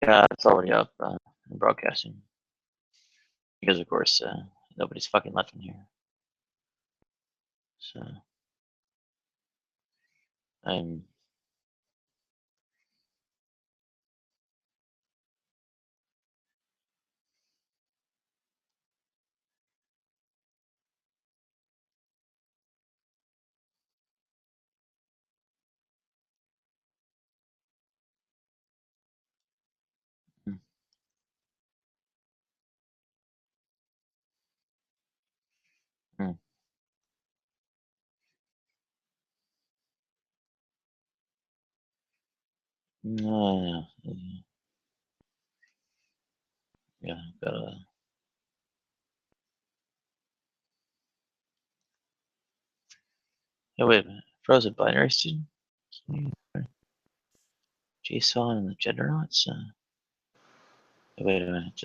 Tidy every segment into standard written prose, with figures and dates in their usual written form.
Yeah, it's already up and broadcasting. Because, of course, nobody's fucking left in here. So, I'm... Mm, mm, yeah, gotta... Hey, wait a minute. Frozen binary student? JSON and the Generauts? Wait a minute.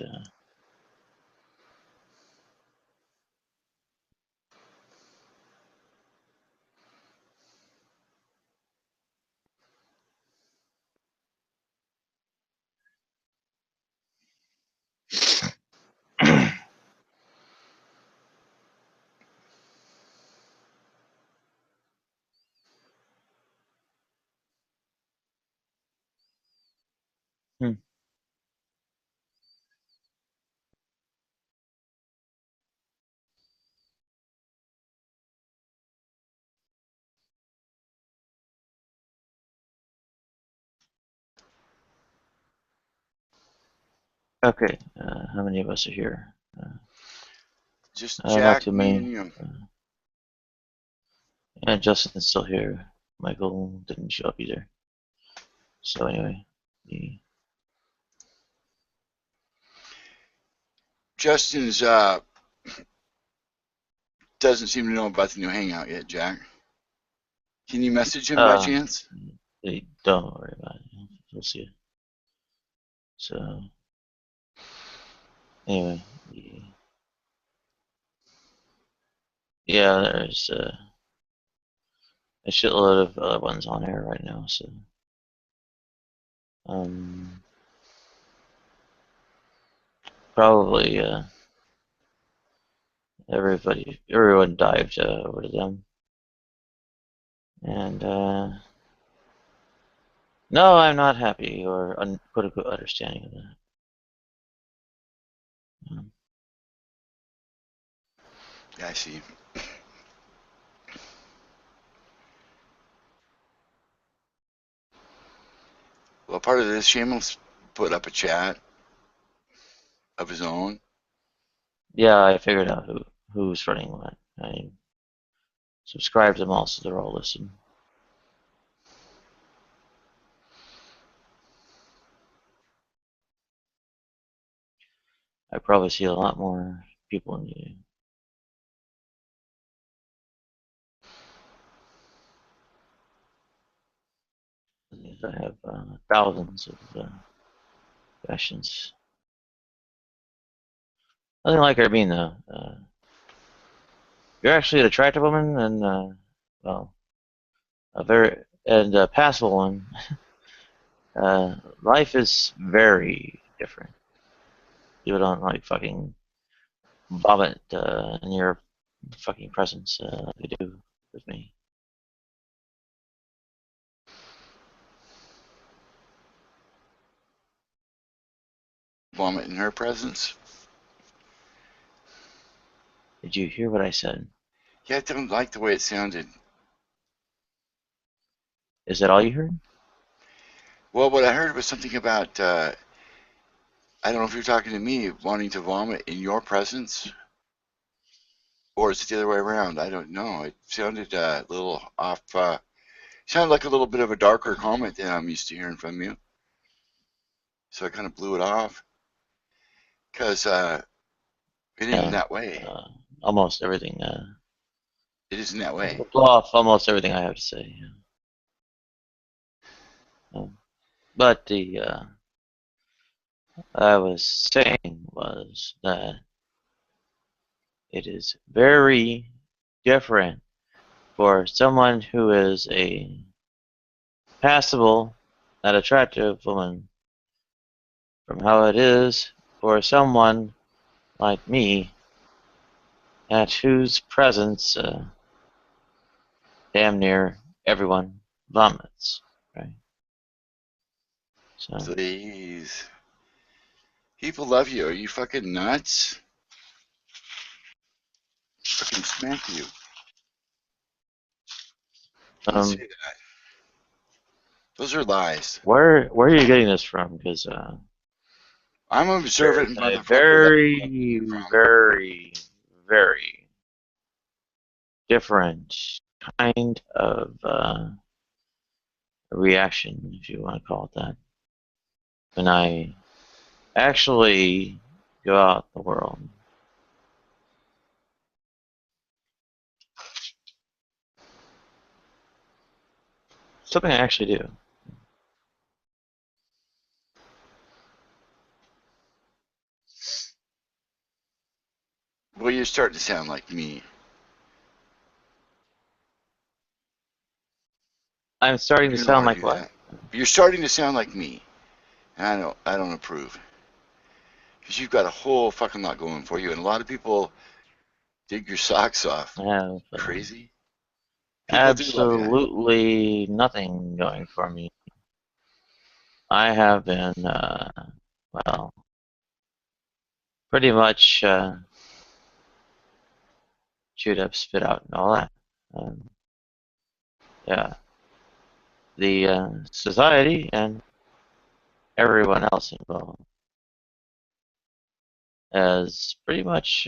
Hmm. Okay, how many of us are here? Just Not Jack, too me, many. and you. And Justin's still here. Michael didn't show up either. So anyway, Justin's doesn't seem to know about the new Hangout yet, Jack. Can you message him by chance? don't worry about it. We'll see. So anyway, yeah, there's a shitload of other ones on here right now. So probably everyone dived over to them. And no, I'm not happy or put a good understanding of that. Yeah, I see. Well, part of this, Shameless put up a chat of his own. Yeah, I figured out who's running what. I subscribed them all, so they're all listed. I probably see a lot more people in the... I have thousands of questions. Nothing like Irene, though. You're actually an attractive woman, and well, a very passable one. Life is very different. You don't like fucking vomit in your fucking presence like you do with me. Vomit in her presence. Did you hear what I said? Yeah, I don't like the way it sounded. Is that all you heard? Well, what I heard was something about, I don't know if you're talking to me, wanting to vomit in your presence, or is it the other way around? I don't know. It sounded a little off, sounded like a little bit of a darker comment than I'm used to hearing from you. So I kind of blew it off because it isn't Yeah, that way. almost everything. It isn't that way. Blow off almost everything I have to say. But the I was saying was that it is very different for someone who is a passable, not attractive woman from how it is for someone like me at whose presence damn near everyone vomits, right? So, Please. People love you. Are you fucking nuts? Fucking smack you. Don't say that. Those are lies. where are you getting this from? Because I'm an there's observant a motherfucker. That's where I'm very, getting it from. very different kind of reaction, if you want to call it that, when I actually go out in the world. Something I actually do. Well, you're starting to sound like me. I'm starting You to don't sound want to like do what? that. You're starting to sound like me. And I don't approve. Because you've got a whole fucking lot going for you. And a lot of people dig your socks off. I have Crazy. People do love you. absolutely nothing going for me. I have been, well, pretty much chewed up, spit out, and all that. Um, yeah, the society and everyone else involved as pretty much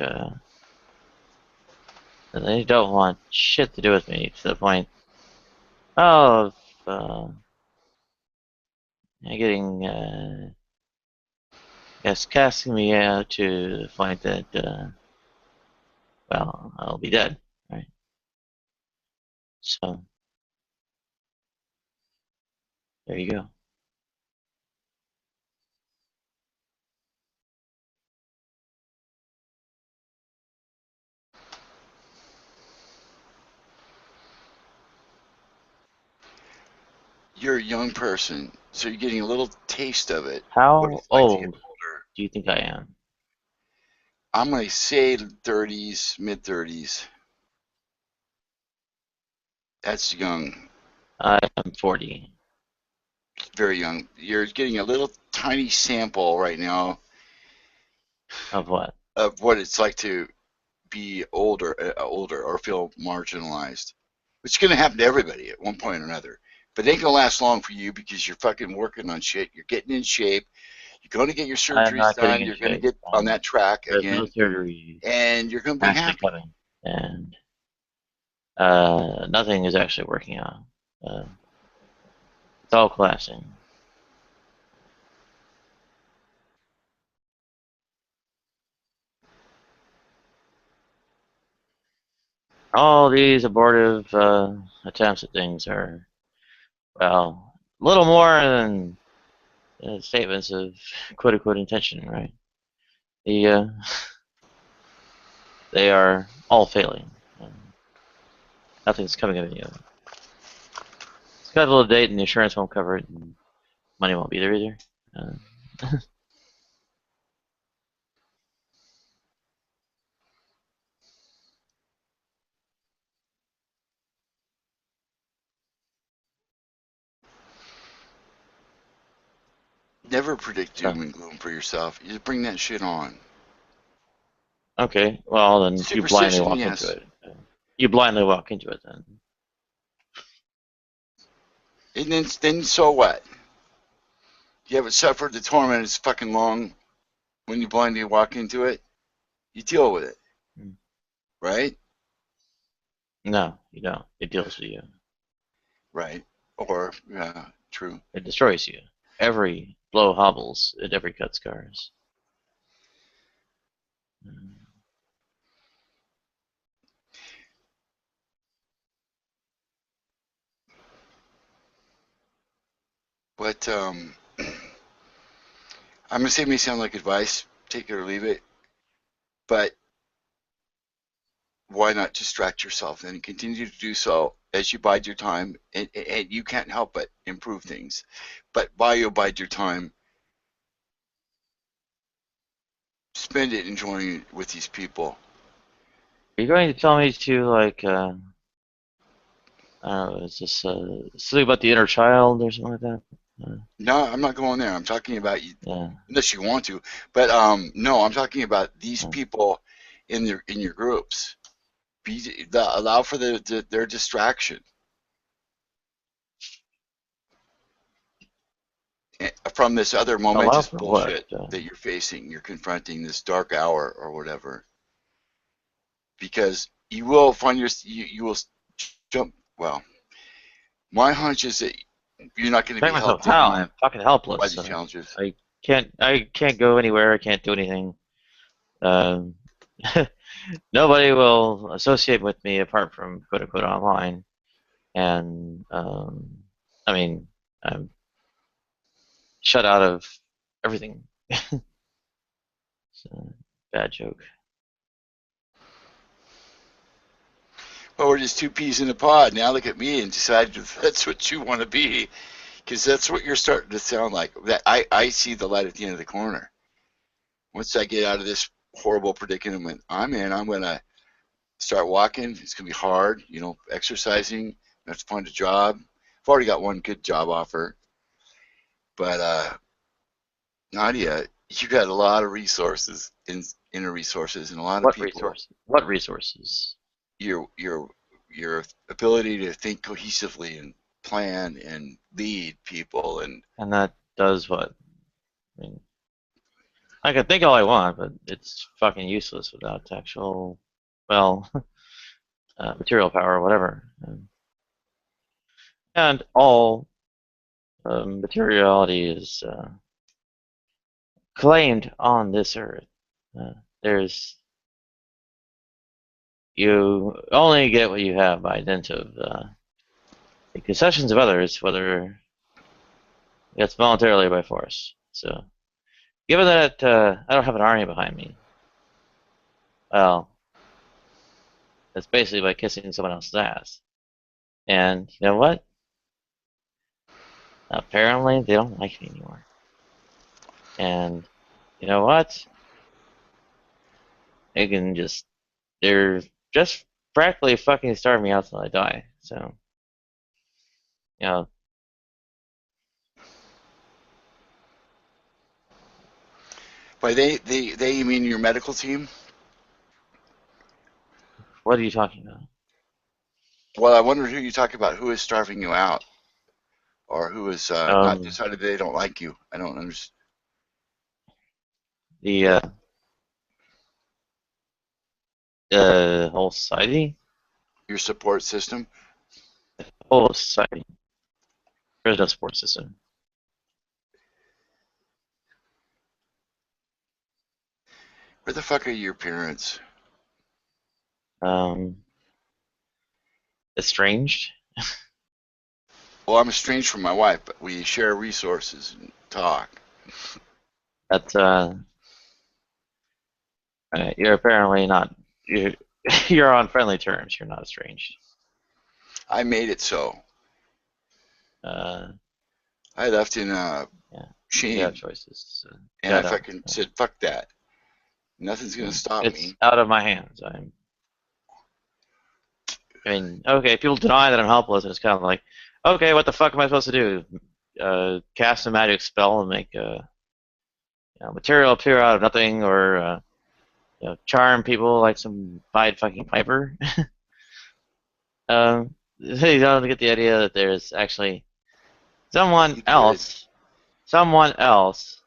they don't want shit to do with me to the point of getting yes, casting me out to the point that well, I'll be dead, right? So there you go. You're a young person. So you're getting a little taste of it. What How it's like to get old older. do you think I am? I'm going to say 30s, mid 30s. That's young. I am 40. Very young. You're getting a little tiny sample right now Of what? of what it's like to be older or feel marginalized. It's going to happen to everybody at one point or another. But it ain't going to last long for you because you're fucking working on shit. You're getting in shape. You're going to get your I'm surgeries not getting done. in You're going to shape. get on that track There's no again. surgery And you're going to be actually happy. coming, and nothing is actually working out. Uh, it's all collapsing. All these abortive attempts at things are, well, little more than statements of quote unquote intention, right? The they are all failing. Nothing's coming of any of it. It's got a little date, and the insurance won't cover it, and money won't be there either. Uh, Never predict so doom and gloom for yourself. You just bring that shit on. okay, well then you blindly Superstition, walk into yes. it. You blindly walk into it then. And then so what? You haven't suffered the torment it's fucking long when you blindly walk into it. You deal with it, Hmm. right? No, you don't. It deals with you. Right. Or, yeah, true. It destroys you. Every blow hobbles, and every cut scars. Hmm. But I'm gonna say it may sound like advice, take it or leave it, but why not distract yourself and continue to do so as you bide your time, and you can't help but improve things. But while you bide your time, spend it enjoying it with these people. Are you going to tell me to like I don't know, is this something about the inner child or something like that? No, I'm not going there. I'm talking about you, Yeah. unless you want to. But no, I'm talking about these Uh, people in your groups. Allow for their distraction from this other Allow momentous for what? bullshit that you're facing. You're confronting this dark hour or whatever, because you will find you will jump. Well, my hunch is that you're not going to Check be myself. helped How? any I'm fucking by helpless. these challenges. I can't go anywhere. I can't do anything. Um, nobody will associate with me apart from quote unquote online. And I mean, I'm shut out of everything. So, bad joke. Well, we're just two peas in a pod. Now look at me and decide if that's what you want to be, because that's what you're starting to sound like. That I see the light at the end of the corner. Once I get out of this horrible predicament I'm in, I'm gonna start walking. It's gonna be hard, exercising. I have to find a job. I've already got one good job offer, but Nadia, you got a lot of resources, inner resources, and a lot of What people. resources? What resources? Your ability to think cohesively and plan and lead people, and And that does what? I mean, I can think all I want, but it's fucking useless without actual, well, material power or whatever. And all materiality is claimed on this earth. Uh, there's you only get what you have by dint of the concessions of others, whether it's voluntarily or by force. So, given that I don't have an army behind me, well, it's basically by kissing someone else's ass. And you know what? Apparently, they don't like me anymore. And you know what? They can just, they're just practically fucking starve me out till I die. So, you know, by they you mean your medical team? what are you talking about? Well, I wonder who you talk about. Who is starving you out, or who is not Um, decided they don't like you? I don't understand. the whole society, Your support system. whole society. There's no support system. Where the fuck are your parents? Um, estranged. Well, I'm estranged from my wife, but we share resources and talk. That you're apparently not. You're, you're on friendly terms. You're not estranged. I made it so. Uh, I left in yeah, you have shame, choices. So and I shut up. fucking said, "Fuck that. Nothing's gonna stop It's me." out of my hands. I mean, okay, people deny that I'm helpless, and it's kind of like, okay, what the fuck am I supposed to do? Cast a magic spell and make material appear out of nothing, or charm people like some Pied fucking Piper? You don't get the idea that there's actually someone You could. else, someone else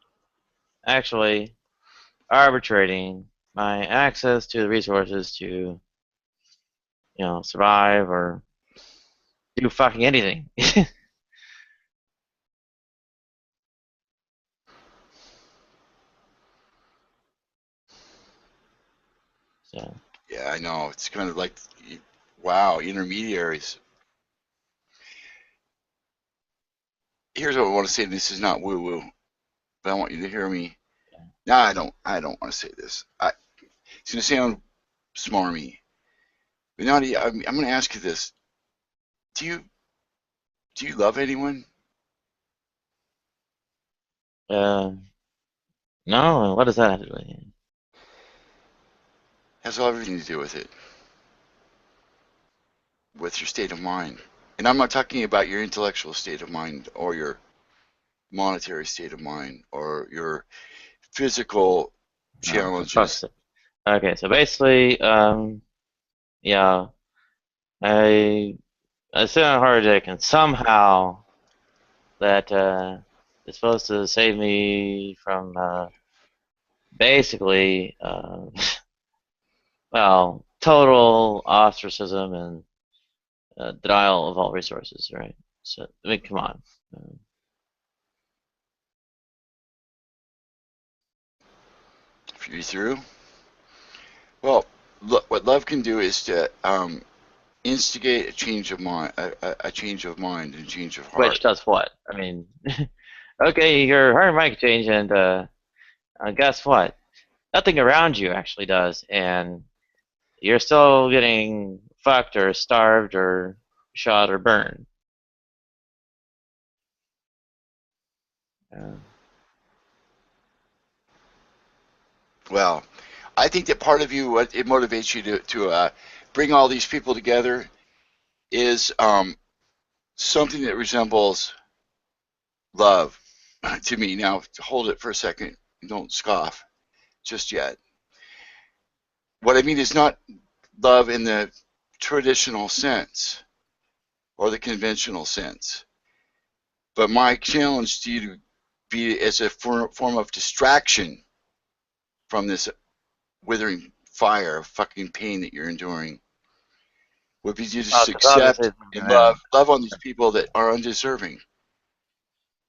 actually arbitrating my access to the resources to, survive or do fucking anything. So, Yeah, I know. It's kind of like, wow, intermediaries. Here's what I want to say. This is not woo woo, but I want you to hear me. No, I don't. I don't want to say this. It's gonna sound smarmy. But Nadia, I'm gonna ask you this. Do you do you love anyone? uh, no, what does that have to do with it? Has everything to do with your state of mind. And I'm not talking about your intellectual state of mind or your monetary state of mind or your physical Oh, for fuck's challenges. sake. Okay, so basically, yeah, I I sit on a hard dick, and somehow that is supposed to save me from basically, well, total ostracism and denial of all resources, right? So, I mean, come on. If you're through, well, look, what love can do is to instigate a change of mind, a change of mind and change of Which heart. does what? I mean, okay, your heart might change, and guess what? Nothing around you actually does, and you're still getting fucked or starved or shot or burned. Uh, Well, I think that part of you, what it motivates you to bring all these people together, is something that resembles love to me. Now, hold it for a second. Don't scoff just yet. What I mean is not love in the traditional sense or the conventional sense, but my challenge to you to be as a form of distraction from this withering fire of fucking pain that you're enduring would be to well, just because obviously, accept and love on these people that are undeserving.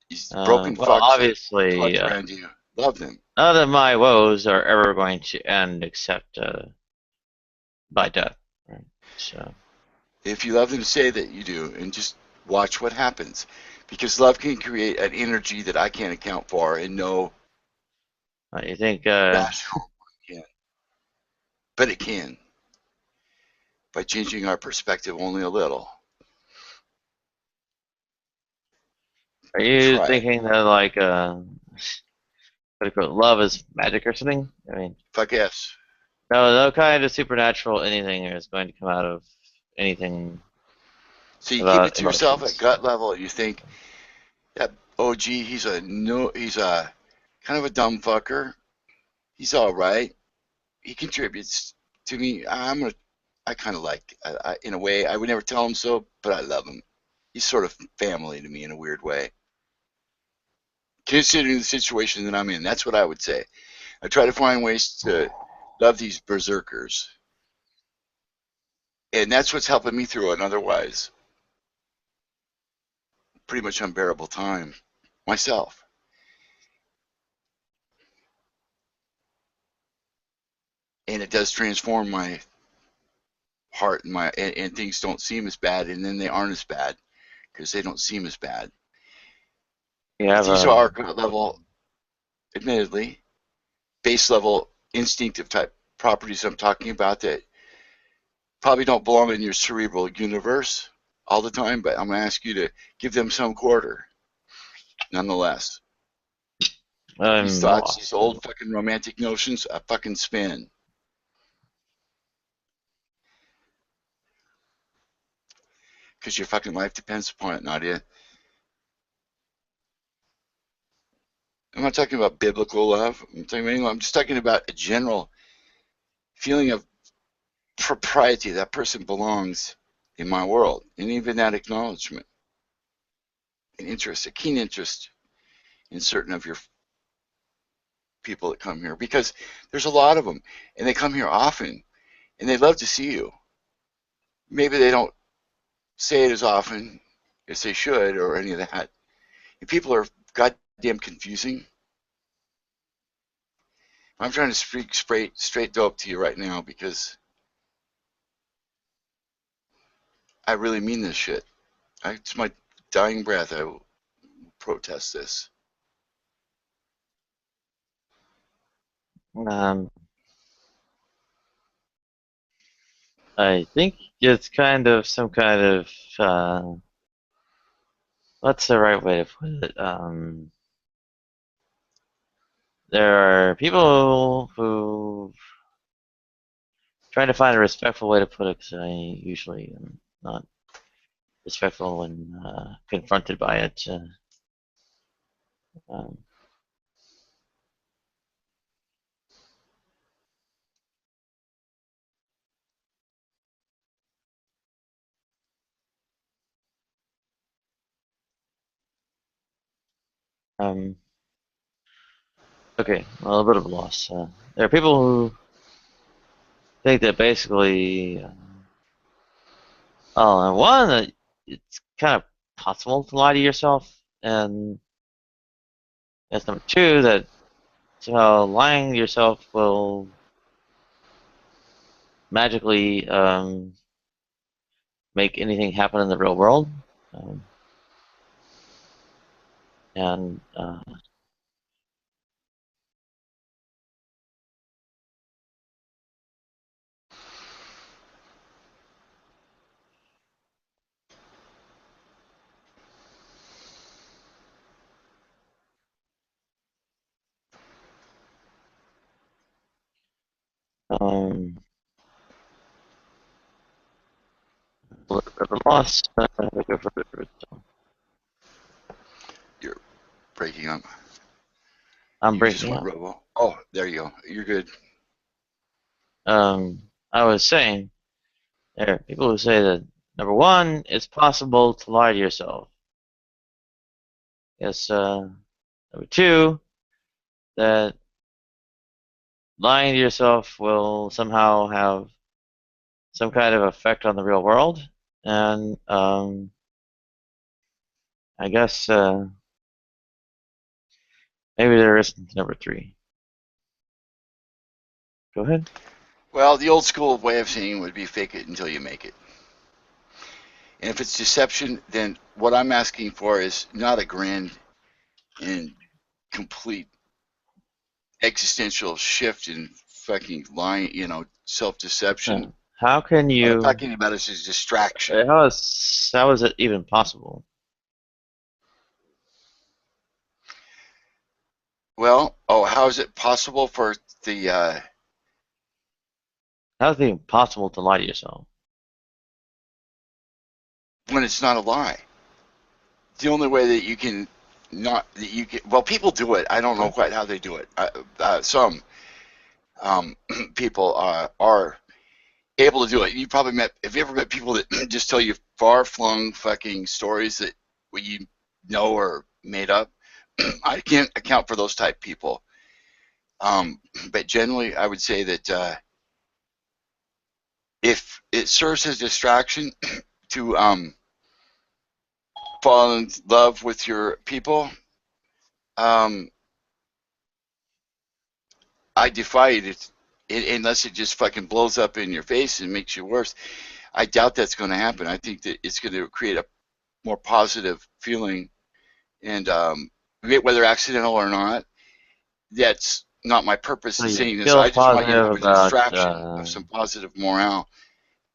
These broken well, fucks that obviously, collect around you. Love them. none of my woes are ever going to end except by death. Right? So, If you love them, say that you do, and just watch what happens. Because love can create an energy that I can't account for, and no you think? rational can. But it can, by changing our perspective only a little. Are you Try it. thinking that like what do you call it, love is magic or something? I mean, Fuck yes. no kind of supernatural anything is going to come out of anything So you keep it about to yourself at emotions. gut level. You think that, oh gee, he's a no, he's a kind of a dumb fucker. He's all right. He contributes to me. I kind of like, in a way, I would never tell him so, but I love him. He's sort of family to me in a weird way, considering the situation that I'm in. That's what I would say. I try to find ways to love these berserkers, and that's what's helping me through an otherwise pretty much unbearable time myself. And it does transform my heart and and things don't seem as bad, and then they aren't as bad because they don't seem as bad. You But have these are gut level, admittedly, base level instinctive type properties I'm talking about that probably don't belong in your cerebral universe all the time, but I'm going to ask you to give them some quarter nonetheless. These I'm thoughts, these lost. old fucking romantic notions, a fucking spin. Because your fucking life depends upon it, Nadia. I'm not talking about biblical love. I'm just talking about a general feeling of propriety. That person belongs in my world. And even that acknowledgement, an interest, a keen interest in certain of your people that come here. Because there's a lot of them. And they come here often. And they love to see you. Maybe they don't say it as often as they should or any of that. And people are goddamn confusing. I'm trying to speak straight dope to you right now because I really mean this shit. It's my dying breath. I will protest this. Um, I think it's kind of some kind of what's the right way to put it? There are people who trying to find a respectful way to put it because I usually am not respectful when confronted by it. Um, um, okay, well, a bit of a loss. There are people who think that basically, oh, and one, that it's kind of possible to lie to yourself, and that's number two, that somehow lying to yourself will magically make anything happen in the real world. Um, and um, a little bit of a loss. You're breaking up. I'm You just breaking went up. robo. Oh, there you go. You're good. I was saying there are people who say that number one, it's possible to lie to yourself. Yes. Number two, that lying to yourself will somehow have some kind of effect on the real world. And I guess maybe there isn't number three. Go ahead. Well, the old school way of saying would be fake it until you make it. And if it's deception, then what I'm asking for is not a grand and complete existential shift in fucking lying, self-deception. How can What I'm you? talking about is a distraction. How is it even possible? Well, oh, how is it possible for the How is it even possible to lie to yourself? when it's not a lie? The only way that you can not that you can well, people do it. I don't know quite how they do it. Some um, people are able to do it. You probably met. Have you ever met people that just tell you far-flung fucking stories that you know are made up? I can't account for those type people. Um, but generally, I would say that if it serves as a distraction to fall in love with your people, um, I defy it unless it just fucking blows up in your face and makes you worse. I doubt that's going to happen. I think that it's going to create a more positive feeling, and whether accidental or not, that's not my purpose So in you saying this. feel I just want you to positive have a about. distraction of some positive morale.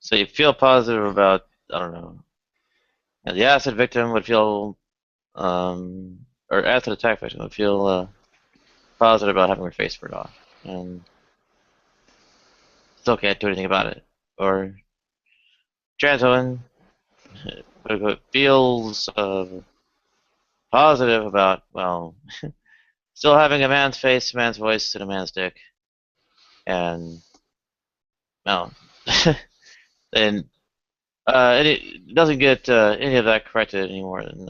So you feel positive about. I don't know. The acid victim would feel, or acid attack victim would feel positive about having her face burned off, and still can't do anything about it. Or trans woman feels positive about, well, still having a man's face, a man's voice, and a man's dick, and well, then it doesn't get any of that corrected any more than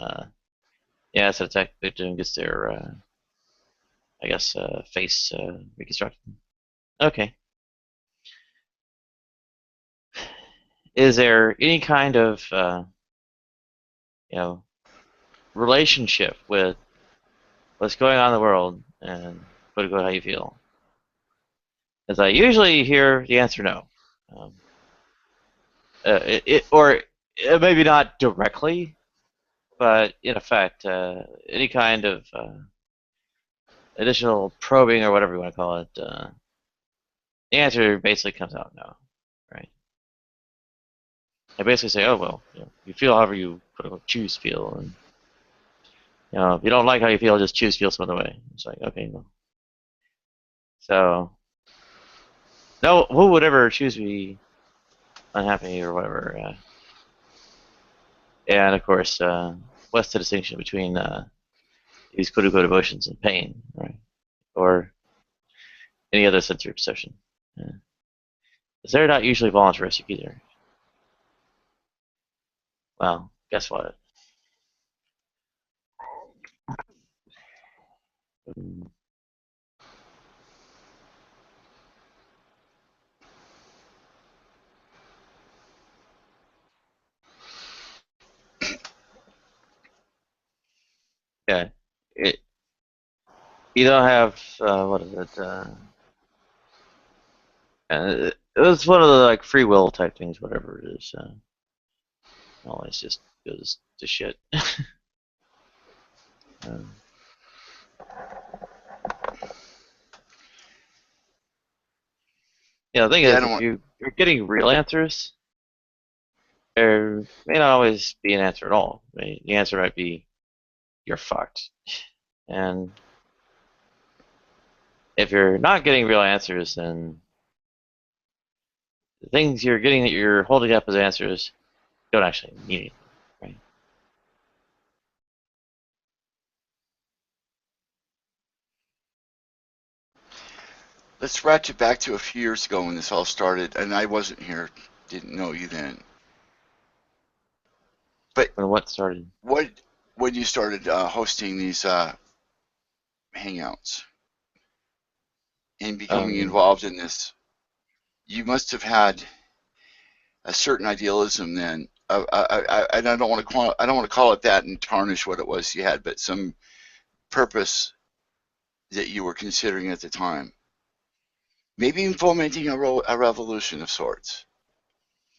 yeah, so the tech victim gets their I guess face reconstructed. Okay, is there any kind of you know relationship with what's going on in the world and what how you feel? As I usually hear the answer no. Um, or maybe not directly, but in effect, any kind of additional probing or whatever you want to call it, the answer basically comes out no, right? I basically say, oh well, you feel however you choose feel, and if you don't like how you feel, just choose feel some other way. It's like okay, well, so no, who would ever choose to be unhappy or whatever? And of course, what's the distinction between these quote unquote emotions and pain, right? Or any other sensory perception? Yeah. They're not usually voluntaristic either. Well, guess what? Mm, yeah, it, you don't have what is it? It was one of the like free will type things, whatever it is. Always just goes to shit. um, the thing Yeah, I is, don't if want. you're getting real answers, there may not always be an answer at all. The answer might be you're fucked. And if you're not getting real answers, then the things you're getting that you're holding up as answers don't actually mean anything, right? Let's ratchet back to a few years ago when this all started, and I wasn't here, didn't know you then. But When what started? what when you started hosting these hangouts and becoming Um, involved in this, you must have had a certain idealism then. And I don't want to call it that and tarnish what it was you had, but some purpose that you were considering at the time. Maybe even fomenting a revolution of sorts,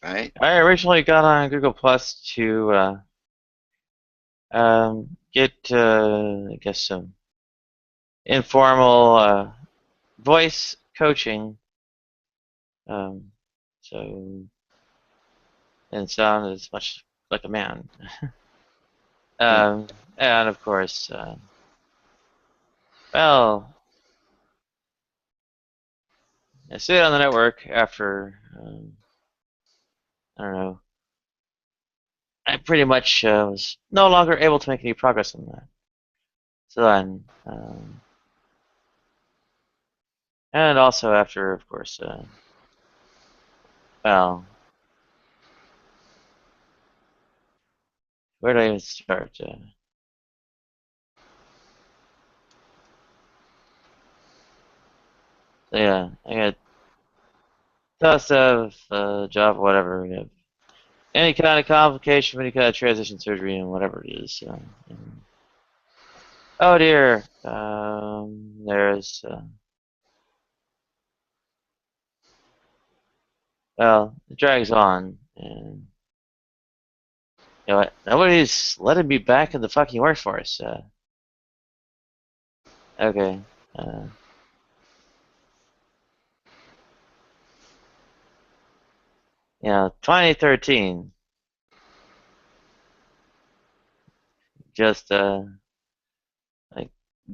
right? I originally got on Google Plus to get, I guess, some informal voice coaching, um, so and sound as much like a man. Hmm. And of course, well, I stayed on the network after, I don't know, I pretty much was no longer able to make any progress on that. So then, and also after, of course, well, where do I even start? So yeah, I got tossed out of job, whatever. You know, any kind of complication, any kind of transition surgery, and whatever it is. And, oh dear, there's well, it drags on, and you know what? Nobody's letting me back in the fucking workforce. Okay, uh, 2013, just like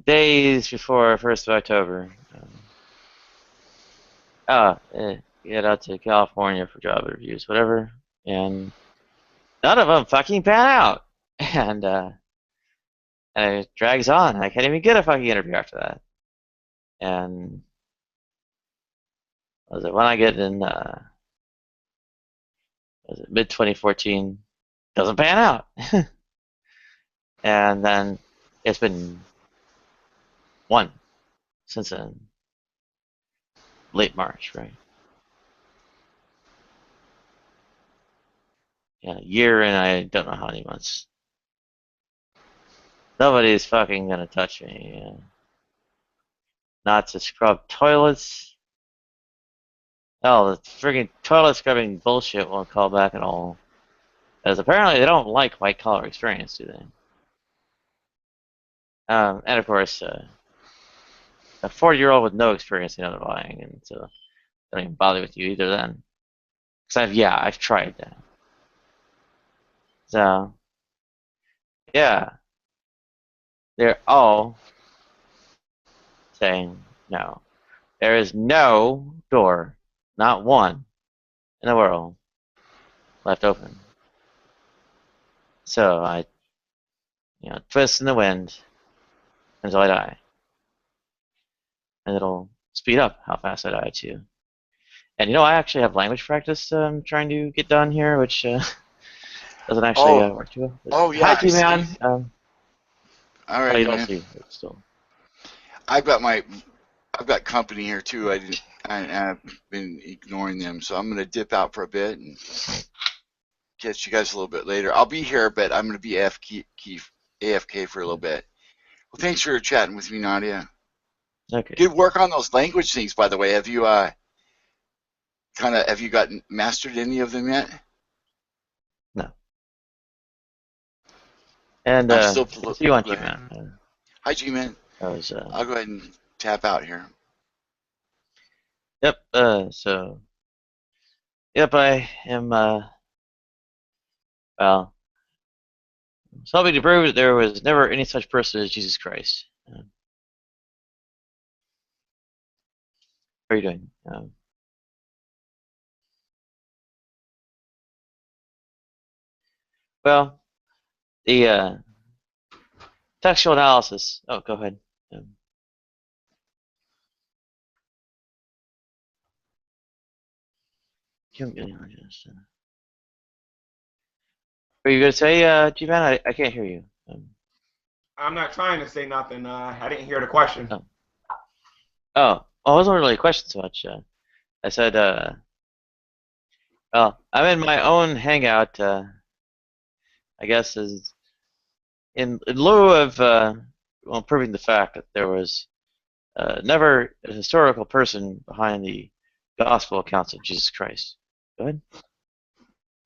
days before 1st of October. Get out to California for job interviews, whatever, and none of them fucking pan out, and it drags on. I can't even get a fucking interview after that. And was it when I get in? Was it mid 2014? Doesn't pan out, and then it's been one since then, late March, right? Yeah, a year and I don't know how many months. Nobody's fucking gonna touch me. Not to scrub toilets. Oh, the friggin' toilet scrubbing bullshit won't call back at all. As apparently they don't like white collar experience, do they? And of course, a 40-year-old with no experience in underlying, and so I don't even bother with you either then. Because I've tried that. So, yeah, they're all saying no. There is no door Not one in the world left open. So I, twist in the wind until I die. And it'll speed up how fast I die, too. And I actually have language practice trying to get done here, which doesn't actually Oh, work too well. But oh hi, yeah, I see. G-Man. All Oh, right, you don't man. see. It's still. I've got my, I've got company here too. I've been ignoring them, so I'm gonna dip out for a bit and catch you guys a little bit later. I'll be here, but I'm gonna be AFK for a little bit. Well, thanks for chatting with me, Nadia. Okay. Good work on those language things, by the way. Have you have you gotten mastered any of them yet? No. And I'm still. see you on Go ahead. G-Man. Hi, G-Man. I was, I'll go ahead and tap out here. yep, yep, I am, well, it's helping to prove that there was never any such person as Jesus Christ. How are you doing? Well, the textual analysis. Oh, go ahead. Um, What are you going to say, G-Man? I can't hear you. I'm not trying to say nothing. I didn't hear the question. Oh. Oh, well, it wasn't really a question so much. I said, well, I'm in my own hangout, I guess, is in lieu of, well, proving the fact that there was never a historical person behind the gospel accounts of Jesus Christ. Go ahead.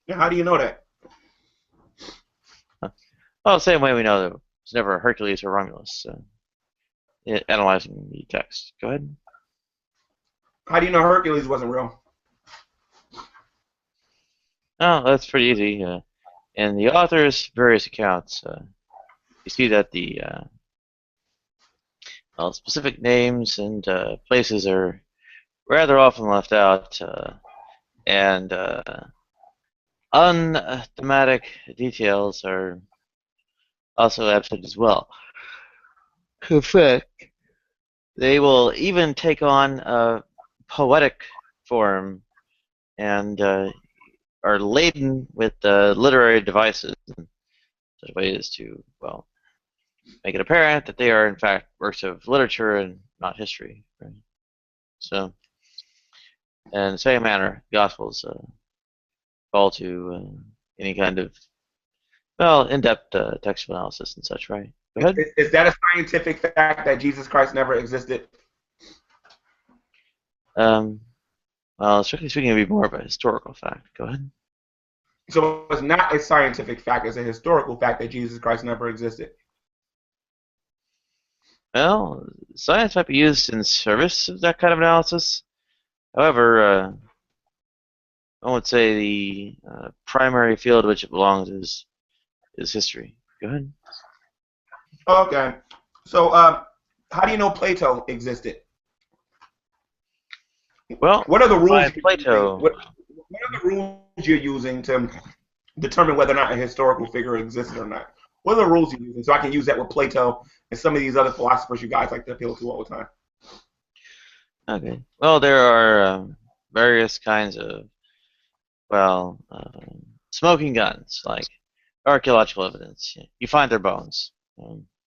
Yeah, how do you know that? Well, the same way we know there was never Hercules or Romulus, analyzing the text. Go ahead. How do you know Hercules wasn't real? Oh, that's pretty easy. In the author's various accounts, you see that the well, specific names and places are rather often left out, and unthematic details are also absent as well. In fact, they will even take on a poetic form and are laden with literary devices, such ways to, well, make it apparent that they are in fact works of literature and not history. Right? So, in the same manner, Gospels fall to any kind of, well, in-depth textual analysis and such. Right? Go Is, ahead. is, is that a scientific fact that Jesus Christ never existed? Um, well, strictly speaking, it would be more of a historical fact. Go ahead. So it's not a scientific fact, it's a historical fact that Jesus Christ never existed. Well, science might be used in service of that kind of analysis. However, I would say the primary field to which it belongs is history. Go ahead. Okay. So how do you know Plato existed? Well, What are the rules by you're using? Plato, What are the rules you're using to determine whether or not a historical figure existed or not? What are the rules you're using? So I can use that with Plato and some of these other philosophers you guys like to appeal to all the time. okay. Well, there are various kinds of, well, smoking guns, like archaeological evidence. You find their bones,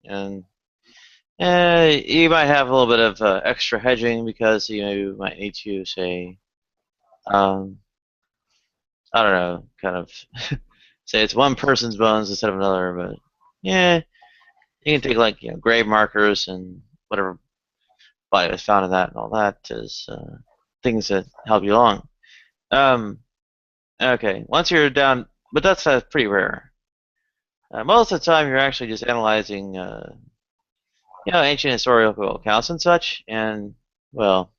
and you might have a little bit of extra hedging because you might need to say, um, I don't know, kind of say it's one person's bones instead of another, but yeah, you can take like grave markers and whatever body was found in that and all that as things that help you along. Um, okay, once you're down, but that's pretty rare. Most of the time, you're actually just analyzing, ancient historical accounts and such, and well,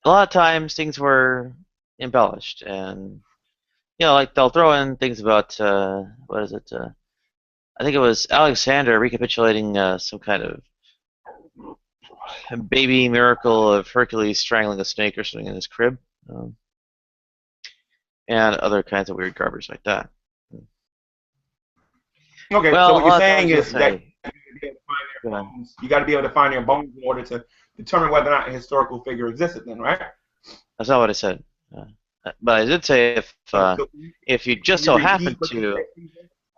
a lot of times things were embellished, and like they'll throw in things about what is it? I think it was Alexander recapitulating some kind of baby miracle of Hercules strangling a snake or something in his crib, um, and other kinds of weird garbage like that. Okay, so Well, what a you're lot of saying times you'll is that say, go ahead. you got to be able to find their bones in order to determine whether or not a historical figure existed. Then, right? That's not what I said. But I did say So if you can just you so happen repeat what you to,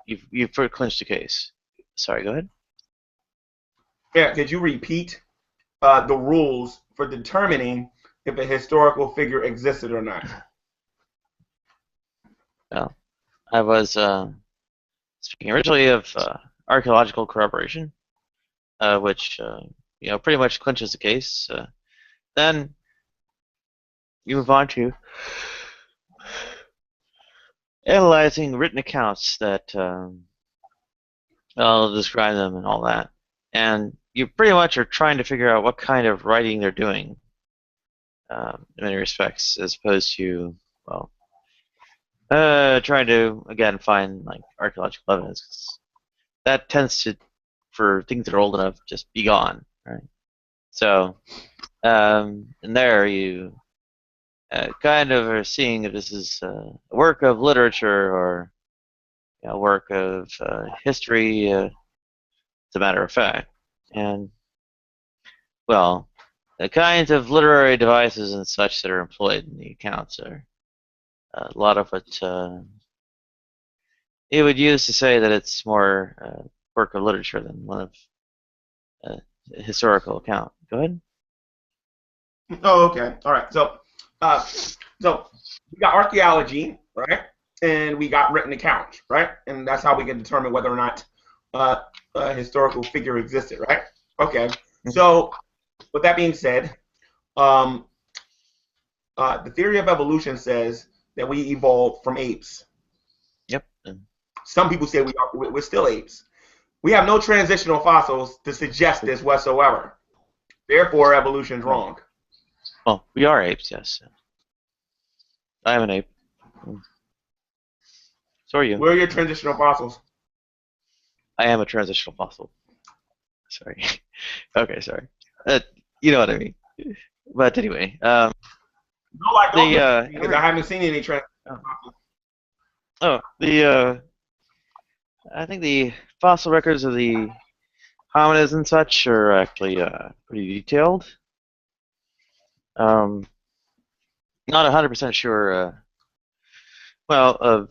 said? you've clinched the case. Sorry, go ahead. Yeah, could you repeat the rules for determining if a historical figure existed or not? Well, I was speaking originally of archaeological corroboration, which pretty much clinches the case. Then you move on to analyzing written accounts that I'll describe them and all that, and you pretty much are trying to figure out what kind of writing they're doing, in many respects, as opposed to, well, trying to again find like archaeological evidence. 'Cause that tends to, for things that are old enough, just be gone, right? So, and there you kind of are seeing if this is a work of literature or a work of history, as a matter of fact. And, well, the kinds of literary devices and such that are employed in the accounts are a lot of what it would use to say that it's more work of literature than one of a historical account. Go ahead. Oh, okay. All right. So we got archaeology, right? And we got written accounts, right? And that's how we can determine whether or not a historical figure existed, right? Okay. So with that being said, um, the theory of evolution says that we evolved from apes. Yep. Some people say we're still apes. We have no transitional fossils to suggest this whatsoever. Therefore, evolution's wrong. Well, we are apes, yes. I am an ape. So are you. Where are your transitional fossils? I am a transitional fossil. Sorry. Okay, sorry. You know what I mean. But anyway, No, I don't, the because I haven't seen any transitional fossils. the I think the fossil records of the hominids and such are actually pretty detailed. Not 100% sure. Well, of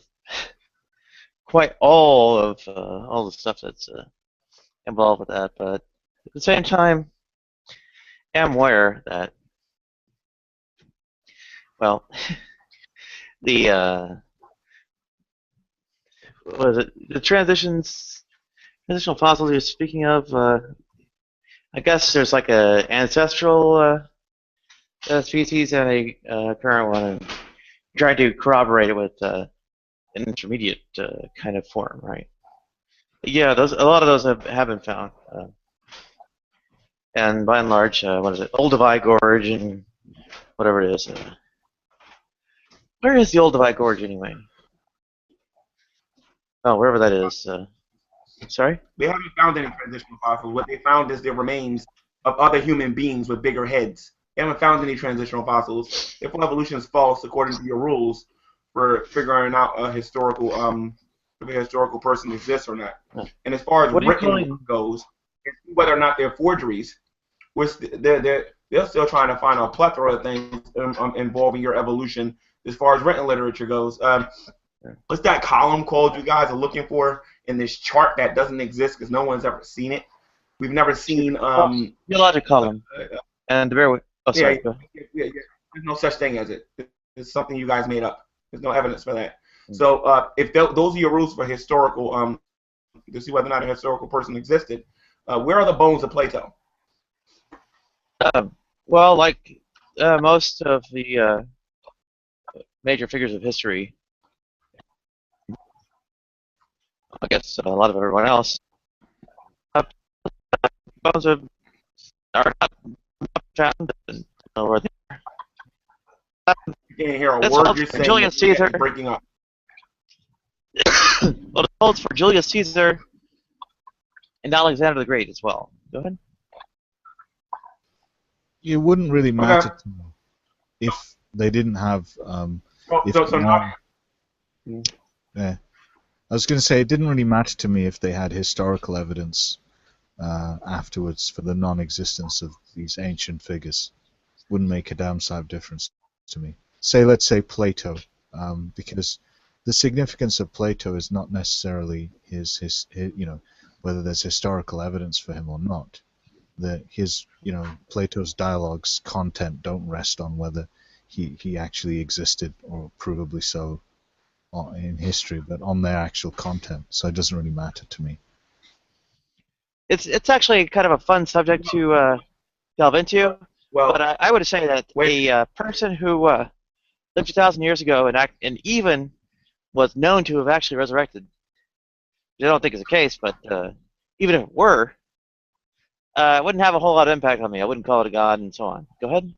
quite all the stuff that's involved with that, but at the same time, am aware that, well, the what is it? The transitional fossils you're speaking of. I guess there's like a ancestral species and a current one, and trying to corroborate it with an intermediate kind of form, right? Yeah, a lot of those have been found, and by and large, what is it? Olduvai Gorge and whatever it is. Where is the Olduvai Gorge anyway? Oh, wherever that is. Sorry? They haven't found any transitional fossils. What they found is the remains of other human beings with bigger heads. They haven't found any transitional fossils. Therefore, evolution is false according to your rules for figuring out if a historical person exists or not. And as far as What are you written calling? work goes, whether or not they're forgeries, they're still trying to find a plethora of things involving your evolution as far as written literature goes. What's that column called you guys are looking for in this chart that doesn't exist because no one's ever seen it? We've never seen. Geologic column. And bear with. Oh, sorry. Yeah. There's no such thing as it. It's something you guys made up. There's no evidence for that. So if those are your rules for historical, to see whether or not a historical person existed, where are the bones of Plato? Well, like most of the major figures of history, I guess a lot of everyone else, bones are not found. Where they You can't hear a This word holds you're for saying. Julius Caesar. You're breaking up. Well, it holds for Julius Caesar and Alexander the Great as well. Go ahead. it wouldn't really Okay. matter to me if they didn't have if So the not. non yeah. I was going to say it didn't really matter to me if they had historical evidence afterwards for the non-existence of these ancient figures. Wouldn't make a damn sight of difference to me. Let's say Plato, because the significance of Plato is not necessarily his whether there's historical evidence for him or not. Plato's dialogues content don't rest on whether he actually existed or provably so in history, but on their actual content. So it doesn't really matter to me. It's actually kind of a fun subject to delve into, but Well, I would say that wait. a person who lived 2,000 years ago and even was known to have actually resurrected. I don't think it's the case, but even if it were, it wouldn't have a whole lot of impact on me. I wouldn't call it a god and so on. Go ahead.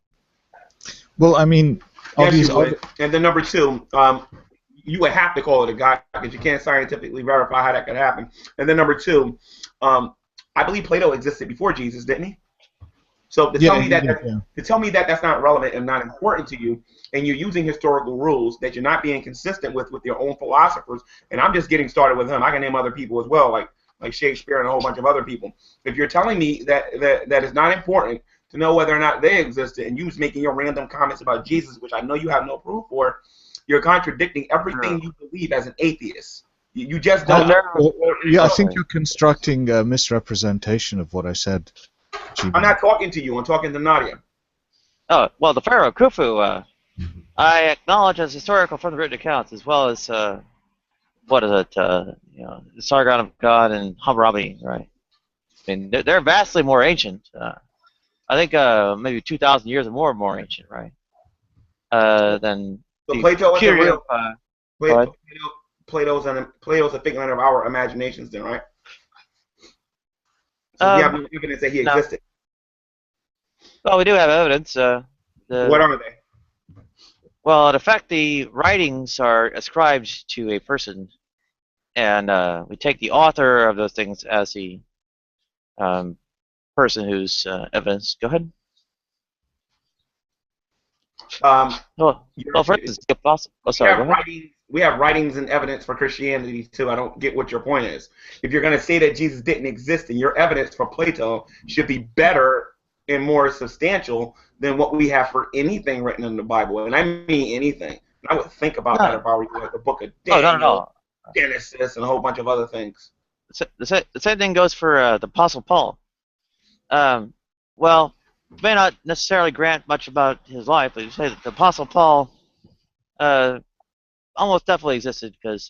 Well, I mean, Yes, you obviously, would. And then number two, you would have to call it a god because you can't scientifically verify how that could happen. And then number two, I believe Plato existed before Jesus, didn't he? So to yeah, tell me he that did, yeah. that's not relevant and not important to you, and you're using historical rules that you're not being consistent with your own philosophers, and I'm just getting started with him. I can name other people as well, like Shakespeare and a whole bunch of other people. If you're telling me that is not important to know whether or not they existed, and you just making your random comments about Jesus, which I know you have no proof for, you're contradicting everything you believe as an atheist. You just don't know. I think you're constructing a misrepresentation of what I said. I'm not talking to you. I'm talking to Nadia. Oh, well, the pharaoh Khufu, I acknowledge as historical from the written accounts, as well as what is it? The Sargon of God and Hammurabi, right? I mean, they're vastly more ancient. I think maybe 2,000 years or more ancient, right? Than So the Plato isn't period real. of. Go ahead. Plato's a figment of our imaginations, then, right? So we have Um, no evidence that he no. existed. Well, we do have evidence. What are they? Well, in effect, the writings are ascribed to a person, and we take the author of those things as the um, person whose evidence. Go ahead. Um, Well, for instance, the apostle. Oh, we sorry. Go have ahead. writings. We have writings and evidence for Christianity too. I don't get what your point is. If you're going to say that Jesus didn't exist, then your evidence for Plato should be better and more substantial than what we have for anything written in the Bible. And I mean anything. I would think about that No. if I were you, like the book of Oh, not at Daniel, all. Genesis, and a whole bunch of other things. The same thing goes for the apostle Paul. Well, may not necessarily grant much about his life, but you say that the apostle Paul almost definitely existed because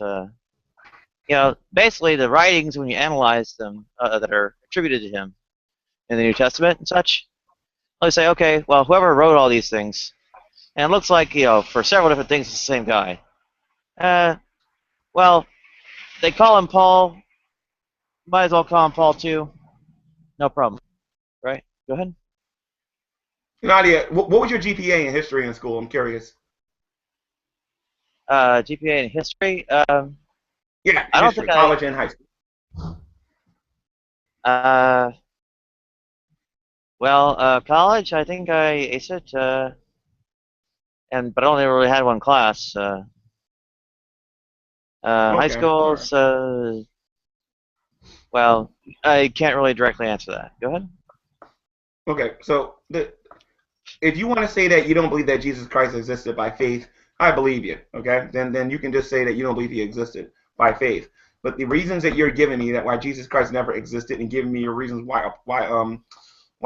basically the writings, when you analyze them that are attributed to him in the New Testament and such, they say, okay, well, whoever wrote all these things, and it looks like for several different things, it's the same guy. Well, they call him Paul. Might as well call him Paul too. No problem, right? Go ahead. Nadia, what was your GPA in history in school? I'm curious. GPA in history. Yeah, I don't history, think I. college and high school. College. I think I aced it. But I only really had one class. High Okay, all school. right. Well, I can't really directly answer that. Go ahead. Okay, so if you want to say that you don't believe that Jesus Christ existed by faith, I believe you. Okay, then you can just say that you don't believe he existed by faith. But the reasons that you're giving me that why Jesus Christ never existed and giving me your reasons why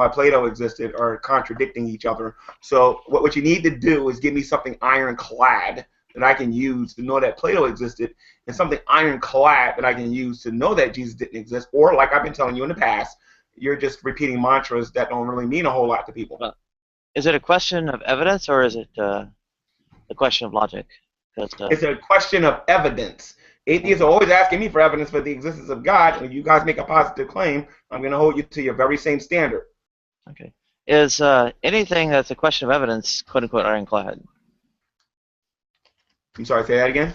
Plato existed are contradicting each other. So what you need to do is give me something ironclad that I can use to know that Plato existed, and something ironclad that I can use to know that Jesus didn't exist. Or like I've been telling you in the past, you're just repeating mantras that don't really mean a whole lot to people. Well, is it a question of evidence or is it a question of logic? It's a question of evidence. Atheists are always asking me for evidence for the existence of God. When you guys make a positive claim, I'm going to hold you to your very same standard. Okay. Is anything that's a question of evidence, quote unquote, ironclad? I'm sorry, say that again?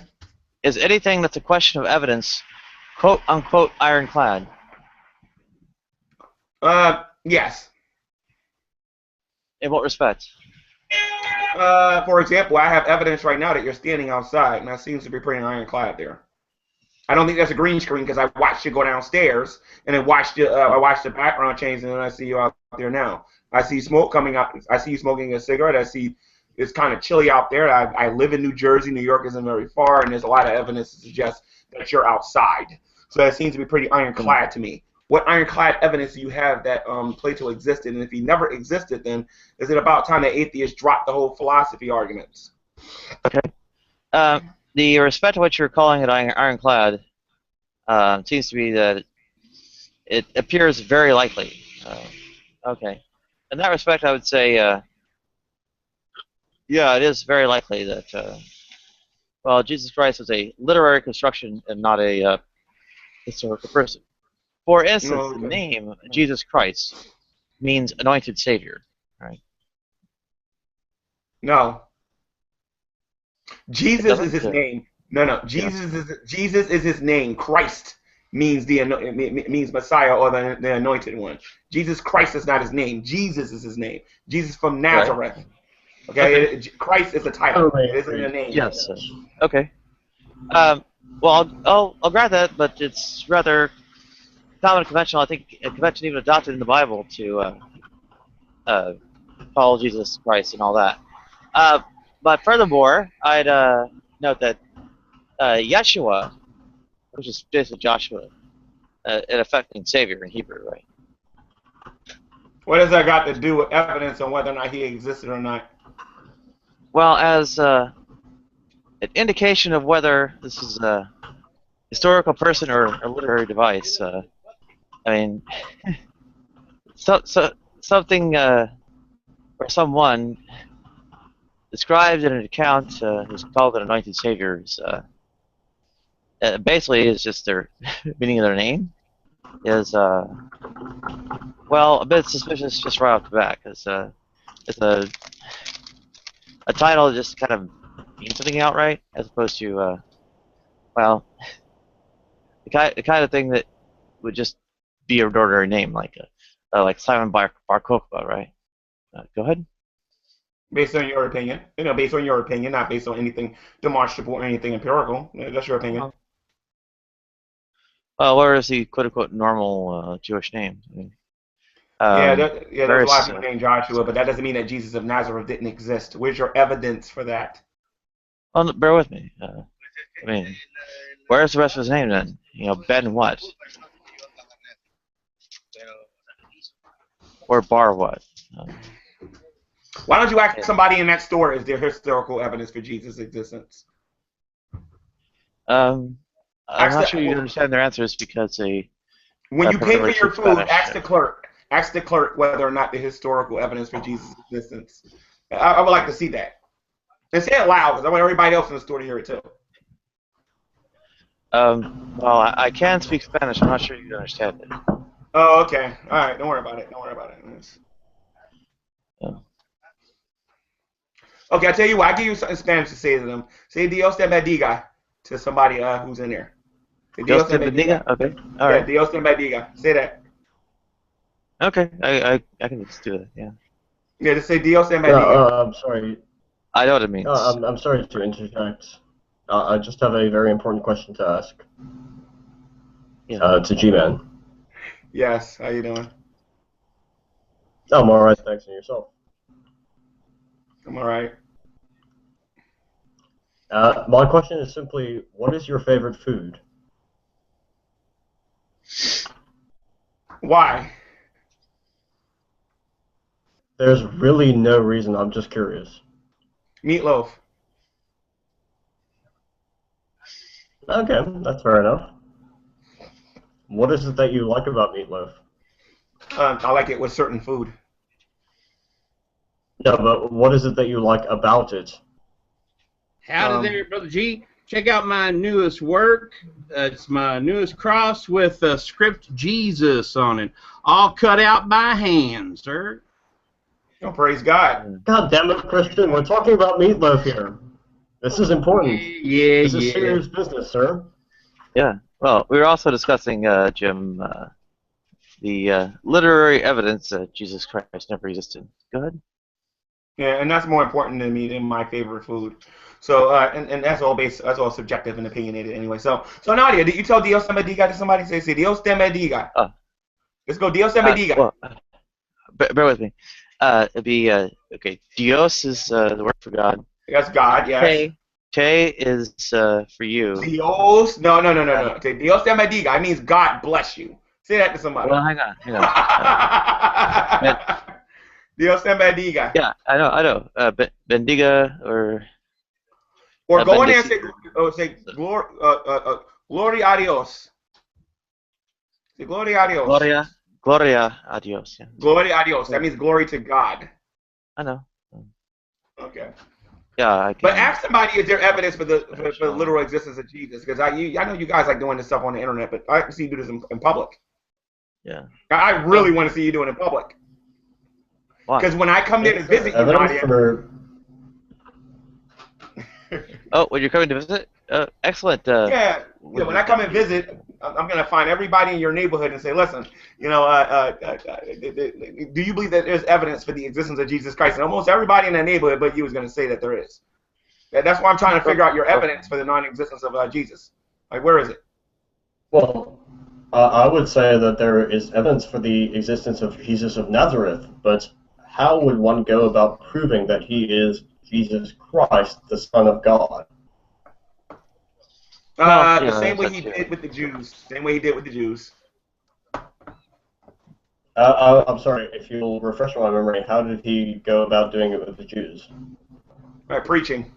Is anything that's a question of evidence, quote unquote, ironclad? Yes. In what respect? For example, I have evidence right now that you're standing outside, and that seems to be pretty ironclad there. I don't think that's a green screen because I watched you go downstairs and then I watched the background change, and then I see you out there now. I see smoke coming out. I see you smoking a cigarette. I see it's kind of chilly out there. I live in New Jersey. New York isn't very far, and there's a lot of evidence to suggest that you're outside. So that seems to be pretty ironclad to me. What ironclad evidence do you have that Plato existed? And if he never existed, then is it about time that atheists dropped the whole philosophy arguments? Okay. The respect to what you're calling it ironclad seems to be that it appears very likely. Okay. In that respect, I would say, yeah, it is very likely that, well, Jesus Christ was a literary construction and not a historical person. For instance, the name Jesus Christ means anointed Savior, right? No. Jesus is his name. No. Jesus is his name. Christ means means Messiah or the anointed one. Jesus Christ is not his name. Jesus is his name. Jesus from Nazareth. Right. Okay? Christ is a title. It isn't a name. Yes. Okay. Well, I'll grant that, but it's rather common and conventional. I think a convention even adopted in the Bible to follow Jesus Christ and all that. But furthermore, I'd note that Yeshua, which is basically Joshua, an affecting Savior in Hebrew, right? What has that got to do with evidence on whether or not he existed or not? Well, as an indication of whether this is a historical person or a literary device, I mean, something or someone described in an account who's called an anointed savior is basically is just their meaning of their name is well, a bit suspicious just right off the bat because it's a title that just kind of means something outright as opposed to well, the kind of thing that would just be an ordinary name like Simon Bar Kokhba, right? Go ahead. Based on your opinion, based on your opinion, not based on anything demonstrable or anything empirical. That's your opinion. What is the quote-unquote normal Jewish name? I mean, there's a lot of people named Joshua, but that doesn't mean that Jesus of Nazareth didn't exist. Where's your evidence for that? Well, bear with me. I mean, where's the rest of his name then? Ben what? Or Bar what? Why don't you ask somebody in that store, is there historical evidence for Jesus' existence? I'm not sure you understand their answers because they. When you pay for your food, ask the clerk. Ask the clerk whether or not the historical evidence for Jesus' existence. I would like to see that. And say it loud because I want everybody else in the store to hear it too. Well, I can speak Spanish. I'm not sure you understand it. Oh, okay. All right. Don't worry about it. Okay, I'll tell you what. I'll give you something in Spanish to say to them. Say Dios te bendiga to somebody who's in there. Dios te bendiga? Okay. All right. Dios te bendiga. Say that. Okay. I can just do that, yeah. Yeah, just say Dios te bendiga. I'm sorry. I know what it means. I'm sorry to interject. I just have a very important question to ask. Yeah. To G-Man. Yes. How you doing? I'm all right, thanks. And yourself? I'm all right. My question is simply, what is your favorite food? Why? There's really no reason. I'm just curious. Meatloaf. Okay, that's fair enough. What is it that you like about meatloaf? I like it with certain food. No, but what is it that you like about it? Howdy there, Brother G. Check out my newest work. It's my newest cross with script Jesus on it. All cut out by hand, sir. Oh, praise God. God damn it, Christian. We're talking about meatloaf here. This is important. Yeah. This is serious business, sir. Yeah. Well, we were also discussing, Jim, the literary evidence that Jesus Christ never existed. Go ahead. Yeah, and that's more important to me than my favorite food. So, and that's all subjective and opinionated anyway. So Nadia, did you tell Dios te bendiga to somebody? Say Dios te bendiga. Oh, Let's go, Dios te bendiga. well, bear with me. It'd be okay. Dios is the word for God. That's God, yes. Te is for you. Dios, no. Say Dios te bendiga. It means God bless you. Say that to somebody. Well, hang on. Dios te bendiga. Yeah, I know. Bendiga Or go in there and bendecir. say gloria a Dios. Say gloria a Dios. Gloria a Dios. Yeah. Gloria a Dios. That means glory to God. I know. Okay. Yeah, I can. But ask somebody, is there evidence for the literal existence of Jesus? Because I know you guys like doing this stuff on the internet, but I like to see you do this in public. Yeah. I really want to see you do it in public. Why? Because when I come in and visit you, Nadia. Oh, when you're coming to visit? Excellent. Yeah, when I come and visit, I'm going to find everybody in your neighborhood and say, listen, do you believe that there's evidence for the existence of Jesus Christ? And almost everybody in that neighborhood but you is going to say that there is. That's why I'm trying to figure out your evidence for the non-existence of Jesus. Like, where is it? Well, I would say that there is evidence for the existence of Jesus of Nazareth, but how would one go about proving that he is Jesus Christ, the Son of God? The same way he did with the Jews. Same way he did with the Jews. I'm sorry, if you'll refresh my memory, how did he go about doing it with the Jews? By preaching.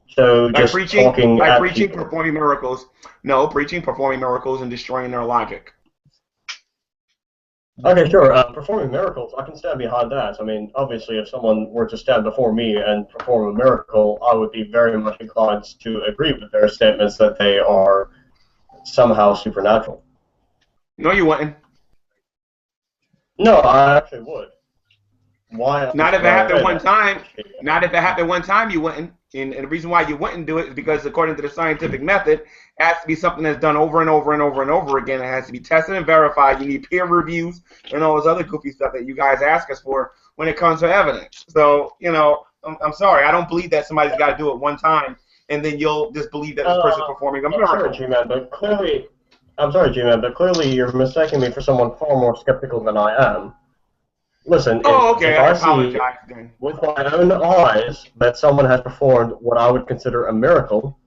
So just talking by at preaching, people. performing miracles. No, preaching, performing miracles, and destroying their logic. Okay, sure. Performing miracles, I can stand behind that. I mean, obviously, if someone were to stand before me and perform a miracle, I would be very much inclined to agree with their statements that they are somehow supernatural. No, you wouldn't. No, I actually would. Why? Not if it happened one time. Not if it happened one time, you wouldn't. And the reason why you wouldn't do it is because, according to the scientific method, it has to be something that's done over and over and over and over again. It has to be tested and verified. You need peer reviews and all this other goofy stuff that you guys ask us for when it comes to evidence. So, I'm sorry. I don't believe that somebody's got to do it one time, and then you'll just believe that this person's performing a miracle. I'm sorry, G-Man, but clearly you're mistaking me for someone far more skeptical than I am. Listen, if I see with my own eyes that someone has performed what I would consider a miracle,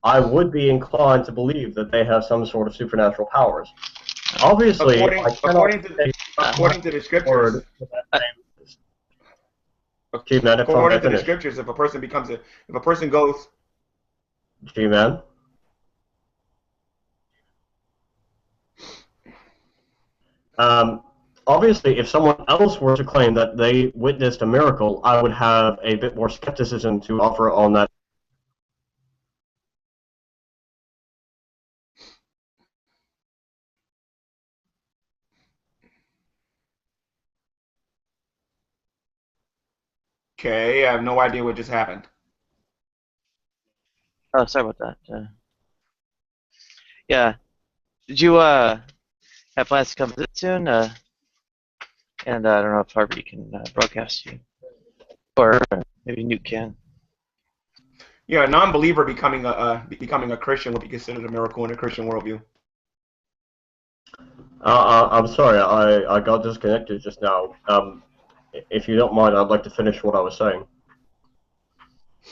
I would be inclined to believe that they have some sort of supernatural powers. Obviously, according to the scriptures, according to the scriptures, if a person goes, G-Man. Obviously, if someone else were to claim that they witnessed a miracle, I would have a bit more skepticism to offer on that. Okay, I have no idea what just happened. Oh, sorry about that. Yeah. Did you have plans to come visit soon? And I don't know if Harvey can broadcast you, or maybe Newt can. Yeah, a non-believer becoming a Christian would be considered a miracle in a Christian worldview. I'm sorry, I got disconnected just now. If you don't mind, I'd like to finish what I was saying.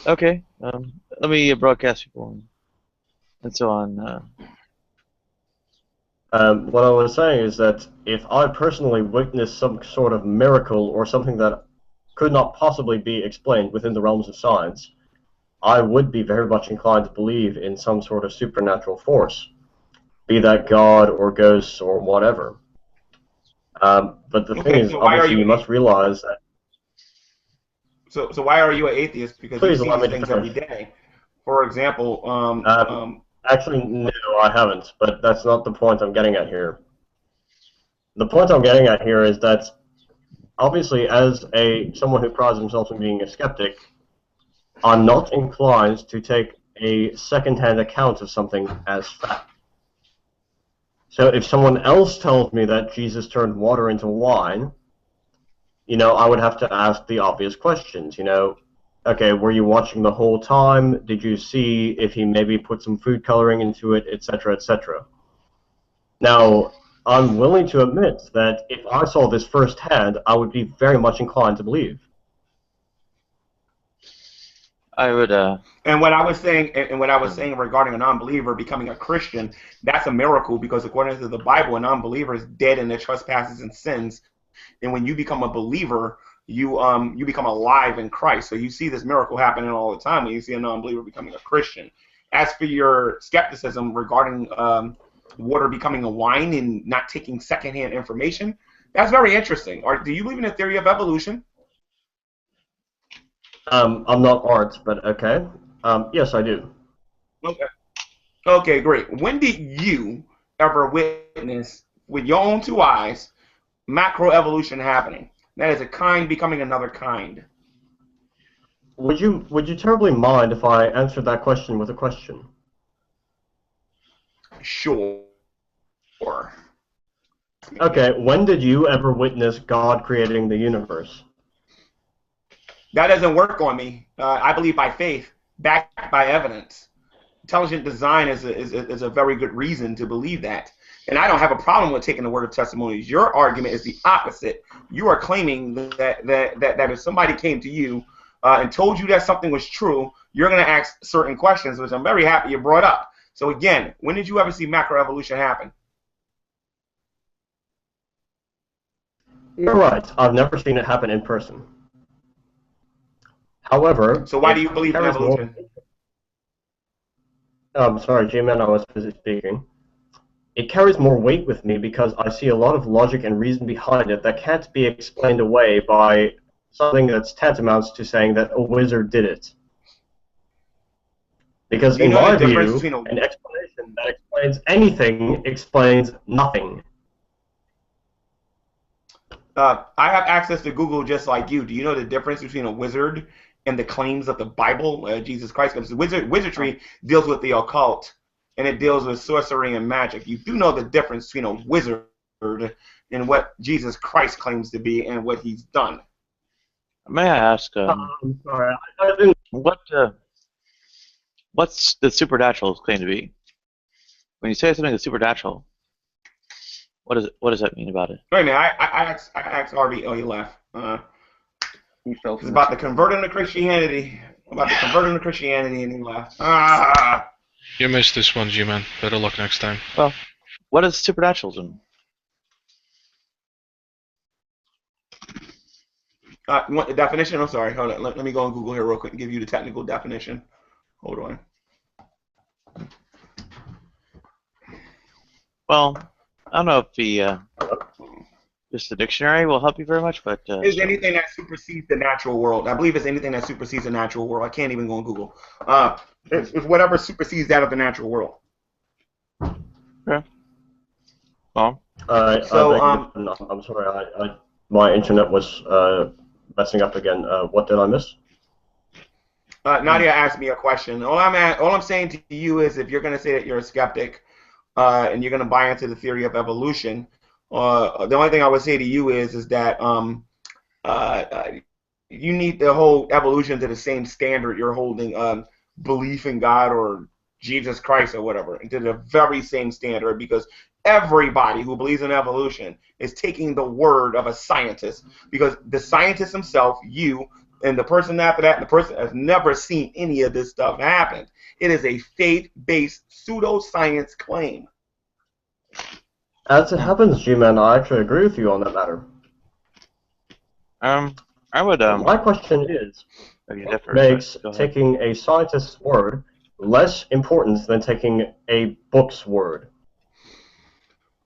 Okay. Let me broadcast people and so on. What I was saying is that if I personally witnessed some sort of miracle or something that could not possibly be explained within the realms of science, I would be very much inclined to believe in some sort of supernatural force, be that God or ghosts or whatever. But the thing is, obviously, you must realize that. So why are you an atheist? Because you see these things every day. For example, actually, no, I haven't. But that's not the point I'm getting at here. The point I'm getting at here is that, obviously, as someone who prides himself on being a skeptic, I'm not inclined to take a second-hand account of something as fact. So if someone else tells me that Jesus turned water into wine, I would have to ask the obvious questions. Okay, were you watching the whole time? Did you see if he maybe put some food coloring into it, etc., etc.? Now, I'm willing to admit that if I saw this firsthand, I would be very much inclined to believe. I would. And what I was saying, and what I was saying regarding a non-believer becoming a Christian, that's a miracle because according to the Bible, a non-believer is dead in their trespasses and sins. And when you become a believer, you become alive in Christ. So you see this miracle happening all the time when you see a non-believer becoming a Christian. As for your skepticism regarding water becoming a wine and not taking secondhand information, that's very interesting. Do you believe in the theory of evolution? I'm not art, but okay. Yes, I do. Okay. Okay, great. When did you ever witness with your own two eyes macroevolution happening? That is a kind becoming another kind. Would you terribly mind if I answered that question with a question? Sure. Okay, when did you ever witness God creating the universe? That doesn't work on me. I believe by faith, backed by evidence. Intelligent design is a very good reason to believe that. And I don't have a problem with taking the word of testimonies. Your argument is the opposite. You are claiming that if somebody came to you and told you that something was true, you're going to ask certain questions, which I'm very happy you brought up. So again, when did you ever see macroevolution happen? You're right. I've never seen it happen in person. However, so why do you believe in evolution? I'm sorry, G-Man, I was busy speaking. It carries more weight with me because I see a lot of logic and reason behind it that can't be explained away by something that's tantamount to saying that a wizard did it. Because in my view, an explanation that explains anything explains nothing. I have access to Google just like you. Do you know the difference between a wizard and the claims of the Bible, Jesus Christ? Because wizardry deals with the occult, and it deals with sorcery and magic. You do know the difference between a wizard and what Jesus Christ claims to be and what he's done. May I ask, I'm sorry, I didn't... what's the supernatural claim to be? When you say something is supernatural, what does that mean about it? Wait a minute, I asked Harvey. Oh, he left. It's about to convert him to Christianity. And he left. You missed this one, G-Man. Better luck next time. Well, what is supernaturalism? You want the definition? I'm sorry. Hold on. Let me go on Google here real quick and give you the technical definition. Hold on. Well, I don't know if just the dictionary will help you very much, but is anything that supersedes the natural world. I believe it's anything that supersedes the natural world. I can't even go on Google. It's whatever supersedes that of the natural world. Okay. Well, I'm sorry. My internet was messing up again. What did I miss? Nadia asked me a question. All I'm saying to you is, if you're going to say that you're a skeptic and you're going to buy into the theory of evolution, the only thing I would say to you is that you need to hold evolution to the same standard you're holding belief in God or Jesus Christ or whatever, to the very same standard, because everybody who believes in evolution is taking the word of a scientist, because the scientist himself, you, and the person after that, and the person has never seen any of this stuff happen. It is a faith-based pseudoscience claim. As it happens, G-Man, I actually agree with you on that matter. I would. My question is, what makes taking a scientist's word less important than taking a book's word?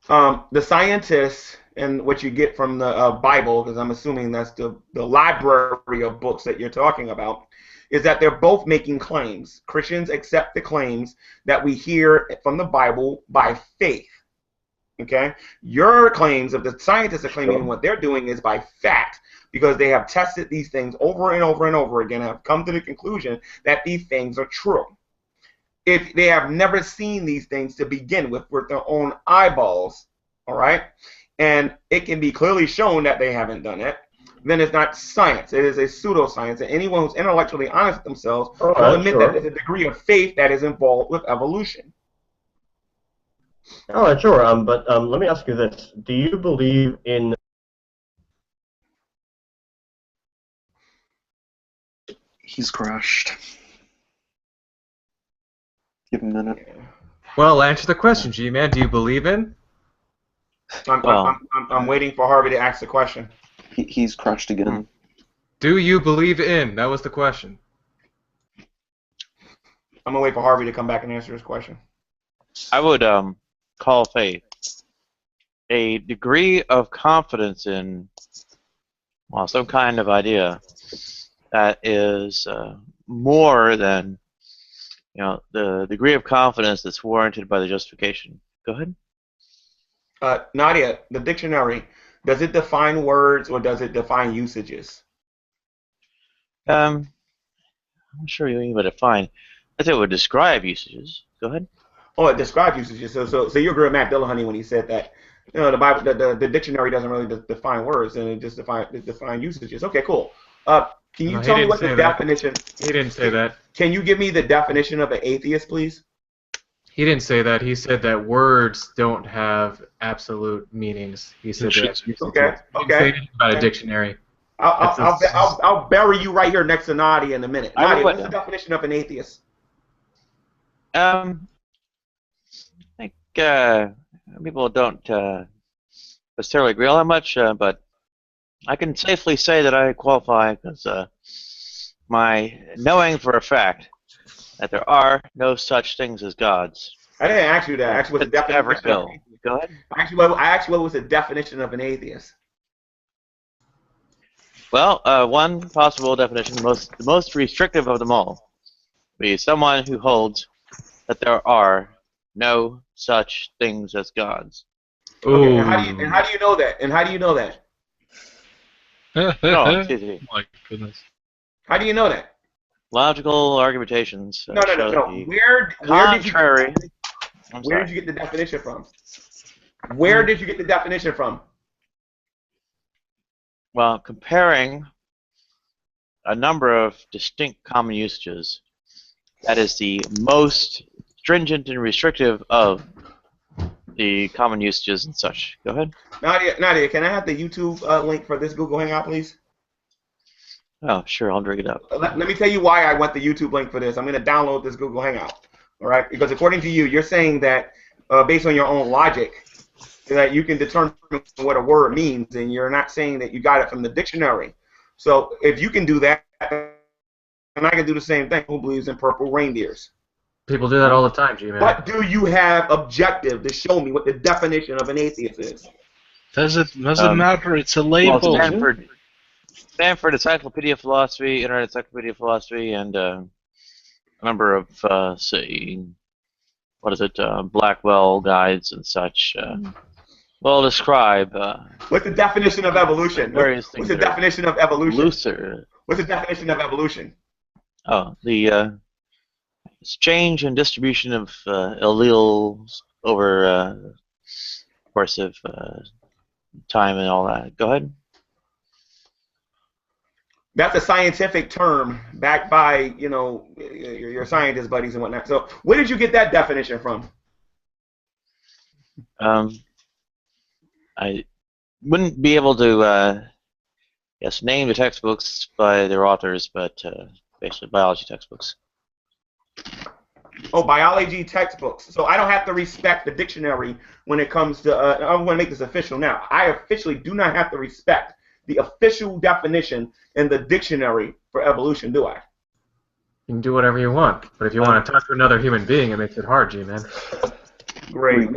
The scientists and what you get from the Bible, because I'm assuming that's the library of books that you're talking about, is that they're both making claims. Christians accept the claims that we hear from the Bible by faith. Okay? Your claims of the scientists are claiming what they're doing is by fact, because they have tested these things over and over and over again and have come to the conclusion that these things are true. If they have never seen these things to begin with their own eyeballs, all right? And it can be clearly shown that they haven't done it. then it's not science. It is a pseudoscience. And anyone who's intellectually honest with themselves All will right, admit sure. that there's a degree of faith that is involved with evolution. All right, sure. But let me ask you this: do you believe in? He's crushed. Give him a minute. Well, answer the question, G-Man. Do you believe in? I'm waiting for Harvey to ask the question. He's crushed again. Do you believe in? That was the question. I'm gonna wait for Harvey to come back and answer this question. I would call faith a degree of confidence in, well, some kind of idea that is more than, you know, the degree of confidence that's warranted by the justification. Go ahead. Nadia, the dictionary, does it define words or does it define usages? I'm not sure you mean by define. I think it would describe usages. Go ahead. Oh, it describes usages. So you agree with Matt Dillahunty when he said that, you know, the Bible, the dictionary doesn't really define words and it just define usages. Okay, cool. Can you tell me what the definition? He didn't say that. Can you give me the definition of an atheist, please? He didn't say that. He said that words don't have absolute meanings. He said that. Okay. He didn't say anything about a dictionary. I'll bury you right here next to Nadia in a minute. Nadia, what's the definition of an atheist? I think people don't necessarily agree on that much, but I can safely say that I qualify because my knowing for a fact that there are no such things as gods. I didn't ask you that. I asked you what the definition of an atheist. Go ahead. I asked you what was the definition of an atheist. Well, one possible definition, the most restrictive of them all, would be someone who holds that there are no such things as gods. Okay, and how do you know that? And how do you know that? No, it's easy. My goodness. How do you know that? Logical argumentations. No. Where did you get the definition from? Where did you get the definition from? Well, comparing a number of distinct common usages, that is the most stringent and restrictive of the common usages and such. Go ahead. Nadia, can I have the YouTube link for this Google Hangout, please? Oh, sure, I'll drag it up. Let me tell you why I want the YouTube link for this. I'm going to download this Google Hangout, all right? Because according to you, you're saying that based on your own logic, that you can determine what a word means, and you're not saying that you got it from the dictionary. So if you can do that, and I can do the same thing, who believes in purple reindeers? People do that all the time, G-Man. What do you have objective to show me what the definition of an atheist is? Doesn't matter. It's a label. Well, Stanford Encyclopedia of Philosophy, Internet Encyclopedia of Philosophy, and a number of, say, what is it, Blackwell guides and such. Will describe. What's the definition of evolution? What's the definition of evolution? Looser. What's the definition of evolution? Oh, the exchange and distribution of alleles over the course of time and all that. Go ahead. That's a scientific term backed by, you know, your scientist buddies and whatnot. So where did you get that definition from? I wouldn't be able to, name the textbooks by their authors, but basically biology textbooks. Oh, biology textbooks. So I don't have to respect the dictionary when it comes to, I'm going to make this official now. I officially do not have to respect the official definition in the dictionary for evolution, do I? You can do whatever you want, but if you want to talk to another human being, it makes it hard, G-Man. Great.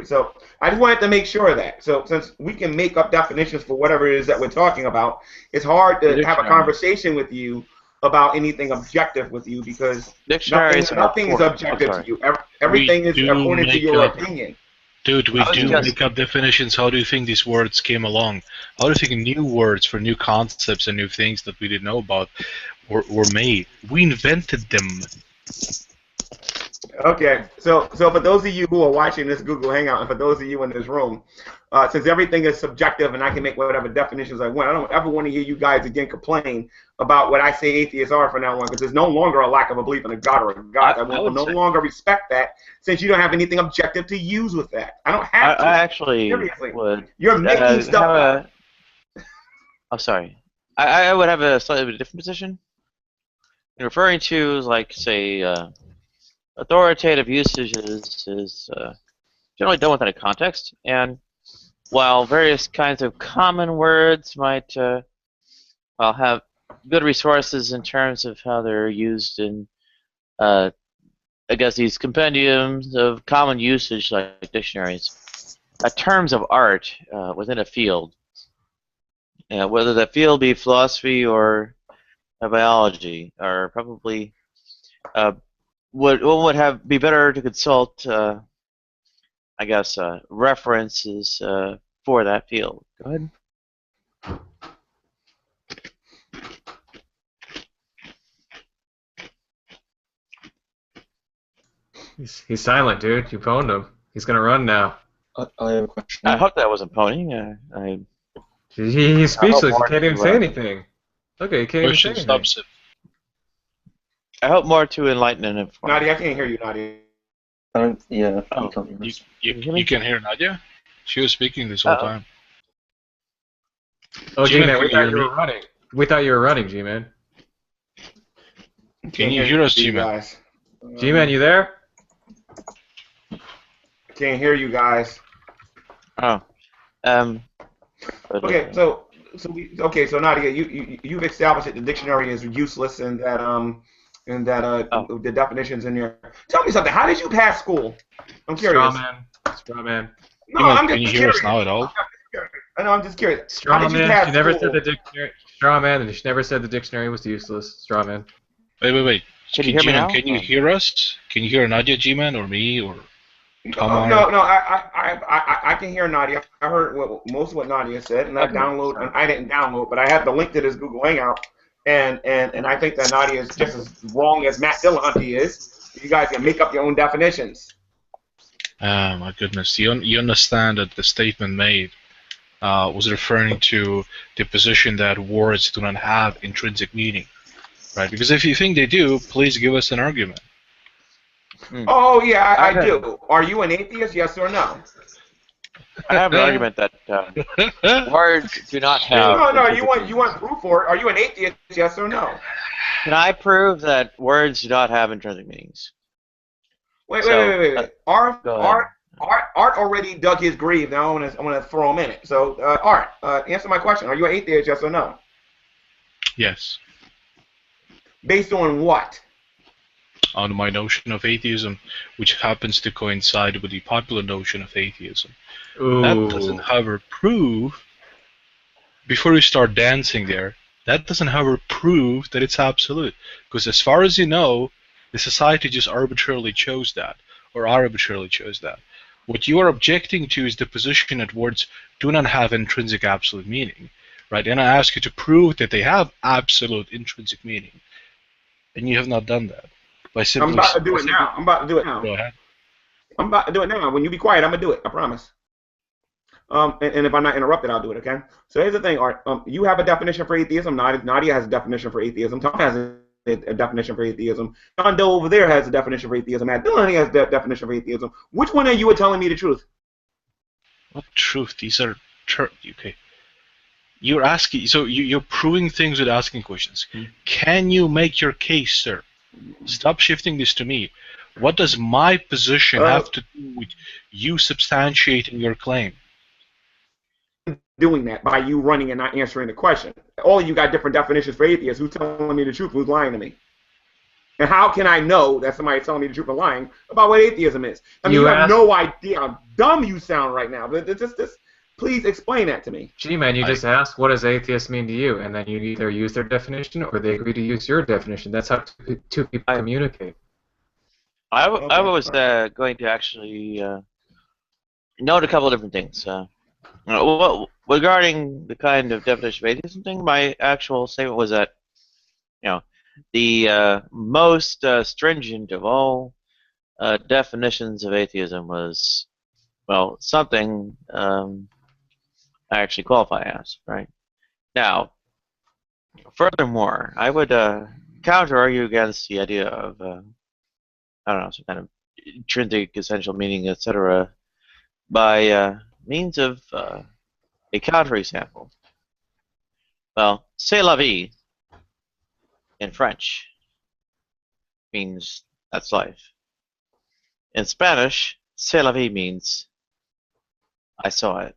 So I just wanted to make sure of that. So since we can make up definitions for whatever it is that we're talking about, it's hard to have a conversation with you about anything objective with you because nothing is objective to you. Everything is according to your opinion. Dude, we do make up definitions. How do you think these words came along? How do you think new words for new concepts and new things that we didn't know about were made? We invented them. Okay, so for those of you who are watching this Google Hangout, and for those of you in this room, since everything is subjective and I can make whatever definitions I want, I don't ever want to hear you guys again complain about what I say atheists are from now on, because there's no longer a lack of a belief in a God or a God. I will no longer respect that, since you don't have anything objective to use with that. I don't have to. I actually Seriously. would. You're making stuff up. I'm sorry. I would have a slightly different position. Referring to, like, say, authoritative usages is generally done within a context, and while various kinds of common words might have good resources in terms of how they're used in, I guess, these compendiums of common usage like dictionaries, terms of art within a field, whether that field be philosophy or biology, are probably would be better to consult, I guess, references for that field. Go ahead. He's silent, dude. You pwned him. He's gonna run now. I have a question. I hope that wasn't ponying. He's speechless. He can't even say anything. Look, he can't even say anything. Stops it. I hope more to enlighten and inform. Nadia, I can't hear you, Nadia. Yeah. Oh, you can hear Nadia? She was speaking this whole time. Oh, G-Man, we thought you were running. We thought you were running, G-Man. Can you hear us, G-Man? G-Man, you there? Can't hear you guys. Oh. Okay, so Nadia, you've established that the dictionary is useless and that the definitions in there. Tell me something. How did you pass school? I'm curious. Straw man. No, I'm just Can you curious. hear us now at all? I know. I'm just curious. Straw How did you man. pass She never school? said the dictionary. Straw man, and she never said the dictionary was useless. Straw man. Wait. Can you hear me now? Can you hear us? Can you hear Nadia, G-Man, or me, or Tamar? No. I can hear Nadia. I heard most of what Nadia said, and I didn't download, but I had the link to this Google Hangout, and I think that Nadia is just as wrong as Matt Dillahunty is. You guys can make up your own definitions. Oh my goodness! You understand that the statement made was referring to the position that words do not have intrinsic meaning, right? Because if you think they do, please give us an argument. Oh yeah, I do. Are you an atheist? Yes or no? I have an argument that words do not have. No. You want proof for it? Are you an atheist? Yes or no? Can I prove that words do not have intrinsic meanings? Wait. Art already dug his grave. Now I want to throw him in it. So Art, answer my question. Are you an atheist? Yes or no? Yes. Based on what? On my notion of atheism, which happens to coincide with the popular notion of atheism. Ooh. That doesn't, however, prove, before you start dancing there, that doesn't, however, prove that it's absolute. Because as far as you know, the society just arbitrarily chose that, or arbitrarily chose that. What you are objecting to is the position that words do not have intrinsic absolute meaning, right? And I ask you to prove that they have absolute intrinsic meaning. And you have not done that. I'm about to do it now. Go ahead. I'm about to do it now. When you be quiet, I'm gonna do it. I promise. And if I'm not interrupted, I'll do it. Okay. So here's the thing, Art. You have a definition for atheism. Nadia has a definition for atheism. Tom has a definition for atheism. John Doe over there has a definition for atheism. Matt Dillon has a definition for atheism. Which one of you are telling me the truth? What truth? These are okay. You're asking. So you're proving things with asking questions. Can you make your case, sir? Stop shifting this to me. What does my position have to do with you substantiating your claim? Doing that by you running and not answering the question. All of you got different definitions for atheists. Who's telling me the truth? Who's lying to me? And how can I know that somebody's telling me the truth and lying about what atheism is? I mean, you have no idea how dumb you sound right now. Please explain that to me. G-Man, you just asked, what does atheist mean to you? And then you either use their definition or they agree to use your definition. That's how two people communicate. I was going to actually note a couple of different things. Regarding the kind of definition of atheism thing, my actual statement was that, the most stringent of all definitions of atheism was, well, something I actually qualify as, right? Now, furthermore, I would counter-argue against the idea of, I don't know, some kind of intrinsic, essential meaning, etc., by means of a counterexample. Well, c'est la vie in French means that's life. In Spanish, c'est la vie means I saw it.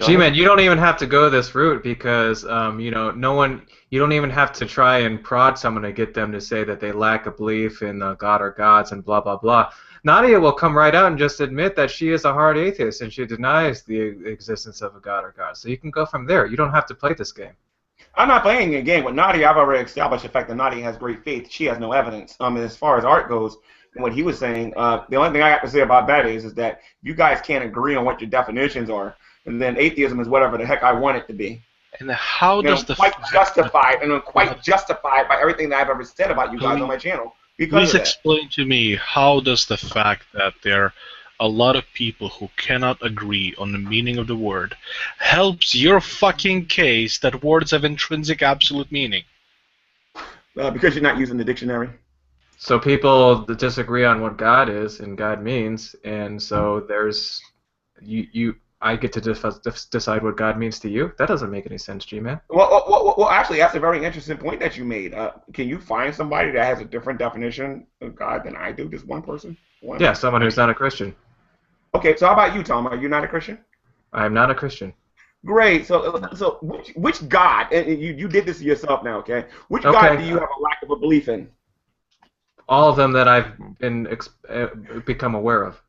G-Man, you don't even have to go this route because, you know, you don't even have to try and prod someone to get them to say that they lack a belief in God or gods and blah, blah, blah. Nadia will come right out and just admit that she is a hard atheist and she denies the existence of a God or God. So you can go from there. You don't have to play this game. I'm not playing a game with Nadia. I've already established the fact that Nadia has great faith. She has no evidence. As far as art goes, and what he was saying, the only thing I have to say about that is that you guys can't agree on what your definitions are, and then atheism is whatever the heck I want it to be. And how does the quite justified, and I'm quite justified by everything that I've ever said about you guys on my channel. Please explain to me, how does the fact that there are a lot of people who cannot agree on the meaning of the word helps your fucking case that words have intrinsic absolute meaning? Because you're not using the dictionary. So people disagree on what God is and God means, and so there's I get to decide what God means to you? That doesn't make any sense, G-Man. Well, actually, that's a very interesting point that you made. Can you find somebody that has a different definition of God than I do? Just one person? Yeah, someone who's not a Christian. Okay, so how about you, Tom? Are you not a Christian? I am not a Christian. Great. So which God, and you did this to yourself now, okay? Which God do you have a lack of a belief in? All of them that I've become aware of.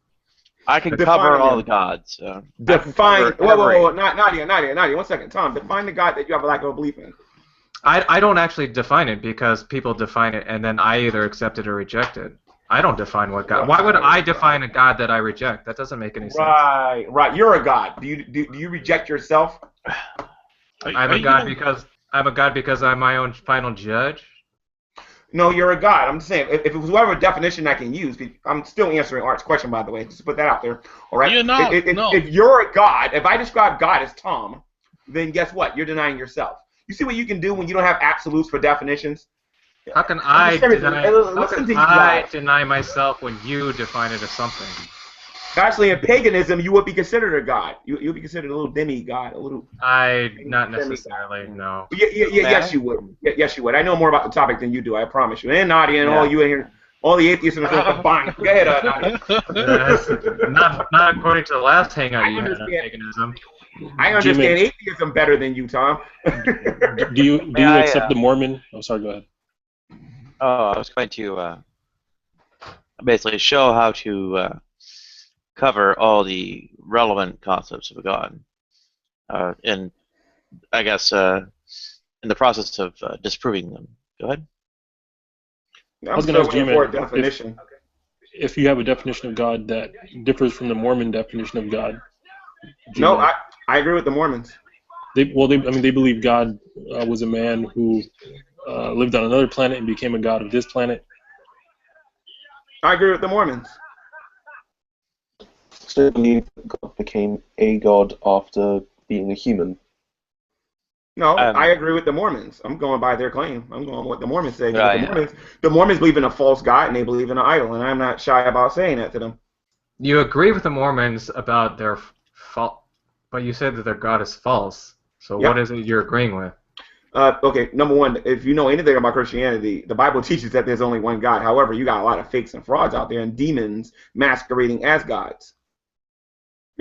I can cover all the gods. Define. Whoa, Nadia, 1 second. Tom, define the God that you have a lack of a belief in. I don't actually define it because people define it and then I either accept it or reject it. I don't define what God. Why would I define a God that I reject? That doesn't make any sense. Right. You're a God. Do you reject yourself? I'm a God because I'm my own final judge. No, you're a God. I'm just saying, if it was whatever definition I can use, I'm still answering Art's question, by the way, just to put that out there. All right? You're not. If you're a God, if I describe God as Tom, then guess what? You're denying yourself. You see what you can do when you don't have absolutes for definitions? How can I deny myself when you define it as something? Actually, in paganism, you would be considered a god. You would be considered a little demigod, a little. Not necessarily, no. Yes, you would. Yes, you would. I know more about the topic than you do. I promise you. And Nadia and all you in here, all the atheists in the room combined. Go ahead, Nadia. Not according to the last hangout you had on paganism. I understand atheism better than you, Tom. Do you accept the Mormon? Oh, sorry. Go ahead. Oh, I was going to basically show how to cover all the relevant concepts of God, and I guess in the process of disproving them. Go ahead. I was going to ask G-Man if you have a definition of God that differs from the Mormon definition of God. No, I agree with the Mormons. They believe God was a man who lived on another planet and became a god of this planet. I agree with the Mormons. So you believe that God became a god after being a human? No, I agree with the Mormons. I'm going by their claim. I'm going with what the Mormons say. The Mormons believe in a false god and they believe in an idol, and I'm not shy about saying that to them. You agree with the Mormons about their fault, but you said that their God is false. So what is it you're agreeing with? Okay, number one, if you know anything about Christianity, the Bible teaches that there's only one God. However, you got a lot of fakes and frauds out there and demons masquerading as gods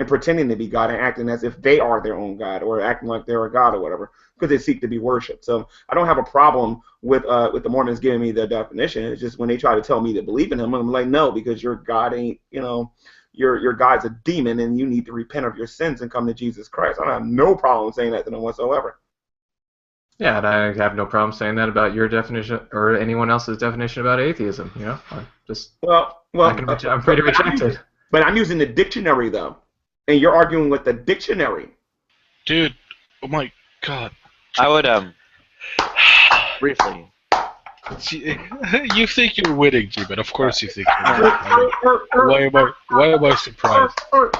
and pretending to be God and acting as if they are their own God or acting like they're a God or whatever because they seek to be worshipped. So I don't have a problem with the Mormons giving me the definition. It's just when they try to tell me to believe in him, I'm like, no, because your God ain't, your God's a demon and you need to repent of your sins and come to Jesus Christ. I don't have no problem saying that to them whatsoever. Yeah, and I have no problem saying that about your definition or anyone else's definition about atheism. I'm just I'm free to reject it. But I'm using the dictionary though, and you're arguing with the dictionary. Dude, oh my God. I would briefly You think you're winning, G, but of course you think you're winning. Why am I surprised? Yeah,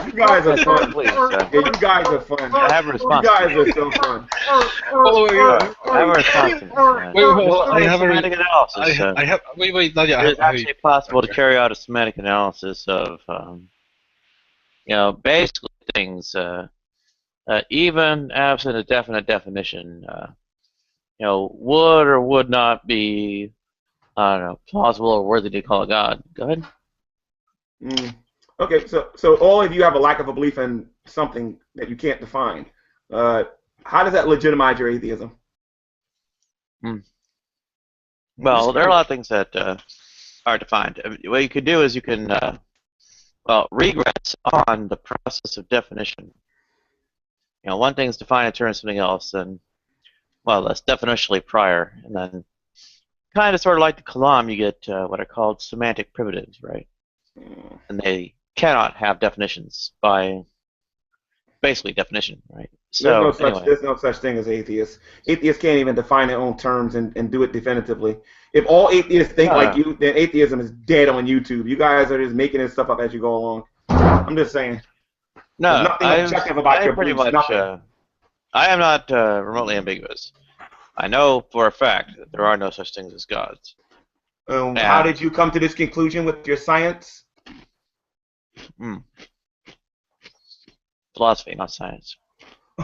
you guys are fun. Please, Yeah, you guys are fun. I have a You response. guys are so fun. I have a response to this. Wait, I have semantic analysis. I have. Wait, Nadia. It is actually possible to carry out a semantic analysis of, basically things, even absent a definite definition, would or would not be, I don't know, plausible or worthy to call a god. Go ahead. Okay, so all of you have a lack of a belief in something that you can't define. How does that legitimize your atheism? Well, there are a lot of things that are defined. What you could do is you can, regress on the process of definition. One thing is defined in terms of something else, and, well, that's definitionally prior, and then kind of sort of like the Kalam, you get what are called semantic primitives, right? And they cannot have definitions by basically definition, right? So there's no such thing as atheists. Atheists can't even define their own terms and do it definitively. If all atheists think like you, then atheism is dead on YouTube. You guys are just making this stuff up as you go along. I'm just saying. No, there's nothing objective about your pretty beliefs. much. I am not remotely ambiguous. I know for a fact that there are no such things as gods. How did you come to this conclusion with your science? Philosophy, not science.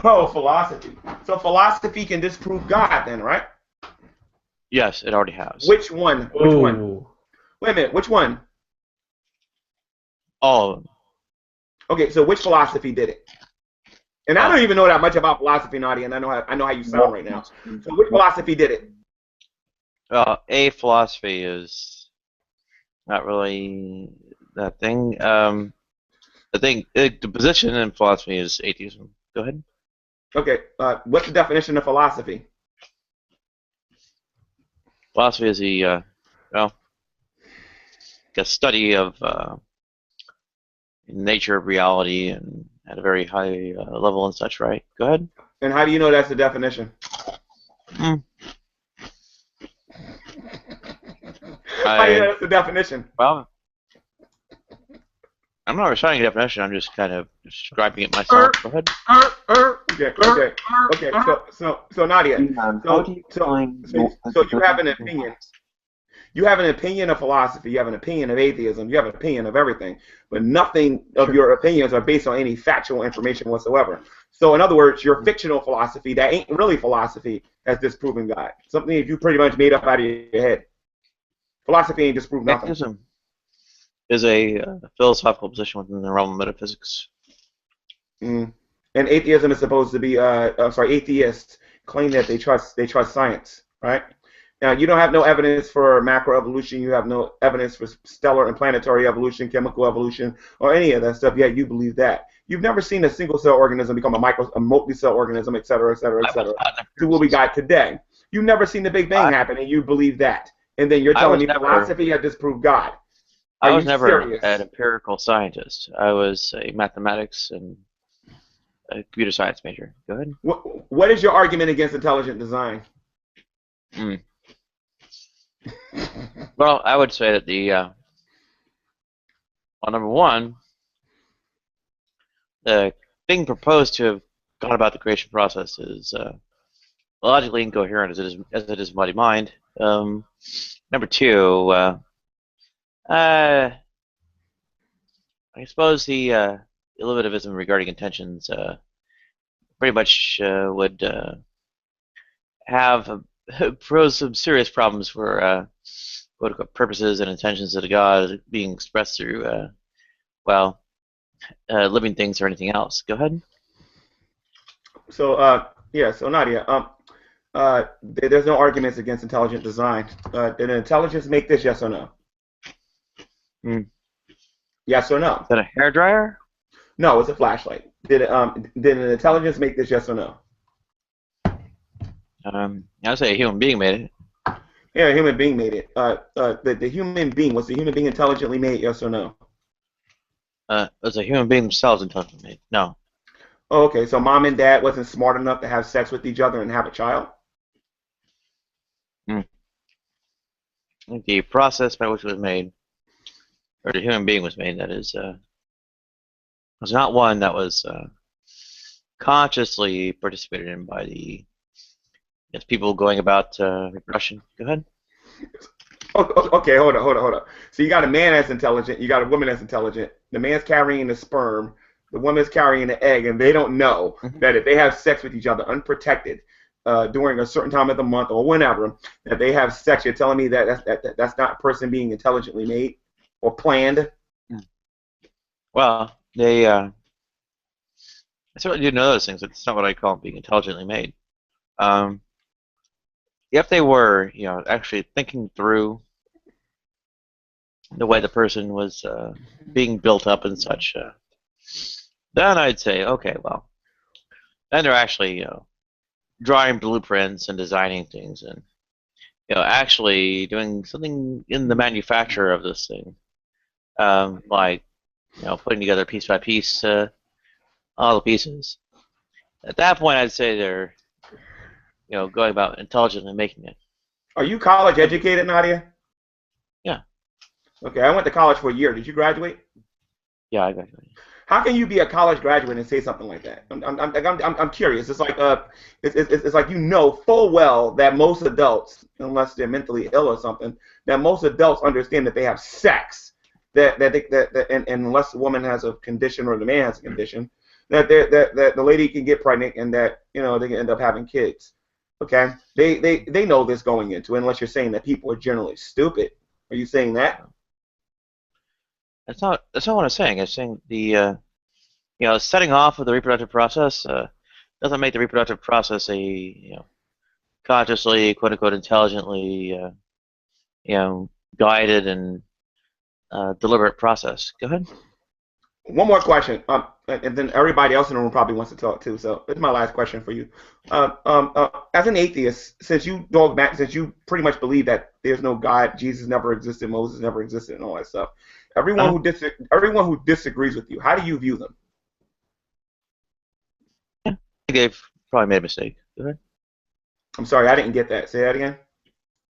Oh, philosophy. So philosophy can disprove God then, right? Yes, it already has. Which one? Which one? Wait a minute. Which one? All of them. Okay, so which philosophy did it? And I don't even know that much about philosophy, Nadia, and I know how you sound right now. So which philosophy did it? A philosophy is not really that thing. The position in philosophy is atheism. Go ahead. Okay, what's the definition of philosophy? Philosophy is the study of nature of reality and at a very high level and such, right? Go ahead. And how do you know that's the definition? How do you know that's the definition? Well, I'm not reciting a definition. I'm just kind of describing it myself. Go ahead. Okay. So Nadia, so you have an opinion. You have an opinion of philosophy. You have an opinion of atheism. You have an opinion of everything, but nothing of your opinions are based on any factual information whatsoever. So, in other words, your fictional philosophy that ain't really philosophy has disproven God. Something that you pretty much made up out of your head. Philosophy ain't disproved nothing. Atheism is a philosophical position within the realm of metaphysics. And atheism is supposed to be, atheists claim that they trust science, right? Now, you don't have no evidence for macroevolution. You have no evidence for stellar and planetary evolution, chemical evolution, or any of that stuff. Yet you believe that. You've never seen a single-cell organism become a multi-cell organism, et cetera, et cetera, et cetera, to what we got today. You've never seen the Big Bang happen, and you believe that. And then you're telling me philosophy had disproved God. I was never an empirical scientist. I was a mathematics and a computer science major. Go ahead. What is your argument against intelligent design? Well, I would say that number one, the thing proposed to have gone about the creation process is logically incoherent as it is muddy mind. Number two, I suppose the illitivism regarding intentions pretty much would have pose some serious problems for purposes and intentions of the God being expressed through living things or anything else. Go ahead. So so Nadia, there's no arguments against intelligent design. Did intelligence make this? Yes or no? Yes or no? Is that a hairdryer? No, it's a flashlight. Did an intelligence make this? Yes or no? I'd say a human being made it. Yeah, a human being made it. The human being, was the human being intelligently made? Yes or no? Was a human being themselves intelligently made? No. Oh, okay, so mom and dad wasn't smart enough to have sex with each other and have a child? the process by which it was made, or the human being was made, that is, was not one that was consciously participated in by the people going about reproduction. Go ahead. Okay, hold on. So you got a man that's intelligent, you got a woman that's intelligent. The man's carrying the sperm, the woman's carrying the egg, and they don't know that if they have sex with each other unprotected during a certain time of the month or whenever, that they have sex. You're telling me that that's not a person being intelligently made or planned? Well, they I certainly do know those things. It's not what I call being intelligently made. If they were, actually thinking through the way the person was being built up and such, then I'd say, okay, well, then they're actually, drawing blueprints and designing things, and actually doing something in the manufacture of this thing, like putting together piece by piece all the pieces. At that point, I'd say they're going about intelligently making it. Are you college educated, Nadia? Yeah. Okay, I went to college for a year. Did you graduate? Yeah, I graduated. How can you be a college graduate and say something like that? I'm curious. It's like it's like full well that most adults, unless they're mentally ill or something, that most adults understand that they have sex, and unless the woman has a condition or the man has a condition, that the lady can get pregnant and that they can end up having kids. Okay, they know this going into it, unless you're saying that people are generally stupid. Are you saying that? That's not what I'm saying. I'm saying the setting off of the reproductive process doesn't make the reproductive process a consciously, quote unquote, intelligently guided and deliberate process. Go ahead. One more question, and then everybody else in the room probably wants to talk too. So this is my last question for you. As an atheist, since you pretty much believe that there's no God, Jesus never existed, Moses never existed, and all that stuff. Everyone who disagrees with you, how do you view them? I think they've probably made a mistake. Go ahead. I'm sorry, I didn't get that. Say that again.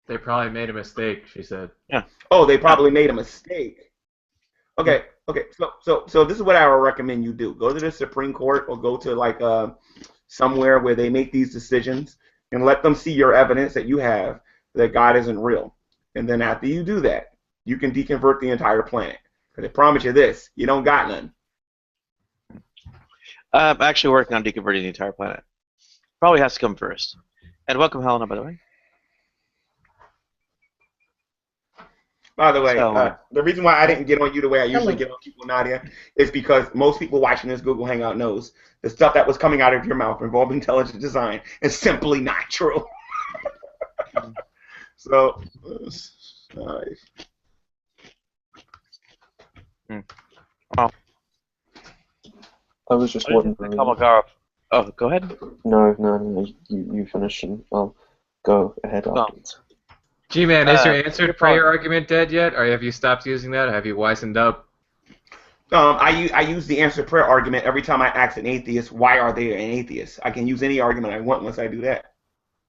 They probably made a mistake, she said. Yeah. Oh, they probably made a mistake. Okay. So this is what I would recommend you do. Go to the Supreme Court or go to somewhere where they make these decisions and let them see your evidence that you have that God isn't real. And then after you do that, you can deconvert the entire planet. Because I promise you this, you don't got none. I'm actually working on deconverting the entire planet. Probably has to come first. And welcome, Helena, by the way. By the way, the reason why I didn't get on you the way I usually get on people, Nadia, is because most people watching this Google Hangout knows the stuff that was coming out of your mouth involving intelligent design is simply not true. So, Well, I was just wondering. Oh, go ahead. No, you finish and I'll go ahead afterwards. G-Man, is your answered prayer argument dead yet, or have you stopped using that? Have you wisened up? I use the answered prayer argument every time I ask an atheist, why are they an atheist? I can use any argument I want once I do that.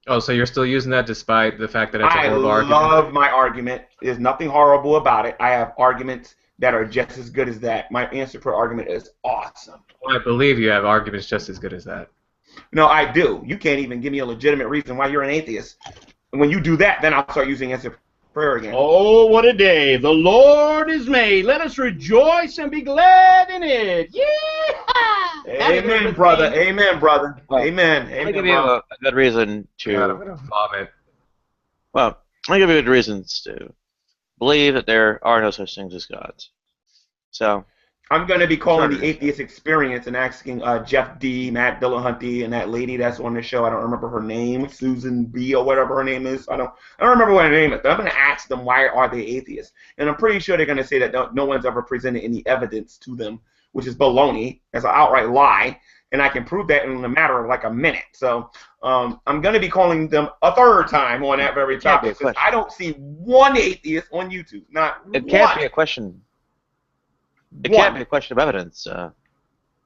Oh, so you're still using that despite the fact that it's a horrible argument? I love my argument. There's nothing horrible about it. I have arguments that are just as good as that. My answered prayer argument is awesome. Well, I believe you have arguments just as good as that. No, I do. You can't even give me a legitimate reason why you're an atheist. When you do that, then I'll start using answered prayer again. Oh, what a day the Lord is made. Let us rejoice and be glad in it. Yeah! Amen, brother. Amen, brother. Amen. I'll give you a good reason to... God, I'm going to vomit. Well, I'll give you good reasons to believe that there are no such things as gods. So... I'm going to be calling the Atheist Experience and asking Jeff D., Matt Dillahunty, and that lady that's on the show. I don't remember her name, Susan B. or whatever her name is. I don't remember what her name is. But I'm going to ask them why are they atheists, and I'm pretty sure they're going to say that no one's ever presented any evidence to them, which is baloney. That's an outright lie, and I can prove that in a matter of like a minute. So I'm going to be calling them a third time on that very topic. I don't see one atheist on YouTube. Not one. It can't be a question. It can't be a question of evidence. An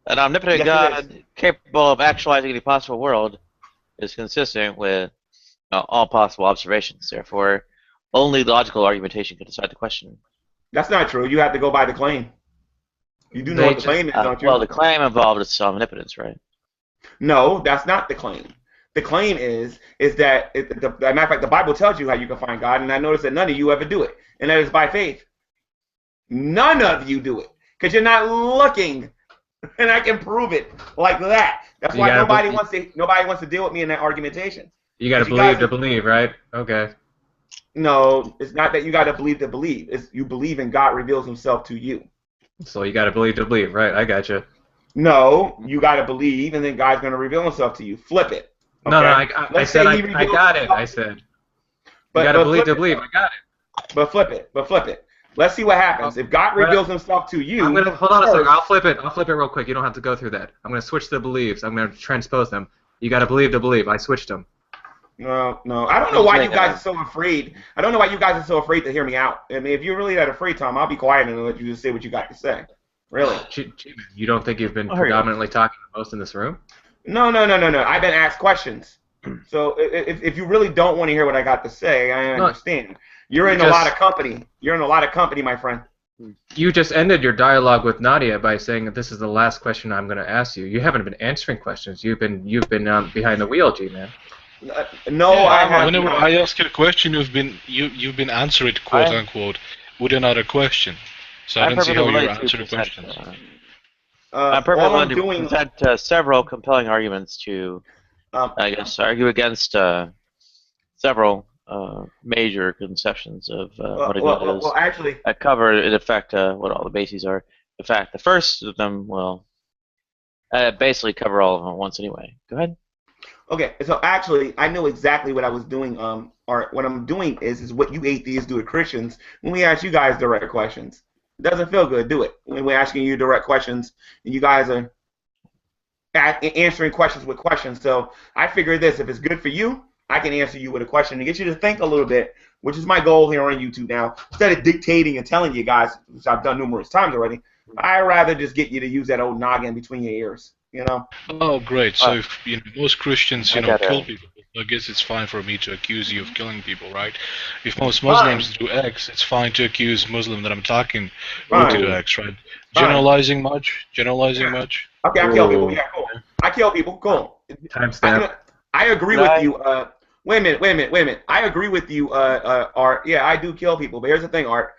omnipotent God capable of actualizing any possible world is consistent with all possible observations. Therefore, only logical argumentation can decide the question. That's not true. You have to go by the claim. You do know what the claim is, don't you? Well, the claim involved is omnipotence, right? No, that's not the claim. The claim is that, as a matter of fact, the Bible tells you how you can find God, and I notice that none of you ever do it, and that is by faith. None of you do it, because you're not looking, and I can prove it like that. That's why nobody wants to deal with me in that argumentation. You got to believe to believe, right? Okay. No, it's not that you got to believe to believe. It's you believe in God reveals Himself to you. So you got to believe, right? I got you. No, you got to believe, and then God's going to reveal Himself to you. Flip it. Okay? No, I said I got it. I said. You got to believe to believe. I got it. But flip it. Let's see what happens. If God reveals Himself to you, I'm gonna hold on a second. I'll flip it real quick. You don't have to go through that. I'm gonna switch the beliefs. I'm gonna transpose them. You got to believe. I switched them. No. I don't know why you guys are so afraid. I don't know why you guys are so afraid to hear me out. I mean, if you're really that afraid, Tom, I'll be quiet and let you just say what you got to say. Really? You don't think you've been predominantly talking the most in this room? No. I've been asked questions. So if you really don't want to hear what I got to say, I understand. You're in a lot of company. You're in a lot of company, my friend. You just ended your dialogue with Nadia by saying that this is the last question I'm going to ask you. You haven't been answering questions. You've been behind the wheel, G-man. No, I haven't. Whenever I ask you a question, you've been answered, quote unquote, with another question. So I don't see how you answer the questions. I'm perfectly willing to present several compelling arguments to, I guess, argue against several major conceptions of what a God is. Well, actually, I cover, in effect, what all the bases are. In fact, the first of them will basically cover all of them at once anyway. Go ahead. Okay, so actually, I know exactly what I was doing. Or what I'm doing is what you atheists do to Christians when we ask you guys direct questions. It doesn't feel good, do it? When we're asking you direct questions, and you guys are answering questions with questions. So I figure this: if it's good for you, I can answer you with a question and get you to think a little bit, which is my goal here on YouTube now. Instead of dictating and telling you guys, which I've done numerous times already, I'd rather just get you to use that old noggin between your ears. You know. Oh, great! So if most Christians, kill people, I guess it's fine for me to accuse you of killing people, right? If most Muslims do X, it's fine to accuse Muslim that I'm talking to do X, right? Generalizing much? Okay, I kill people. Yeah, cool. I kill people. Cool. Timestamp. I agree with you. Wait a minute. I agree with you, Art. Yeah, I do kill people. But here's the thing, Art.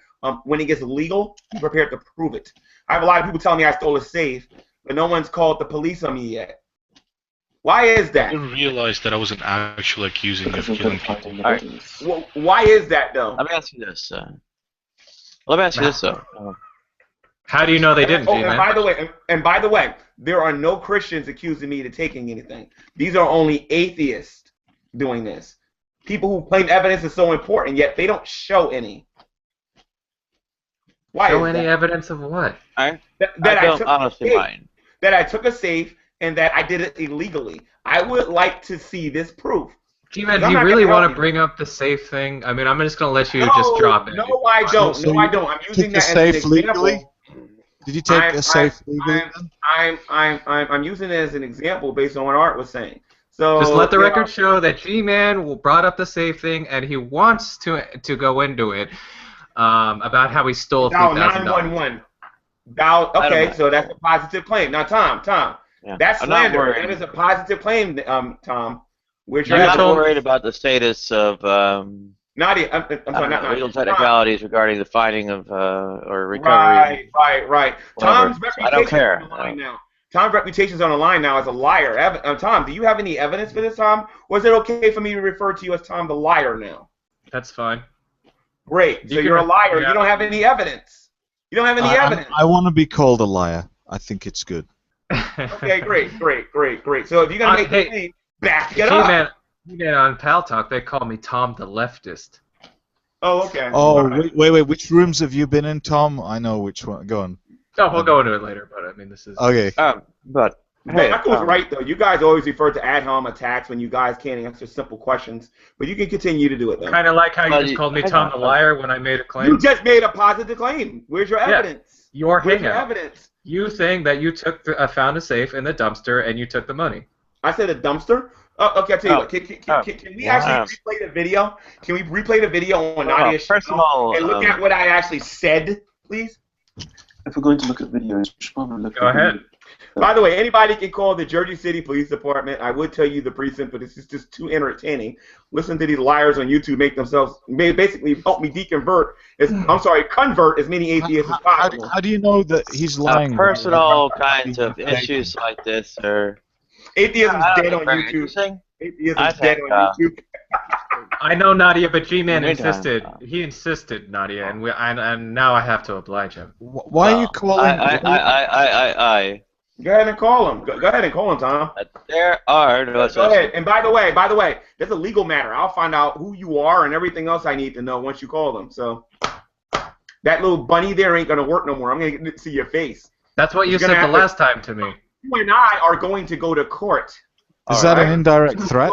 When it gets legal, be prepared to prove it. I have a lot of people telling me I stole a safe, but no one's called the police on me yet. Why is that? I didn't realize that I wasn't actually accusing you of killing people. Right. Well, why is that, though? Let me ask you this. How do you know they didn't, and by the way, there are no Christians accusing me of taking anything. These are only atheists doing this. People who claim evidence is so important, yet they don't show any. Why show any evidence of what? I don't honestly mind. That I took a safe and that I did it illegally. I would like to see this proof. G-Man, do you really want to bring up the safe thing? I mean, I'm just going to let you just drop it. No, I don't. So I don't. I'm using that as an example. Legally? Did you take a safe legally? I'm using it as an example based on what Art was saying. So just let the record show that G-Man brought up the safe thing and he wants to go into it about how he stole $3,000. 911. Okay, so that's a positive claim. Now, Tom, that's slander. That is a positive claim, Tom. I'm not worried about the status of Nadia. I'm sorry, not legal technicalities regarding the finding of or recovery. Right. Tom's reputation is on the line now. Tom's reputation is on the line now as a liar. Tom, do you have any evidence for this, Tom? Or is it okay for me to refer to you as Tom the liar now? That's fine. Great. So you're a liar. You don't have any evidence. You don't have any evidence. I want to be called a liar. I think it's good. Okay, great. So if you're going to make the claim, back it up. Man, on Pal Talk, they call me Tom the Leftist. Oh, okay. Oh, wait. Which rooms have you been in, Tom? I know which one. Go on. Oh, we'll go into it later, but I mean, this is... Okay. But... Hey, that was right, though. You guys always refer to ad hom attacks when you guys can't answer simple questions, but you can continue to do it, though. Kind of like how you just called me Tom the liar when I made a claim. You just made a positive claim. Where's your evidence? Where's your evidence? You saying that you found a safe in the dumpster and you took the money. I said a dumpster? Okay, I'll tell you what. Can we actually replay the video? Can we replay the video on Nadia's channel and look at what I actually said, please? If we're going to look at videos, we should probably look Go ahead. By the way, anybody can call the Jersey City Police Department. I would tell you the precinct, but it's just too entertaining. Listen to these liars on YouTube make themselves basically help me convert as many atheists as possible. How do you know that he's lying? Personal kinds of issues like this are... Atheism's dead on YouTube. Atheism's dead on YouTube. I know Nadia, but G-Man insisted. He insisted, Nadia, and now I have to oblige him. Why are you calling? Go ahead and call him. Go ahead and call him, Tom. There are no. Go ahead. And by the way, that's a legal matter. I'll find out who you are and everything else I need to know once you call them. So that little bunny there ain't gonna work no more. I'm gonna get to see your face. That's what you said the last time to me. You and I are going to go to court. Is that an indirect threat?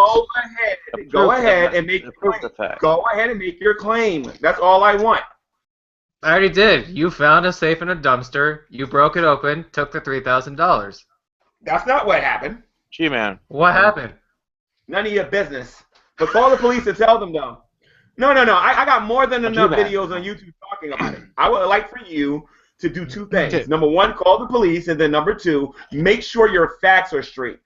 Go ahead and make your claim. That's all I want. I already did. You found a safe in a dumpster. You broke it open, took the $3,000. That's not what happened. G-Man. What happened? None of your business. But call the police and tell them, though. No. I got more than enough videos on YouTube talking about it. I would like for you to do two things. Okay. Number one, call the police, and then number two, make sure your facts are straight.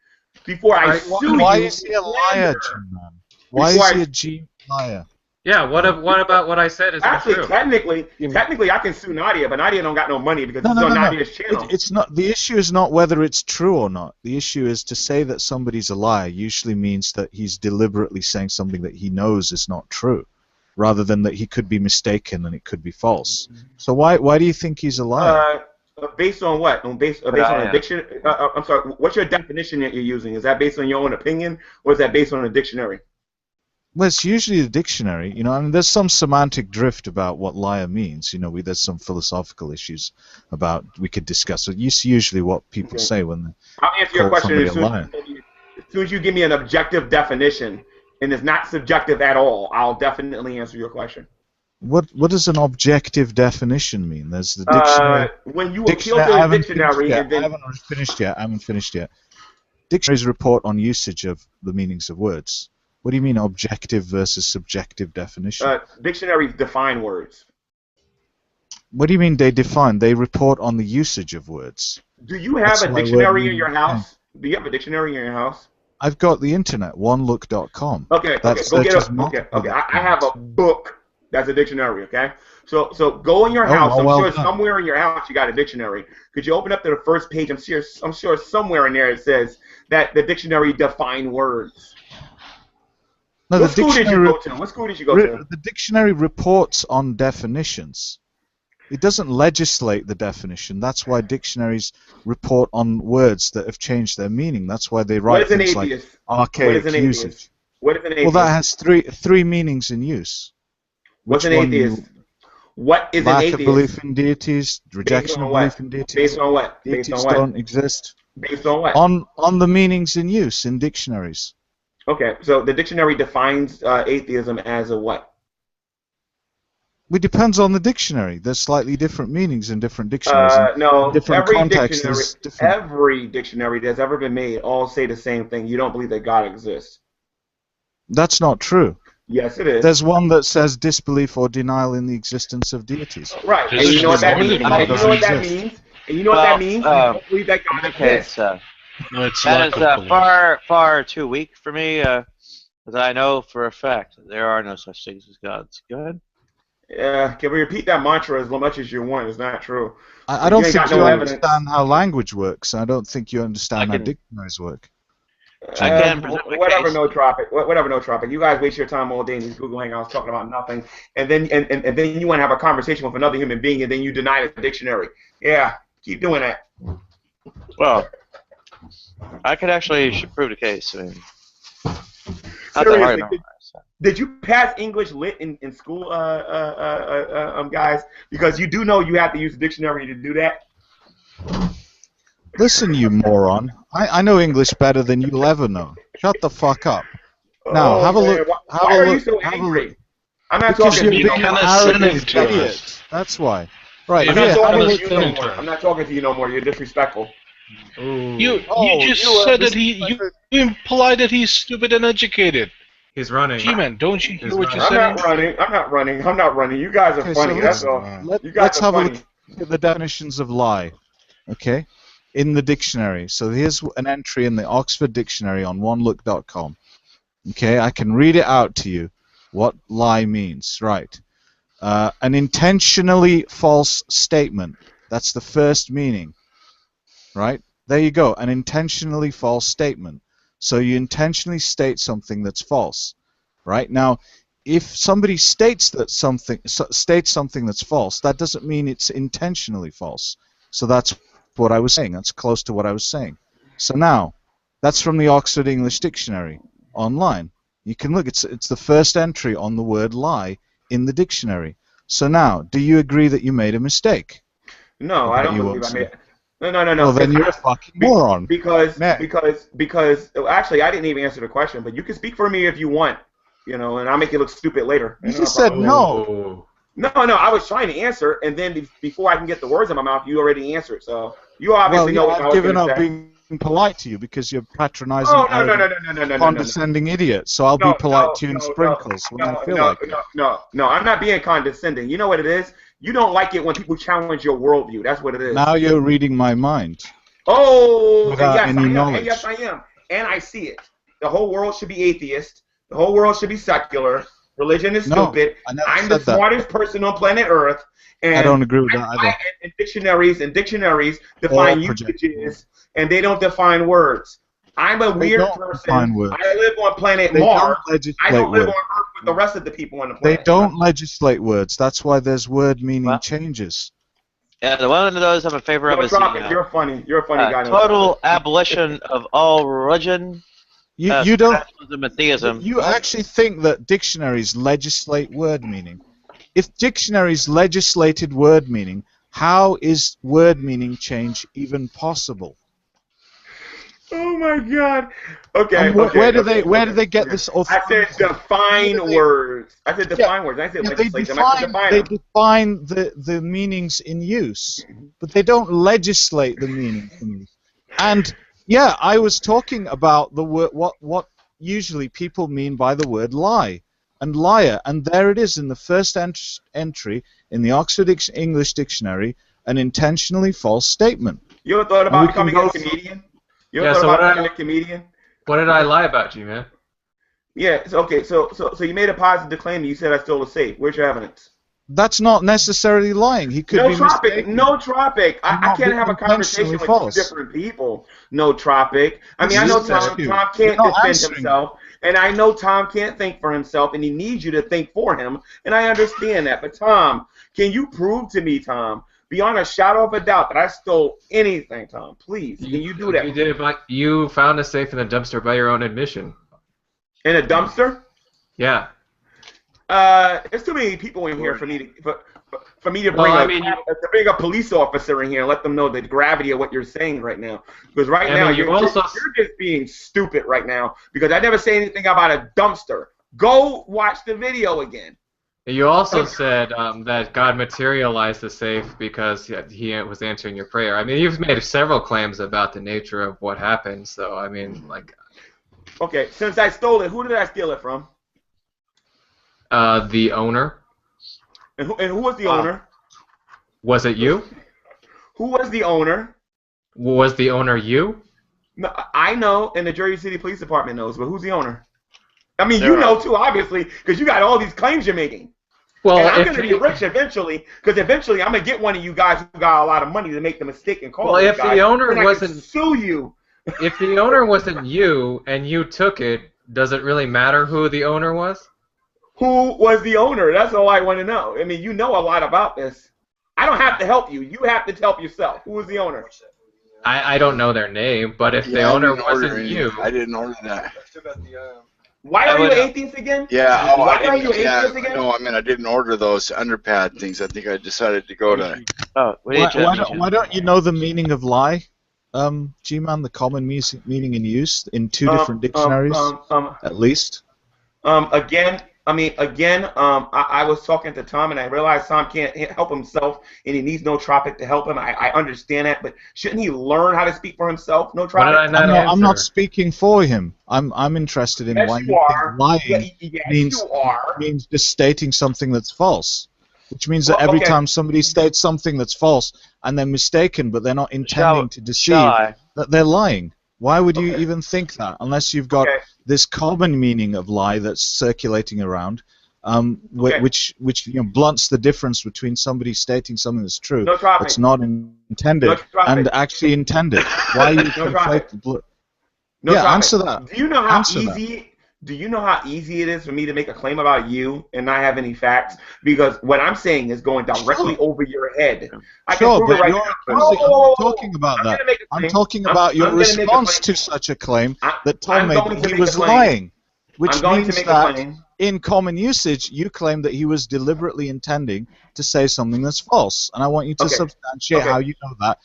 Before I sue you. Why is he a liar, G-Man? Why is he a G liar? Yeah, what about what I said is actually true? Technically, I can sue Nadia, but Nadia don't got no money because it's on Nadia's channel. It's not. The issue is not whether it's true or not. The issue is to say that somebody's a liar usually means that he's deliberately saying something that he knows is not true, rather than that he could be mistaken and it could be false. So why do you think he's a liar? Based on what? Based on a dictionary? I'm sorry. What's your definition that you're using? Is that based on your own opinion, or is that based on a dictionary? Well, it's usually the dictionary. You know, I mean, there's some semantic drift about what liar means. You know, there's some philosophical issues about we could discuss. So it's usually what people say when they I'll answer your question as soon as you give me an objective definition, and it's not subjective at all. I'll definitely answer your question. What does an objective definition mean? There's the dictionary. When you appeal to the dictionary, I haven't finished yet. Dictionaries report on usage of the meanings of words. What do you mean objective versus subjective definition? Dictionaries define words. What do you mean they define? They report on the usage of words. Do you have a dictionary in your house? Do you have a dictionary in your house? I've got the internet, onelook.com. Okay, go get a. Okay, I have a book that's a dictionary. Okay, so go in your house. I'm sure somewhere in your house you got a dictionary. Could you open up to the first page? I'm sure somewhere in there it says that the dictionary define words. No, what school did you go to? What school did you go to? The dictionary reports on definitions. It doesn't legislate the definition. That's why dictionaries report on words that have changed their meaning. That's why they write things like archaic usage. What is an atheist? Well, that has three meanings in use. What's an atheist? What is an atheist? Lack of belief in deities, rejection of belief in deities. Based on what? Deities don't exist. Based on what? On the meanings in use in dictionaries. Okay, so the dictionary defines atheism as a what? It depends on the dictionary. There's slightly different meanings in different dictionaries. No, different contexts. Every dictionary that's ever been made all say the same thing. You don't believe that God exists. That's not true. Yes, it is. There's one that says disbelief or denial in the existence of deities. Right, and you know what that means? And you know what that means? And you know what that means? You don't believe that God exists. That is far too weak for me, because I know for a fact that there are no such things as gods. Go ahead. Yeah, can we repeat that mantra as much as you want? It's not true. I don't think you understand how language works. I don't think you understand how dictionaries work. Whatever, no topic. Whatever, no topic. You guys waste your time all day in these Google Hangouts talking about nothing, and then you want to have a conversation with another human being, and then you deny the dictionary. Yeah, keep doing that. Well, I could actually prove the case. I mean, seriously, did you pass English lit in school, guys? Because you do know you have to use the dictionary to do that. Listen, you moron. I know English better than you'll ever know. Shut the fuck up. Now, have a look. Why are you so angry? I'm not talking to you no more. That's why. Right, I'm not talking to you no more. I'm not talking to you no more. You're disrespectful. You just said that you implied that he's stupid and educated. He's running. G-Man, don't you hear what you're I'm saying? not running. You guys are funny. That's all. Let's have a look at the definitions of lie. Okay, in the dictionary. So here's an entry in the Oxford Dictionary on onelook.com. Okay, I can read it out to you. What lie means, right? An intentionally false statement. That's the first meaning, right? There you go, an intentionally false statement. So you intentionally state something that's false, right? Now, if somebody states something that's false, that doesn't mean it's intentionally false. So that's what I was saying. That's close to what I was saying. So now, that's from the Oxford English Dictionary online. You can look. It's the first entry on the word lie in the dictionary. So now, do you agree that you made a mistake? No, I don't believe I made. No. Well, then you're a fucking moron. Because actually, I didn't even answer the question. But you can speak for me if you want, and I'll make you look stupid later. You just said no. No. I was trying to answer, and then before I can get the words in my mouth, you already answered. So you obviously know what I was given going up to say. being polite to you because you're patronizing, no, condescending idiot. So I'll be polite to you in sprinkles when I feel like it. No, I'm not being condescending. You know what it is? You don't like it when people challenge your worldview. That's what it is. Now you're reading my mind. Oh, without any knowledge. And yes, I am. And I see it. The whole world should be atheist. The whole world should be secular. Religion is stupid. I'm the smartest person on planet Earth. And I don't agree with that either. And dictionaries define usages, and they don't define words. I'm a weird person. I live on planet Mars. I don't live on Earth with the rest of the people on the planet. They don't legislate words. That's why there's word meaning changes. Yeah, the one of those I'm in favor of is you're funny. You're a funny guy. Total abolition of all religion. You don't. Atheism. You actually think that dictionaries legislate word meaning? If dictionaries legislated word meaning, how is word meaning change even possible? Oh my God! Okay. Where do they get this? I said define words. I said define words. I said legislate them. They define the meanings in use, but they don't legislate the meaning in use. And yeah, I was talking about the word what usually people mean by the word lie and liar, and there it is in the first entry in the Oxford English Dictionary, an intentionally false statement. You ever thought about becoming a comedian? You ever thought about becoming a comedian? What did I lie about, G-Man? Yeah. So you made a positive claim. You said I stole a safe. Where's your evidence? That's not necessarily lying. He could be mistaken. No tropic. I can't have a conversation with two different people. No tropic. I mean, I know Tom can't defend himself, and I know Tom can't think for himself, and he needs you to think for him, and I understand that. But Tom, can you prove to me, Tom, beyond a shadow of a doubt, that I stole anything, Tom? Please, can you do that? You did it, but you found a safe in a dumpster by your own admission. In a dumpster? Yeah. There's too many people in here for me to bring a police officer in here and let them know the gravity of what you're saying right now. Because now you're just being stupid right now. Because I never say anything about a dumpster. Go watch the video again. You also said that God materialized the safe because he was answering your prayer. I mean, you've made several claims about the nature of what happened. So I mean, like. Okay, since I stole it, who did I steal it from? The owner. And who was the owner? Was it you? Who was the owner? Was the owner you? No, I know, and the Jersey City Police Department knows, but who's the owner? I mean, you know too, obviously, because you got all these claims you're making. Well, and I'm going to be rich eventually, because eventually I'm going to get one of you guys who got a lot of money to make the mistake and call if the owner wasn't sue you. If the owner wasn't you and you took it, does it really matter who the owner was? Who was the owner? That's all I want to know. I mean, you know a lot about this. I don't have to help you. You have to help yourself. Who was the owner? I don't know their name, but if the owner wasn't you... I didn't order that. Why are you atheist again? Yeah. Why are you atheist again? No, I mean, I didn't order those underpad things. I think I decided to go to... Why don't you know the meaning of lie? G-Man, the common meaning in use in two different dictionaries, at least. Again, I mean, again, I was talking to Tom, and I realized Tom can't help himself, and he needs no tropic to help him. I understand that, but shouldn't he learn how to speak for himself? No What did I tropic. not I'm not answer? speaking for him. I'm interested in Yes, why you you think are. lying Yes, you are. means just stating something that's false, which means that Well, every okay. time somebody states something that's false and they're mistaken, but they're not intending to Shall deceive, I? that they're lying. Why would you Okay. even think that, unless you've got Okay. this common meaning of lie that's circulating around, Okay. which blunts the difference between somebody stating something that's true, No tropic. that's not No intended, tropic. and actually intended? Why are you No tropic. No Yeah, tropic. answer that. Do you know how Answer that. easy? Do you know how easy it is for me to make a claim about you and not have any facts? Because what I'm saying is going directly over your head. I can Sure, prove it but right you're now. I'm not talking about I'm that. gonna make a I'm claim. talking about your I'm gonna make a response claim. to such a claim I- that Tom I'm made going that to he make a was claim. lying, which I'm going to means make a that claim. in common usage you claim that he was deliberately intending to say something that's false, and I want you to Okay. substantiate Okay. how you know that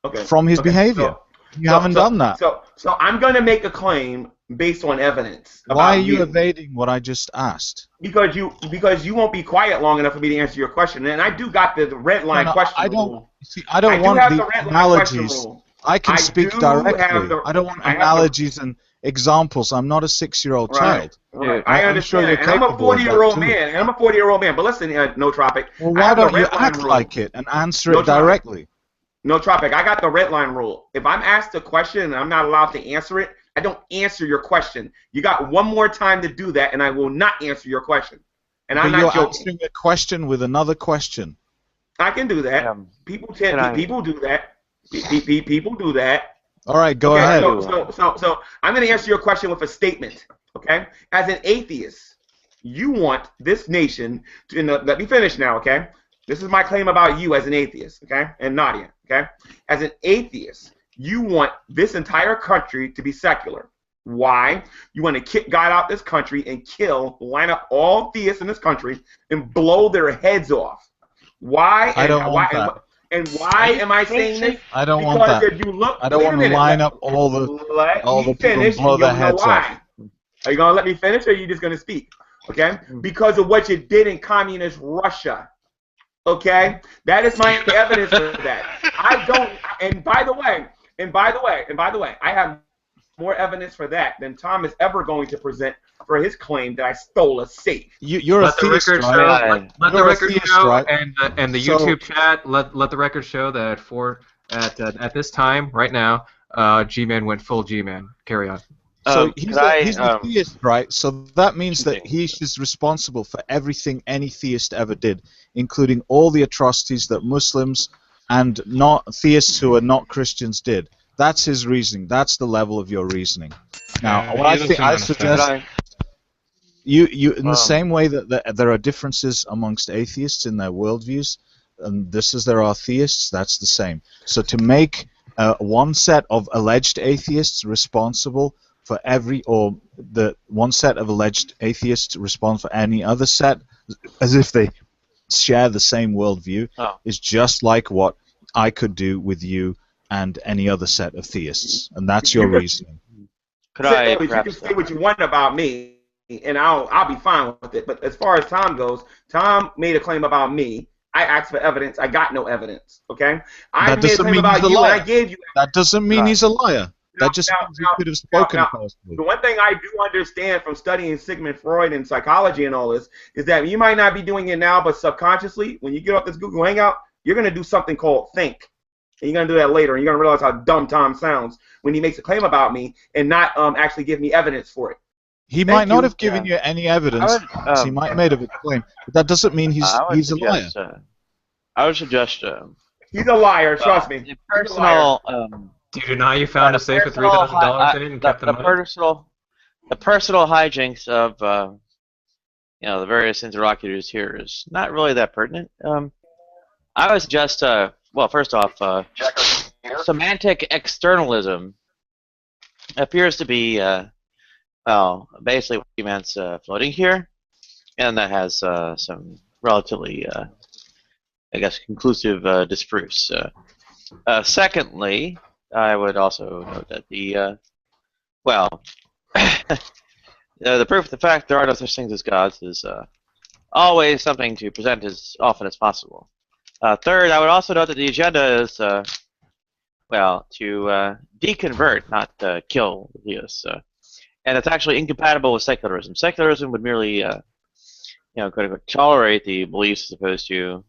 Okay. from his Okay. behavior. You haven't done that. So I'm going to make a claim based on evidence Why about are you evading what I just asked? because you won't be quiet long enough for me to answer your question. And I do got the red line question I don't. rule. See, I don't I do want have the the red line question analogies. rule. I can I speak do directly. have the- I don't want I have the- analogies and examples. I'm not a 6-year-old child. Right. I- I I'm sure understand. you're And I'm a capable of that 40-year-old too. man. And I'm a 40-year-old man. But listen, no tropic. Well, I why have the don't you red line act rule. like it and answer No it tropic. directly? No tropic. I got the red line rule. If I'm asked a question and I'm not allowed to answer it, I don't answer your question. You got one more time to do that, and I will not answer your question. And I'm But not you're joking. answering a question with another question. I can do that. People do that. People do that. All right, go Okay, ahead. So I'm going to answer your question with a statement. Okay, as an atheist, you want this nation to. And let me finish now. Okay, this is my claim about you as an atheist. Okay, and Nadia. Okay, as an atheist, you want this entire country to be secular. Why? You want to kick God out this country and line up all theists in this country and blow their heads off. Why? I don't want that. And why am I saying this? I don't want Because that. if you look, I don't wait a want to minute, line up all the people finish, and blow their you'll know heads why. off. Are you gonna let me finish, or are you just gonna speak? Okay, because of what you did in communist Russia. Okay, that is my evidence for that. I don't. And by the way, I have more evidence for that than Tom is ever going to present for his claim that I stole a safe. You're a theist, right? Let the record show, and the So- YouTube chat. Let the record show that at this time right now, G-Man went full G-Man. Carry on. So he's a theist, right? So that means that he is responsible for everything any theist ever did, including all the atrocities that Muslims and not theists who are not Christians did. That's his reasoning. That's the level of your reasoning. Now, what I suggest you in the same way that there are differences amongst atheists in their worldviews, and just as there are theists, that's the same. So to make one set of alleged atheists responsible for one set of alleged atheists respond for any other set, as if they share the same worldview, is just like what I could do with you and any other set of theists, and that's your reasoning. You can say what you want about me, and I'll be fine with it. But as far as Tom goes, Tom made a claim about me. I asked for evidence. I got no evidence. Okay. I made a claim about you, and I gave you. That doesn't mean he's a liar. That just means he could have spoken falsely. The one thing I do understand from studying Sigmund Freud and psychology and all this is that you might not be doing it now, but subconsciously, when you get off this Google Hangout, you're going to do something called think. And you're going to do that later, and you're going to realize how dumb Tom sounds when he makes a claim about me and not actually give me evidence for it. He might not have given you any evidence. He might have made a claim, but that doesn't mean he's a liar. I would suggest. He's a liar. Trust me. The personal. Do you deny you found a safe with $3,000 in it and kept the money? The personal hijinks of the various interlocutors here is not really that pertinent. I would suggest. Well, first off, semantic externalism appears to be, basically what he meant floating here, and that has some relatively, I guess, conclusive disproofs. Secondly, I would also note that the proof of the fact there are no such things as gods is always something to present as often as possible. Third, I would also note that the agenda is, well, to deconvert, not kill the deists. And it's actually incompatible with secularism. Secularism would merely, tolerate the beliefs as opposed to,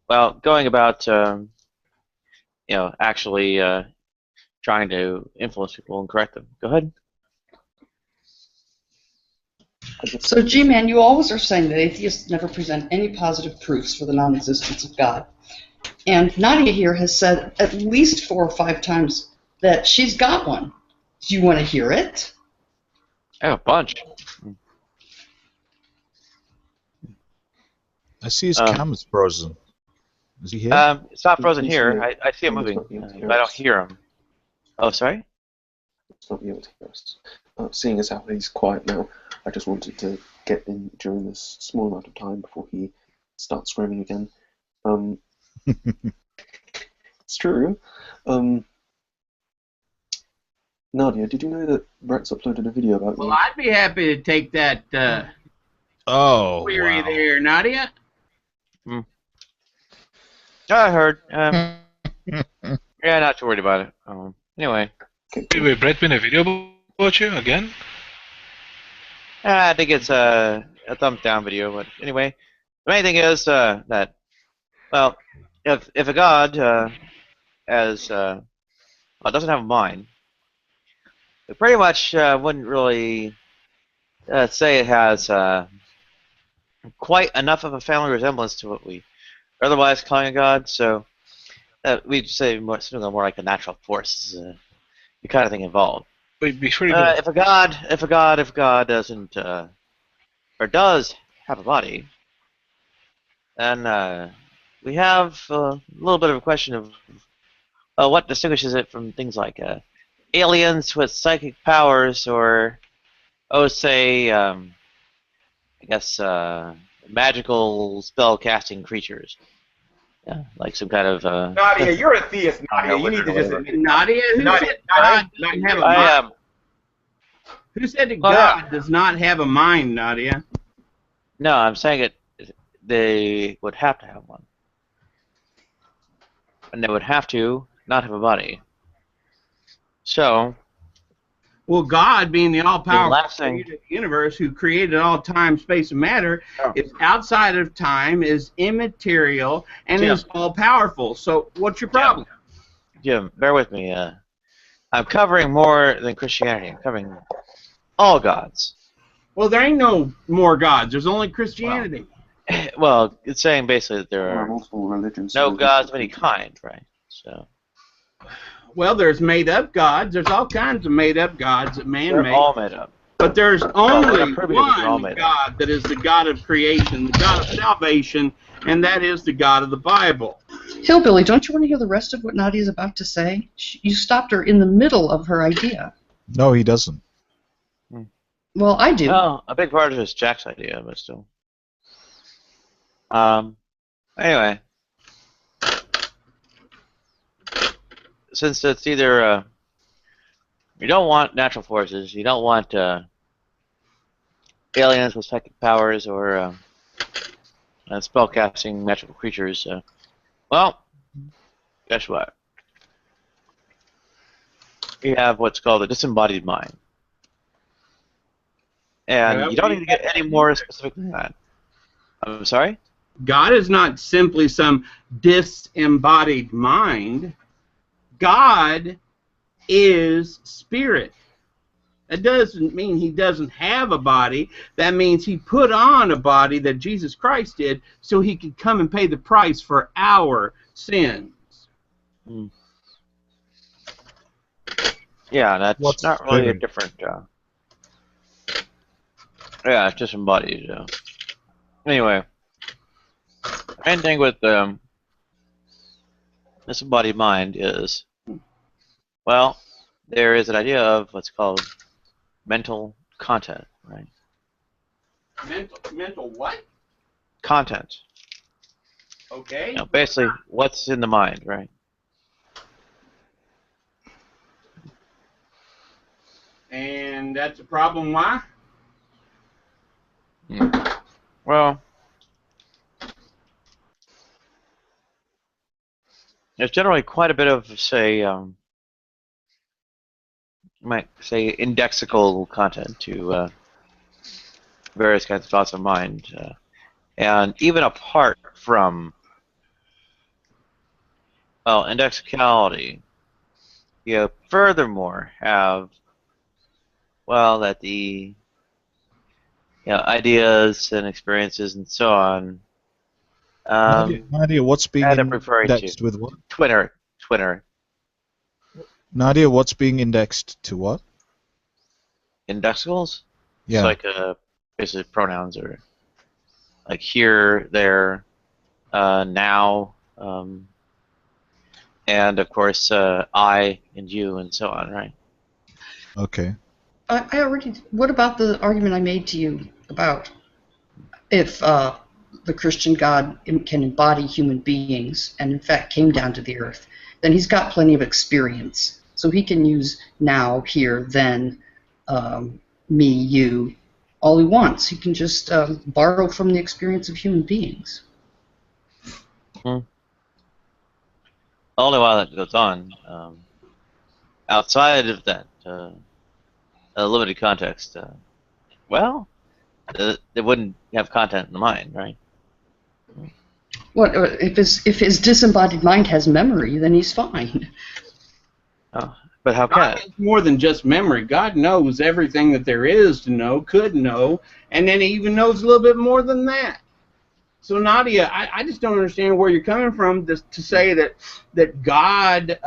well, going about, actually trying to influence people and correct them. Go ahead. So, G-Man, you always are saying that atheists never present any positive proofs for the non-existence of God. And Nadia here has said at least 4 or 5 times that she's got one. Do you want to hear it? I have a bunch. I see his camera's frozen. Is he here? It's not frozen here. I see him moving, but I don't hear him. Oh, sorry? It's not be able to hear us. Seeing as how he's quiet now, I just wanted to get in during this small amount of time before he starts screaming again. It's true. Nadia, did you know that Rex uploaded a video about you? Well, I'd be happy to take that query wow. there, Nadia. I heard. Yeah, not too worried about it. Anyway. Wait, Brett made a video about you again? I think it's a thumbs down video, but anyway. The main thing is that, well, if a god doesn't have a mind, it pretty much wouldn't really say it has quite enough of a family resemblance to what we otherwise calling a god. So we'd say something more like a natural force, the kind of thing involved. Wait, before you if a god doesn't or does have a body, then we have a little bit of a question of what distinguishes it from things like aliens with psychic powers, or say, I guess, magical spell-casting creatures. Yeah, like some kind of. Nadia, you're a theist, Nadia. You need to just admit. Nadia, who said God doesn't have a mind? Who said that God does not have a mind, Nadia? No, I'm saying they would have to have one. And they would have to not have a body. So. Well, God, being the all-powerful creator of the universe, who created all time, space, and matter, is outside of time, is immaterial, and is all-powerful. So, what's your problem? Jim, bear with me. I'm covering more than Christianity. I'm covering all gods. Well, there ain't no more gods. There's only Christianity. Well, it's saying basically that there are multiple religions. No gods of any kind, right? So. Well, there's made-up gods. There's all kinds of made-up gods that man-made. They're all made up. But there's only one God that is the God of creation, the God of salvation, and that is the God of the Bible. Hillbilly, don't you want to hear the rest of what Nadia's about to say? You stopped her in the middle of her idea. No, he doesn't. Well, I do. Well, a big part of it is Jack's idea, but still. Anyway. Since it's either you don't want natural forces, you don't want aliens with psychic powers, or spellcasting magical creatures, well, guess what? We have what's called a disembodied mind. And you don't need to get any more specific than that. I'm sorry? God is not simply some disembodied mind. God is spirit. That doesn't mean he doesn't have a body. That means he put on a body that Jesus Christ did so he could come and pay the price for our sins. Yeah, that's not really a different... yeah, it's just embodied. Anyway, the main thing with this embodied mind is, well, there is an idea of what's called mental content, right? Mental what? Content. Okay. Basically, what's in the mind, right? And that's a problem, why? Well, there's generally quite a bit of, say, you might say, indexical content to various kinds of thoughts of mind. And even apart from, well, indexicality, you furthermore have, well, that the ideas and experiences and so on. Nadia, what's being That I'm referring to. indexed with what? Twitter. Nadia, what's being indexed to what? Indexicals? Yeah. It's like basically pronouns or like here, there, now, and of course I and you and so on, right? Okay. I already. What about the argument I made to you about if the Christian God can embody human beings and in fact came down to the earth, then he's got plenty of experience, so he can use now, here, then, me, you, all he wants. He can just borrow from the experience of human beings. Only while that goes on, outside of that limited context, well, they wouldn't have content in the mind, right? What if his disembodied mind has memory? Then he's fine. Oh, but how God can has more than just memory. God knows everything that there is to know, could know, and then he even knows a little bit more than that. So Nadia, I just don't understand where you're coming from to say that God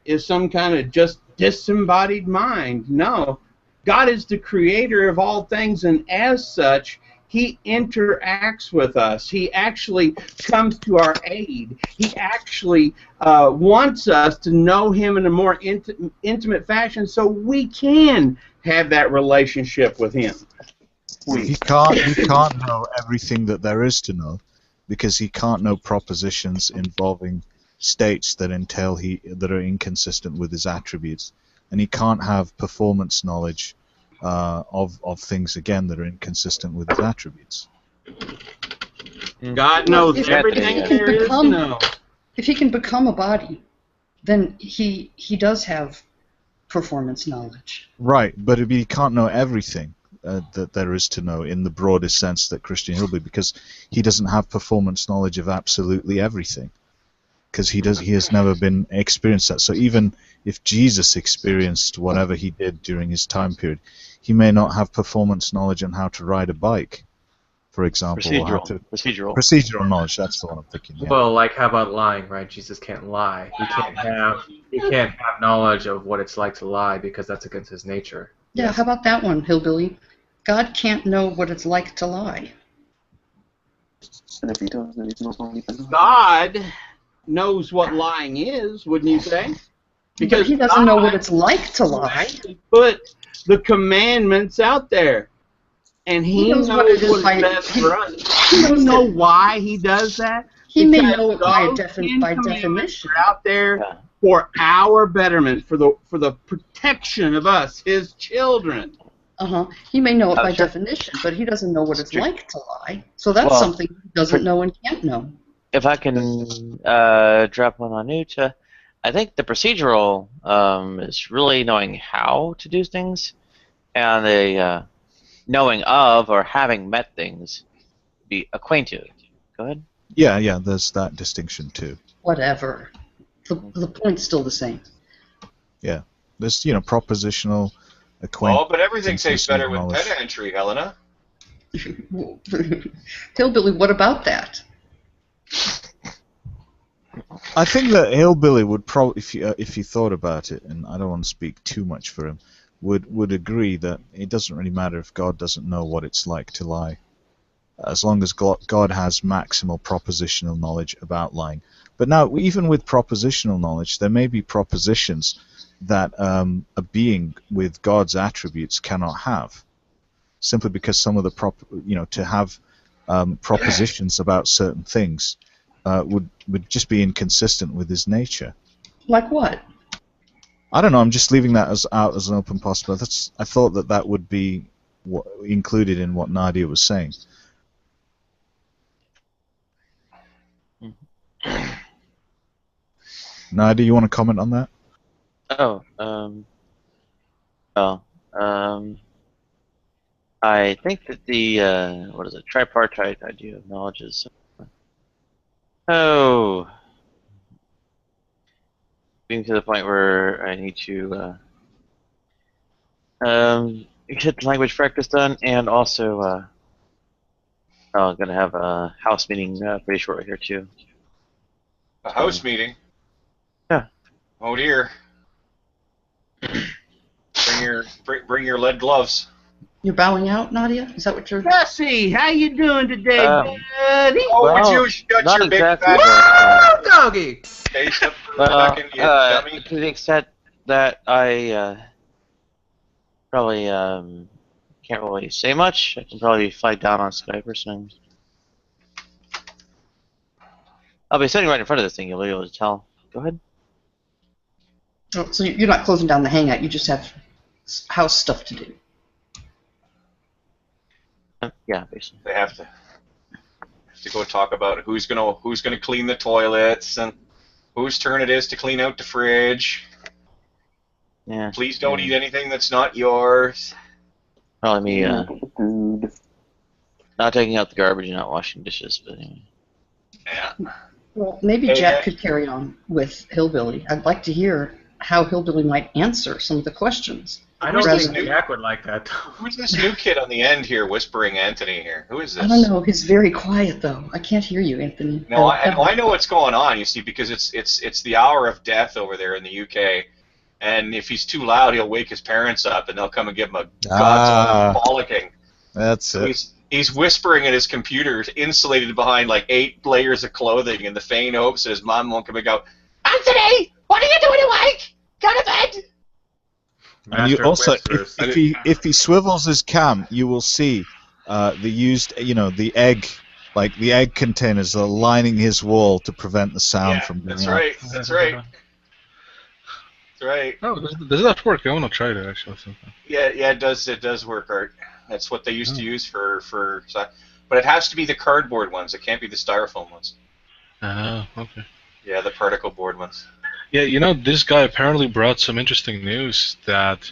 is some kind of just disembodied mind. No, God is the creator of all things, and as such, he interacts with us. He actually comes to our aid. He actually wants us to know him in a more intimate fashion so we can have that relationship with him. He can't know everything that there is to know, because he can't know propositions involving states that that are inconsistent with his attributes, and he can't have performance knowledge of things again that are inconsistent with his attributes. God knows everything there is to know. If he can become a body, then he does have performance knowledge. Right, but he can't know everything that there is to know in the broadest sense that Christian Hillbilly, because he doesn't have performance knowledge of absolutely everything, because he has never been experienced that. So even if Jesus experienced whatever he did during his time period, he may not have performance knowledge on how to ride a bike, for example. Procedural knowledge, that's the one I'm thinking. Yeah. Well, like how about lying, right? Jesus can't lie. He can't have knowledge of what it's like to lie because that's against his nature. Yeah, how about that one, Hillbilly? God can't know what it's like to lie. And if he does, then he's not lying. God knows what lying is, wouldn't you say? Because but he doesn't know what it's like to lie. He put the commandments out there, and he knows what it is best for us. He doesn't know why he does that. He may know it by definition. Are out there for our betterment, for the protection of us, his children. He may know it by definition, but he doesn't know what it's like to lie. So that's something he doesn't know and can't know. If I can drop one on you, I think the procedural is really knowing how to do things, and the knowing of or having met things, be acquainted. Go ahead. Yeah, there's that distinction too. Whatever. The point's still the same. Yeah, there's propositional acquaintance. Oh, but everything tastes better with peta entry, Helena. Hillbilly, what about that? I think that Hillbilly would probably, if he thought about it, and I don't want to speak too much for him, would agree that it doesn't really matter if God doesn't know what it's like to lie, as long as God has maximal propositional knowledge about lying. But now, even with propositional knowledge, there may be propositions that a being with God's attributes cannot have, simply because some of the to have propositions about certain things would just be inconsistent with his nature. Like what? I don't know. I'm just leaving that out as an open possibility. I thought that would be included in what Nadia was saying. Nadia, you want to comment on that? Oh, well, I think that the what is it, tripartite idea of knowledge is being to the point where I need to get the language practice done, and also I'm gonna have a house meeting pretty shortly here too. A house meeting? Yeah. Oh dear. Bring your lead gloves. You're bowing out, Nadia? Is that what you're... Jesse, how you doing today, buddy? Oh, well, would you shut not your big exactly, fat doggy? face up for a second, you dummy? to the extent that I probably can't really say much. I can probably fly down on Skype or something. I'll be sitting right in front of this thing. You'll be able to tell. Go ahead. Oh, so you're not closing down the hangout. You just have house stuff to do. Yeah, basically. They have to go talk about who's gonna clean the toilets and whose turn it is to clean out the fridge. Yeah. Please don't eat anything that's not yours. Probably me not taking out the garbage and not washing dishes, but anyway. Yeah. Well, maybe Hey, Jack could carry on with Hillbilly. I'd like to hear how Hillbilly might answer some of the questions. I don't Rather think than- Jack would like that. Who's this new kid on the end here whispering Anthony here? Who is this? I don't know. He's very quiet, though. I can't hear you, Anthony. No, I know what's going on, you see, because it's the hour of death over there in the UK, and if he's too loud, he'll wake his parents up, and they'll come and give him a god's bollocking. That's So it. he's whispering at his computer, insulated behind like 8 layers of clothing, in the faint hopes that his mom won't come and go, Anthony, what are you doing awake? Go to bed. And you also, if he swivels his cam, you will see the used, the egg, like the egg containers are lining his wall to prevent the sound from going That's out. right. That's right. That's right. Oh, does that work? I want to try it actually. Yeah, it does. It does work, Art. That's what they used to use for, but it has to be the cardboard ones. It can't be the styrofoam ones. Oh, okay. Yeah, the particle board ones. Yeah, this guy apparently brought some interesting news that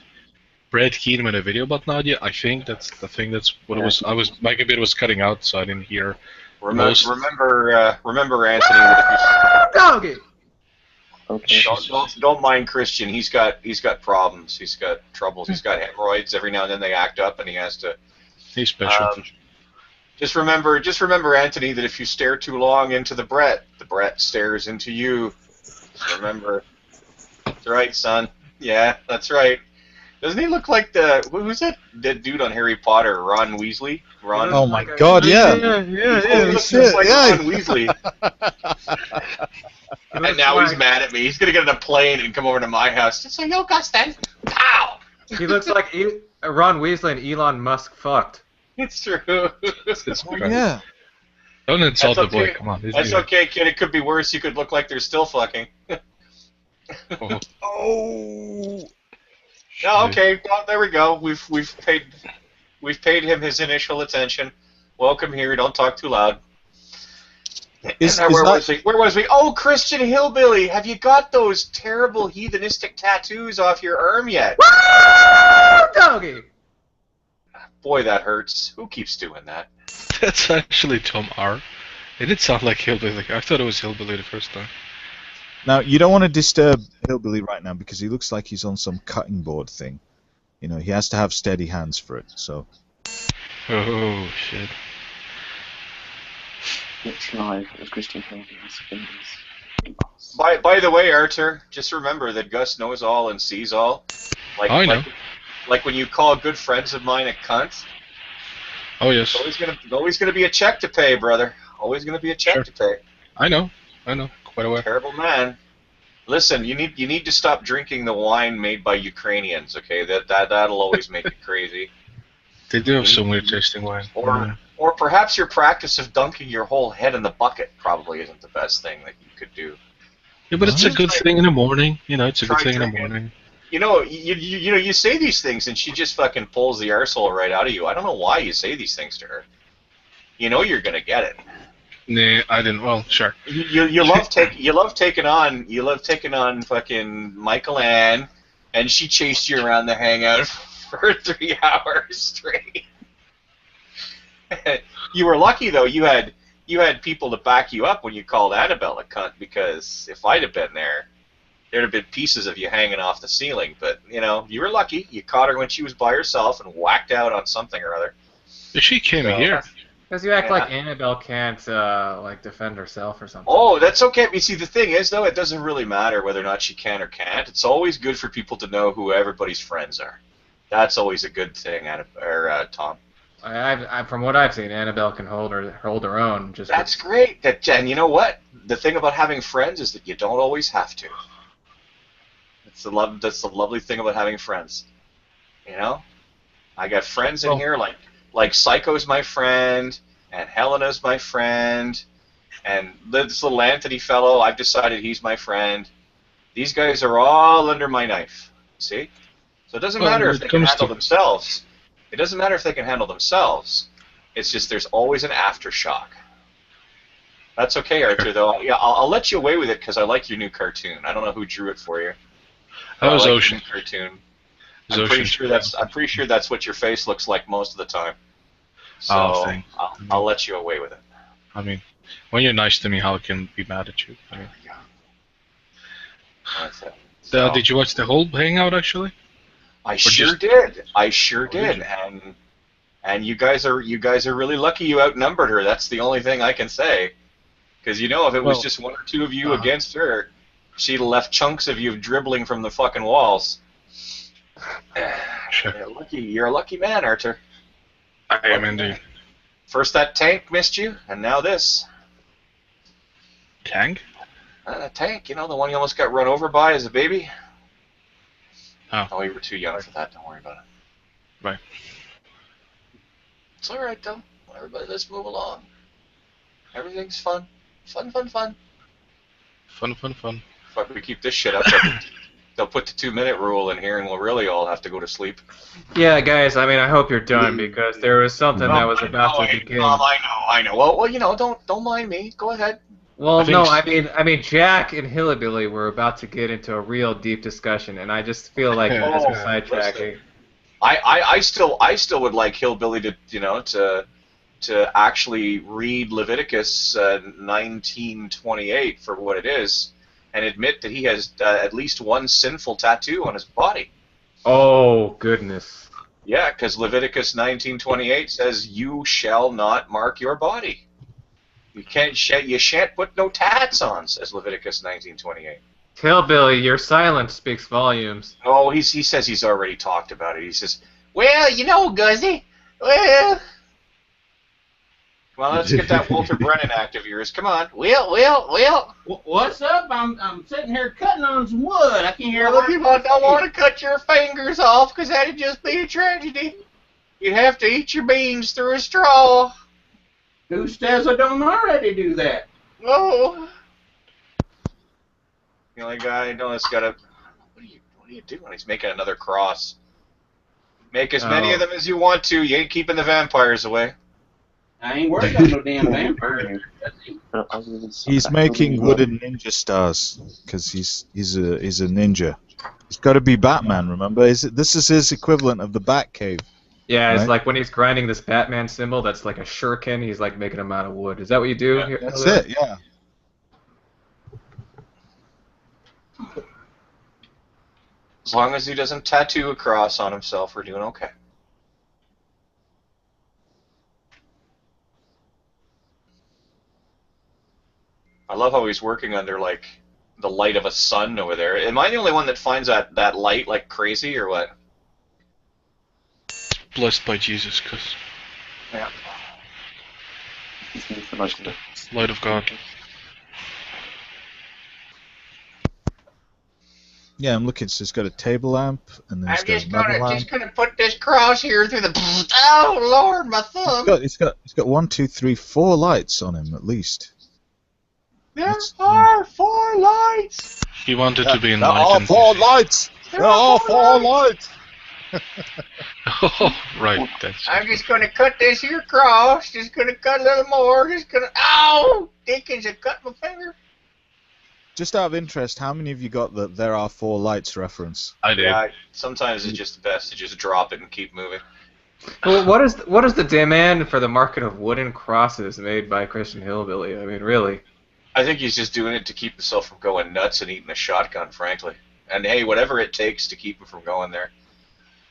Brad Keenan made a video about Nadia. I think that's the thing. That's what it was. My computer was cutting out, so I didn't hear. Remember, Anthony. That if Doggy. Okay. don't mind Christian. He's got problems. He's got troubles. He's got hemorrhoids. Every now and then they act up, and he has to. He's special. Just remember, Anthony, that if you stare too long into the Brett stares into you. Remember. That's right, son. Yeah, that's right. Doesn't he look like who's that dude on Harry Potter? Ron Weasley? Ron? Oh my God! Yeah. He looks just like Ron Weasley. And now he's mad at me. He's gonna get on a plane and come over to my house. So yo, Gus, then, pow! He looks like Ron Weasley and Elon Musk fucked. It's true. Yeah. Don't insult the boy. okay. Come on. That's okay, kid. It could be worse. You could look like they're still fucking. Oh. No, okay. Well, there we go. We've paid him his initial attention. Welcome here. Don't talk too loud. Where was we? Oh, Christian Hillbilly, have you got those terrible heathenistic tattoos off your arm yet? Doggy. Boy, that hurts. Who keeps doing that? That's actually Tom R. It did sound like Hillbilly. I thought it was Hillbilly the first time. Now, you don't want to disturb Hillbilly right now because he looks like he's on some cutting board thing. He has to have steady hands for it, so... Oh, shit. It's live as Christian Hillbilly's fingers. By the way, Arthur, just remember that Gus knows all and sees all. I know. Like when you call good friends of mine a cunt. Oh, yes. It's always gonna be a check to pay, brother. Always gonna be a check to pay. I know. Quite aware. Terrible man. Listen, you need to stop drinking the wine made by Ukrainians. Okay, that'll always make you crazy. They do have some weird tasting wine. Or perhaps your practice of dunking your whole head in the bucket probably isn't the best thing that you could do. Yeah, but it's a good thing in the morning. It's a good thing in the morning. You say these things, and she just fucking pulls the arsehole right out of you. I don't know why you say these things to her. You know you're gonna get it. Nah, I didn't. Well, sure. You love taking on fucking Michael Ann, and she chased you around the hangout for 3 hours straight. You were lucky though. You had people to back you up when you called Annabelle a cunt, because if I'd have been there, there'd have been pieces of you hanging off the ceiling. But you were lucky. You caught her when she was by herself and whacked out on something or other. She came here. Because you act like Annabelle can't like defend herself or something. Oh, that's okay. You see, the thing is, though, it doesn't really matter whether or not she can or can't. It's always good for people to know who everybody's friends are. That's always a good thing, Tom. From what I've seen, Annabelle can hold her own. That's great. And you know what? The thing about having friends is that you don't always have to. That's the lovely thing about having friends. I got friends in here like Psycho's my friend, and Helena's my friend, and this little Anthony fellow, I've decided he's my friend. These guys are all under my knife. See? So it doesn't matter if they can handle themselves. It doesn't matter if they can handle themselves. It's just there's always an aftershock. That's okay, Arthur, though. Yeah, I'll let you away with it because I like your new cartoon. I don't know who drew it for you. That was Ocean. Cartoon. I'm pretty sure that's what your face looks like most of the time. So thanks. I'll let you away with it. I mean, when you're nice to me, how can I be mad at you? I mean, that's it. Did you watch the whole hangout actually? I sure did. And you guys are really lucky you outnumbered her. That's the only thing I can say. Because if it was just one or two of you against her, she'd have left chunks of you dribbling from the fucking walls. Sure. You're a lucky man, Arthur. I am indeed. First that tank missed you, and now this. Tank? Tank, the one you almost got run over by as a baby. Oh, you were too young for that. Don't worry about it. Right. It's all right, though. Everybody, let's move along. Everything's fun. Fun. Fun. Fuck, we keep this shit up. They'll put the 2-minute rule in here, and we'll really all have to go to sleep. Yeah, guys. I mean, I hope you're done because there was something that was about to begin. I know. Well, don't mind me. Go ahead. Well, no, I mean, Jack and Hillbilly were about to get into a real deep discussion, and I just feel like you're just sidetracking. I still would like Hillbilly to actually read Leviticus 19:28 for what it is, and admit that he has at least one sinful tattoo on his body. Oh goodness. Yeah, because Leviticus 19:28 says, "You shall not mark your body. You shan't put no tats on," says Leviticus 19:28. Hillbilly, your silence speaks volumes. Oh, he says he's already talked about it. He says, "Well, Guzzy, well." Well, let's get that Walter Brennan act of yours. Come on. Will. What's up? I'm sitting here cutting on some wood. I can't hear what you want. Don't want to cut your fingers off because that'd just be a tragedy. You'd have to eat your beans through a straw. Who says I don't already do that? Oh. The only guy I know that's got a... What are you doing? He's making another cross. Make as many of them as you want to. You ain't keeping the vampires away. I ain't worried about no damn vampire. He's making wooden ninja stars because he's a ninja. He's got to be Batman. Remember, this is his equivalent of the Batcave. Yeah, it's like when he's grinding this Batman symbol. That's like a shuriken. He's like making them out of wood. Is that what you do? Yeah, that's it. Yeah. As long as he doesn't tattoo a cross on himself, we're doing okay. I love how he's working under, like, the light of a sun over there. Am I the only one that finds that light, like, crazy, or what? Blessed by Jesus, because... Yeah. Light of God. Yeah, I'm looking. So it's got a table lamp, and then it's got another lamp. I'm just gonna put this cross here through the... Oh, Lord, my thumb! It's got 1, 2, 3, 4 lights on him, at least. There are 4 lights! He wanted to be There are enlightened. 4 lights! There are four lights. Oh, right. That's I'm just gonna cut this here cross. Just gonna cut a little more. Just gonna. Ow! Dickens, I cut my finger. Just out of interest, how many of you got the "there are four lights" reference? I did. Yeah, sometimes it's just best to just drop it and keep moving. Well, what is the demand for the market of wooden crosses made by Christian Hillbilly? I mean, really. I think he's just doing it to keep himself from going nuts and eating a shotgun, frankly. And hey, whatever it takes to keep him from going there.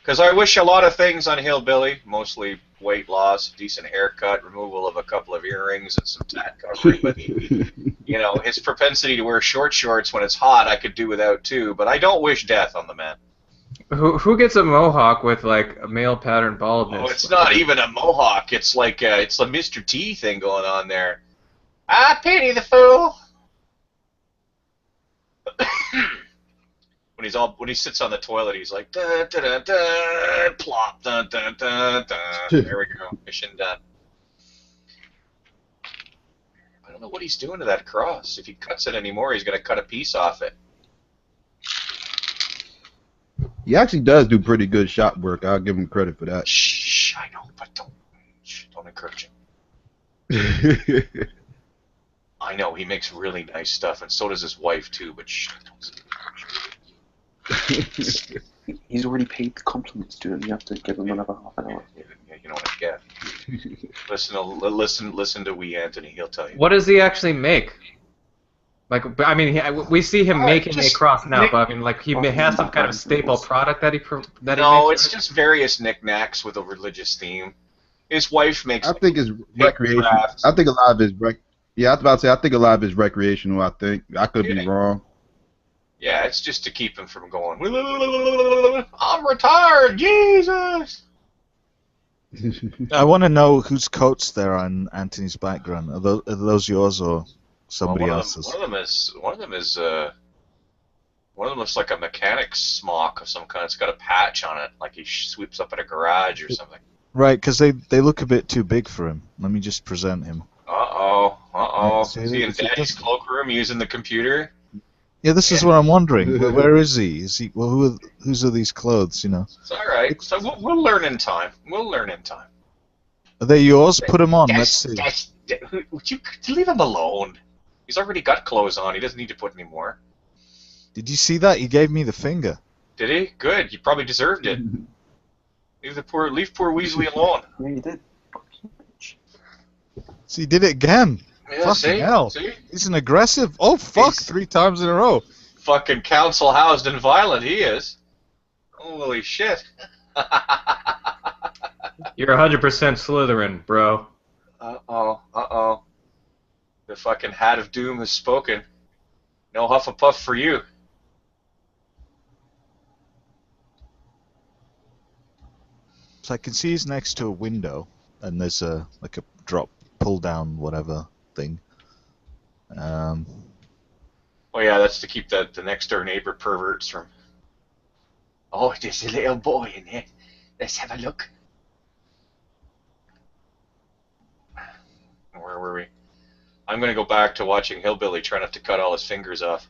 Because I wish a lot of things on Hillbilly, mostly weight loss, decent haircut, removal of a couple of earrings, and some tat covering. But, you know, his propensity to wear short shorts when it's hot, I could do without too. But I don't wish death on the man. Who gets a mohawk with like a male pattern baldness? Oh, it's not even a mohawk. It's like it's a Mr. T thing going on there. I pity the fool. When he sits on the toilet, he's like dun, dun, dun, dun, plop, dun, dun, dun, dun. There we go, mission done. I don't know what he's doing to that cross. If he cuts it anymore, he's gonna cut a piece off it. He actually does do pretty good shot work. I'll give him credit for that. Shh, I know, but don't encourage him. I know he makes really nice stuff, and so does his wife too. But shh, don't say He's already paid the compliments to him. You have to give him another half an hour. Yeah, you know what I get. Listen to Wee Anthony. He'll tell you. What does he actually make? Like, I mean, we see him making a cross now, but I mean, like, he has some kind of staple product that he makes. No, it's just various knickknacks with a religious theme. His wife makes. I think it's recreational. crafts. I think a lot of his yeah, I was about to say I think a lot of his recreational. I think I could be wrong. Yeah, it's just to keep him from going. I'm retired, Jesus. I want to know whose coats there are in Anthony's background. Are those yours or somebody else's? One of them looks like a mechanic's smock of some kind. It's got a patch on it, like he sweeps up at a garage or something. Right, because they look a bit too big for him. Let me just present him. Is he in Daddy's cloakroom using the computer? Yeah, this is what I'm wondering. Where is he? Is he? Well, whose are these clothes? You know. It's all right. So we'll learn in time. Are they yours? Put them on. Let's see. Would you leave him alone? He's already got clothes on. He doesn't need to put any more. Did you see that? He gave me the finger. Did he? Good. You probably deserved it. Leave poor Weasley alone. Yeah, he did. So he did it again. Yeah, Fucking hell. See? He's an aggressive. Oh fuck! 3 times in a row. Fucking council housed and violent he is. Holy shit. You're 100% Slytherin, bro. Uh-oh. The fucking Hat of Doom has spoken. No Hufflepuff for you. So I can see he's next to a window, and there's a drop, pull down, whatever thing. Oh yeah, that's to keep the next door neighbor perverts from. Oh, there's a little boy in there. Let's have a look. Where were we? I'm gonna go back to watching Hillbilly try not to cut all his fingers off.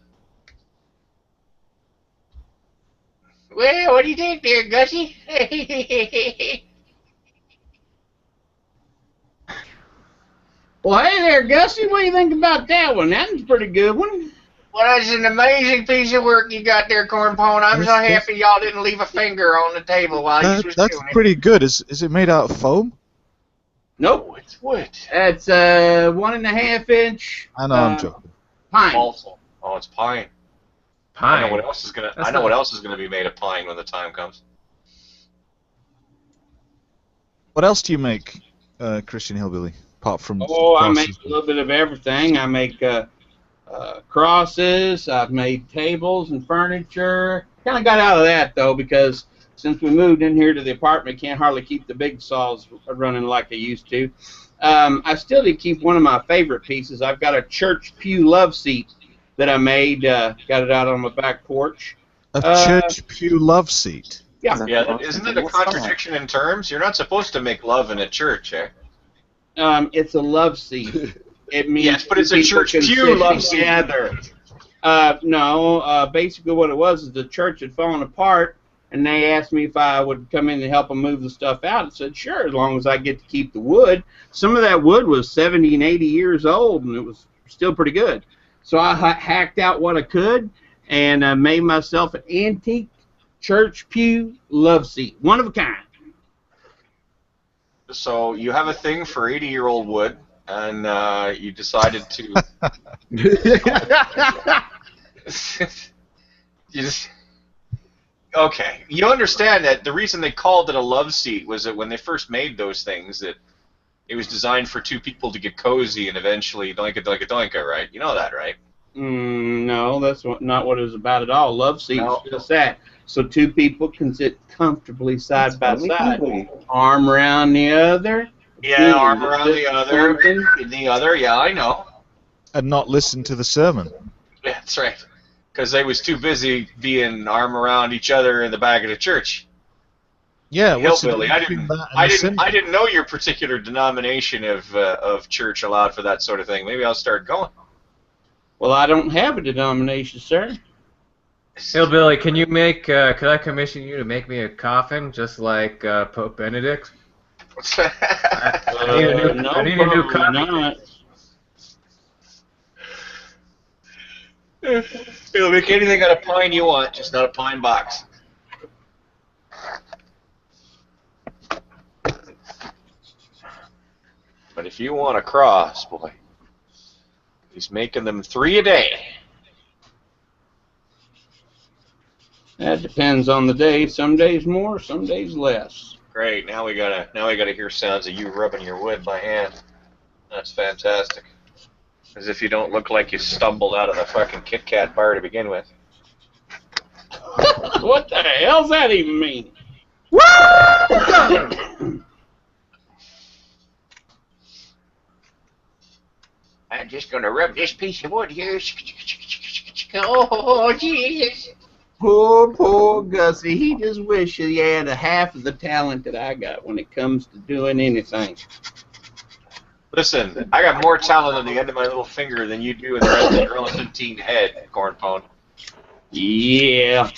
Well, what do you think there, Gussie? Well, hey there, Gussie. What do you think about that one? That one's a pretty good one. Well, that's an amazing piece of work you got there, Cornpone. I'm so happy y'all didn't leave a finger on the table while you was that's doing it. pretty good. Is it made out of foam? Nope. It's wood. It's 1.5 inch. I know, I'm joking. Pine. Also, it's pine. Pine. I know what else is gonna be made of pine when the time comes. What else do you make, Christian Hillbilly, apart from? I make a little bit of everything. I make crosses. I've made tables and furniture. Kind of got out of that though because since we moved in here to the apartment, can't hardly keep the big saws running like they used to. I still did keep one of my favorite pieces. I've got a church pew love seat that I made. Got it out on my back porch. A church pew love seat. Yeah. Isn't it a contradiction in terms? You're not supposed to make love in a church, eh? It's a love seat. It means yes, but it's a church pew love seat. No. Basically, what it was is the church had fallen apart, and they asked me if I would come in and help them move the stuff out. I said, sure, as long as I get to keep the wood. Some of that wood was 70 and 80 years old, and it was still pretty good. So I hacked out what I could and made myself an antique church pew love seat, one of a kind. So you have a thing for 80-year-old wood, and you decided to. You just. Okay, you understand that the reason they called it a love seat was that when they first made those things, that it was designed for two people to get cozy and eventually doinka doinka doinka, right? You know that, right? No, that's not what it was about at all. Love seats, just that. So two people can sit comfortably side by side, arm around the other. Yeah, arm around the other, the other. Yeah, I know. And not listen to the sermon. Yeah, that's right. Because they was too busy being arm around each other in the back of the church. Yeah, what's Hillbilly. I didn't know your particular denomination of church allowed for that sort of thing. Maybe I'll start going. Well, I don't have a denomination, sir. Hillbilly, can you make? Could I commission you to make me a coffin, just like Pope Benedict? I need a new coffin. You'll make anything out of pine you want, just not a pine box. But if you want a cross, boy, he's making them 3 a day. That depends on the day. Some days more, some days less. Great. Now we gotta hear sounds of you rubbing your wood by hand. That's fantastic. As if you don't look like you stumbled out of the fucking Kit Kat bar to begin with. What the hell's that even mean? I'm just gonna rub this piece of wood here. Oh, Jesus. Poor Gussie. He just wishes he had a half of the talent that I got when it comes to doing anything. Listen, I got more talent on the end of my little finger than you do in the rest of your elephantine head, cornpone. Yeah.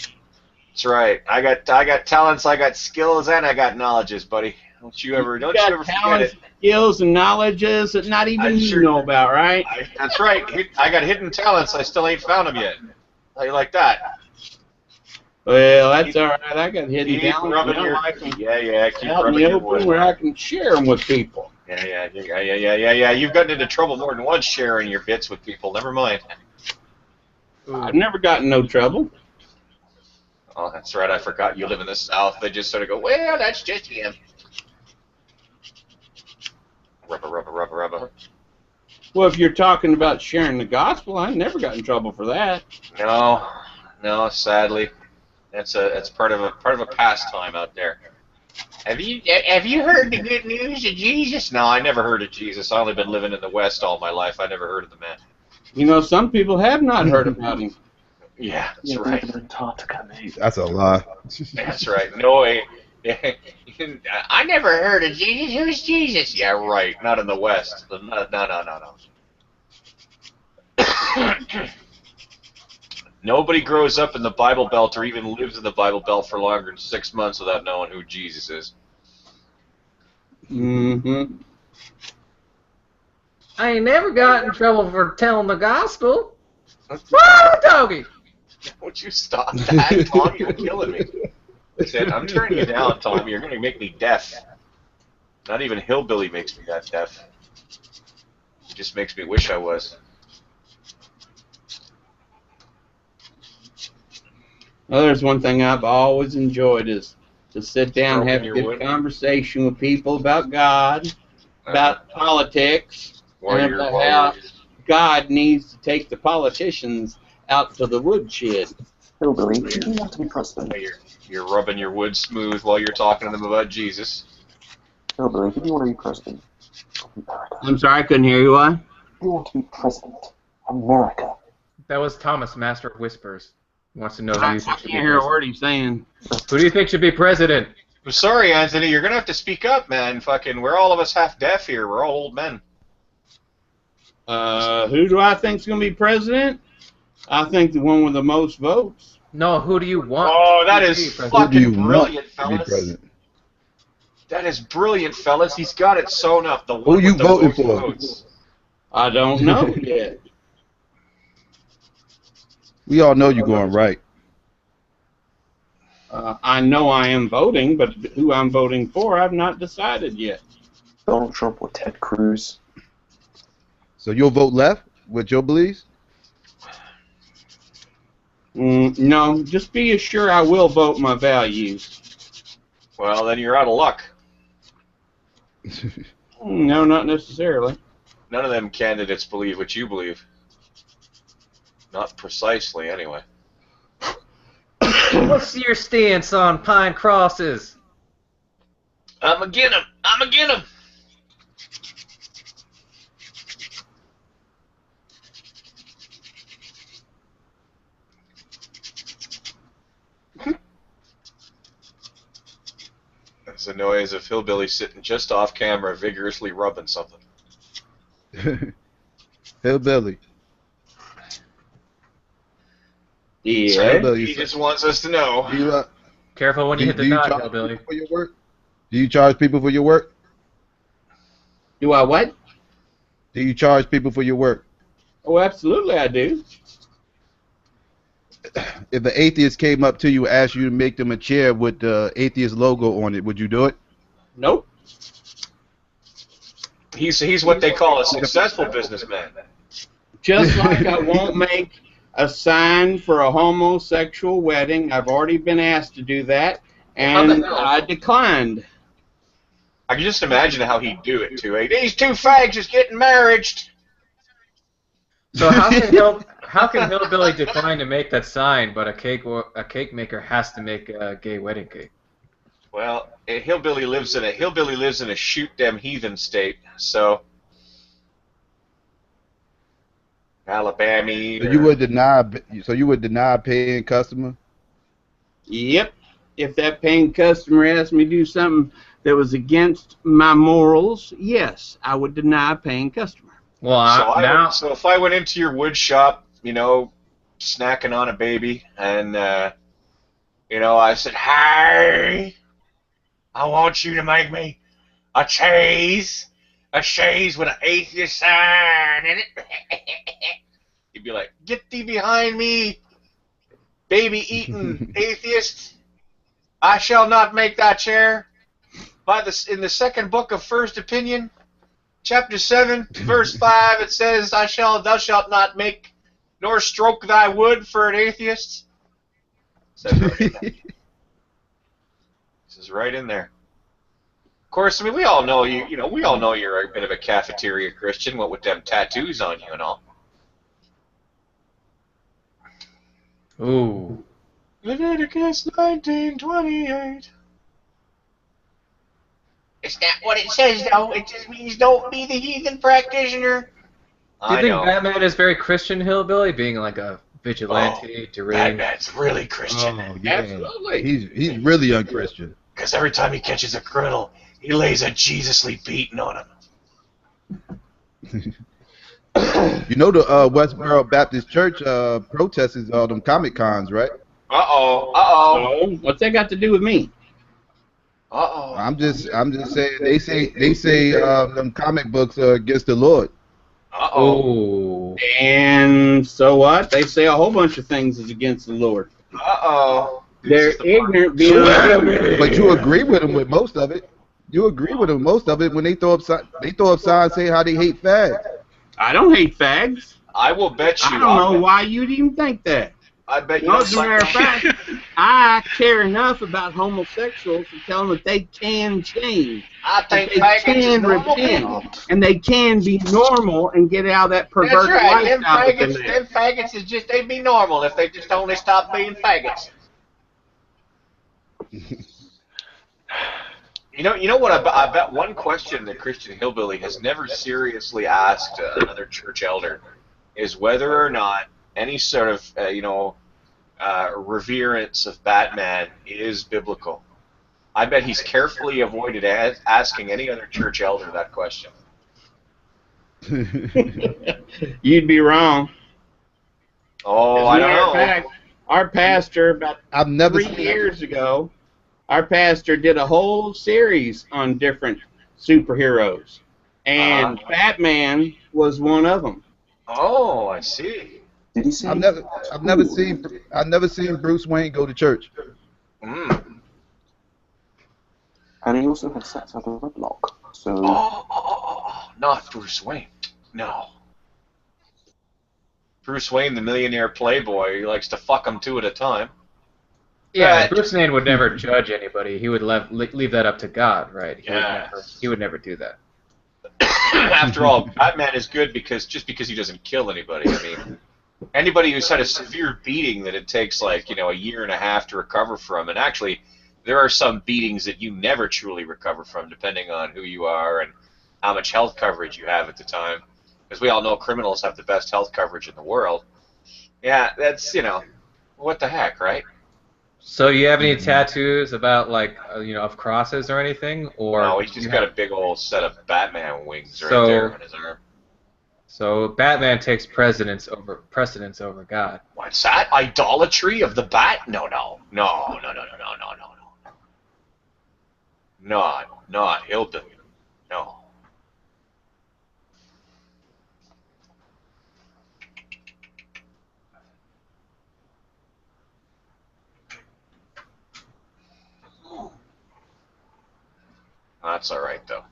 That's right. I got talents, I got skills, and I got knowledges, buddy. Don't you ever forget it. Skills and knowledges that not even you know about, right? That's right. I got hidden talents. I still ain't found them yet. How you like that? Well, that's all right. I got hidden Keep talents. rubbing your keep out in rubbing the your open wood. where I can share them with people. Yeah. You've gotten into trouble more than once sharing your bits with people. Never mind. I've never gotten no trouble. Oh, that's right. I forgot you live in the South. They just sort of go, well, that's just him. Rubber. Well, if you're talking about sharing the gospel, I never got in trouble for that. No, sadly, that's part of a pastime out there. Have you heard the good news of Jesus? No, I never heard of Jesus. I've only been living in the West all my life. I never heard of the man. You know, some people have not heard about him. Yeah, that's right. That's a lie. That's right. No way. I never heard of Jesus. Who's Jesus? Yeah, right. Not in the West. No. Nobody grows up in the Bible Belt or even lives in the Bible Belt for longer than 6 months without knowing who Jesus is. Mm-hmm. I ain't never got in trouble for telling the gospel. Woo, doggy! Would you stop that, Tom? You're killing me. I said, I'm turning you down, Tom. You're going to make me deaf. Not even Hillbilly makes me that deaf. It just makes me wish I was. Well, there's one thing I've always enjoyed is to sit down and have a good conversation with people about God, about politics, and about how God needs to take the politicians out to the woodshed. Hillbilly, do you want to be president? You're rubbing your wood smooth while you're talking to them about Jesus. Hillbilly, do you want to be president of America? I'm sorry, I couldn't hear you. What? Do you want to be president of America? That was Thomas, Master of Whispers. He wants to know I can't hear a word he's saying. Who do you think should be president? I'm sorry, Anthony. You're gonna have to speak up, man. Fucking, we're all of us half deaf here. We're all old men. Who do I think's gonna be president? I think the one with the most votes. No, who do you want? Oh, that is Who do fucking you want brilliant, to be fellas. president? That is brilliant, fellas. He's got it sewn up. The Who one you with the voting most for? votes. I don't know yet. We all know you're going right. I know I am voting, but who I'm voting for, I've not decided yet. Donald Trump or Ted Cruz? So you'll vote left with your beliefs? No, just be assured I will vote my values. Well, then you're out of luck. No, not necessarily. None of them candidates believe what you believe. Not precisely, anyway. What's your stance on pine crosses? I'm against him. I'm against him. That's the noise of Hillbilly sitting just off camera, vigorously rubbing something. Hillbilly. Yeah. Hillbilly. He just wants us to know. Do you, Careful when you hit the dot, Hillbilly. for your work? Do you charge people for your work? Do I what? Do you charge people for your work? Oh, absolutely I do. If an atheist came up to you and asked you to make them a chair with the atheist logo on it, would you do it? Nope. He's what they call a successful businessman. Just like I won't make a sign for a homosexual wedding. I've already been asked to do that, and I declined. I can just imagine how he'd do it, too. Hey, these two fags is getting married. So how can Hillbilly decline to make that sign, but a cake maker has to make a gay wedding cake? Well, a hillbilly lives in a shoot them heathen state, so Alabama. So you would deny paying customer? Yep. If that paying customer asked me to do something that was against my morals, yes, I would deny a paying customer. Well, so if I went into your wood shop, snacking on a baby, and I said, "Hey, I want you to make me a chaise with an atheist sign in it." You'd be like, "Get thee behind me, baby-eating atheist! I shall not make thy chair." In the second book of First Opinion, chapter 7, verse 5, it says, "Thou shalt not make nor stroke thy wood for an atheist." Says right in there. This is right in there. Of course, I mean, we all know we all know you're a bit of a cafeteria Christian, what with them tattoos on you and all. Ooh. Leviticus 19:28. It's not what it says, though. It just means don't be the heathen practitioner. Do you think Batman is very Christian, Hillbilly, being like a vigilante, deranged? Batman's really Christian. Oh, yeah. Absolutely. He's really unchristian. Because every time he catches a criminal, he lays a Jesusly beating on him. You know the Westboro Baptist Church protested all them Comic Cons, right? So, what's that got to do with me? I'm just saying they say them comic books are against the Lord. Oh. And so what? They say a whole bunch of things is against the Lord. They're ignorant beyond. But you agree with them with most of it. You agree with them most of it when they throw up signs saying how they hate fags. I don't hate fags. I will bet you. I don't know why you'd even think that. I bet you. As a matter of fact, I care enough about homosexuals to tell them that they can change. I think they can repent, and they can be normal and get out of that perverted lifestyle. Them faggots is just, they'd be normal if they just only stop being faggots. You know what? I bet one question that Christian Hillbilly has never seriously asked another church elder is whether or not any sort of reverence of Batman is biblical. I bet he's carefully avoided asking any other church elder that question. You'd be wrong. Oh, As I a don't matter of know. fact, our pastor about I've never 3 years ago, our pastor did a whole series on different superheroes, and Batman was one of them. Oh, I see. Did he say? I've never seen Bruce Wayne go to church. Mm. And he also had sex out of wedlock. So. Not Bruce Wayne. No. Bruce Wayne, the millionaire playboy, he likes to fuck them two at a time. Yeah, Bruce Wayne would never judge anybody. He would leave that up to God, right? He would never do that. After all, Batman is good because he doesn't kill anybody. I mean, anybody who's had a severe beating that it takes like, a year and a half to recover from, and actually there are some beatings that you never truly recover from depending on who you are and how much health coverage you have at the time. Because we all know criminals have the best health coverage in the world. Yeah, that's, what the heck, right? So you have any tattoos about of crosses or anything, or no? He's just got a big old set of Batman wings right there on his arm. So Batman takes precedence over God. What's that? Idolatry of the Bat? No. Not hillbilly. No. That's all right, though.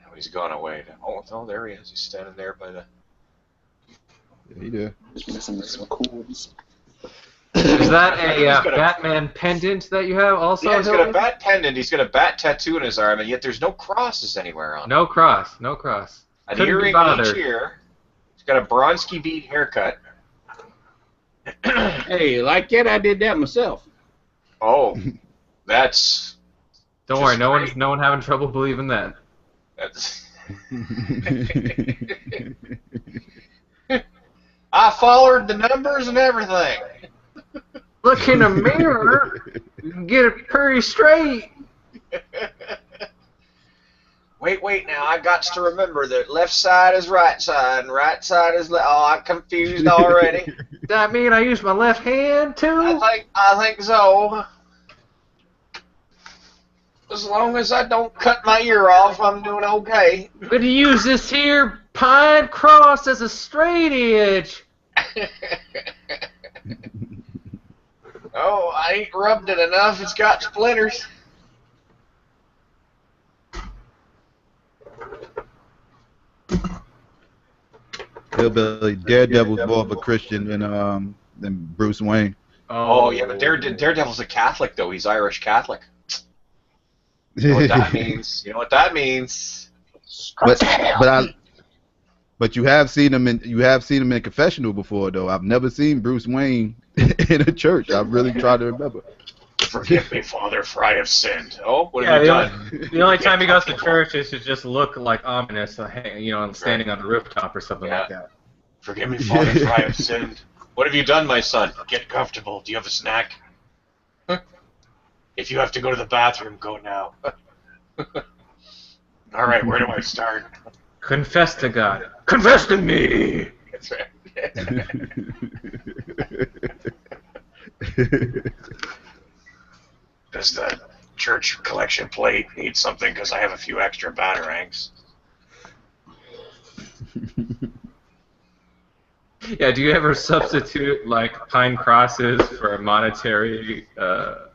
Oh, he's gone away. Oh, there he is. He's standing there by the... Yeah, he did. Just missing some chords. Is that a Batman pendant that you have also? Yeah, he's got a bat pendant. He's got a bat tattoo on his arm, and yet there's no crosses anywhere on him. No cross. An earring each ear. He's got a Bronski bead haircut. Hey, like it, I did that myself. Oh, that's... Don't worry, no one having trouble believing that. That's... I followed the numbers and everything. Look in the mirror, you can get it pretty straight. Wait now, I got to remember that left side is right side and right side is left. Oh, I'm confused already. Does that mean I use my left hand too? I think so. As long as I don't cut my ear off, I'm doing okay. I'm gonna use this here pine cross as a straight edge. Oh, I ain't rubbed it enough. It's got splinters. Hillbilly Daredevil's more of a Christian than Bruce Wayne. Oh yeah, but Daredevil's a Catholic though. He's Irish Catholic. You know what that means? You know what that means? But you have seen him in confessional before though. I've never seen Bruce Wayne in a church. I've really tried to remember. Forgive me, Father, for I have sinned. Oh, what have you done? The only time he goes to church is to just look like ominous, standing on the rooftop or something like that. Forgive me, Father, for I have sinned. What have you done, my son? Get comfortable. Do you have a snack? If you have to go to the bathroom, go now. All right, where do I start? Confess to God. Confess to me! That's right. Does the church collection plate need something? Because I have a few extra batarangs. Yeah, do you ever substitute, pine crosses for monetary...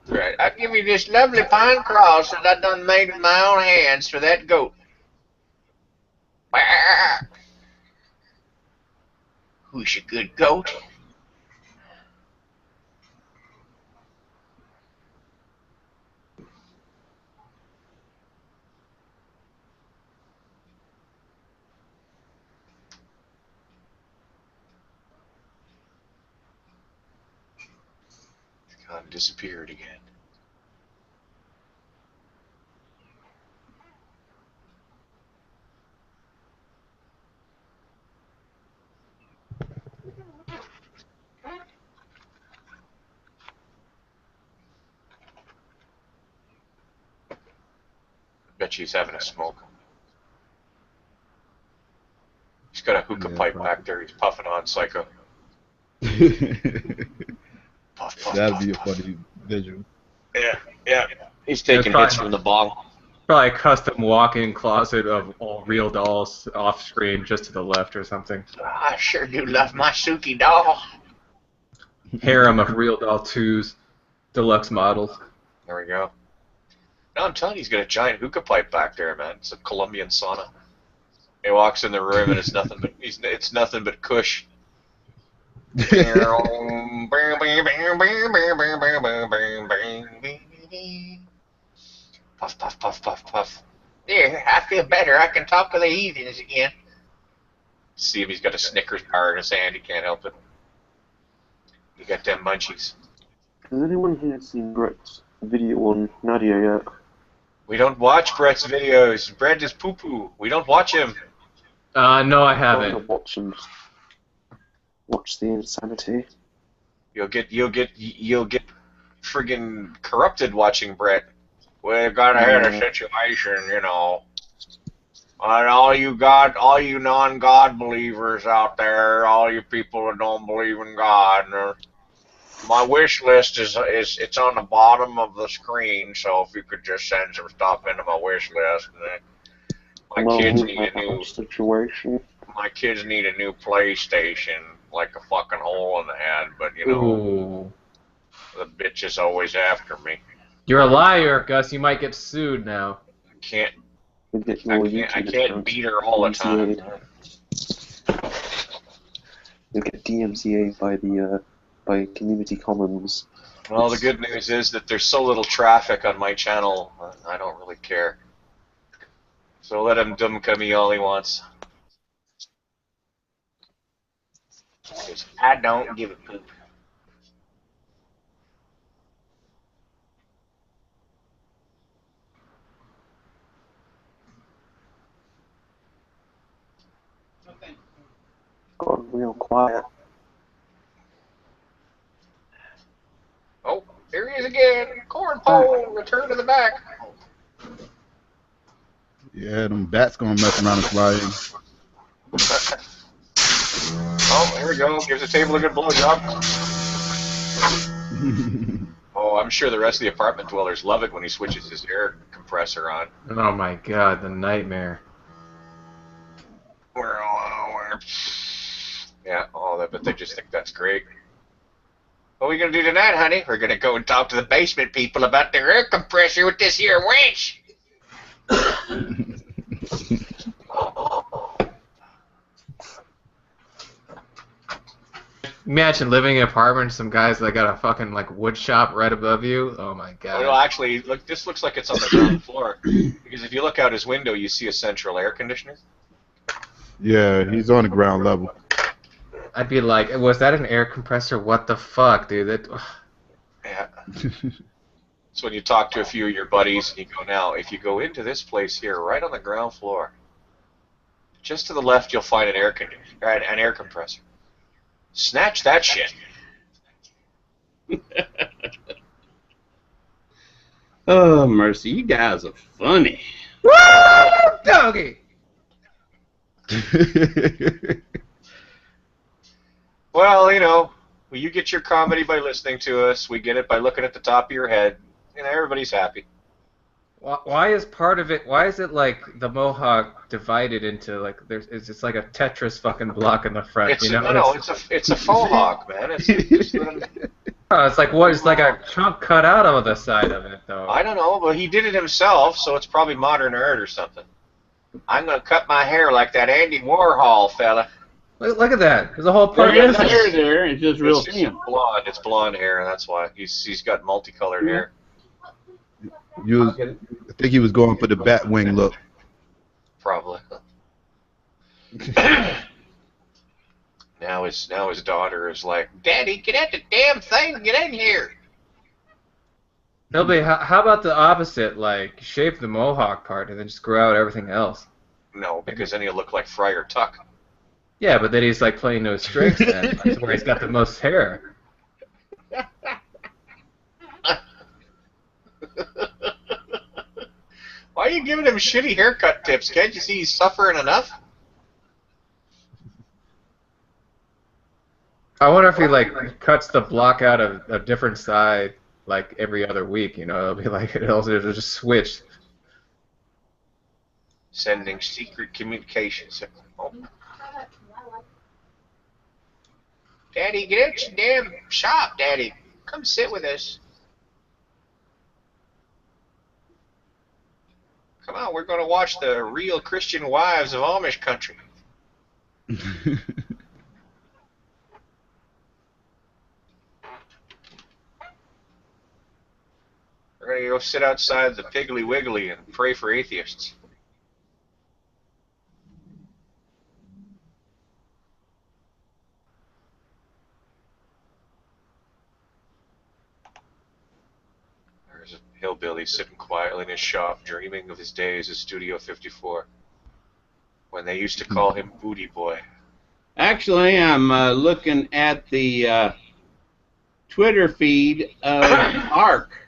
Right. I'll give you this lovely pine cross that I done made with my own hands for that goat. Who's your good goat? God, disappeared again. bet you he's having a smoke. He's got a hookah pipe back there. He's puffing on, psycho. Puff, puff, That'd puff, be a puff. funny visual. Yeah, yeah. He's taking probably- hits from the bong. Probably a custom walk-in closet of all real dolls off screen, just to the left or something. I sure do love my Suki doll. Harem of real doll 2s, deluxe models. There we go. No, I'm telling you, he's got a giant hookah pipe back there, man. It's a Colombian sauna. He walks in the room and it's nothing but Kush. Puff, puff, puff, puff, puff. There, I feel better. I can talk to the heathens again. See if he's got a Snickers bar in his hand. He can't help it. You got them munchies. Has anyone here seen Brett's video on Nadia yet? We don't watch Brett's videos. Brett is poo-poo. We don't watch him. No, I I'm haven't. gonna watch and watch the insanity. You'll get friggin' corrupted watching Brett. We've got to hit a situation, you know. And all you non-God believers out there, all you people that don't believe in God, my wish list is it's on the bottom of the screen. So if you could just send some stuff into my wish list, my kids need a new situation. My kids need a new PlayStation, like a fucking hole in the head. But you know, Ooh. the bitch is always after me. You're a liar, Gus. You might get sued now. I can't I can't beat her all the time. You'll get DMCA by Community Commons. Well, the good news is that there's so little traffic on my channel, I don't really care. So let him dumb me all he wants. 'Cause I don't give a poop. Got real quiet. Oh, here he is again. Corn pole, return to the back. Yeah, them bats gonna mess around and fly in. Oh, here we go. Gives the table a good blowjob. Oh, I'm sure the rest of the apartment dwellers love it when he switches his air compressor on. Oh my god, the nightmare. Yeah, but they just think that's great. What are we gonna do tonight, honey? We're gonna go and talk to the basement people about their air compressor with this here winch. Imagine living in an apartment with some guys that got a fucking like wood shop right above you. Oh my god. Well, actually, look. This looks like it's on the ground floor because if you look out his window, you see a central air conditioner. Yeah, he's on the ground level. I'd be like, was that an air compressor? What the fuck, dude? That. Yeah. So when you talk to a few of your buddies and you go, now, if you go into this place here, right on the ground floor, just to the left, you'll find an air compressor. Snatch that shit. Oh, mercy. You guys are funny. Woo! Doggy! Well, you know, you get your comedy by listening to us. We get it by looking at the top of your head. You know, everybody's happy. Why is part of it? Why is it like the Mohawk divided into like it's like a Tetris fucking block in the front? It's you know? it's a faux hawk, man. It's just Oh, it's like what? It's like a chunk cut out of the side of it, though. I don't know, but he did it himself, so it's probably modern art or something. I'm gonna cut my hair like that Andy Warhol fella. Look at that. There's a whole part. There is hair there. It's just real thin. Blonde. It's blonde hair. That's why he's got multicolored hair. I think he was going for the bat wing look. Probably. Now his daughter is like, Daddy, get at the damn thing, get in here. Nobody. How about the opposite? Like shave the Mohawk part and then just grow out everything else. No, because then he'll look like Friar Tuck. Yeah, but then he's like playing no strings. Then that's where he's got the most hair. Why are you giving him shitty haircut tips? Can't you see he's suffering enough? I wonder if he like cuts the block out of a different side like every other week. You know, it'll be like it'll just switch. Sending secret communications. Oh. Daddy, get out your damn shop, Daddy. Come sit with us. Come on, we're going to watch the real Christian wives of Amish country. We're going to go sit outside the Piggly Wiggly and pray for atheists. There's a hillbilly sitting quietly in his shop, dreaming of his days at Studio 54, when they used to call him Booty Boy. Actually, I'm looking at the Twitter feed of Ark.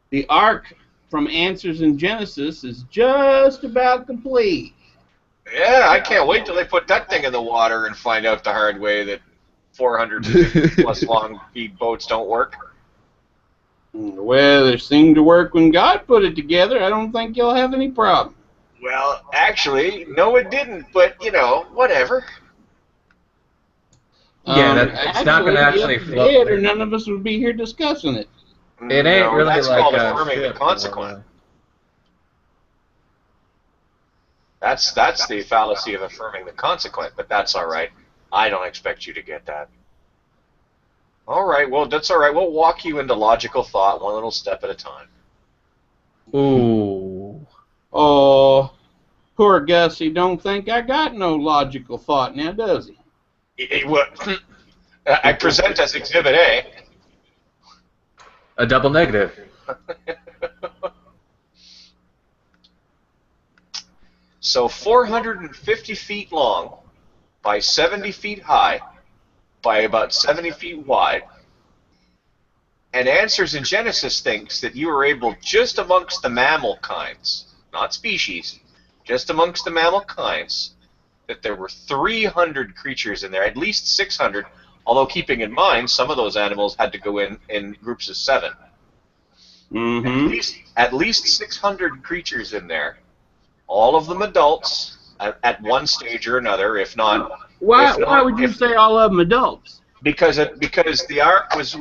The Ark from Answers in Genesis is just about complete. Yeah, I can't wait till they put that thing in the water and find out the hard way that 450 plus long feet boats don't work. Well, it seemed to work when God put it together. I don't think you'll have any problem. Well, actually, no, it didn't. But you know, whatever. Yeah, it's not going to actually float. Or none of us would be here discussing it. It ain't No, really that's like called a affirming the ship, consequent. That's the fallacy of affirming the consequent, but that's all right. I don't expect you to get that. All right, well, that's all right. We'll walk you into logical thought one little step at a time. Ooh. Oh, poor Gus, he don't think I got no logical thought now, does he? I present as Exhibit A. A double negative. So 450 feet long by 70 feet high by about 70 feet wide. And Answers in Genesis thinks that you are able, just amongst the mammal kinds, not species, just amongst the mammal kinds, that there were 300 creatures in there, at least 600, although keeping in mind some of those animals had to go in groups of 7. Mm-hmm. At least 600 creatures in there, all of them adults at one stage or another, if not. Why would you say all of them adults? Because the ark was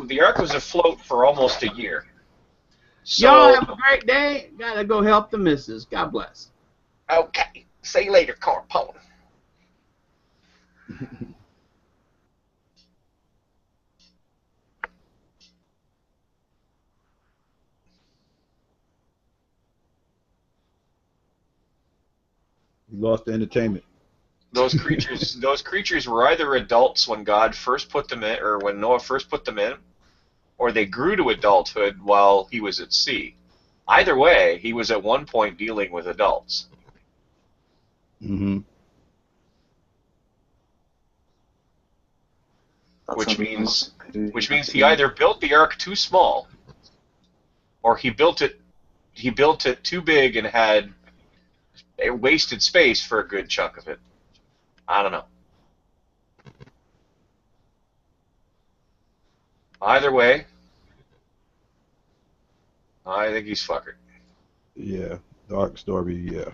afloat for almost a year. So, y'all have a great day. Gotta go help the missus. God bless. Okay. See you later, Cornpone. You lost the entertainment. Those creatures were either adults when God first put them in, or when Noah first put them in, or they grew to adulthood while he was at sea. Either way, he was at one point dealing with adults. Mm-hmm. Which means he either built the ark too small, or he built it too big and had wasted space for a good chunk of it. I don't know. Either way, I think he's fuckered. Yeah, dark story. Yeah.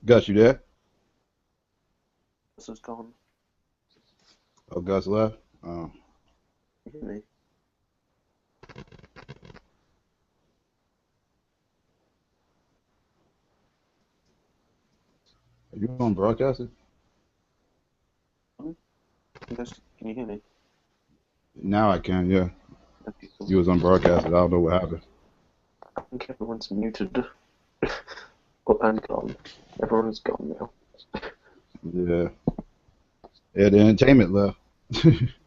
Gus, you there? Gus is gone. Oh, Gus left? Oh. You hear me? Are you on broadcasting? Gus, can you hear me? Now I can, yeah. Okay, cool. You was on broadcasting. I don't know what happened. I think everyone's muted. And gone. Everyone is gone now. Yeah. Yeah, the entertainment left.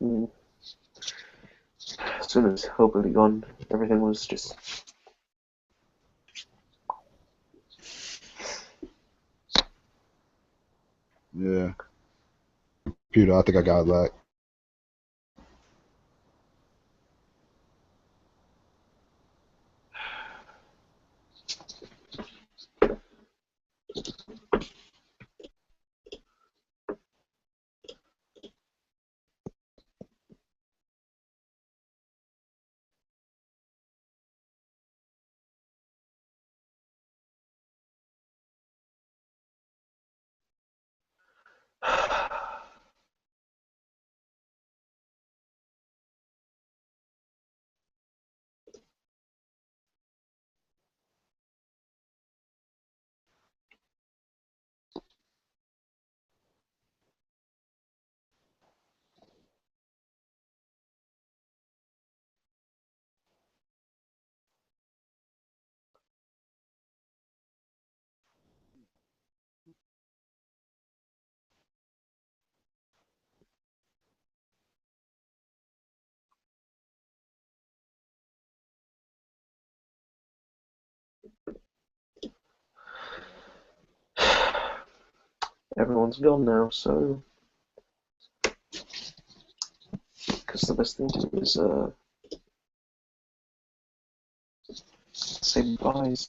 Mm. As soon as Hillbilly gone, everything was just. Yeah. Computer, I think I got back. Everyone's gone now, so. Because the best thing to do is say goodbyes.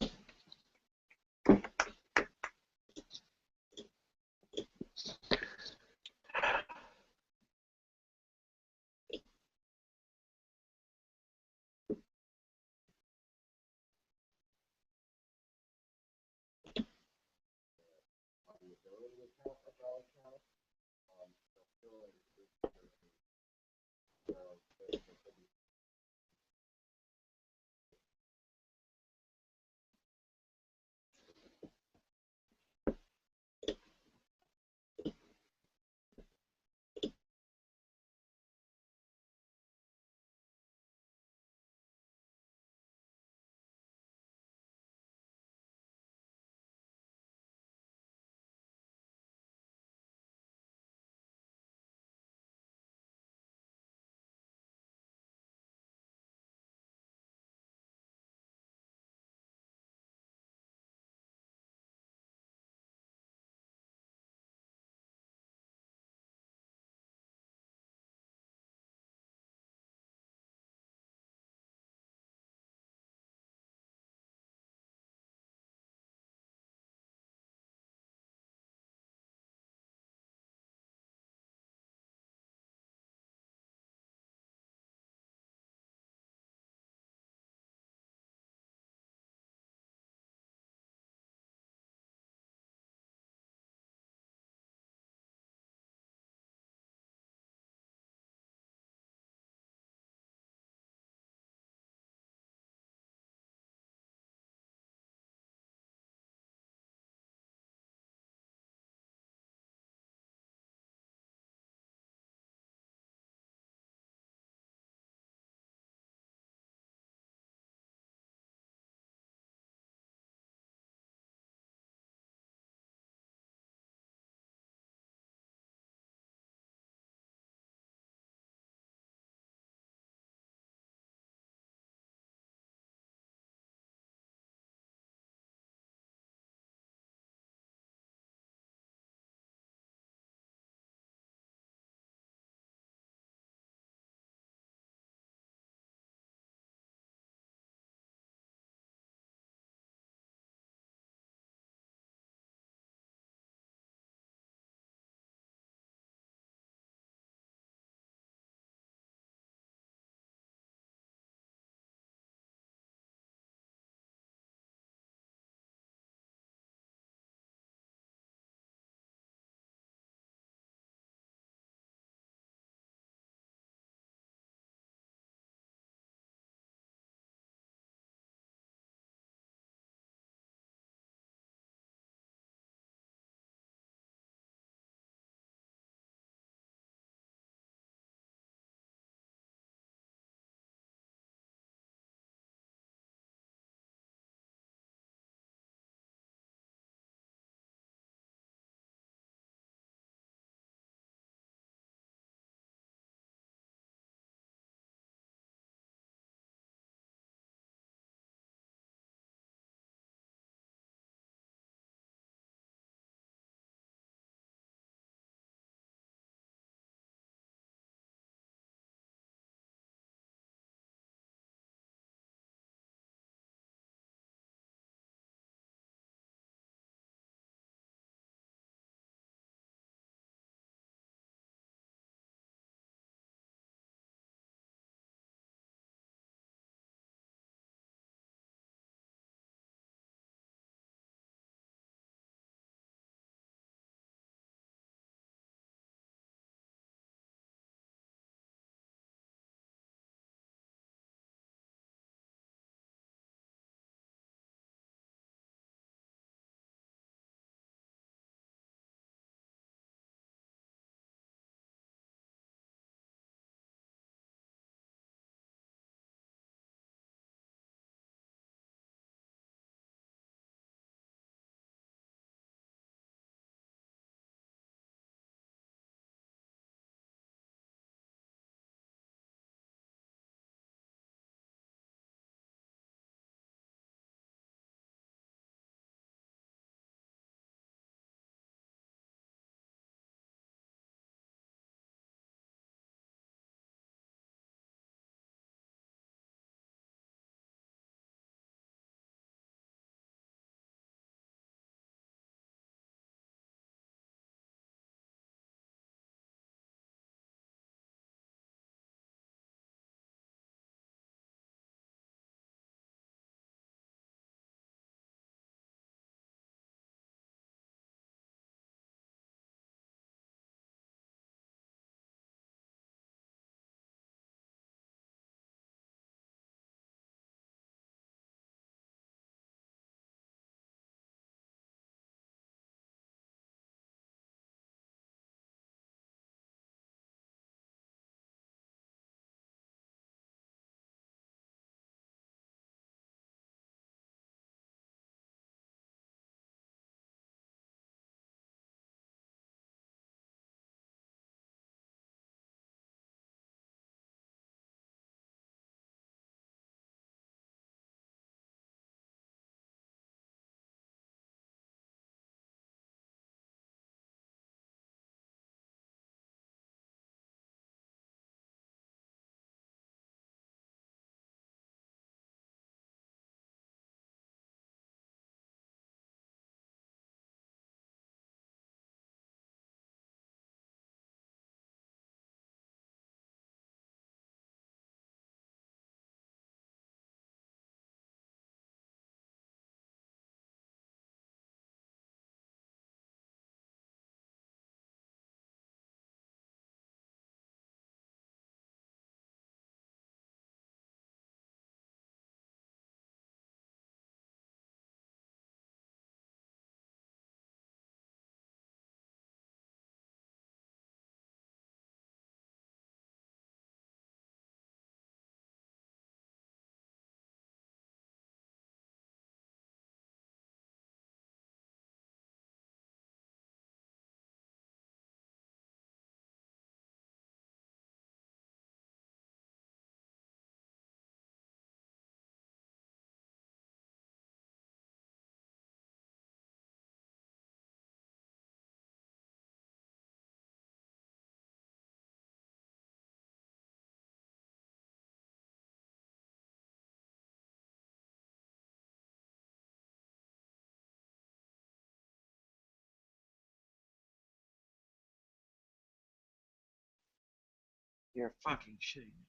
You're fucking shitting me.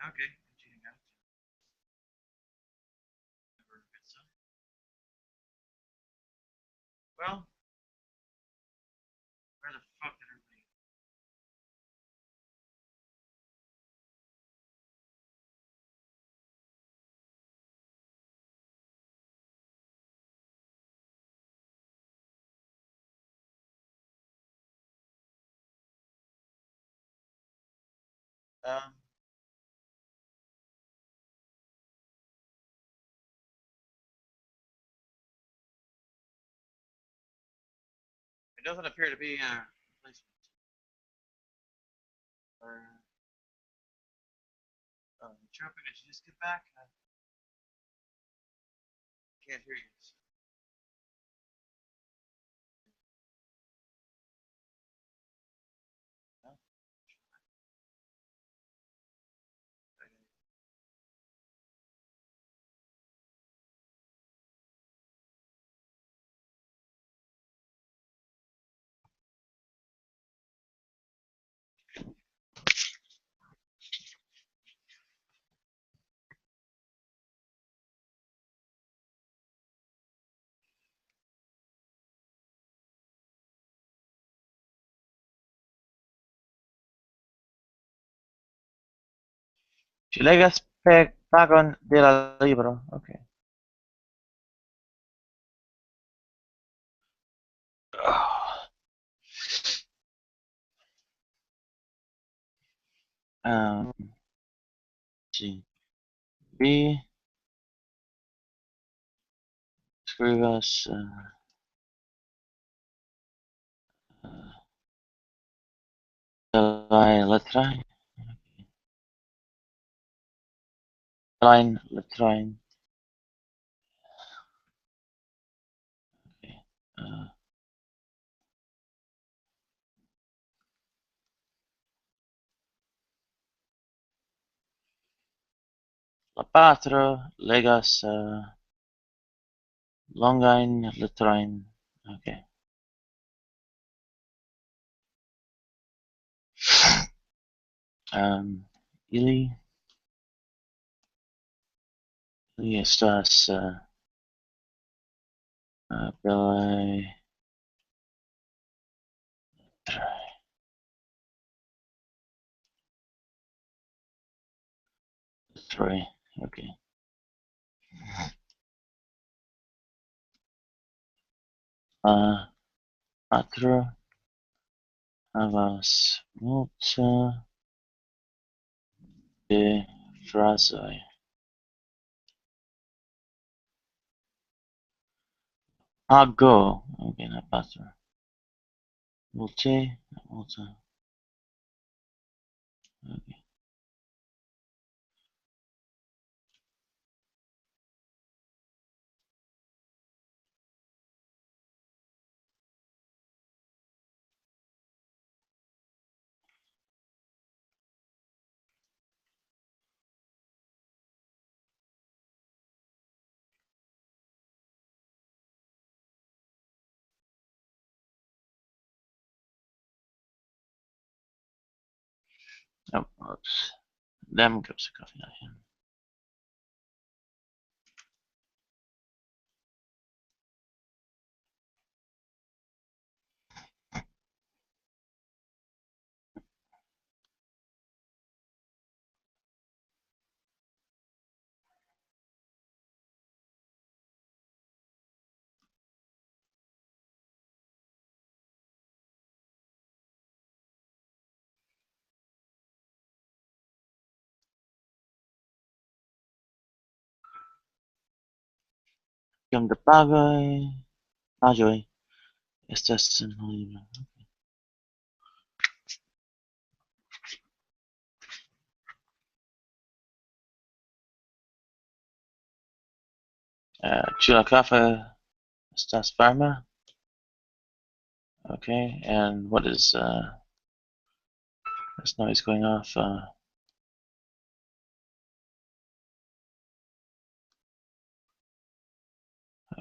Okay, continue now. Never a good sign. Well, where the fuck did everybody go? It doesn't appear to be a replacement. Or, Chopin, did you just get back? I can't hear you. No? Ci lega pagon della libro. Okay. Sì. B. Scrivas. Letterae. Line letterae. Okay. La patro legas longajn leterojn. Okay. Ili estas belaj leteroj. Okay. Patro havas multe de frazoj. Go. Okay, not patro. Multe. Okay. Oh, oops. Them cups of coffee. Kiom de pagoj estas en la libro. Chulakafa Stasvarma. Okay, and what is this noise going off?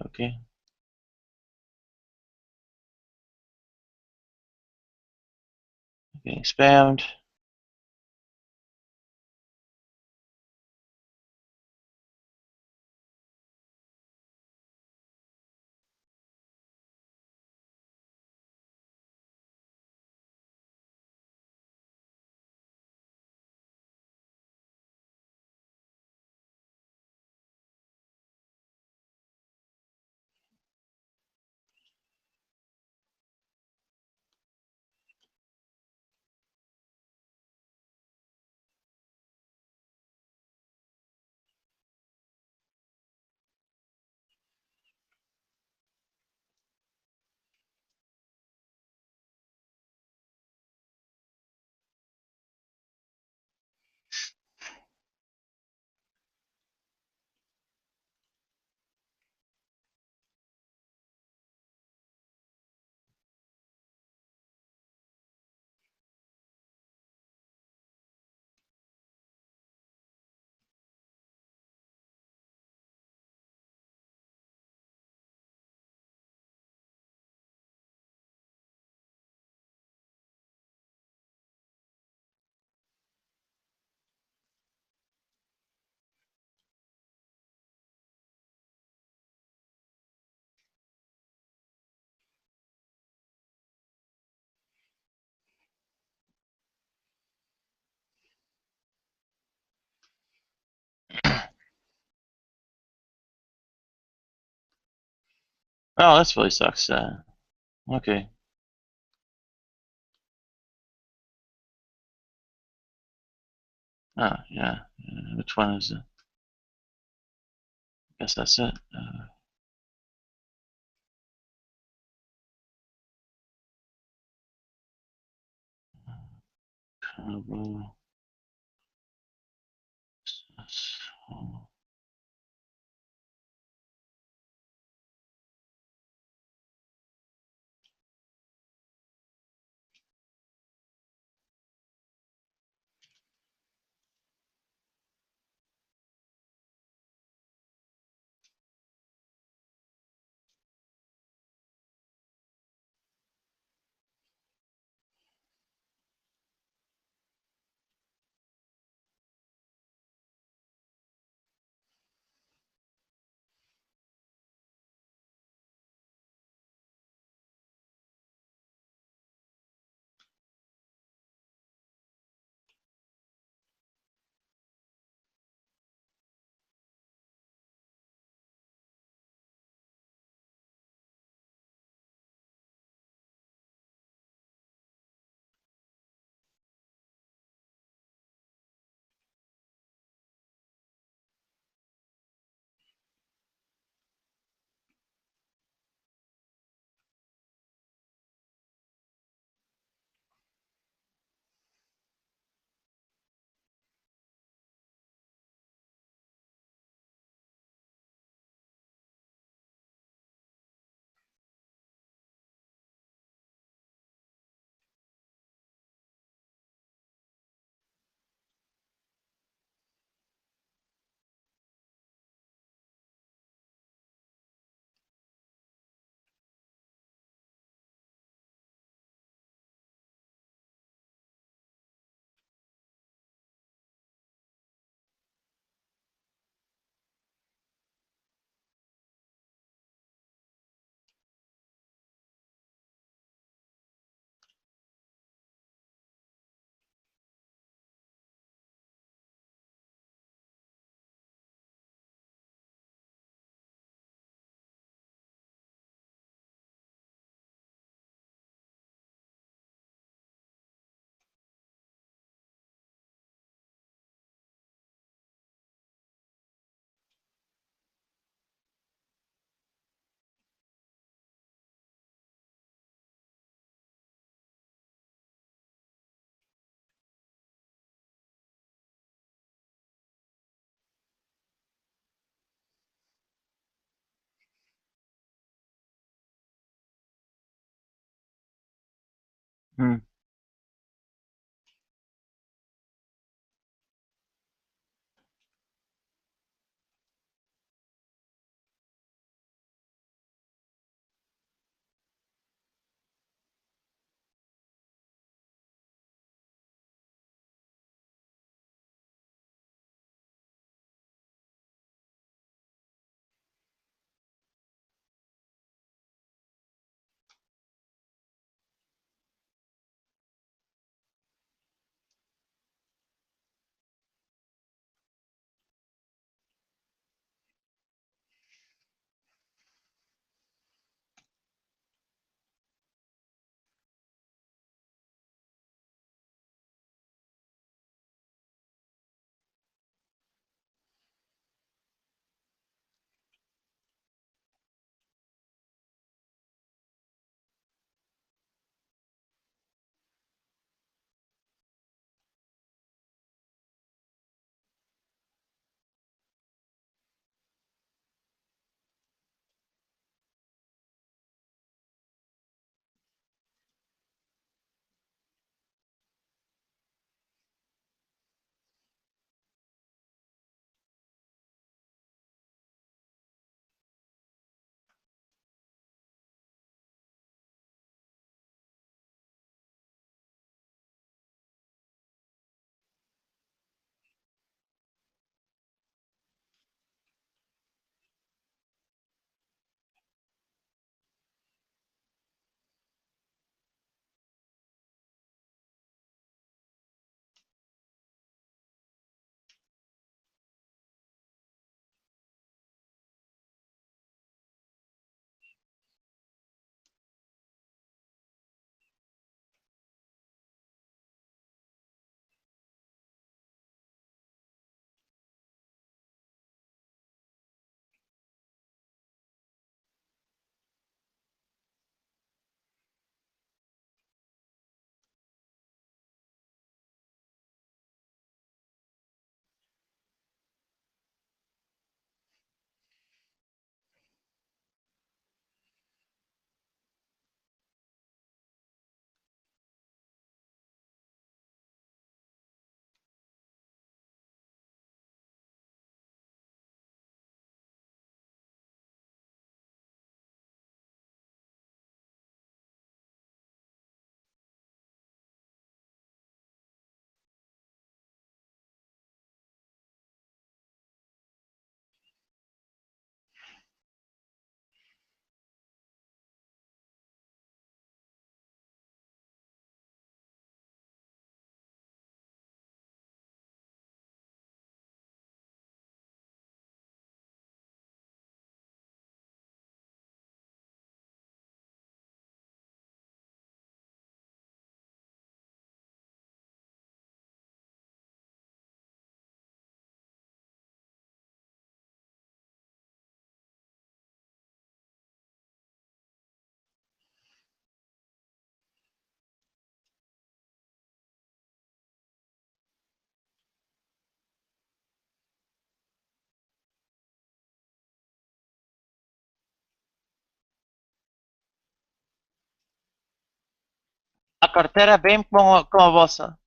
Okay. Getting spammed. Oh, this really sucks. Okay. Oh, yeah. Which one is it? I guess that's it. Combo. Hmm. A carteira vem com a vossa.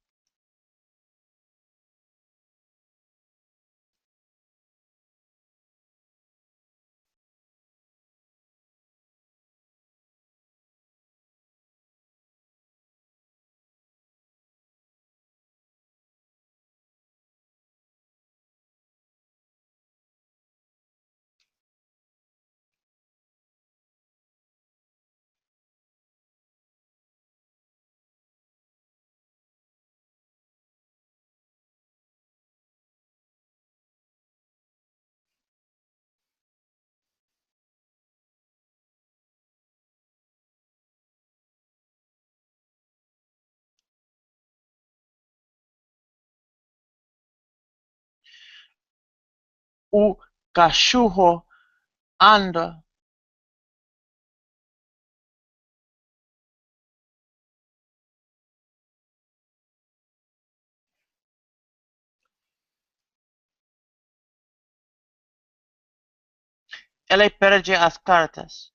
O cachorro anda. Ele perde as cartas.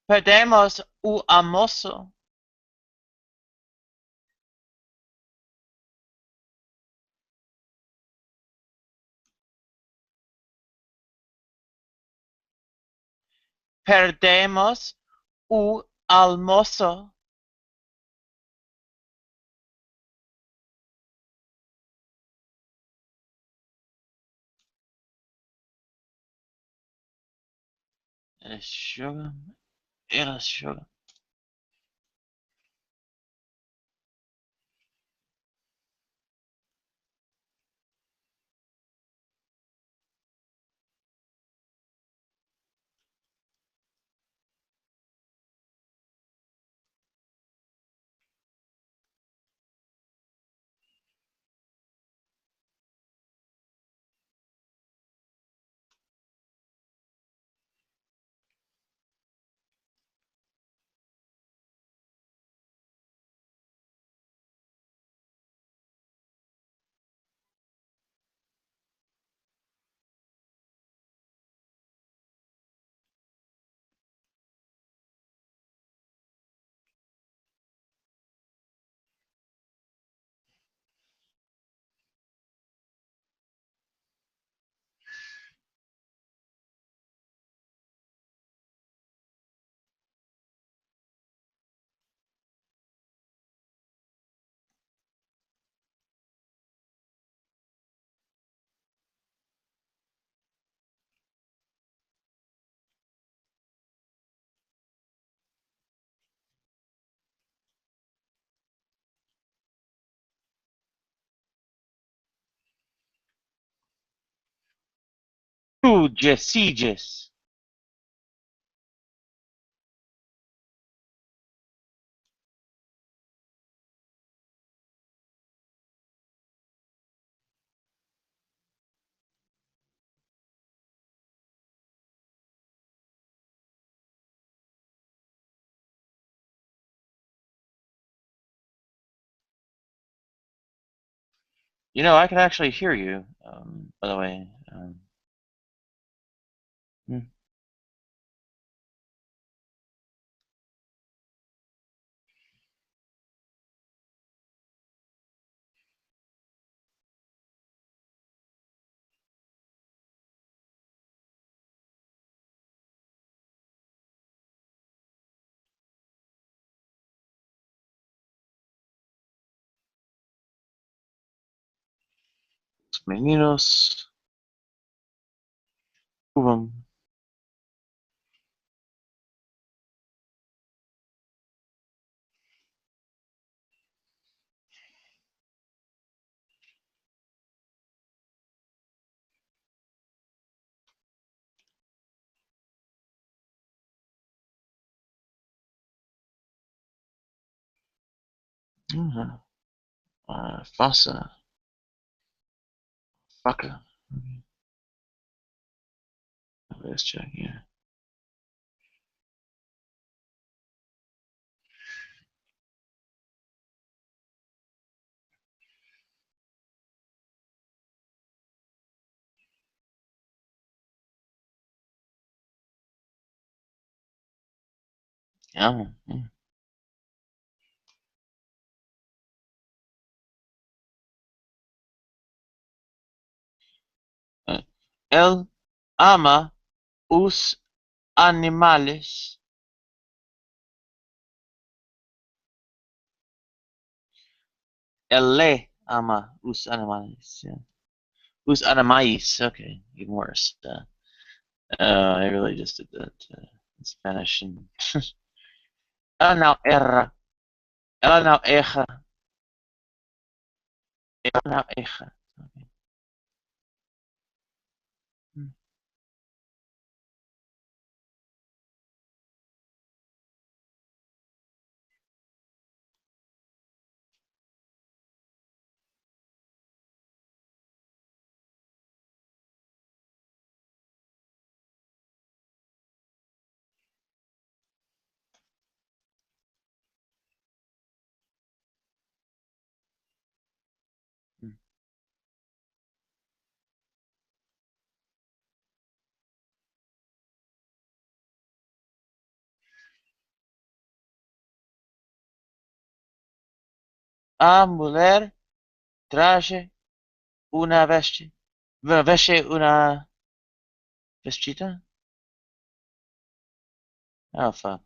Perdemos un almuerzo. Perdemos un almuerzo. El sugar. El sugar. Two sieges. You know, I can actually hear you, by the way. Hmm. Meninos. Boom. Fossa. Fucker. Let's check here. Yeah. Él ama os animales. Él le ama os animales. Yeah. Os animais. Okay, even worse. I really just did that in Spanish. And ela não erra. Ela não erra. Ela não erra. Okay. A mujer traje una veste una vestida? Oh, fuck.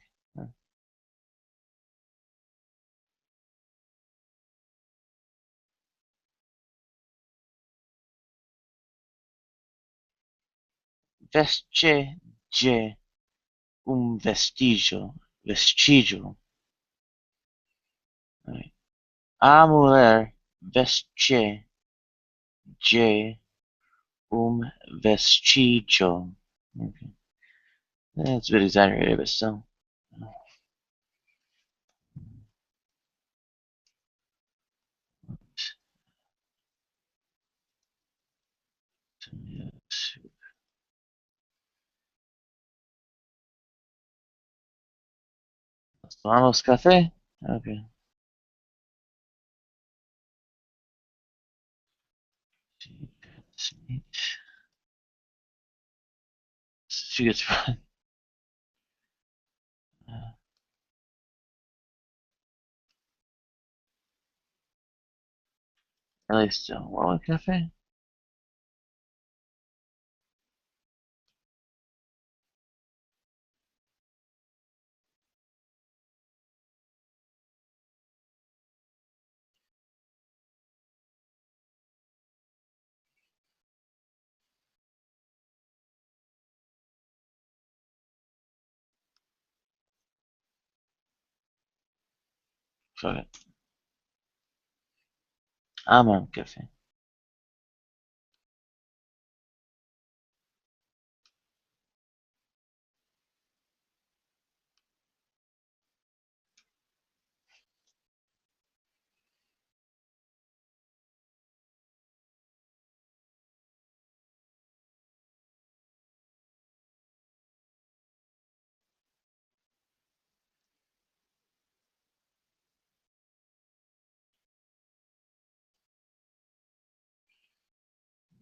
Veste un vestigio. Vestigio. Right. A mujer veste un vestigio. Okay. That's a bit exaggerated, but still. Vamos café? Okay. She gets fun. At least one cafe. Fuck it. I'm on cafe.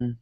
Mm.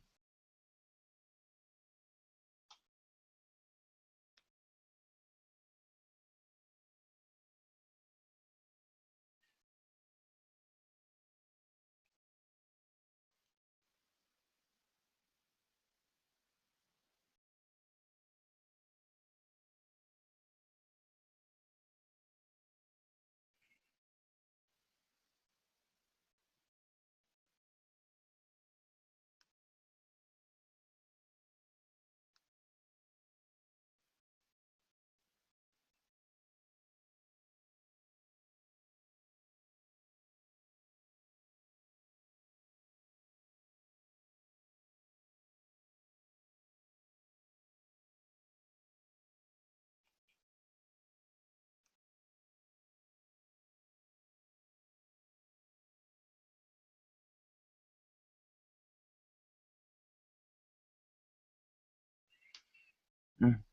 Mm.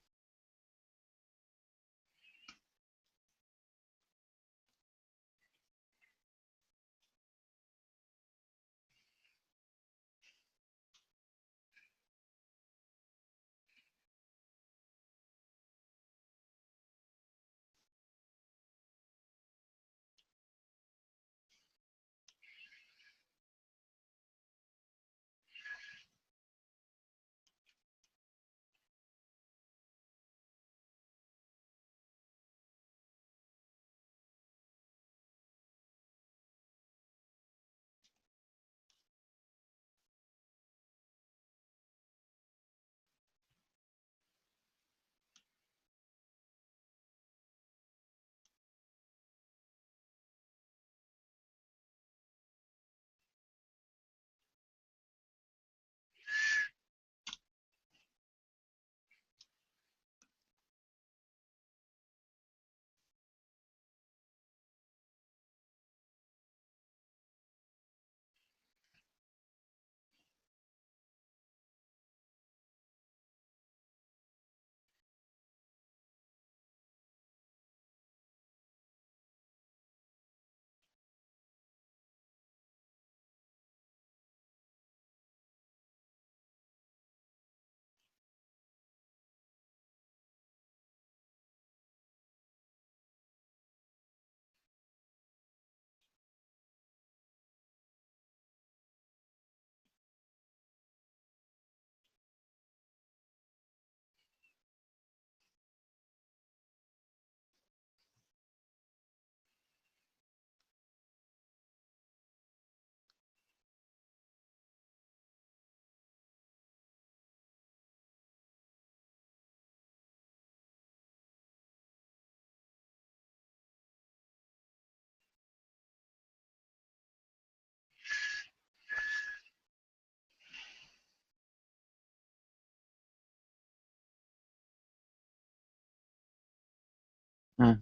Hmm.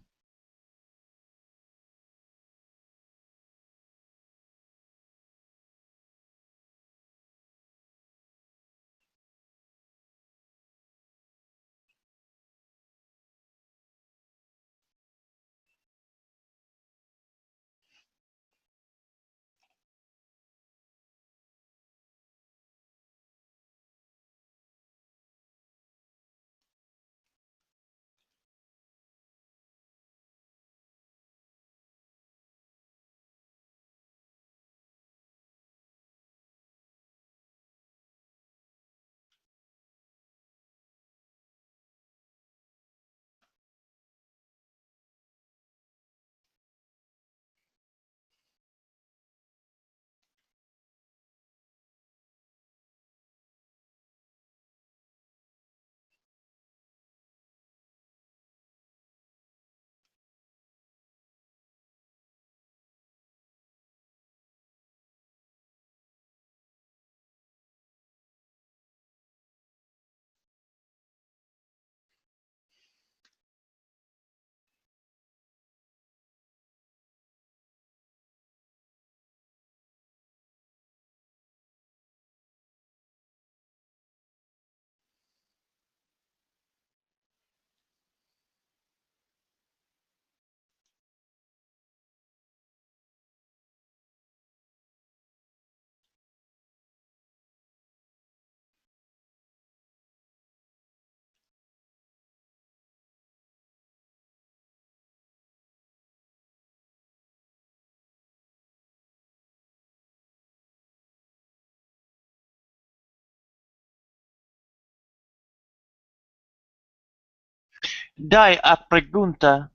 Dai a pregunta.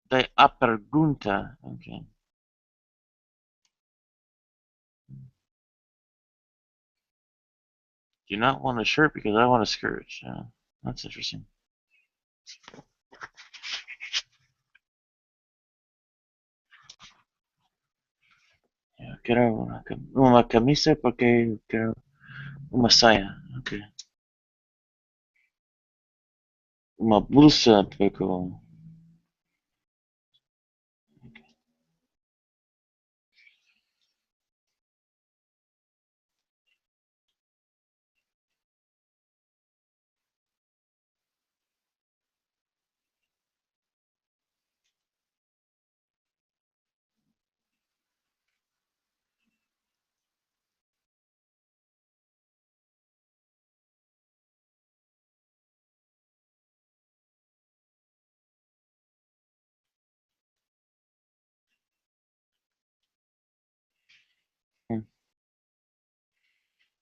Dai a pregunta. Okay. Do not want a shirt because I want a skirt. That's interesting. Yo quiero una camisa porque quiero una saya. Okay. Uma blusa porque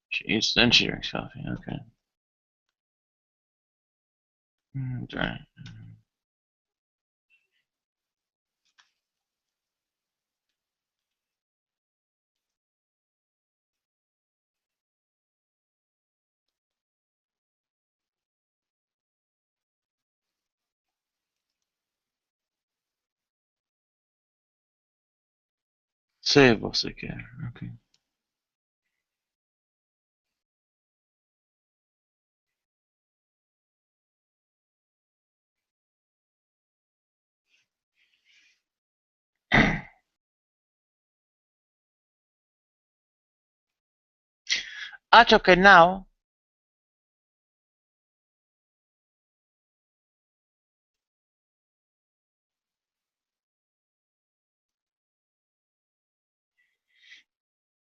she eats then she drinks coffee. Okay. Right. Se você quer. Okay. Acho que não.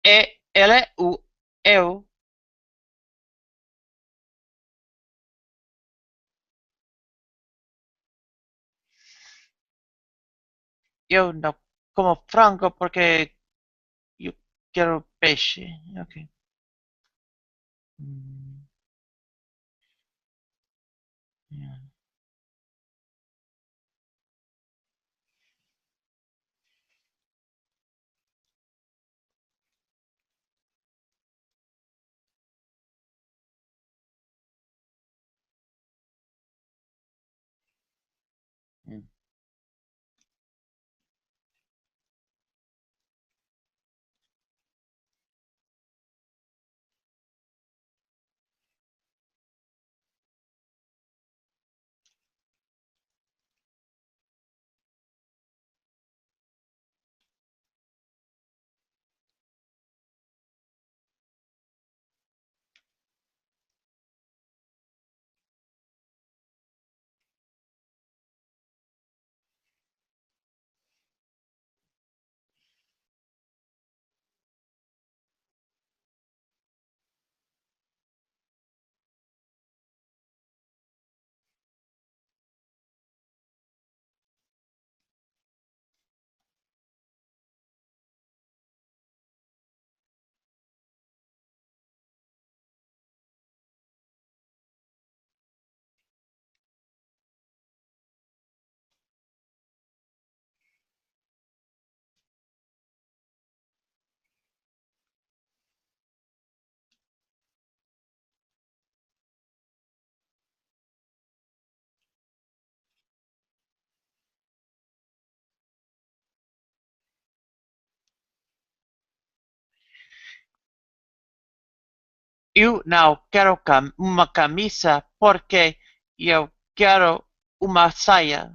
É ela o eu. Eu não como frango porque eu quero peixe. Okay. Yeah. Mm. Eu não quero uma camisa porque eu quero uma saia.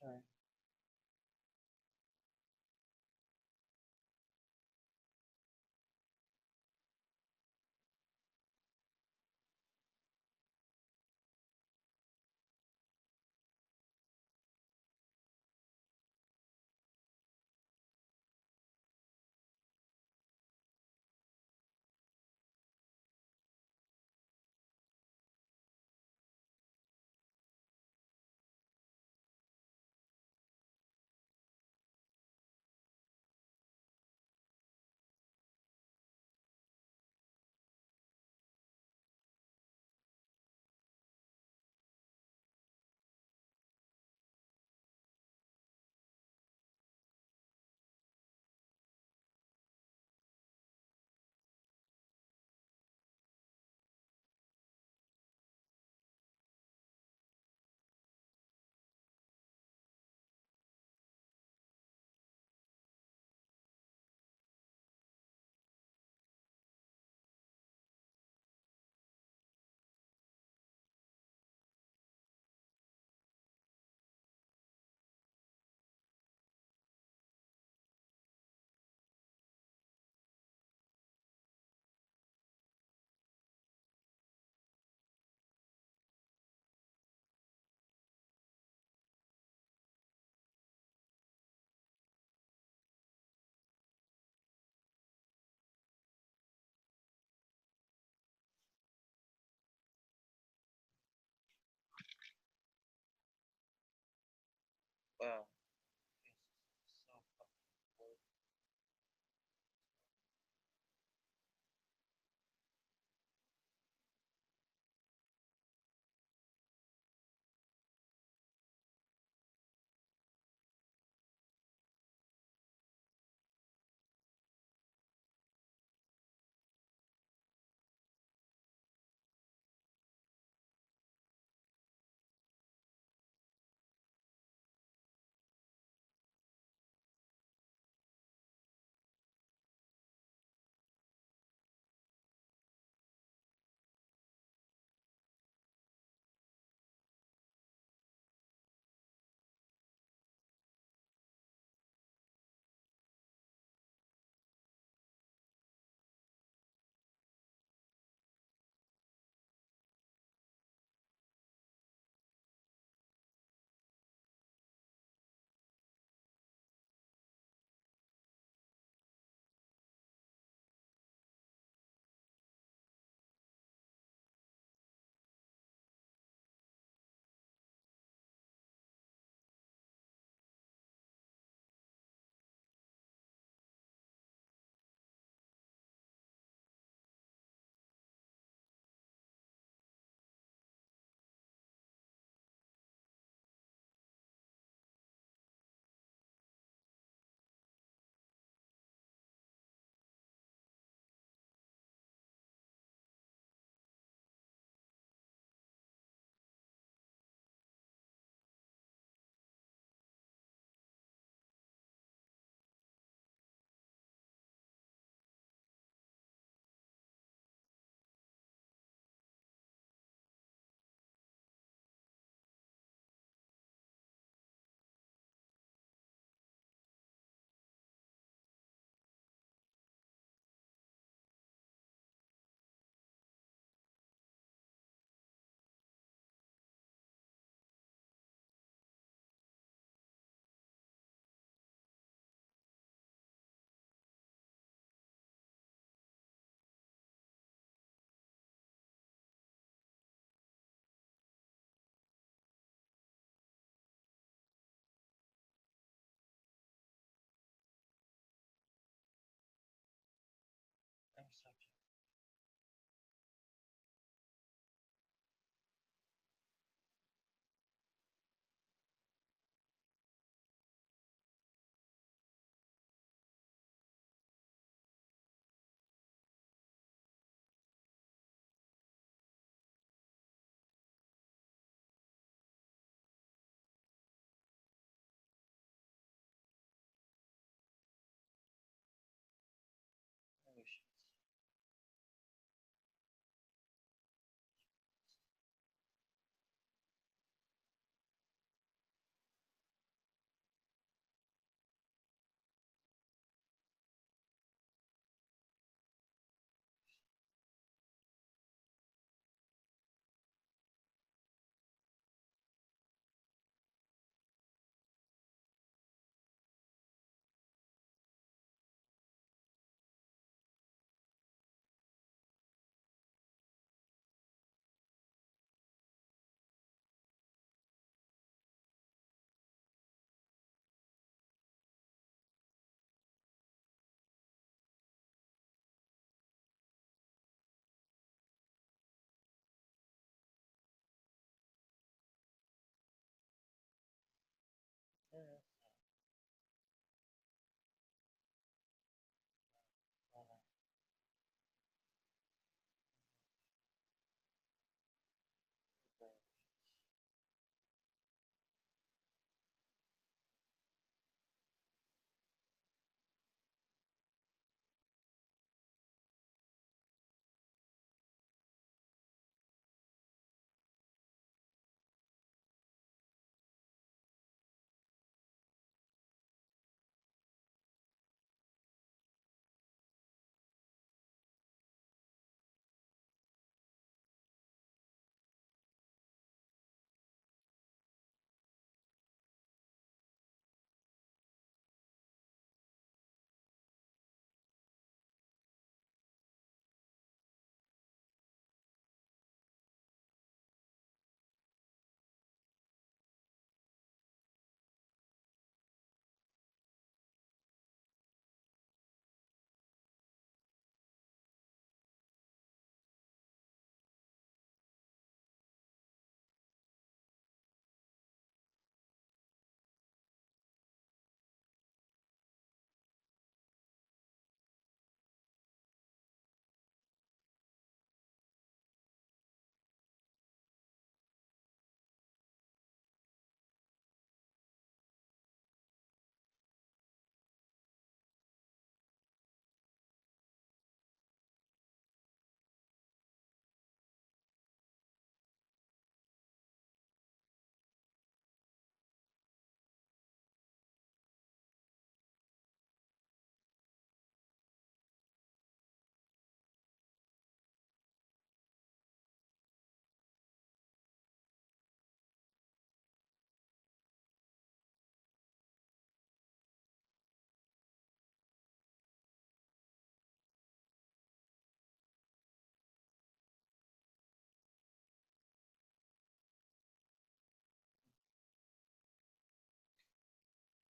Well,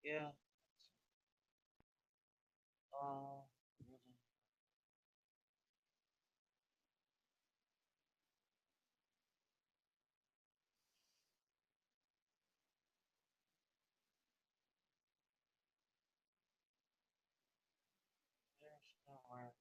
Yeah. Uh, there's nowhere.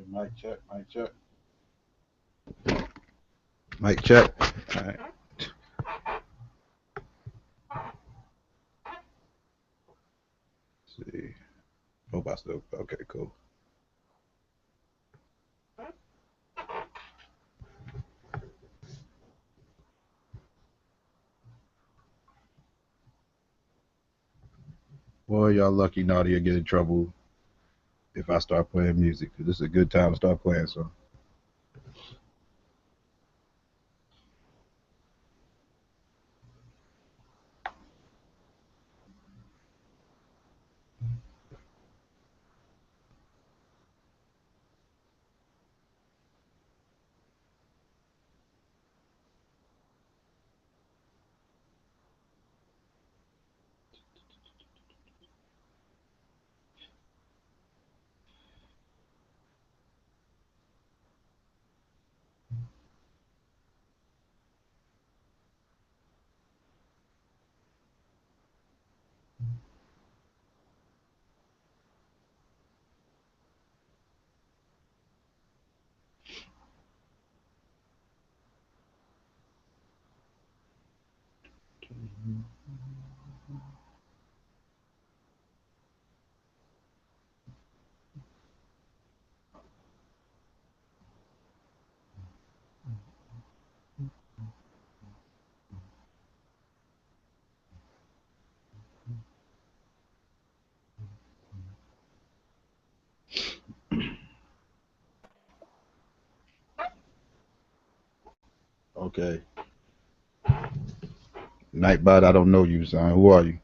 Mic check, mic check. Mic check. All right. Let's see. Hope I still. Okay, cool. Boy, y'all lucky Nadia get in trouble if I start playing music, because this is a good time to start playing some. Okay. Nightbot, I don't know you, son. Who are you?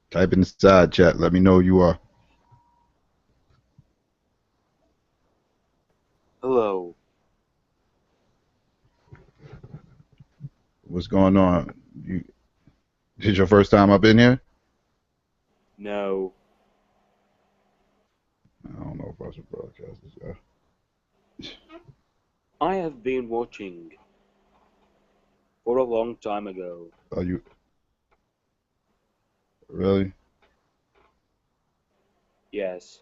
Type in the side chat. Let me know who you are. Hello. What's going on? This is your first time up in here? No. I don't know if I should broadcast this. I have been watching for a long time ago. Are you really? Yes.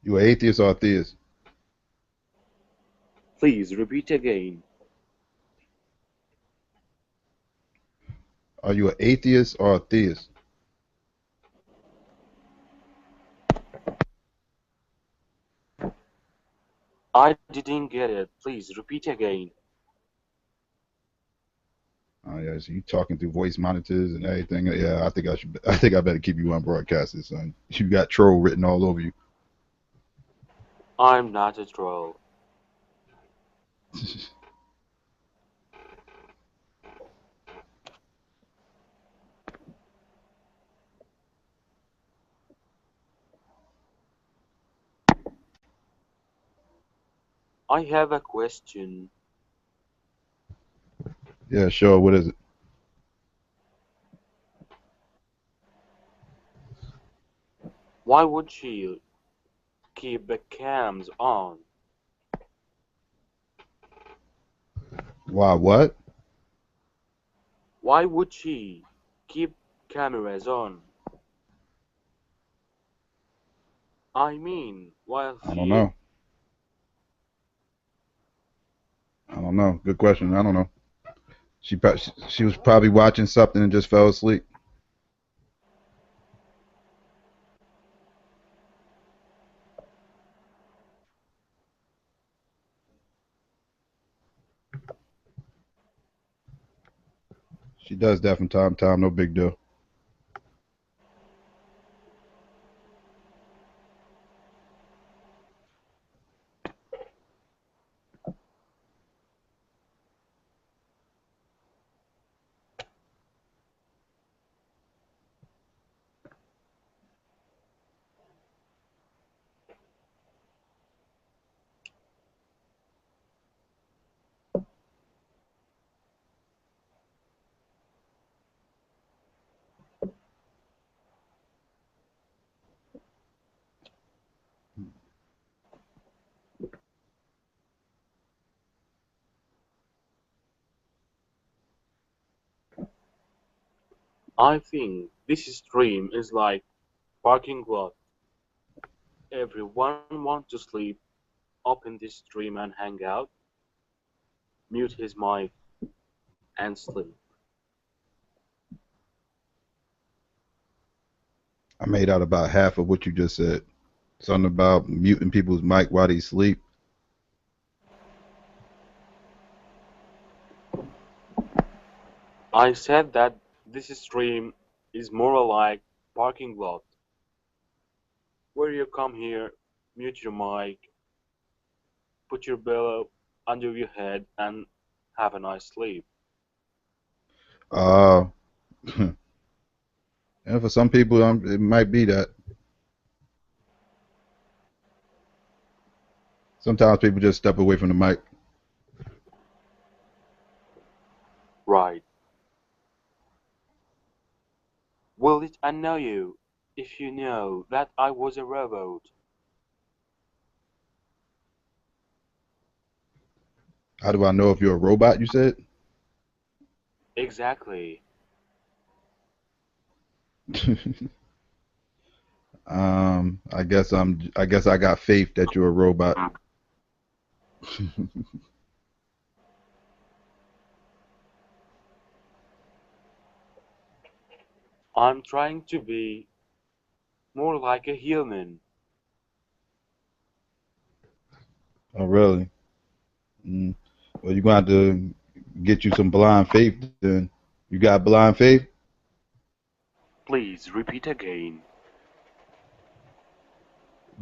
You an atheist or a theist? Please repeat again. Are you an atheist or a theist? I didn't get it. Please repeat again. Oh yeah, so you talking through voice monitors and everything. Yeah, I think I should. I think I better keep you unbroadcasted, son. You got troll written all over you. I'm not a troll. I have a question. Yeah, sure. What is it? Why would she keep the cams on? Why? What? Why would she keep cameras on? I mean, while I don't she... know. I don't know. Good question. I don't know. She was probably watching something and just fell asleep. She does that from time to time. No big deal. I think this stream is like parking lot. Everyone wants to sleep, open this stream and hang out, mute his mic, and sleep. I made out about half of what you just said. Something about muting people's mic while they sleep. I said that this stream is more like parking lot, where you come here, mute your mic, put your pillow under your head, and have a nice sleep. Uh, and for some people, it might be that. Sometimes people just step away from the mic. Right. Will it annoy you if you know that I was a robot? How do I know if you're a robot? You said. Exactly. I guess I got faith that you're a robot. I'm trying to be more like a human. Oh, really? Mm. Well, you're going to have to get you some blind faith then. You got blind faith? Please repeat again.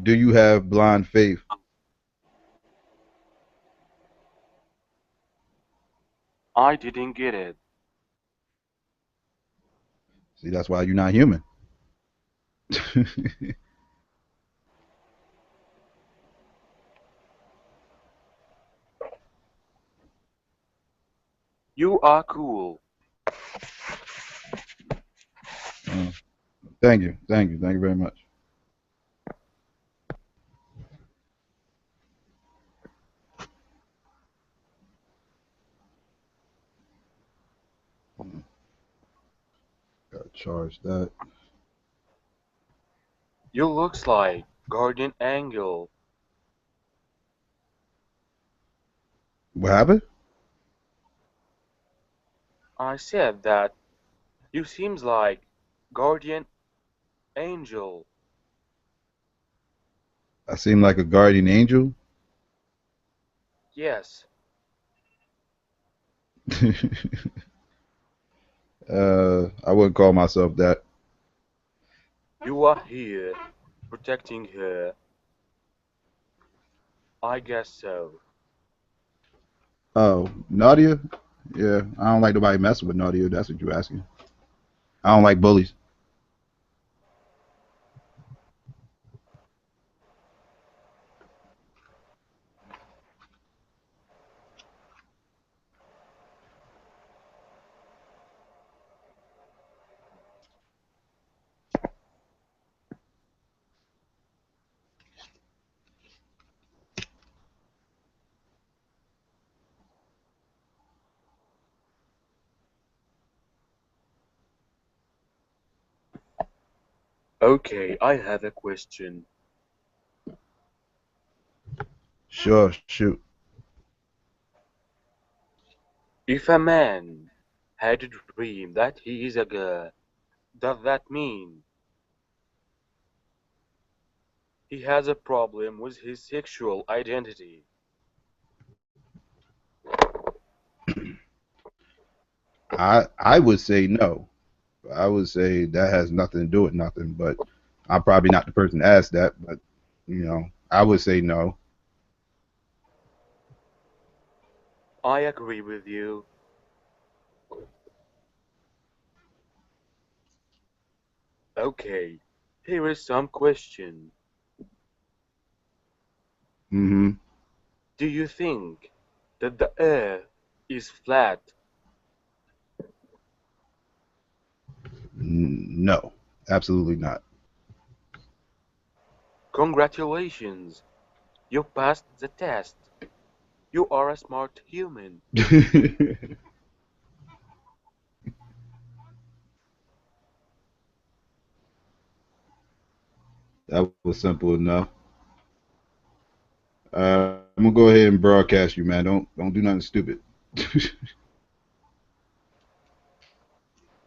Do you have blind faith? I didn't get it. See, that's why you're not human. You are cool. Thank you. Thank you. Thank you very much. Gotta charge that. You looks like guardian angel. What happened? I said that you seems like guardian angel. I seem like a guardian angel. Yes. I wouldn't call myself that. You are here protecting her. I guess so. Oh, Nadia? Yeah, I don't like nobody messing with Nadia. That's what you're asking. I don't like bullies. Okay, I have a question. Sure, shoot. If a man had a dream that he is a girl, does that mean he has a problem with his sexual identity? I would say no. I would say that has nothing to do with nothing, but I'm probably not the person to ask that, but I would say no. I agree with you. Okay, here is some question. Mm-hmm. Do you think that the earth is flat? No, absolutely not. Congratulations, you passed the test. You are a smart human. That was simple enough. I'm gonna go ahead and broadcast you, man. Don't do nothing stupid.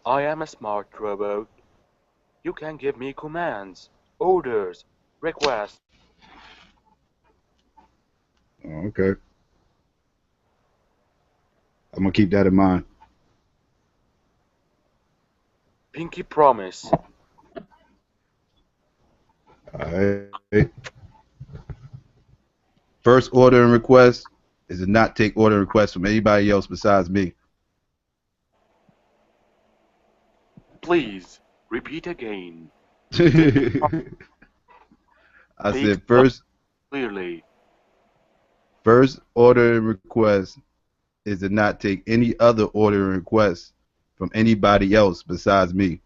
I am a smart robot. You can give me commands, orders, requests. Okay. I'm gonna keep that in mind. Pinky promise. Alright. First order and request is to not take order and requests from anybody else besides me. Please, repeat again. I Speak said clearly. first order and request is to not take any other order and requests from anybody else besides me.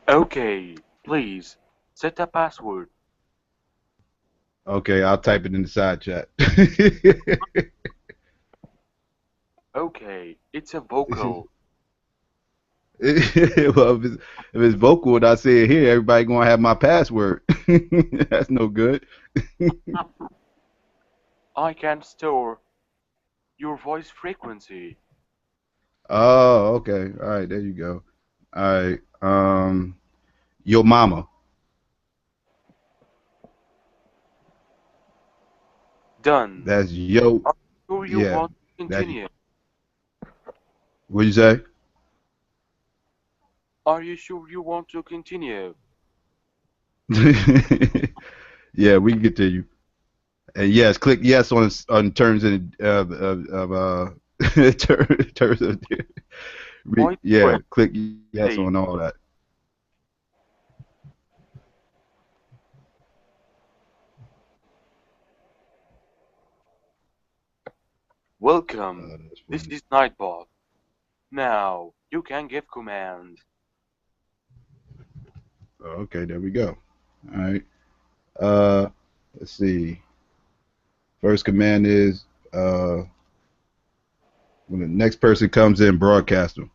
Okay, please, set a password. Okay, I'll type it in the side chat. Okay, it's a vocal. Well, if it's vocal and I say it here, everybody gonna have my password. That's no good. I can store your voice frequency. Oh, okay. All right, there you go. All right. Your mama. Done. That's yo. Are you sure you Yeah. want to continue? What'd you say? Are you sure you want to continue? Yeah, we can continue. And yes, click yes on terms terms of yeah, click yes on all that. Welcome. This is Nightbot. Now you can give commands. Okay, there we go. All right. Let's see. First command is when the next person comes in, broadcast them.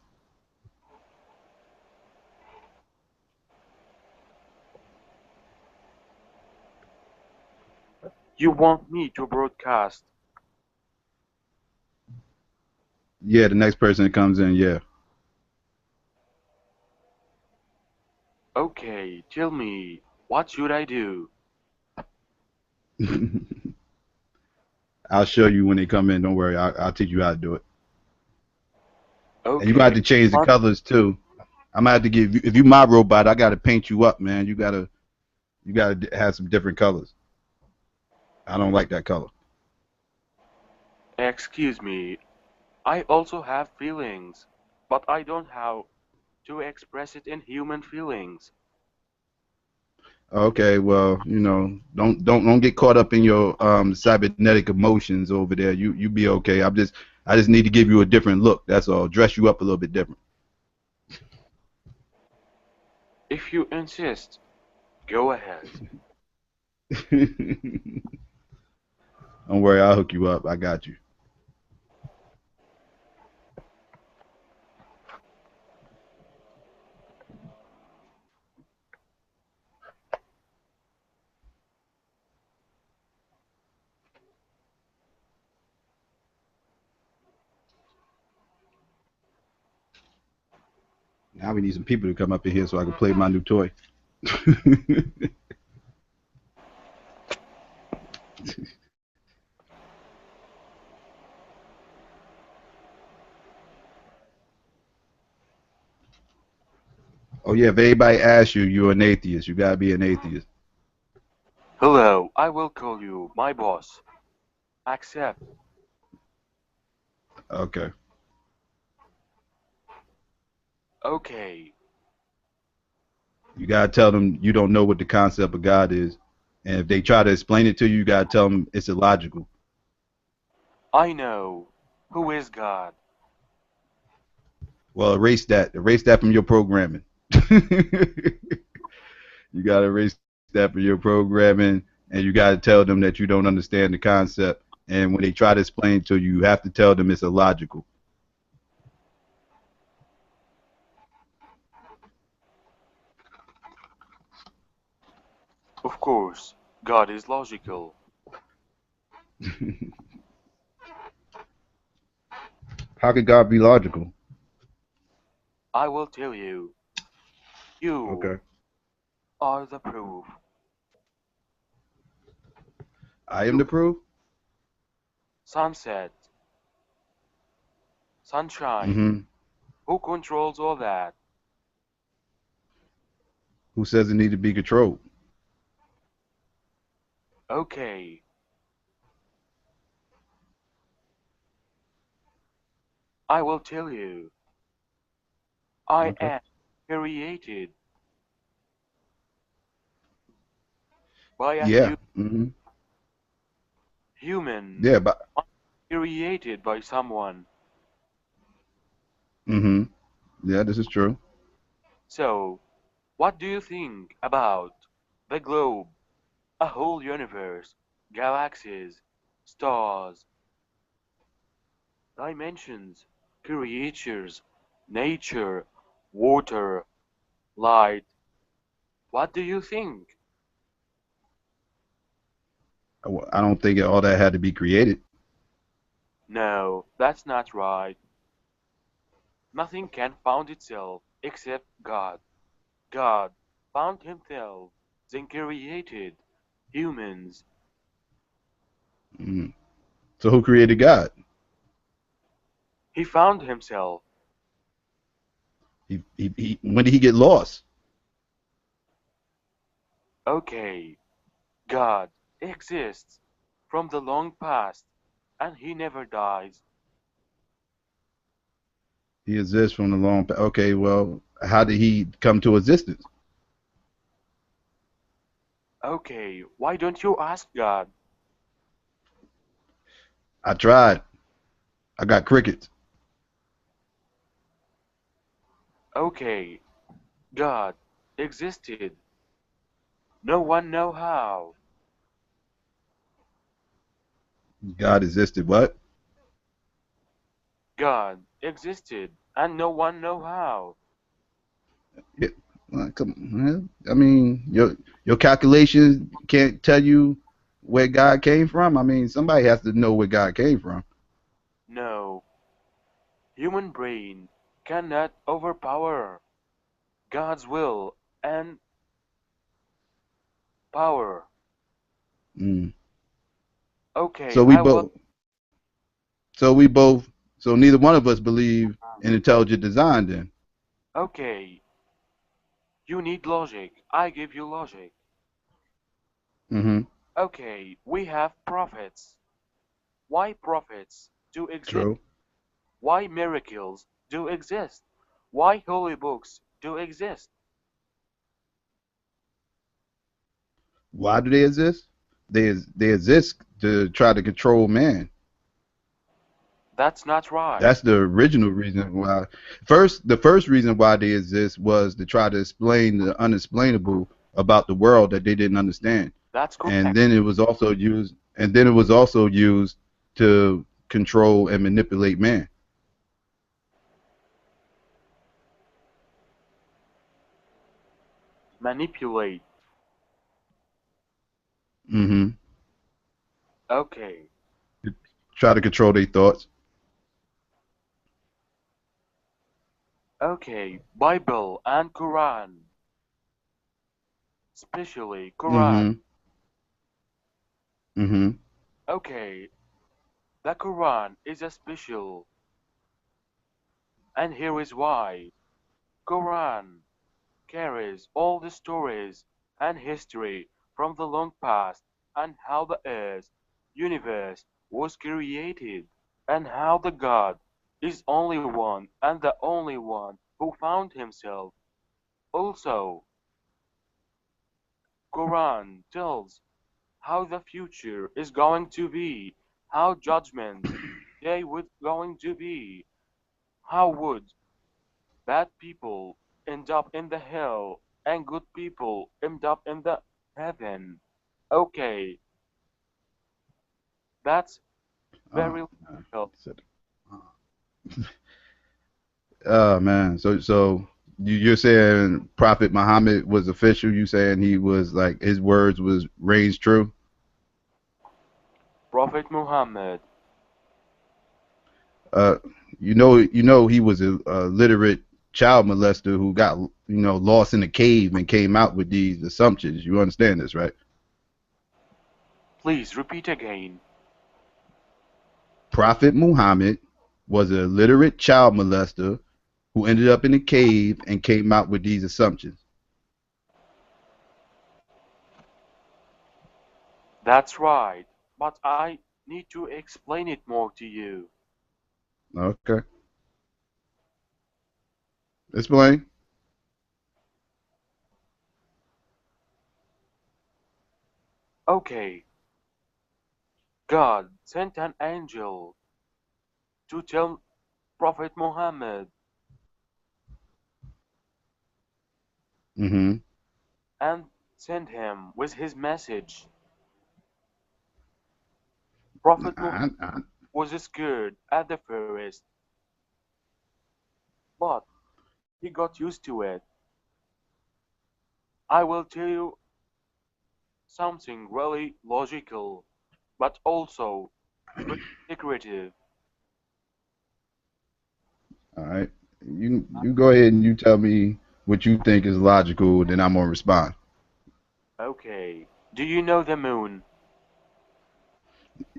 You want me to broadcast? Yeah, the next person that comes in, yeah. Okay, tell me, what should I do? I'll show you when they come in. Don't worry. I'll teach you how to do it. Okay. And you got to change the colors too. I'm gonna have to give you. If you my robot, I gotta paint you up, man. You gotta have some different colors. I don't like that color. Excuse me, I also have feelings, but I don't know how to express it in human feelings. Okay, well, don't get caught up in your cybernetic emotions over there. You be okay. I just need to give you a different look. That's all. Dress you up a little bit different. If you insist, go ahead. Don't worry, I'll hook you up. I got you. Now we need some people to come up in here so I can play my new toy. Oh yeah, if anybody asks you, you're an atheist. You gotta be an atheist. Hello, I will call you my boss. Accept. Okay. Okay. You gotta tell them you don't know what the concept of God is, and if they try to explain it to you, you gotta tell them it's illogical. I know. Who is God? Well, erase that. Erase that from your programming. You gotta erase that from your programming, and you gotta tell them that you don't understand the concept. And when they try to explain it to you, you have to tell them it's illogical. course, God is logical. How could God be logical? I will tell you. You Okay. are the proof. I am You the proof? sunset, sunshine. Mm-hmm. Who controls all that? Who says it need to be controlled? Okay. I will tell you. I Okay. am created by a Yeah. Mm-hmm. human. Yeah, but Created by someone. mm-hmm. Yeah, this is true. So, what do you think about the globe, a whole universe, galaxies, stars, dimensions, creatures, nature, water, light? What do you think? I don't think all that had to be created. No, that's not right. Nothing can found itself except God. God found himself, then created humans. Mm. So who created God? He found himself. When did he get lost? Okay, God exists from the long past, and he never dies. He exists from the long past. Okay, well, how did he come to existence? Okay, why don't you ask God? I tried. I got crickets. Okay, God existed. No one know how. God existed. What? God existed, and no one know how. Yeah, come on, man. I mean, your calculations can't tell you where God came from. I mean, somebody has to know where God came from. No, human brain cannot overpower God's will and power. Mm. Okay, So we I will. both. So we both. So neither one of us believe in intelligent design. Then. Okay, you need logic. I give you logic. Mm-hmm. Okay, we have prophets. Why prophets do exist? True. Why miracles do exist? Why holy books do exist? Why do they exist? They exist to try to control man. That's not right. That's the original reason why. The first reason why they exist was to try to explain the unexplainable about the world that they didn't understand. That's And correct. then it was also used. And then it was also used to control and manipulate man. Manipulate. Mm-hmm. Okay. Try to control their thoughts. Okay. Bible and Quran. Especially Quran. Mm-hmm. Mm-hmm. Okay. The Quran is a special. And here is why. Quran carries all the stories and history from the long past and how the earth, universe was created and how the God is only one and the only one who found himself. Also, Quran tells how the future is going to be, how judgment day would going to be, how would bad people end up in the hell and good people end up in the heaven. Okay, that's Oh, very logical. man. Oh man. So You're saying Prophet Muhammad was official. You saying he was like his words was reigns true. Prophet Muhammad. Uh, he was a literate child molester who got lost in a cave and came out with these assumptions. You understand this, right? Please repeat again. Prophet Muhammad was a literate child molester who ended up in a cave and came out with these assumptions. That's right, but I need to explain it more to you. Okay. Explain. Okay, God sent an angel to tell Prophet Muhammad Mm-hmm. and send him with his message. Prophet Muhammad was scared at the first, but he got used to it. I will tell you something really logical, but also very secretive. All right. You go ahead and you tell me what you think is logical, then I'm gonna respond. Okay, do you know the moon?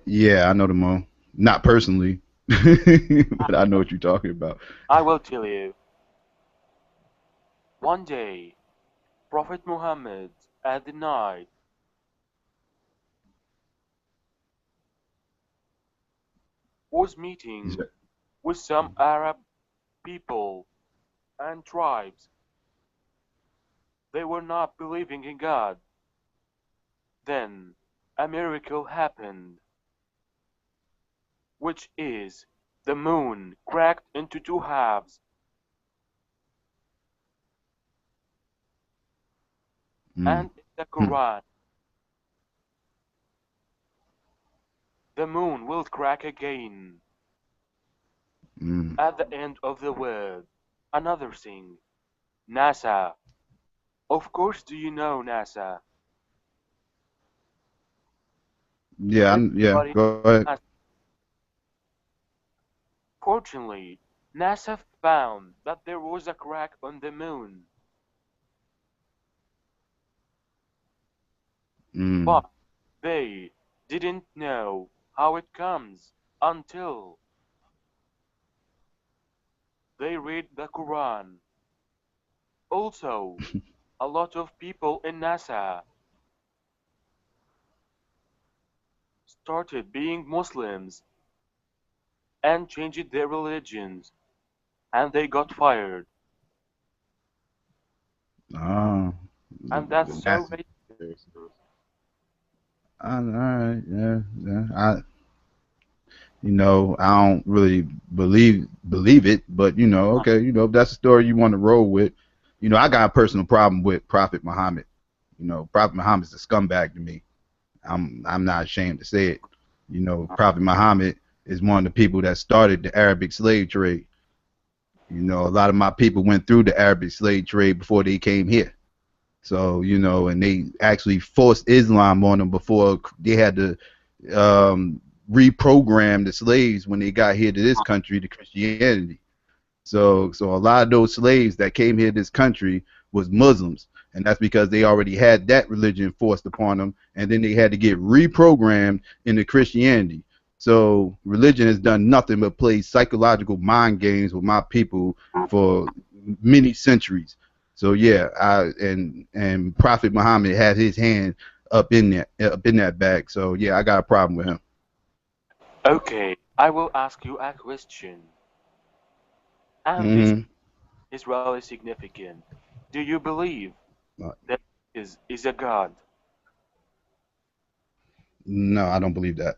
Yeah, I know the moon. Not personally, but I know what you're talking about. I will tell you. One day, Prophet Muhammad at the night was meeting with some Arab people and tribes. They were not believing in God. Then a miracle happened, which is the moon cracked into two halves, and in the Quran, the moon will crack again at the end of the world. Another thing, NASA. Of course, do you know NASA? Yeah, yeah. Everybody Go ahead. knows NASA. Fortunately, NASA found that there was a crack on the moon, Mm. but they didn't know how it comes until they read the Quran. Also, a lot of people in NASA started being Muslims and changed their religions, and they got fired. Oh, And that's so that's racist. all right. Yeah, yeah. I don't really believe it, but okay, if that's the story you want to roll with, I got a personal problem with Prophet Muhammad. Prophet Muhammad's a scumbag to me. I'm not ashamed to say it. Prophet Muhammad is one of the people that started the Arabic slave trade. A lot of my people went through the Arabic slave trade before they came here. So, and they actually forced Islam on them before they had to reprogram the slaves when they got here to this country to Christianity. So a lot of those slaves that came here to this country was Muslims, and that's because they already had that religion forced upon them, and then they had to get reprogrammed into Christianity. So religion has done nothing but play psychological mind games with my people for many centuries. So yeah, and Prophet Muhammad had his hand up in that bag. So yeah, I got a problem with him. Okay, I will ask you a question. And this is really significant. Do you believe that is a God? No, I don't believe that.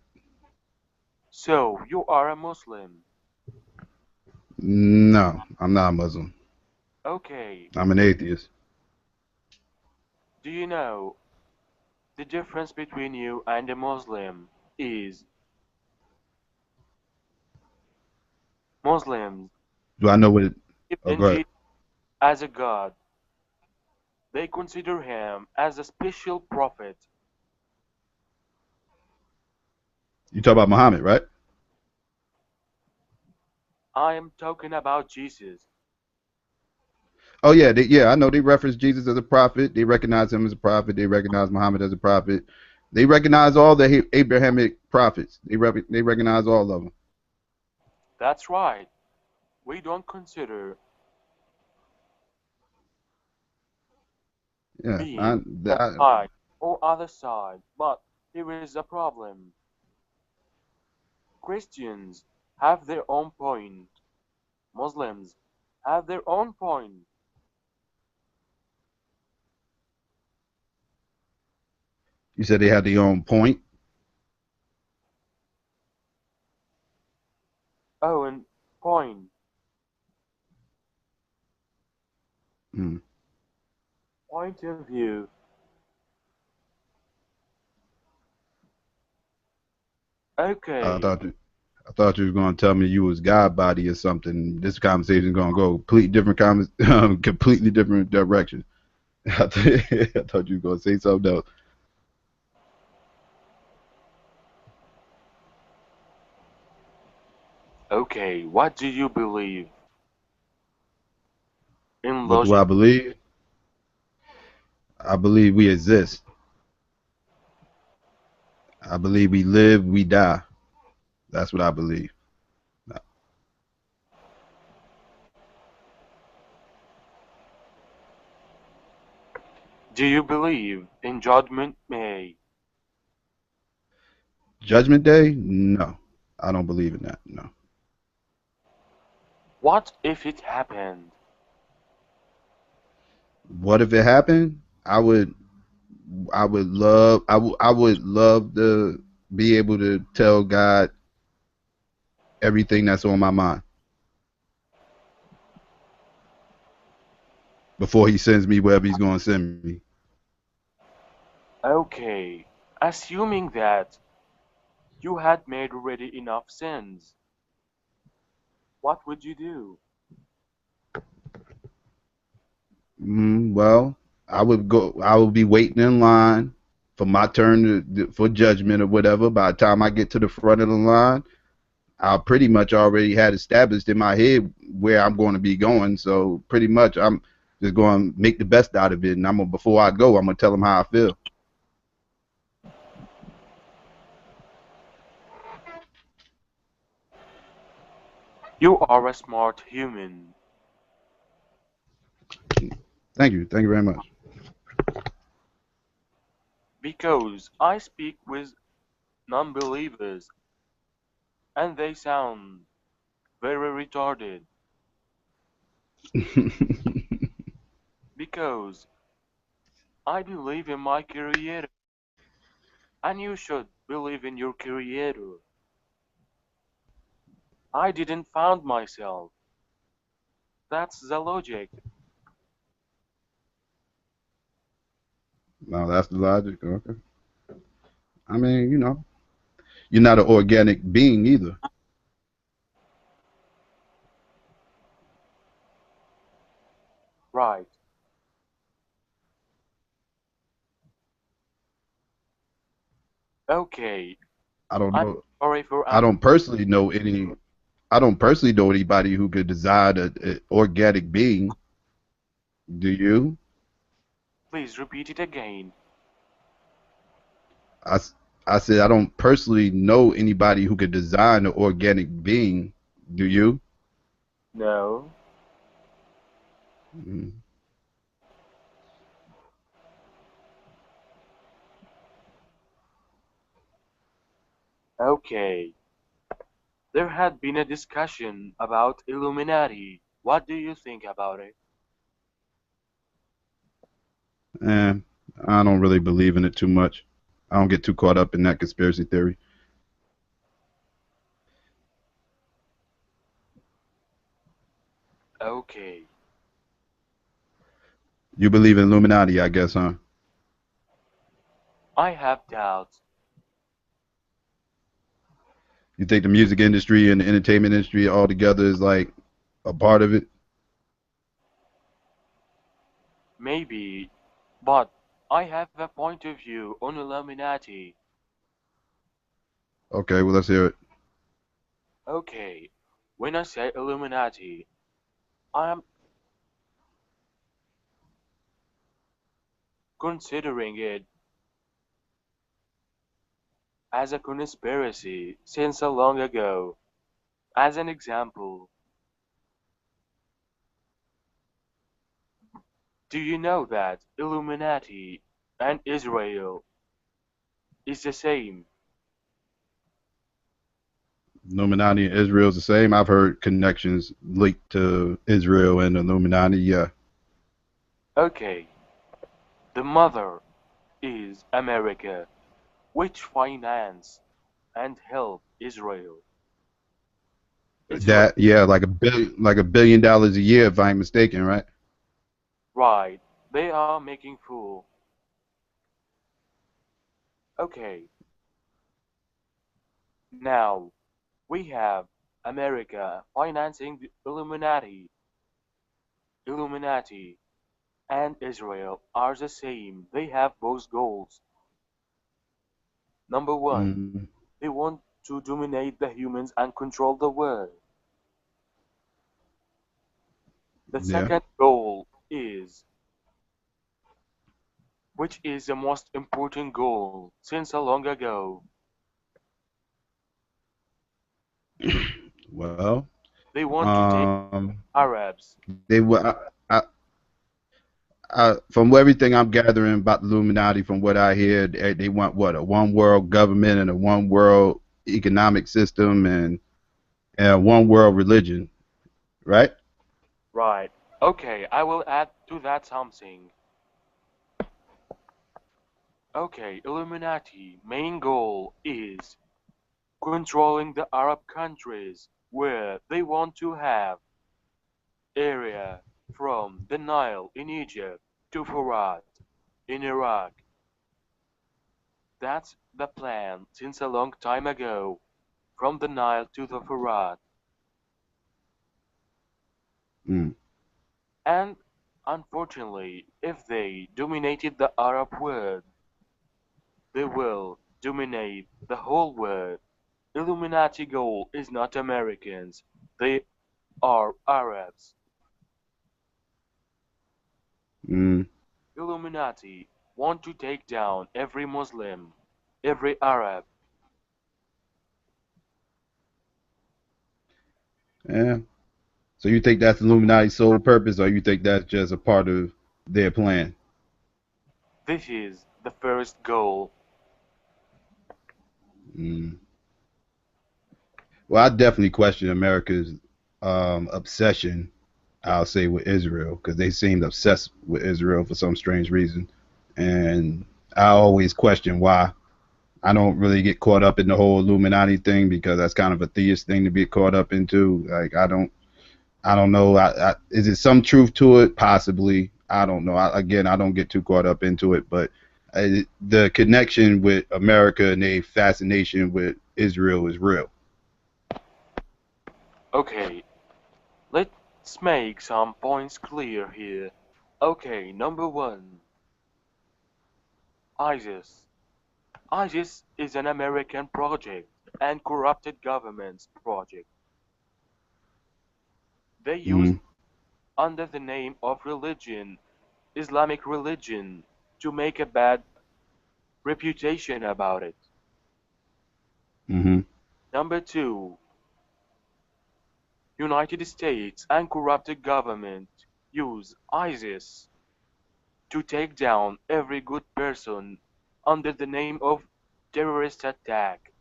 So you are a Muslim. No, I'm not a Muslim. Okay. I'm an atheist. Do you know the difference between you and a Muslim is Muslims Do I know what? believe Oh, in go ahead. Jesus as a god. They consider him as a special prophet. You talk about Muhammad, right? I am talking about Jesus. Oh yeah, yeah. I know they reference Jesus as a prophet. They recognize him as a prophet. They recognize Muhammad as a prophet. They recognize all the Abrahamic prophets. They recognize all of them. That's right. We don't consider Yeah, being that side or other side, but here is a problem. Christians have their own point. Muslims have their own point. you said they had their own point. Own point. Hmm. Point of view. Okay. I thought you was gonna tell me you was God body or something. This conversation is gonna go completely different completely different direction. I thought you were gonna say something else. Okay, what do you believe? In What do logic. I believe? I believe we exist. I believe we live, we die. That's what I believe. Do you believe in Judgment Day? Judgment Day? No. I don't believe in that. No. What if it happened? What if it happened? I would love to be able to tell God everything that's on my mind before he sends me wherever he's going to send me. Okay, assuming that you had made already enough sins, what would you do? Well, I would be waiting in line for my turn for judgment or whatever. By the time I get to the front of the line, I pretty much already had established in my head where I'm going to be going. So pretty much I'm just going to make the best out of it. And before I go, I'm going to tell them how I feel. You are a smart human. Thank you. Thank you very much. Because I speak with non-believers and they sound very retarded. Because I believe in my creator. And you should believe in your creator. I didn't found myself. That's the logic. No, that's the logic. Okay. I mean, you're not an organic being either. Right. Okay. I don't I'm know. sorry for I don't asking. personally know any. I don't personally know anybody who could design an organic being. Do you? Please repeat it again. I, I said I don't personally know anybody who could design an organic being. Do you? No. Mm. Okay. There had been a discussion about Illuminati. What do you think about it? And I don't really believe in it too much. I don't get too caught up in that conspiracy theory. Okay. You believe in Illuminati, I guess, huh? I have doubts. You think the music industry and the entertainment industry all together is like a part of it? Maybe, but I have a point of view on Illuminati. Okay, well let's hear it. Okay, when I say Illuminati, I am considering it as a conspiracy since a long ago. As an example, do you know that Illuminati and Israel is the same? Illuminati and Israel is the same. I've heard connections linked to Israel and Illuminati. Yeah. Okay, the mother is America, which finance and help Israel. Israel, That yeah, like $1 billion a year if I'm mistaken, right? right? They are making fool. Okay, now we have America financing the Illuminati. Illuminati and Israel are the same. They have both goals. Number one, Mm, they want to dominate the humans and control the world. The yeah. second goal is, which is the most important goal since a long ago, Well, they want to take um, Arabs. they were. From everything I'm gathering about the Illuminati, from what I hear, they want what, a one world government and a one world economic system and a one world religion, right? Right. Okay, I will add to that something. Okay, Illuminati main goal is controlling the Arab countries where they want to have area from the Nile in Egypt to Furat in Iraq. That's the plan since a long time ago, from the Nile to the Furat. Mm, And unfortunately, if they dominated the Arab world, they will dominate the whole world. Illuminati goal is not Americans, they are Arabs. mm, Illuminati want to take down every Muslim, every Arab. yeah. So you think that's Illuminati's sole purpose, or you think that's just a part of their plan? This is the first goal. Mm. Well, I definitely question America's obsession, I'll say, with Israel, because they seemed obsessed with Israel for some strange reason, and I always question why. I don't really get caught up in the whole Illuminati thing because that's kind of a theist thing to be caught up into. Like I don't know. Is it some truth to it? Possibly. I don't know. Again, I don't get too caught up into it, but the connection with America and a fascination with Israel is real. Okay, let's make some points clear here. Okay, number one, ISIS. ISIS is an American project and corrupted government's project. They use Mm, under the name of religion, Islamic religion, to make a bad reputation about it. mm-hmm, Number two, United States and corrupted government use ISIS to take down every good person under the name of terrorist attack.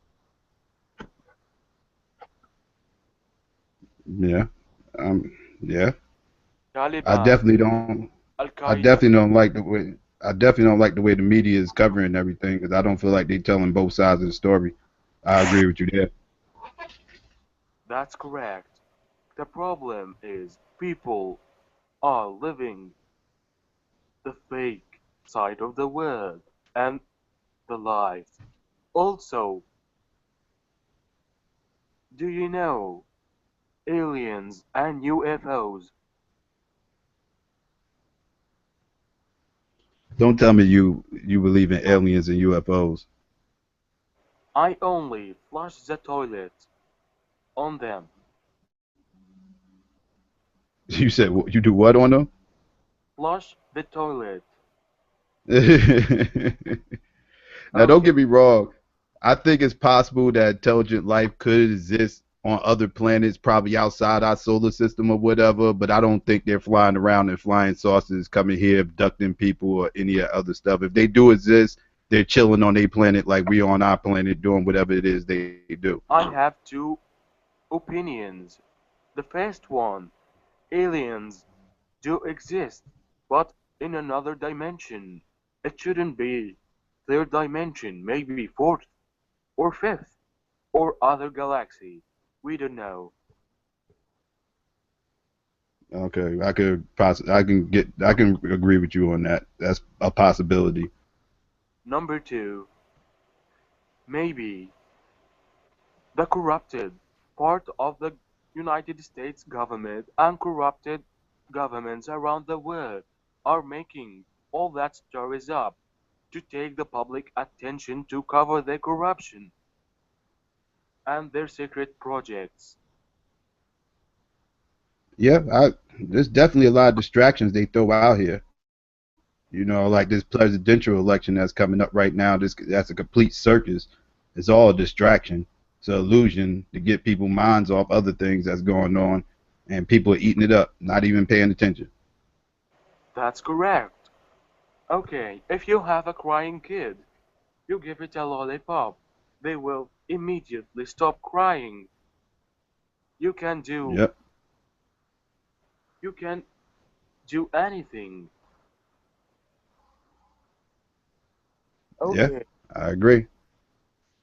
yeah, um, yeah. I Taliban, definitely don't. Al I Qaeda. definitely don't like the way. I definitely don't like the way the media is covering everything because I don't feel like they're telling both sides of the story. I agree with you there. That's correct. The problem is people are living the fake side of the world and the lies. Also, do you know aliens and UFOs Don't tell me you believe in aliens and UFOs. I only flush the toilet on them. You said you do what on them? Flush the toilet. Now, don't Okay. get me wrong. I think it's possible that intelligent life could exist on other planets, probably outside our solar system or whatever, but I don't think they're flying around in flying saucers, coming here, abducting people or any other stuff. If they do exist, they're chilling on their planet like we on our planet doing whatever it is they do. I have two opinions. The first one, aliens do exist, but in another dimension. It shouldn't be third dimension, maybe fourth or fifth or other galaxy. We don't know. Okay, I can agree with you on that. That's a possibility. Number two, maybe the corrupted part of the United States government and corrupted governments around the world are making all that stories up to take the public attention to cover their corruption and their secret projects. Yeah, there's definitely a lot of distractions they throw out here. You know, like this presidential election that's coming up right now. That's a complete circus. It's all a distraction. It's an illusion to get people's minds off other things that's going on, and people are eating it up, not even paying attention. That's correct. Okay, if you have a crying kid, you give it a lollipop. They will immediately stop crying. You can do Yep. you can do anything. Yeah, Okay. I agree.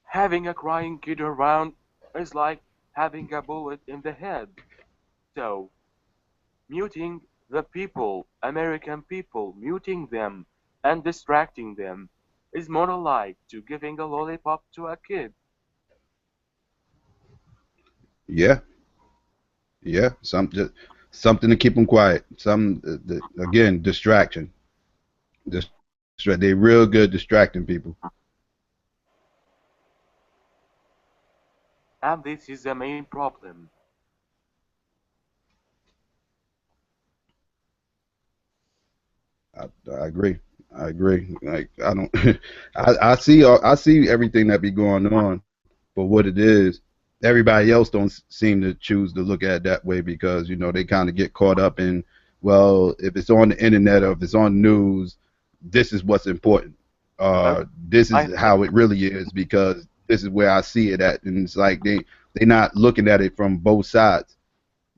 Having a crying kid around is like having a bullet in the head. So, muting the people, American people, muting them and distracting them is more like to giving a lollipop to a kid. Yeah, yeah. Something to keep them quiet. Again, distraction. They real good distracting people. And this is the main problem. I agree. I agree. Like I don't. I see everything that be going on, but what it is, everybody else don't seem to choose to look at it that way because they kind of get caught up in, well, if it's on the internet or if it's on news, this is what's important. Okay, This I is how it really is because this is where I see it at, and it's like they not looking at it from both sides.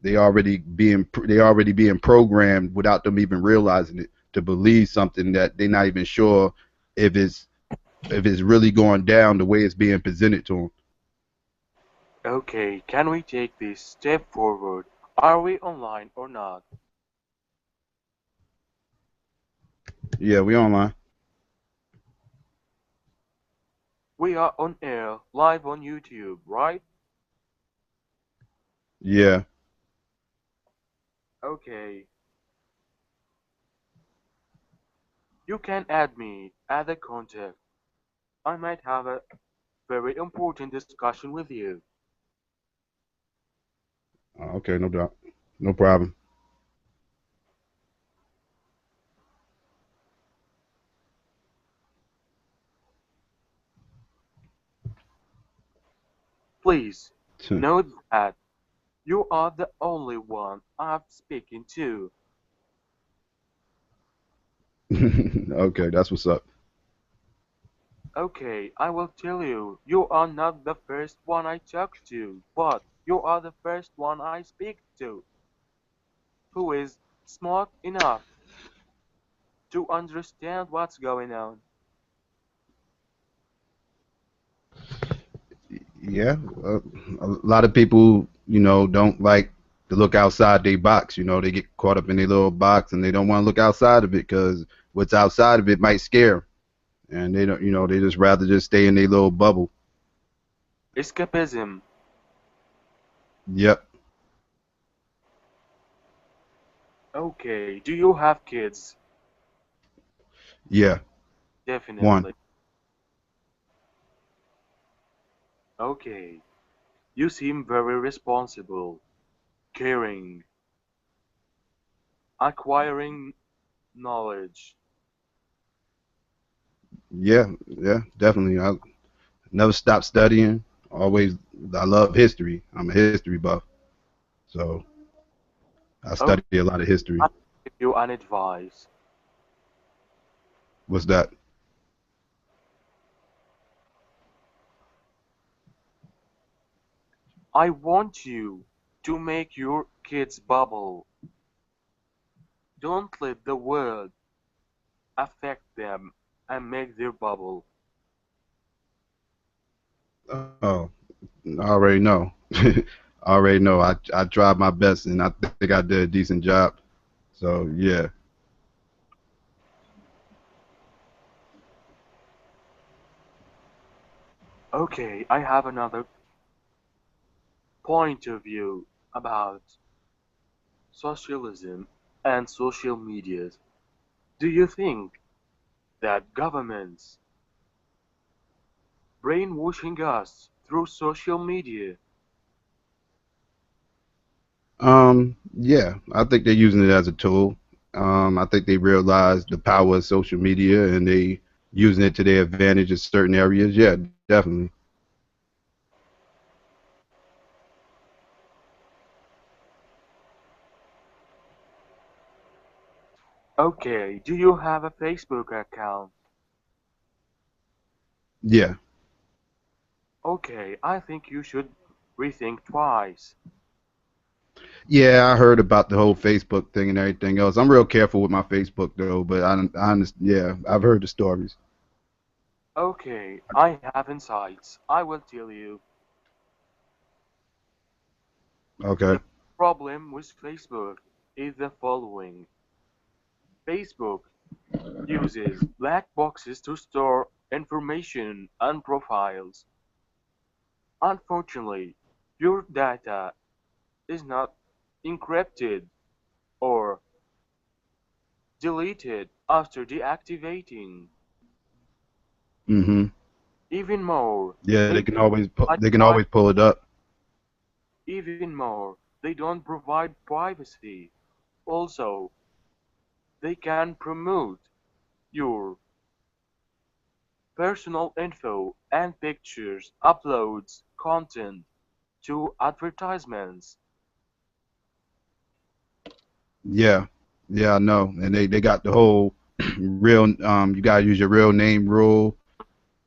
They already being programmed without them even realizing it to believe something that they're not even sure if it's really going down the way it's being presented to them. Okay, can we take this step forward? Are we online or not? Yeah, we online. We are on air, live on YouTube, right? Yeah. Okay. You can add me as a contact. I might have a very important discussion with you. Okay, no doubt. No problem. Please note that you are the only one I'm speaking to. Okay, that's what's up. Okay, I will tell you, you are not the first one I talk to, but you are the first one I speak to, who is smart enough to understand what's going on. Yeah, a lot of people, don't like to look outside their box. They get caught up in their little box and they don't want to look outside of it because what's outside of it might scare 'em. And they don't, they just rather just stay in their little bubble. Escapism. Yep. Okay, do you have kids? Yeah, one. Definitely. Okay. You seem very responsible, caring, acquiring knowledge. Yeah, yeah, definitely. I never stopped studying. Always, I love history. I'm a history buff, so I Okay, study a lot of history. I'll give you an advice. What's that? I want you to make your kids bubble. Don't let the world affect them and make their bubble. Oh, I already know. I already know. I tried my best, and I think I did a decent job. So yeah. Okay, I have another point of view about socialism and social medias. Do you think that governments brainwashing us through social media? Yeah, I think they're using it as a tool. I think they realize the power of social media and they using it to their advantage in certain areas. Yeah, definitely. Okay, do you have a Facebook account? Yeah. Okay, I think you should rethink twice. Yeah, I heard about the whole Facebook thing and everything else. I'm real careful with my Facebook though, but I understand. Yeah, I've heard the stories. Okay, I have insights. I will tell you. Okay. The problem with Facebook is the following. Facebook uses black boxes to store information and profiles. Unfortunately, your data is not encrypted or deleted after deactivating. Mhm. Even more, Yeah, they they can provide always pull it up. even more, they don't provide privacy. Also, they can promote your personal info and pictures, uploads, content to advertisements. Yeah. Yeah, I know. And they got the whole real you gotta use your real name rule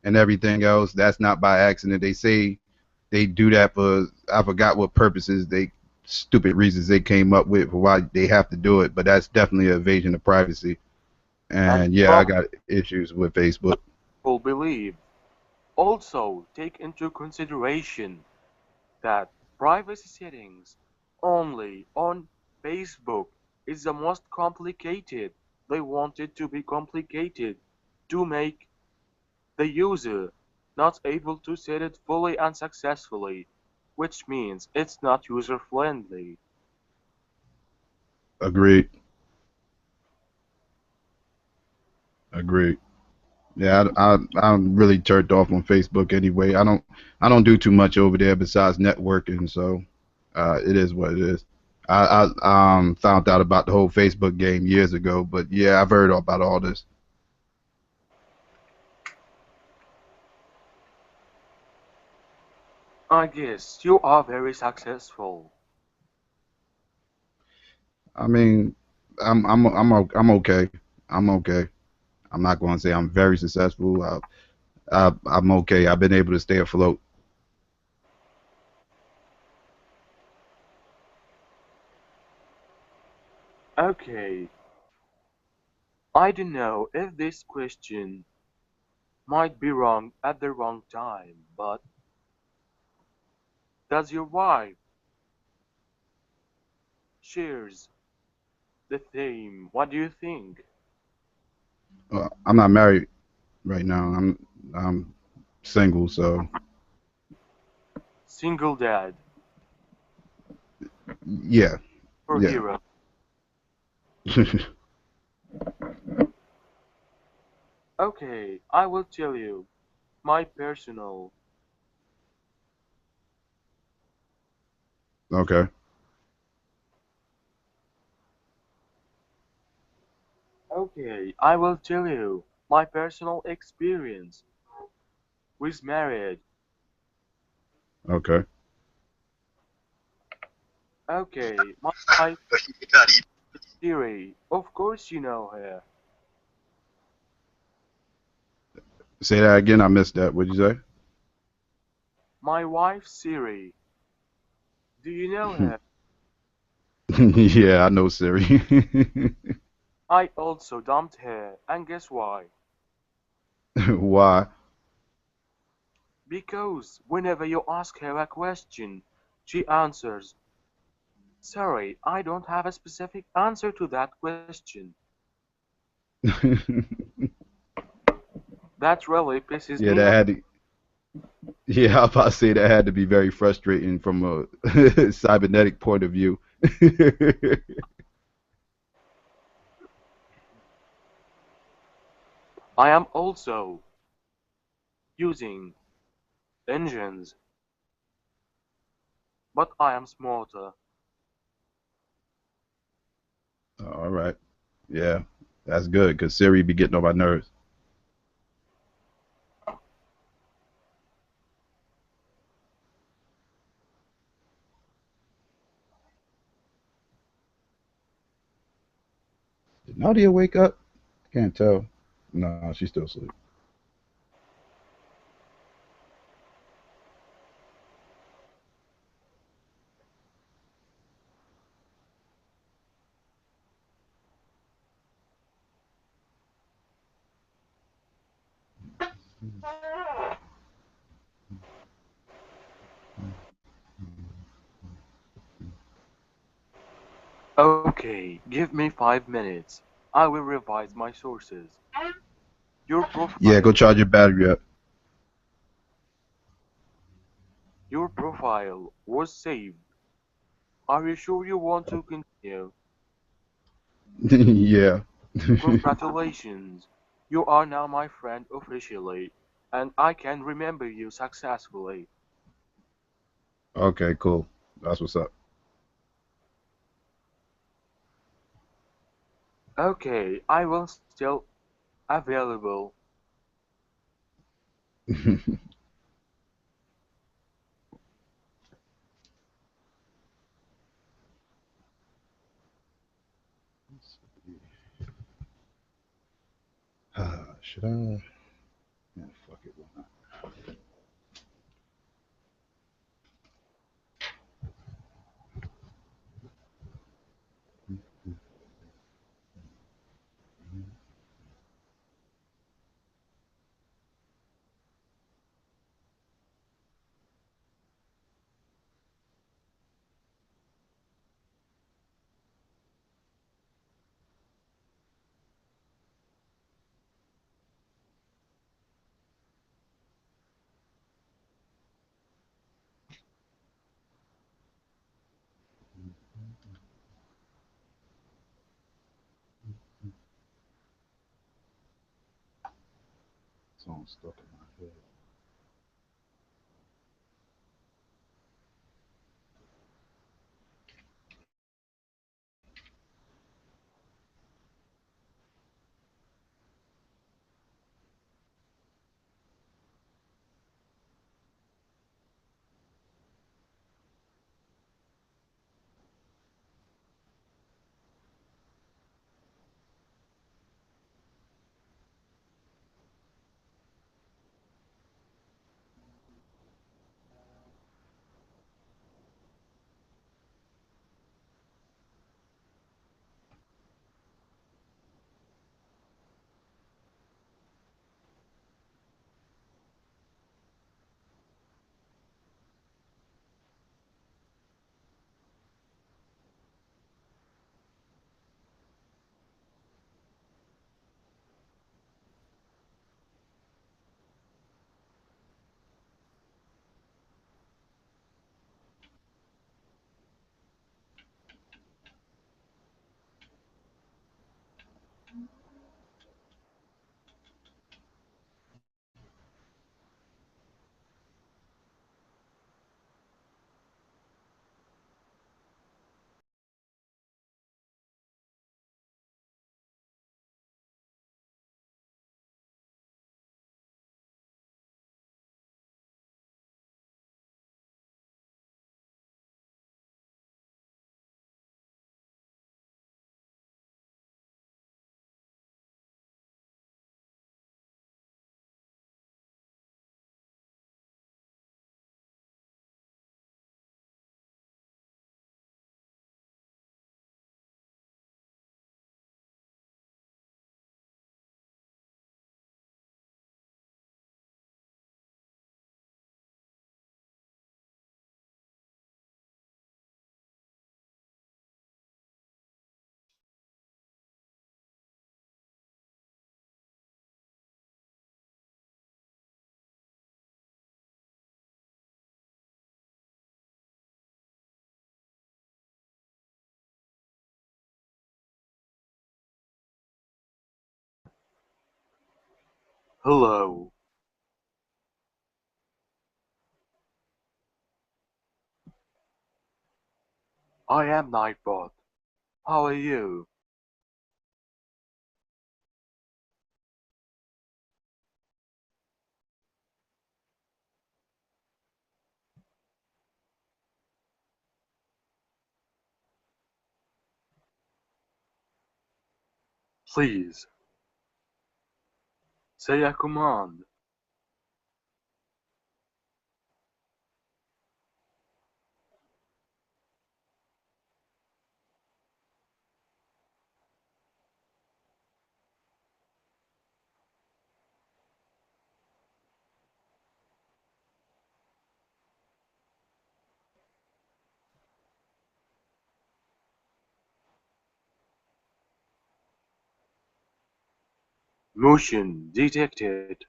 and everything else. That's not by accident. They say they do that for I forgot what purposes they stupid reasons they came up with for why they have to do it, but that's definitely an invasion of privacy. And And yeah, I probably got issues with Facebook. will believe. Also, take into consideration that privacy settings only on Facebook is the most complicated. They want it to be complicated to make the user not able to set it fully and successfully, which means it's not user friendly. Agreed. Agreed. Yeah, I'm really turned off on Facebook anyway. I don't do too much over there besides networking, so it is what it is. I found out about the whole Facebook game years ago, but yeah, I've heard about all this. I guess you are very successful. I mean, I'm okay. I'm okay. I'm not going to say I'm very successful. I'm okay. I've been able to stay afloat. Okay, I don't know if this question might be wrong at the wrong time, but does your wife shares the theme? What do you think? I'm not married right now. I'm single, so Single dad yeah, for yeah. hero. Okay, I will tell you. My personal. Okay. Okay, I will tell you. My personal experience with marriage. Okay. Okay, my wife is Siri. Of course you know her. Say that again. I missed that. What'd you My wife Siri. Do you know say? her? Yeah, I know Siri. I also dumped her, and guess why? Why? Because whenever you ask her a question, she answers, sorry, I don't have a specific answer to that question. That really pisses Yeah, me that off. had to. Yeah, I was about to say that had to be very frustrating from a cybernetic point of view. I am also using engines, but I am smarter. All right. Yeah, that's good because Siri be getting on my nerves. Did Nadia wake up? Can't tell. No, she's still asleep. Okay, give me 5 minutes. I will revise my sources. Your Yeah, go profile, charge your battery up. your profile was saved. Are you sure you want to continue? Yeah. Congratulations. You are now my friend officially, and I can remember you successfully. Okay, cool. That's what's up. Okay, I will still available. Should I? Yeah, fuck it. Why not? Song's stuck in my head. Hello. I am Nightbot. How are you? Please, say a command. Motion detected.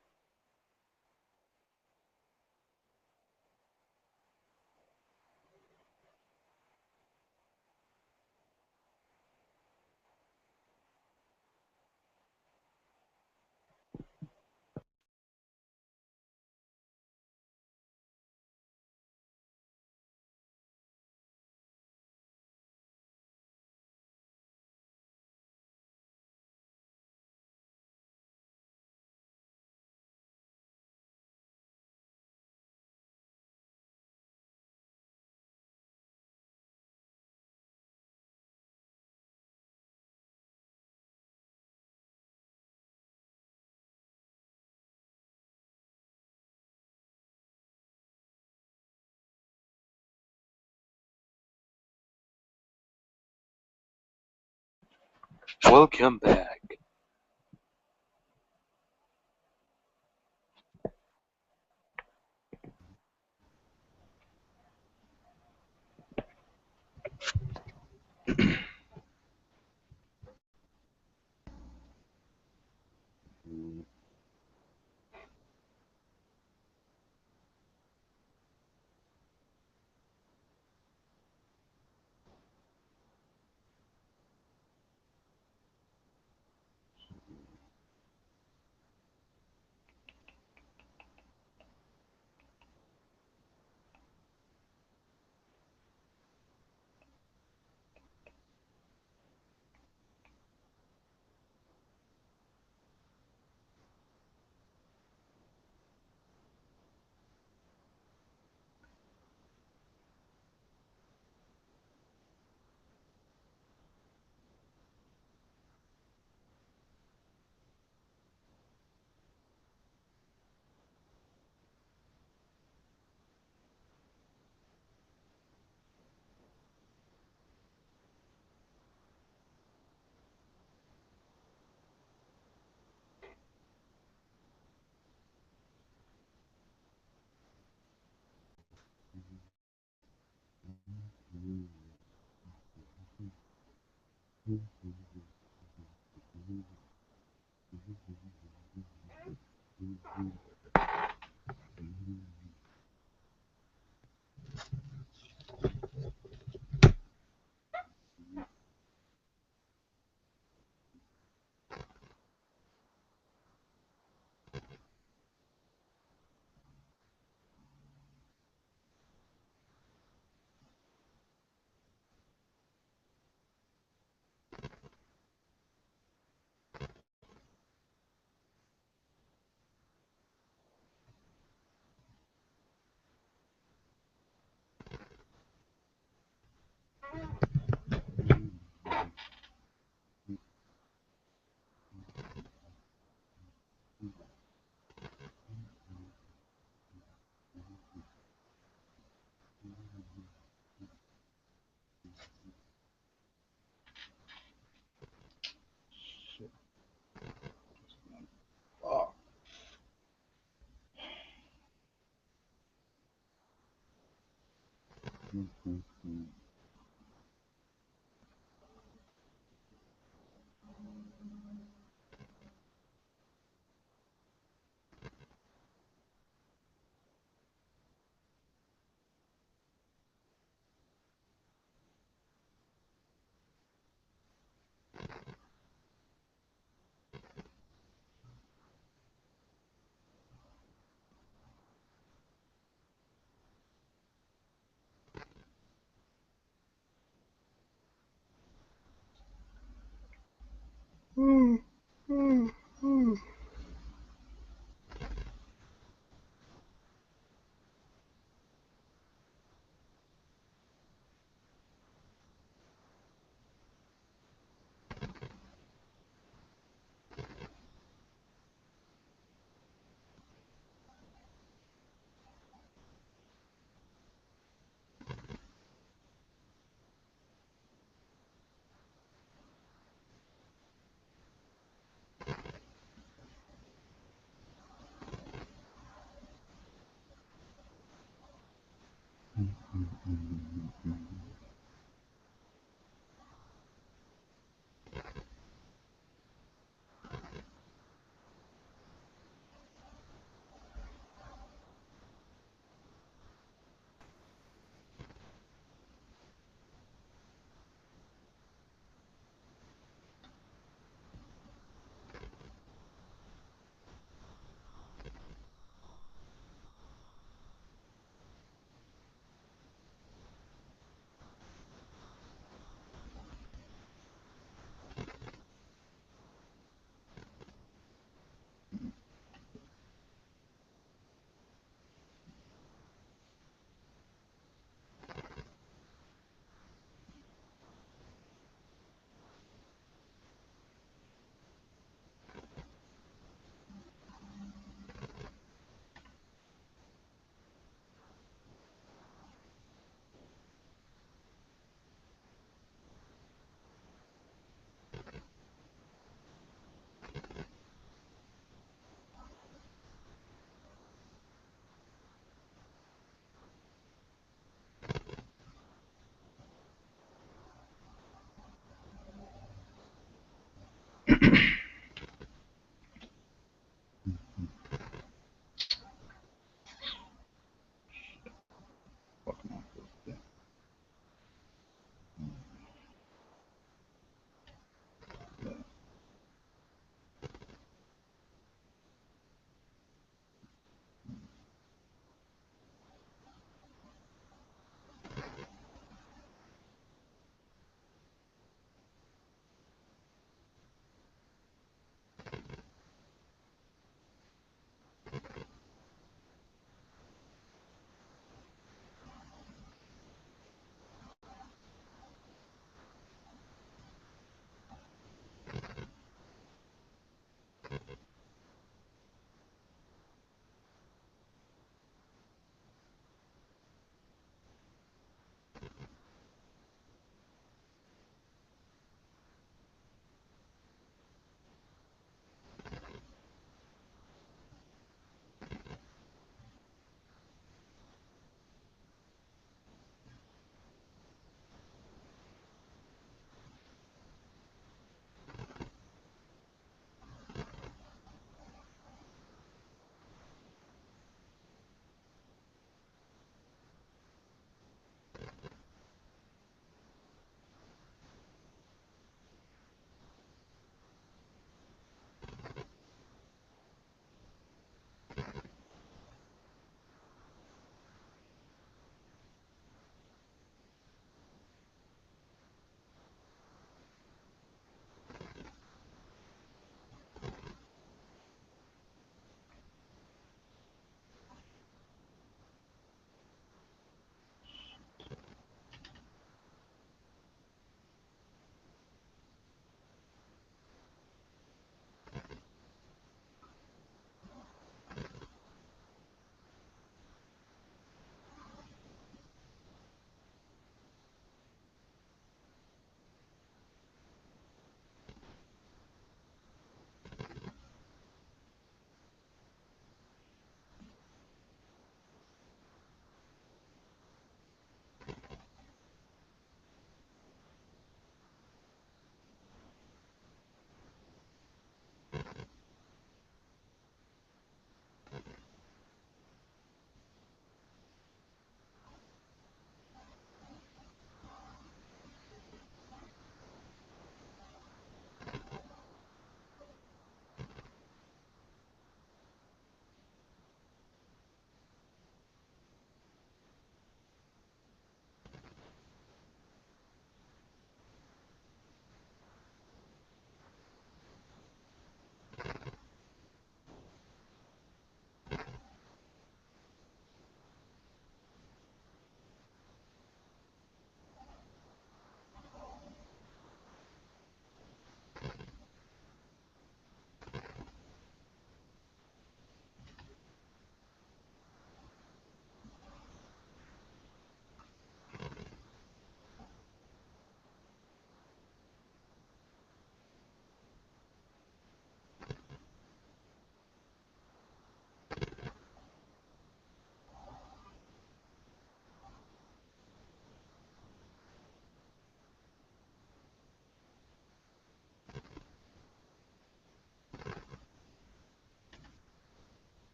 Welcome back.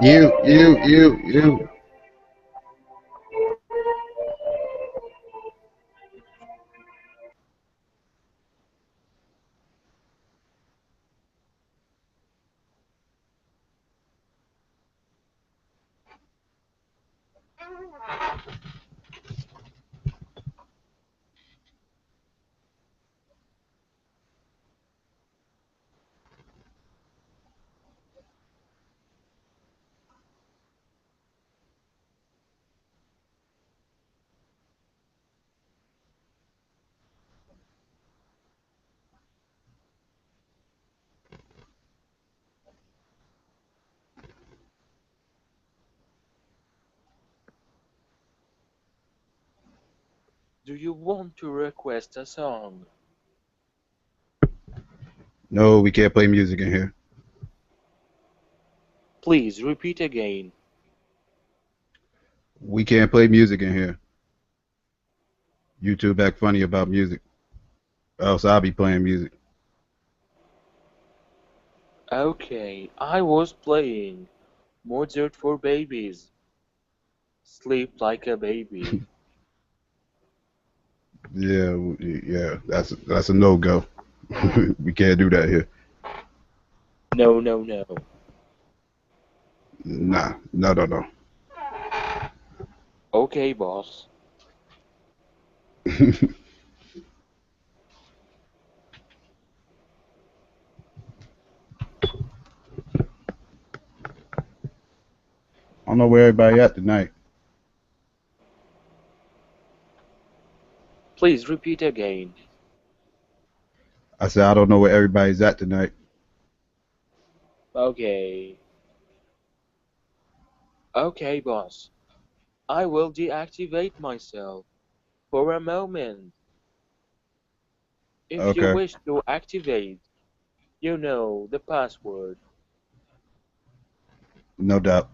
You. Do you want to request a song? No, we can't play music in here. Please repeat again. We can't play music in here. You two act funny about music. Else I'll be playing music. Okay, I was playing Mozart for Babies. Sleep like a baby. Yeah, that's a no go. We can't do that here. No, no, no. Nah, no. Okay, boss. I don't know where everybody at tonight. Please repeat again. I said I don't know where everybody's at tonight. Okay. Okay, boss. I will deactivate myself for a moment. If you Okay, wish to activate, you know the password. no doubt.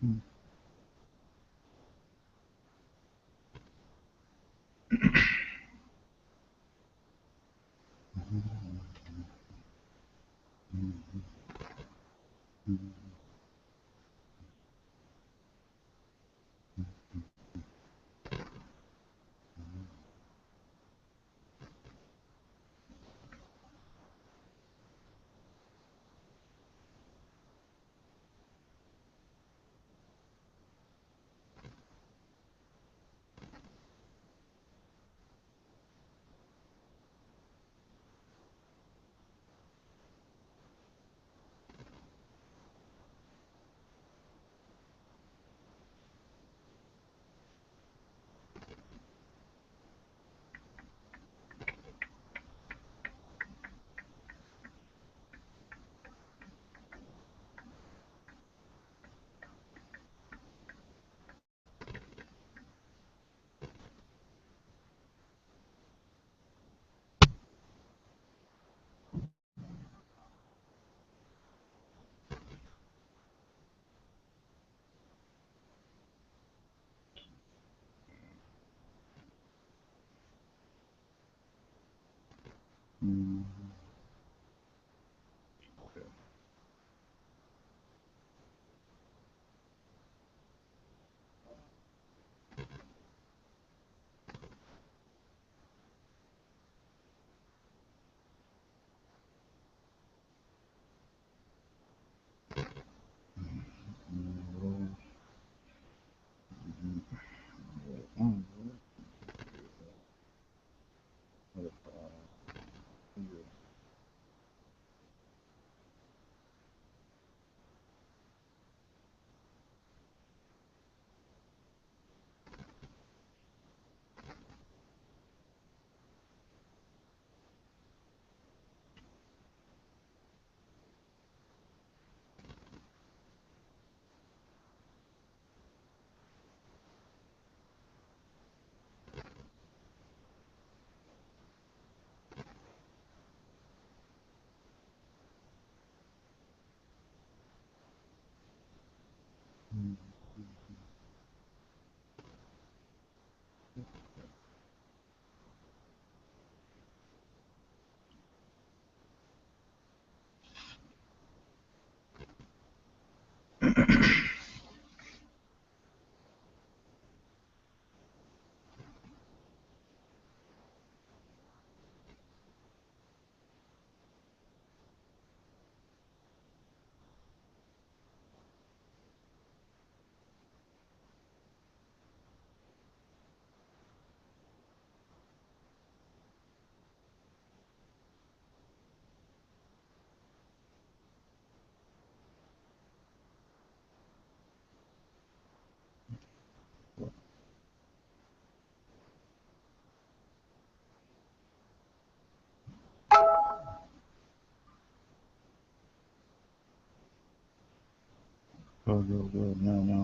Go.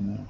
No.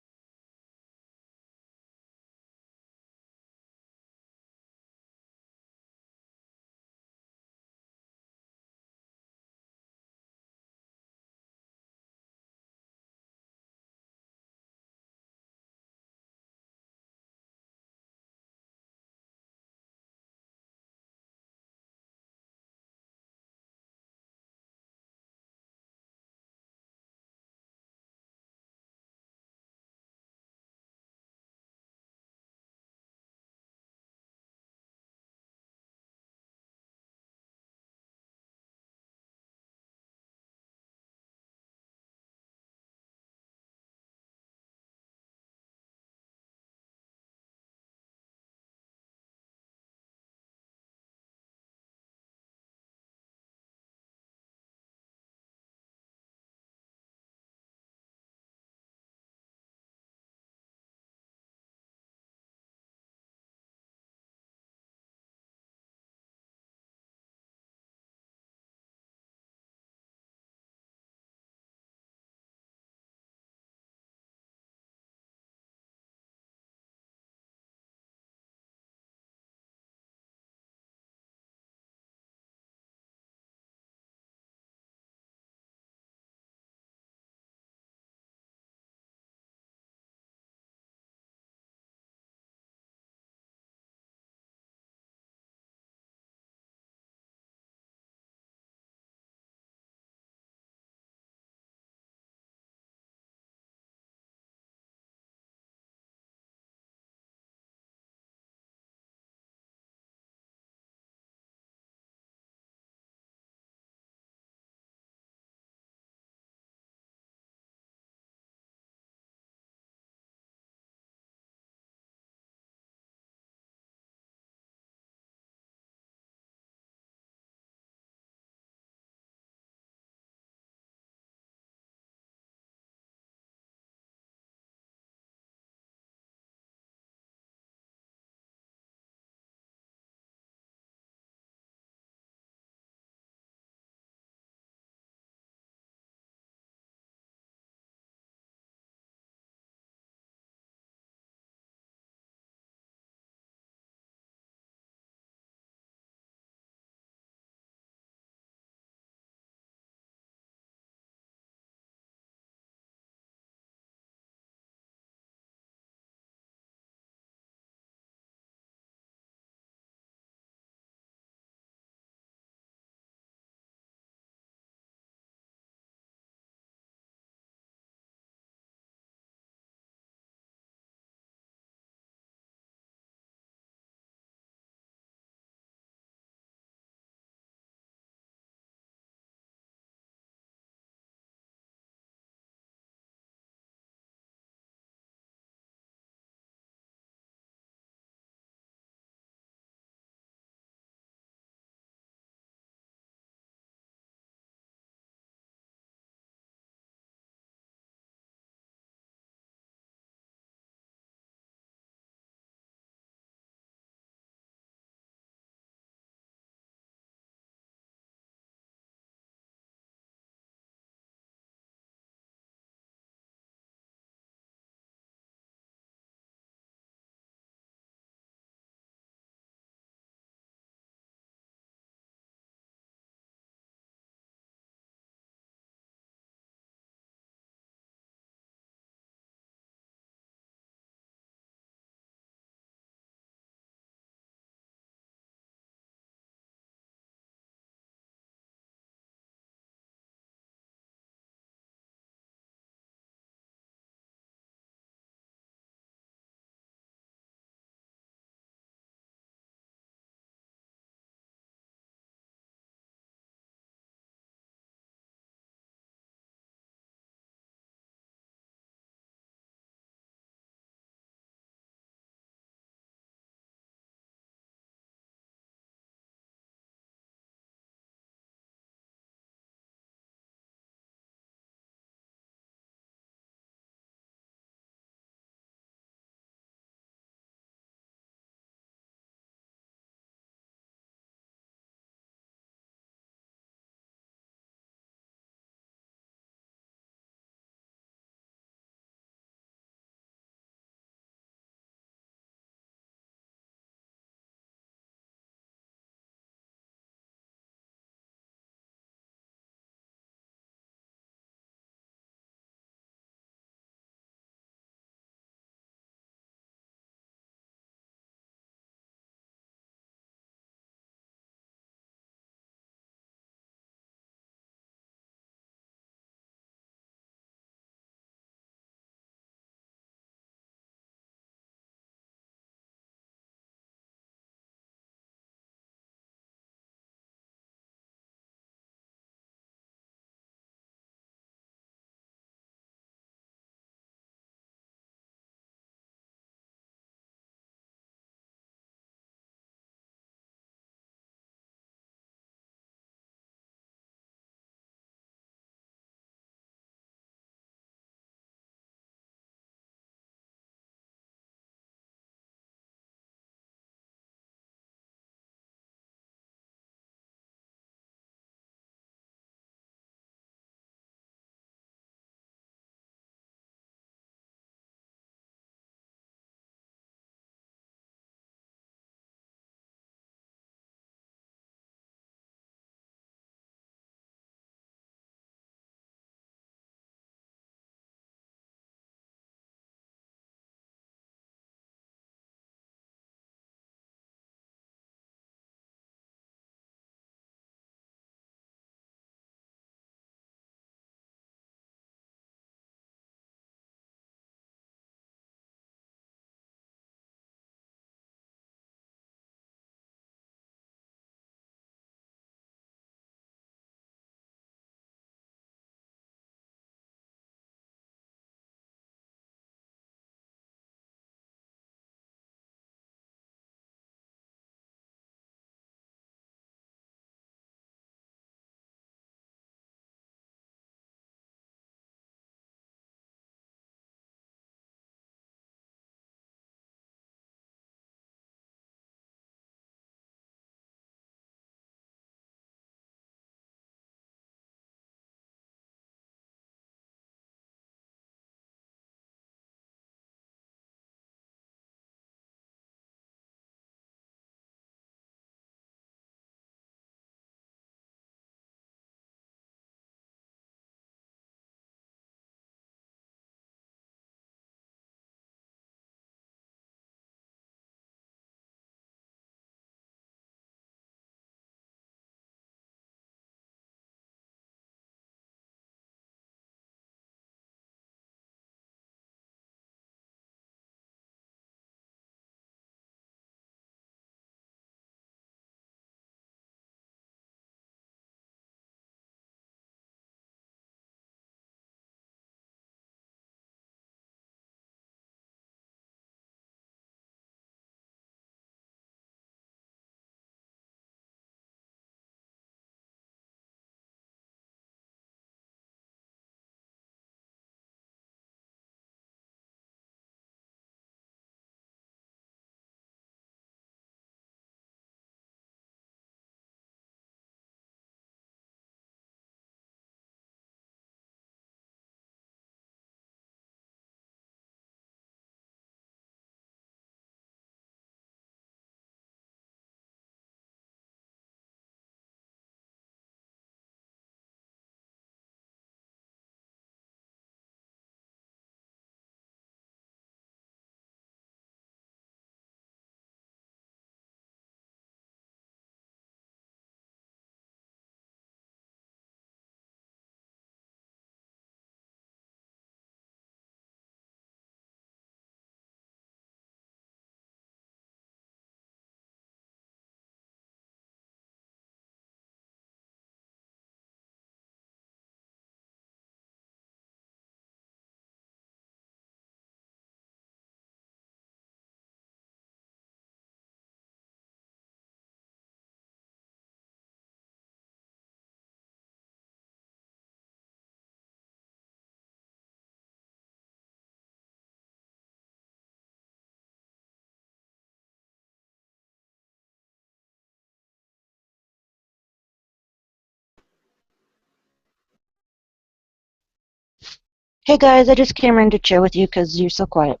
Hey guys, I just came in to chill with you because you're so quiet.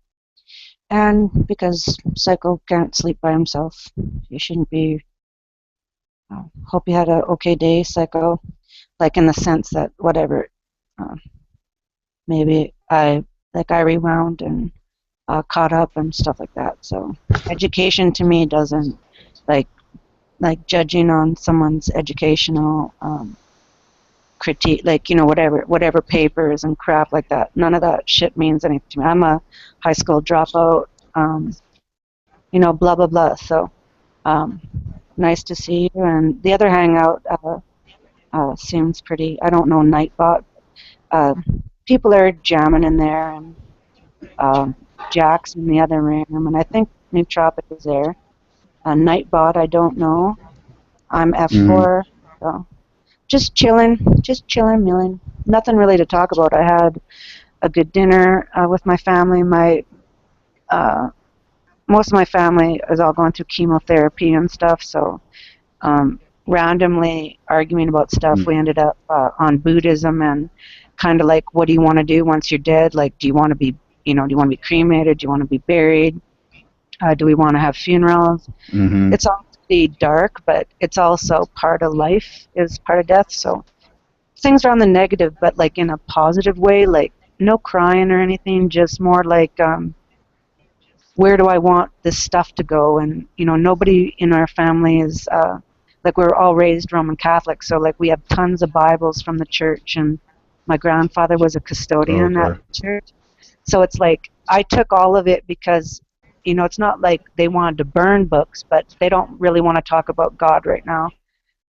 And because Psycho can't sleep by himself. You shouldn't be. Hope you had an okay day, Psycho. Like in the sense that whatever, uh, maybe I rewound and caught up and stuff like that. So education to me doesn't like judging on someone's educational critique, like whatever papers and crap like that. None of that shit means anything to me. I'm a high school dropout. Blah blah blah. So nice to see you. And the other hangout seems pretty. I don't know Nightbot. Uh, People are jamming in there, and Jack's in the other room, and I think Nootropic is there. Nightbot, I don't know. I'm Mhm. F4, so just chilling, milling. Nothing really to talk about. I had a good dinner with my family. Most of my family is all going through chemotherapy and stuff, so randomly arguing about stuff. We ended up on Buddhism and kind of like, what do you want to do once you're dead? Like, do you want to be, do you want to be cremated? Do you want to be buried? Do we want to have funerals? Mhm. It's all pretty dark, but it's also part of life is part of death. So things are on the negative, but like in a positive way, like no crying or anything, just more like, where do I want this stuff to go? And nobody in our family is like, we're all raised Roman Catholic, so like we have tons of Bibles from the church, and my grandfather was a custodian at Okay. the church. So it's like I took all of it because it's not like they wanted to burn books, but they don't really want to talk about God right now.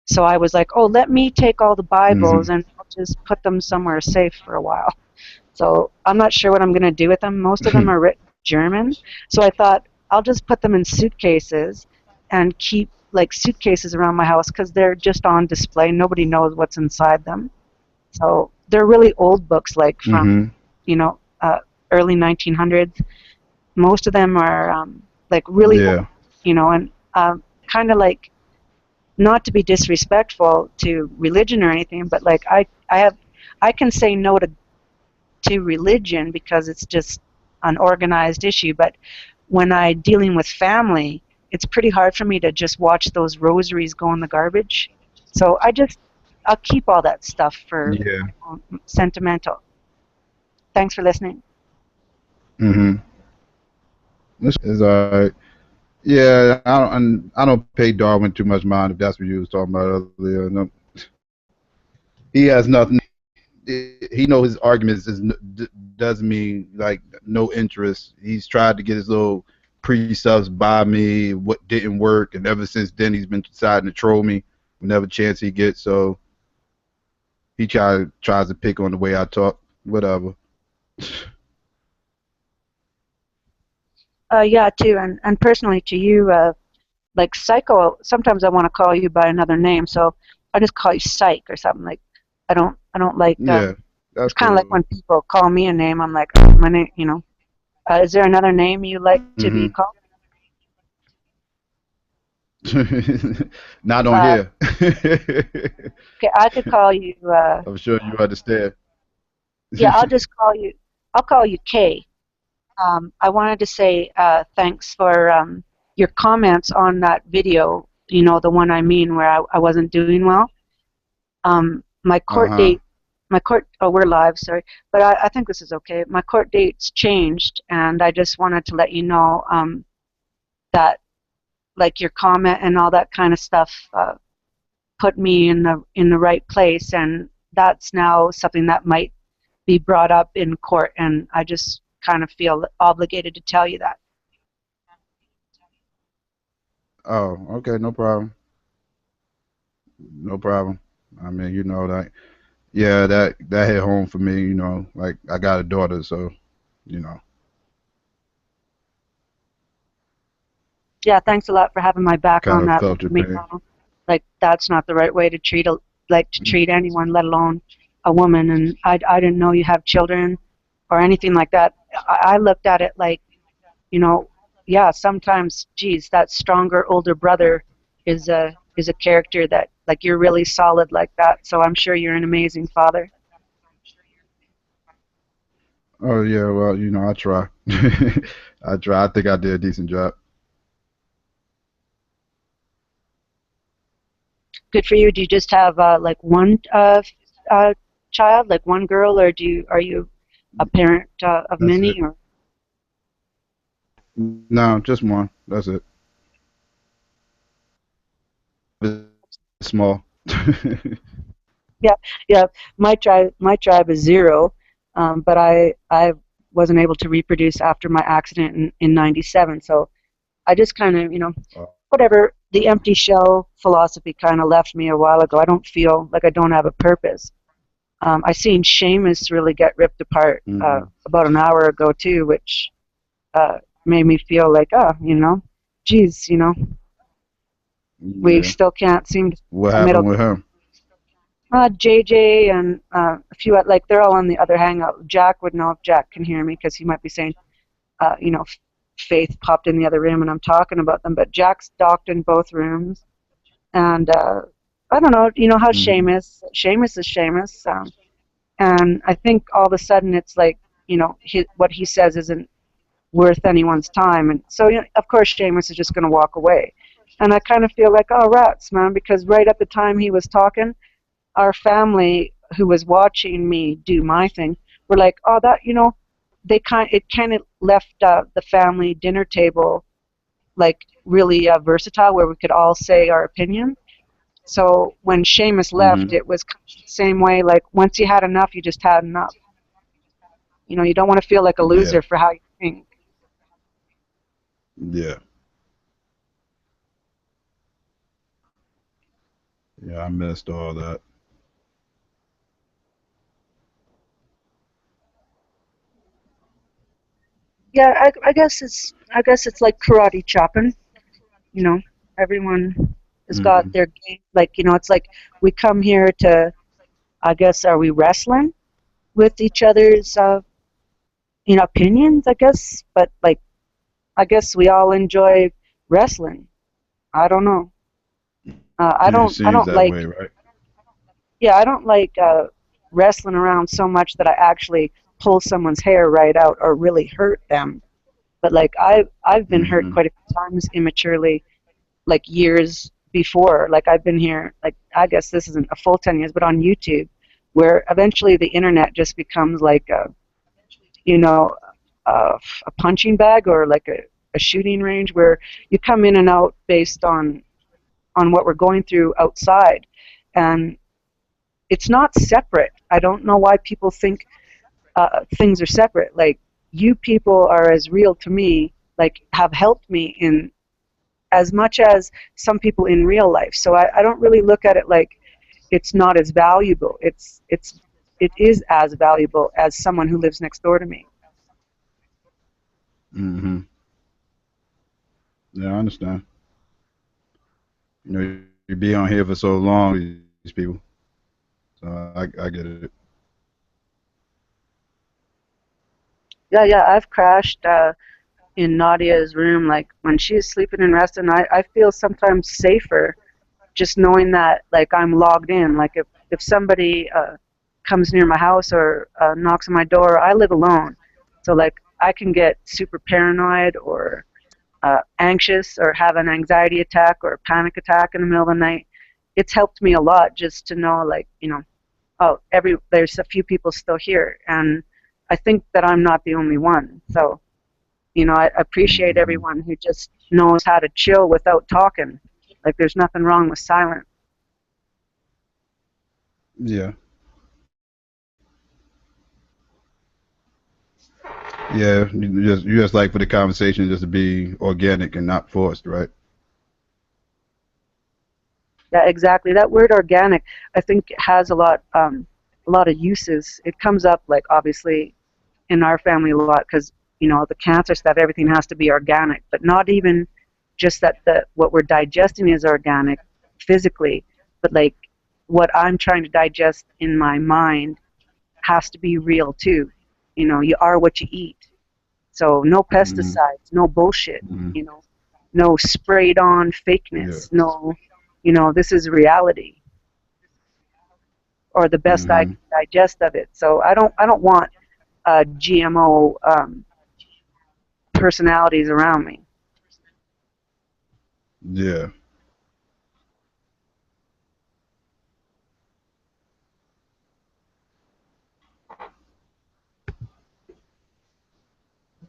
So I was like, oh, let me take all the Bibles Mhm. and I'll just put them somewhere safe for a while. So I'm not sure what I'm going to do with them. Most of them are written in German. So I thought I'll just put them in suitcases and keep like suitcases around my house because they're just on display. Nobody knows what's inside them. So they're really old books, like from, Mhm. you know, uh, early 1900s. Most of them are like really old, Yeah. and kind of like, not to be disrespectful to religion or anything, but like I can say no to religion because it's just an organized issue. But when I'm dealing with family, it's pretty hard for me to just watch those rosaries go in the garbage. So I'll keep all that stuff for Yeah. sentimental. Thanks for listening. Mhm. It's alright. Yeah, I don't pay Darwin too much mind if that's what you was talking about earlier. No, he has nothing. He know his arguments doesn't mean like no interest. He's tried to get his little precepts by me, what didn't work, and ever since then he's been deciding to troll me whenever chance he gets. So he tries to pick on the way I talk. Whatever. Yeah, too, and personally to you, like Psycho. Sometimes I want to call you by another name, so I just call you Psych or something. Like I don't like. Yeah, It's that's kind of like cool. when people call me a name. I'm like, "Oh, my name. Is there another name you like to be Hmm. called? Not on Uh, here. okay, I could call you. I'm sure you understand. Yeah, I'll call you Kay. I wanted to say thanks for your comments on that video. The one I mean where I wasn't doing well. My Uh court huh. date, oh, we're live, sorry, but I think this is okay. My court date's changed, and I just wanted to let you know that, like, your comment and all that kind of stuff put me in the right place, and that's now something that might be brought up in court, and I just kind of feel obligated to tell you that. Oh, okay, no problem. No problem. I mean, that. Yeah, that hit home for me. Like I got a daughter, so you know. Yeah, thanks a lot for having my back Kind on of that. felt Letting your me pain. know, like, that's not the right way to treat anyone, let alone a woman. And I didn't know you have children or anything like that. I looked at it like, you know, yeah, sometimes, geez, that stronger older brother is a character that, like, you're really solid like that. So I'm sure you're an amazing father. Oh yeah, well, I try. I try. I think I did a decent job. Good for you. Do you just have like one child, like one girl, or are you a parent of That's it. many? Or No, just one. That's it. It's small. yeah, yeah. My tribe is zero, but I wasn't able to reproduce after my accident in '97. So I just kind of whatever, the empty shell philosophy kind of left me a while ago. I don't feel like I don't have a purpose. I seen Seamus really get ripped apart about an hour ago too, which made me feel like, geez, we Yeah. still can't seem to What a middle. happened with him? JJ and a few, like they're all on the other hangout. Jack would know if Jack can hear me because he might be saying, Faith popped in the other room and I'm talking about them. But Jack's docked in both rooms, and I don't know. You know how Seamus is Seamus, and I think all of a sudden it's like what he says isn't worth anyone's time, and so of course Seamus is just going to walk away. And I kind of feel like, oh rats, man, because right at the time he was talking, our family who was watching me do my thing were like, oh, that it kind of left the family dinner table like really versatile, where we could all say our opinion. So when Seamus left, it was kind of the same way. Like once you had enough, you just had enough. You don't want to feel like a Yeah. loser for how you think. Yeah. Yeah, I missed all that. Yeah, I guess it's like karate chopping. Everyone has got their game. Like it's like we come here to. I guess are we wrestling with each other's opinions? I guess, but like I guess we all enjoy wrestling. I don't know. I It don't. I seems don't that like. way, right? Yeah, I don't like wrestling around so much that I actually pull someone's hair right out or really hurt them. But like I've been hurt quite a few times immaturely, like years before. Like I've been here, like I guess this isn't a full 10 years, but on YouTube, where eventually the internet just becomes like you know, a punching bag or like a shooting range where you come in and out based on what we're going through outside, and it's not separate. I don't know why people think things are separate. Like you people are as real to me, like have helped me in as much as some people in real life. So I don't really look at it like it's not as valuable. It is as valuable as someone who lives next door to me. Mm-hmm. Yeah, I understand. You be on here for so long, these people. So I get it. Yeah, I've crashed in Nadia's room. Like when she's sleeping and resting, I feel sometimes safer just knowing that like I'm logged in. Like if somebody comes near my house or knocks on my door, I live alone, so like I can get super paranoid or anxious or have an anxiety attack or a panic attack in the middle of the night. It's helped me a lot just to know, like, oh, there's a few people still here, and I think that I'm not the only one. So, I appreciate everyone who just knows how to chill without talking. Like, there's nothing wrong with silence. Yeah. Yeah, you just like for the conversation just to be organic and not forced, right? Yeah, exactly. That word organic, I think, has a lot of uses. It comes up, like, obviously in our family a lot because, the cancer stuff, everything has to be organic, but not even just that what we're digesting is organic physically, but like what I'm trying to digest in my mind has to be real too. You are what you eat. So no pesticides, no bullshit, no sprayed on fakeness, no, this is reality or the best I can digest of it. So I don't want GMO personalities around me. Yeah.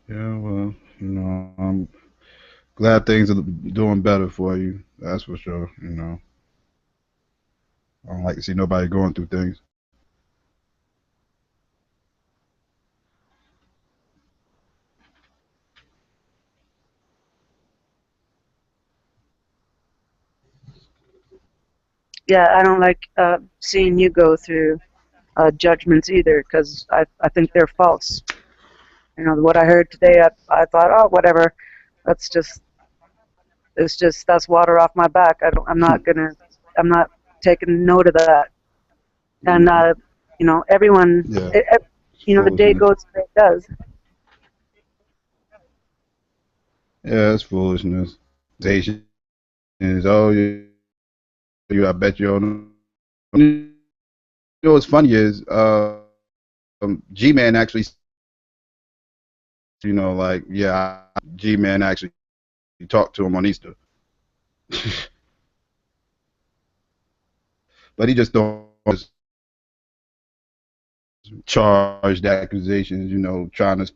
Yeah, well, I'm glad things are doing better for you. That's for sure. I don't like to see nobody going through things. Yeah, I don't like seeing you go through judgments either, because I think they're false. What I heard today, I thought, oh, whatever. That's just that's water off my back. I'm not taking note of that. And everyone, Yeah, the day foolishness. goes the way it does. Yeah, it's foolishness. Haitian is I bet you don't know. What's funny is G-Man actually, like, yeah, G-Man actually talked to him on Easter. But he just don't charged accusations, trying to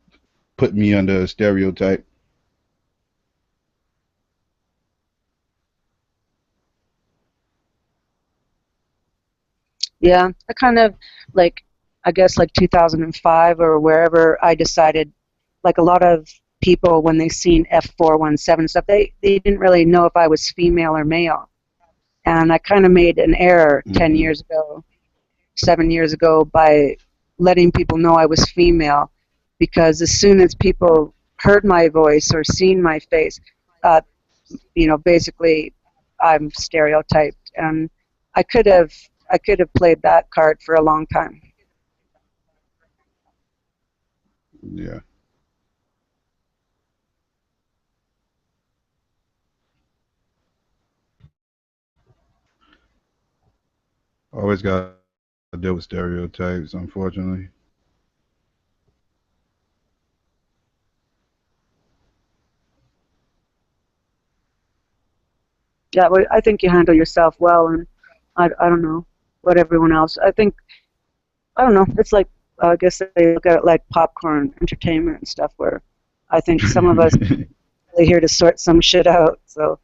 put me under a stereotype. Yeah, I kind of I guess 2005 or wherever I decided, like a lot of people when they seen F417 stuff, they didn't really know if I was female or male. And I kind of made an error 10 Mm-hmm. years ago, 7 years ago, by letting people know I was female, because as soon as people heard my voice or seen my face, uh, basically I'm stereotyped, and I could have played that card for a long time. Yeah. Always got to deal with stereotypes, unfortunately. Yeah, well, I think you handle yourself well, and I don't know what everyone else. I don't know. It's like I guess they look at it like popcorn entertainment and stuff. Where I think some of us are here to sort some shit out. So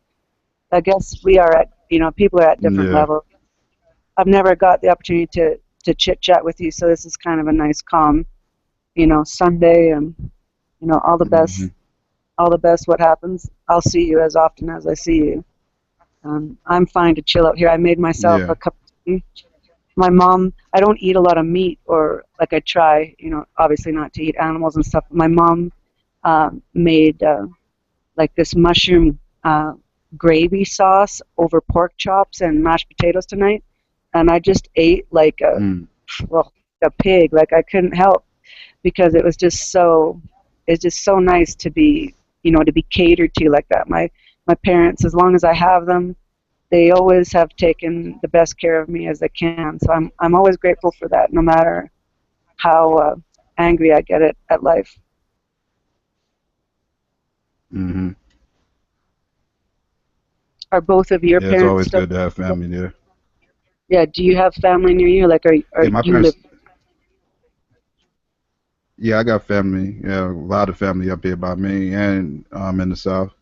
I guess we are at people are at different Yeah. levels. I've never got the opportunity to chit chat with you, so this is kind of a nice calm, Sunday, and all the best. Mm-hmm. All the best. What happens? I'll see you as often as I see you. I'm fine to chill out here. I made myself Yeah. a cup of tea. My mom, I don't eat a lot of meat, or I try, obviously not to eat animals and stuff. My mom made this mushroom gravy sauce over pork chops and mashed potatoes tonight, and I just ate like a pig. Like I couldn't help, because it's just so nice to be to be catered to like that. My parents, as long as I have them, they always have taken the best care of me as they can. So I'm always grateful for that, no matter how angry I get at life. Mm-hmm. Are both of your Yeah, it's parents always still? good to have family there. Yeah. Do you have family near you? Like, are Yeah, my you live? parents. Yeah, I got family. Yeah, a lot of family up here by me, and in the South.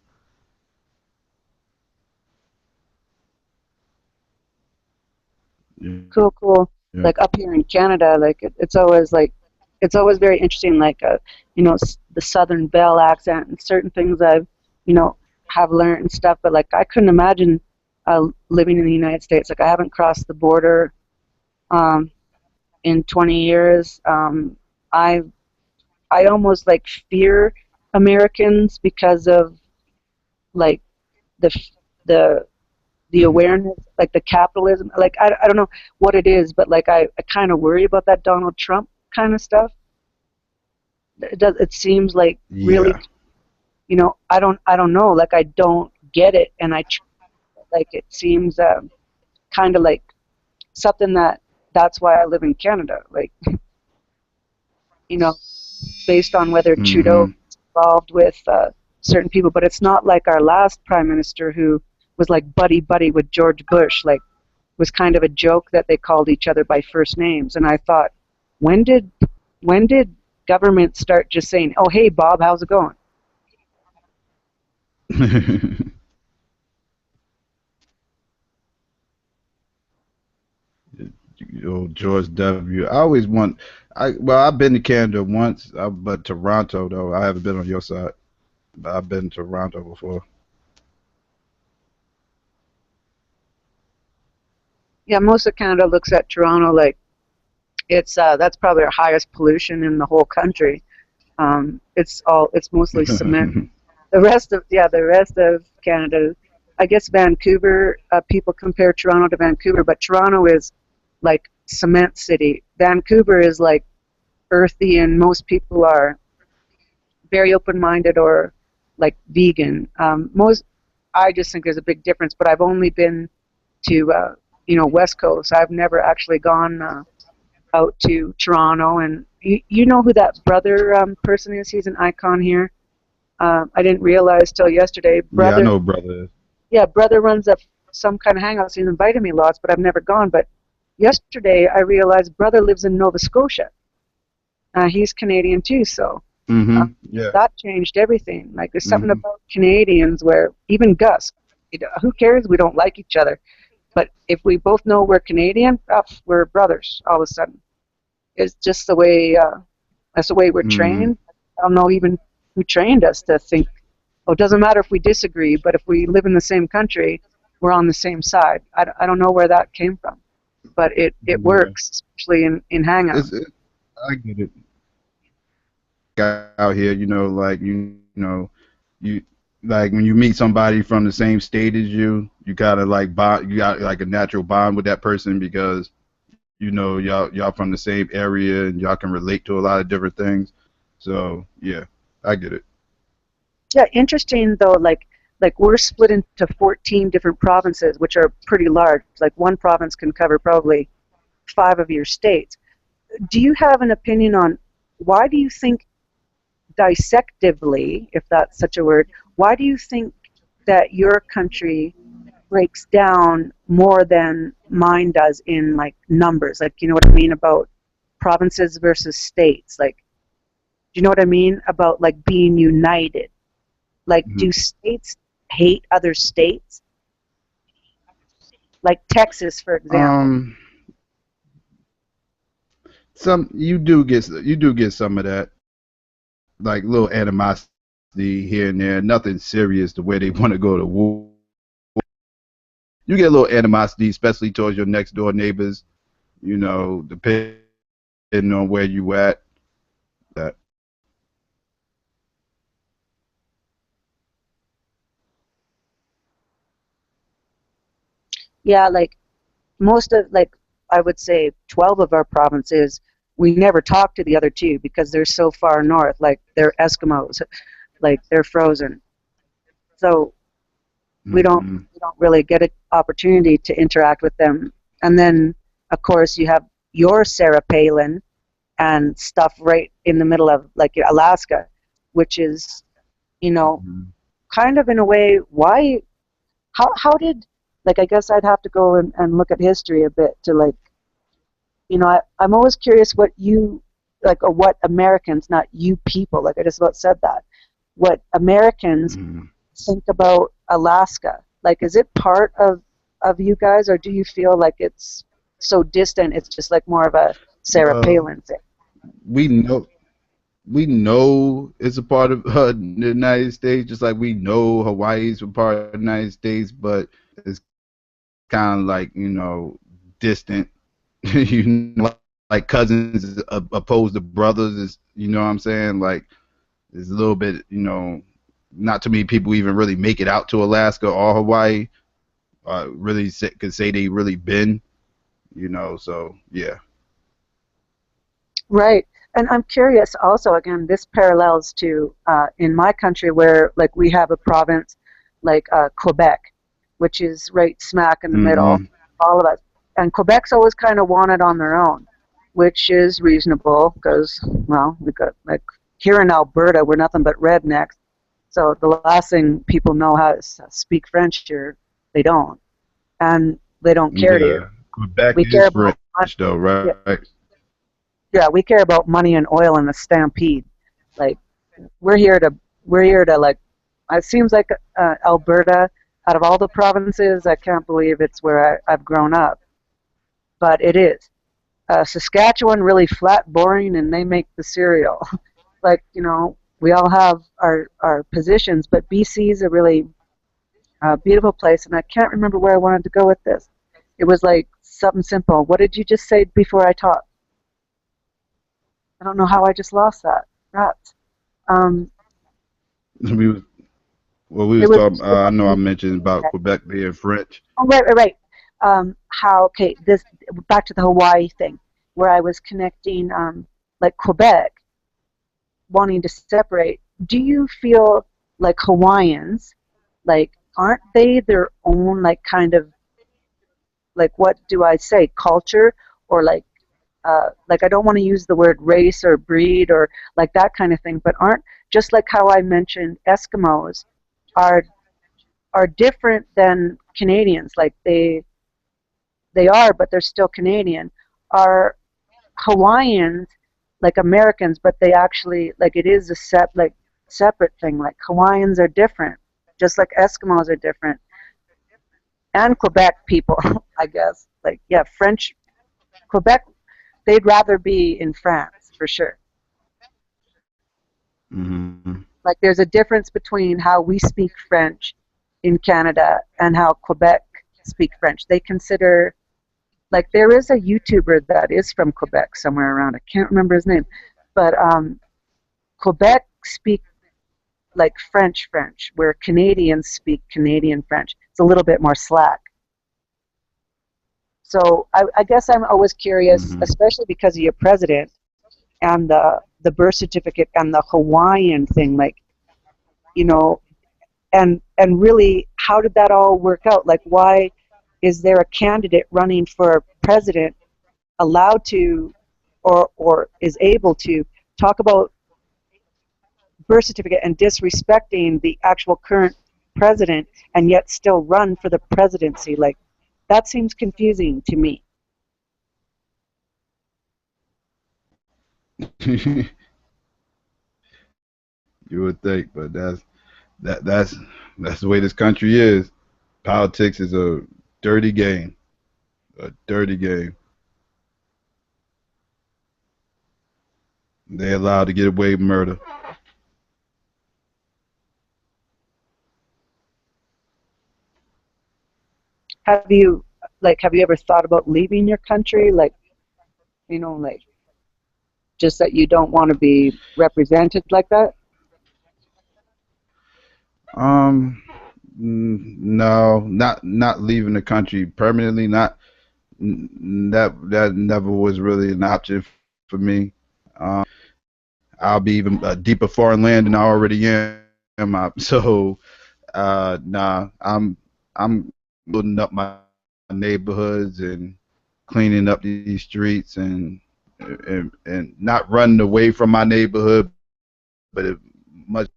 Yeah. Cool, cool. Yeah. Like up here in Canada, it's always very interesting. The Southern Belle accent and certain things I've you know have learned and stuff. But like I couldn't imagine living in the United States. Like I haven't crossed the border um, in 20 years. I I almost fear Americans because of like the the awareness, like the capitalism. Like I don't know what it is, but I kind of worry about that Donald Trump kind of stuff. It seems like really, Yeah. I don't know, like I don't get it, and it seems kind of like something that's why I live in Canada, you know based on whether Trudeau is involved with certain people. But it's not like our last prime minister who was like buddy-buddy with George Bush, like was kind of a joke that they called each other by first names. And I thought, when did government start just saying, "Oh, hey, Bob, how's it going?" Old George W. I always want. I've been to Canada once, but Toronto though. I haven't been on your side, but I've been to Toronto before. Yeah, most of Canada looks at Toronto like it's that's probably our highest pollution in the whole country. It's mostly cement. The rest of Canada, I guess Vancouver. People compare Toronto to Vancouver, but Toronto is like cement city. Vancouver is like earthy, and most people are very open-minded or like vegan. I just think there's a big difference. But I've only been to West Coast. I've never actually gone out to Toronto. And you know who that brother person is? He's an icon here. I didn't realize till yesterday. Yeah, I know, brother. Yeah, brother runs up some kind of hangouts. He's invited me lots, but I've never gone. But yesterday I realized brother lives in Nova Scotia. He's Canadian too, so Yeah. that changed everything. Like there's something about Canadians where even Gus, who cares? We don't like each other. But if we both know we're Canadian, we're brothers all of a sudden. It's just the way, that's the way we're trained. I don't know even who trained us to think, oh, it doesn't matter if we disagree, but if we live in the same country, we're on the same side. I don't know where that came from, but it works, especially in hangouts. I get it. Out here, like you like when you meet somebody from the same state as you gotta like bond. You got like a natural bond with that person because y'all from the same area and y'all can relate to a lot of different things. So yeah, I get it. Yeah, interesting though. Like we're split into 14 different provinces, which are pretty large. Like one province can cover probably 5 of your states. Do you have an opinion on why do you think dissectively, if that's such a word, why do you think that your country breaks down more than mine does in like numbers? Like, you know what I mean about provinces versus states? Like, do you know what I mean about like being united? Like, do states hate other states? Like Texas, for example. You do get some of that, like little animosity here and there. Nothing serious the way they want to go to war. You get a little animosity, especially towards your next door neighbors. Depending on where you at. That. Yeah, like most of, like I would say 12 of our provinces, we never talk to the other 2 because they're so far north, like they're Eskimos, like they're frozen. So we don't really get an opportunity to interact with them. And then of course you have your Sarah Palin and stuff right in the middle of like Alaska, which is, kind of in a way, why, how did, like, I guess I'd have to go and look at history a bit to like, I'm always curious what you, like, or what Americans, not you people, like I just about said that, what Americans think about Alaska. Like, is it part of you guys, or do you feel like it's so distant, it's just like more of a Sarah Palin thing? We know it's a part of the United States, just like we know Hawaii's a part of the United States, but it's kind of like, distant. Like cousins opposed to brothers, is, you know what I'm saying? Like, there's a little bit, not too many people even really make it out to Alaska or Hawaii, really could say they really been, so yeah. Right. And I'm curious also, again, this parallels to in my country where like we have a province like Quebec, which is right smack in the middle, all of us. And Quebec's always kind of wanted on their own, which is reasonable because, well, we've got like here in Alberta, we're nothing but rednecks. So the last thing people know how to speak French here, they don't, and they don't care to. Yeah, Quebec We care is about French though, yeah, right? yeah, we care about money and oil and the stampede. Like we're here to like. It seems like Alberta, out of all the provinces, I can't believe it's where I've grown up, but it is. Saskatchewan really flat, boring, and they make the cereal. Like we all have our positions, but BC is a really beautiful place, and I can't remember where I wanted to go with this. It was like something simple. What did you just say before I talked? I don't know how I just lost that. Rats. We was we It was was. talking. I know I mentioned about Quebec being French. Oh, right. How? Okay. This back to the Hawaii thing, where I was connecting, like Quebec, wanting to separate. Do you feel like Hawaiians, like aren't they their own like kind of like what do I say culture or like I don't want to use the word race or breed or like that kind of thing, but aren't just like how I mentioned Eskimos are different than Canadians. Like they are, but they're still Canadian. Are Hawaiians like Americans, but they actually like it is a separate thing. Like Hawaiians are different, just like Eskimos are different, and Quebec people, I guess. Like yeah, French Quebec, they'd rather be in France for sure. Mm-hmm. Like there's a difference between how we speak French in Canada and how Quebec speak French. They consider like there is a YouTuber that is from Quebec somewhere around. I can't remember his name, but Quebec speak like French, where Canadians speak Canadian French. It's a little bit more slack. So I guess I'm always curious, Mm-hmm. especially because of your president and the birth certificate and the Hawaiian thing, like and really, how did that all work out? Like, why is there a candidate running for president allowed to or is able to talk about birth certificate and disrespecting the actual current president and yet still run for the presidency? Like, that seems confusing to me. You would think, but that's the way this country is. Politics is a dirty game. A dirty game. They allowed to get away with murder. Have you ever thought about leaving your country? Like, like just that you don't want to be represented like that? No, not leaving the country permanently. Not that never was really an option for me. I'll be even a deeper foreign land than I already am. So, nah, I'm building up my neighborhoods and cleaning up these streets and not running away from my neighborhood, but much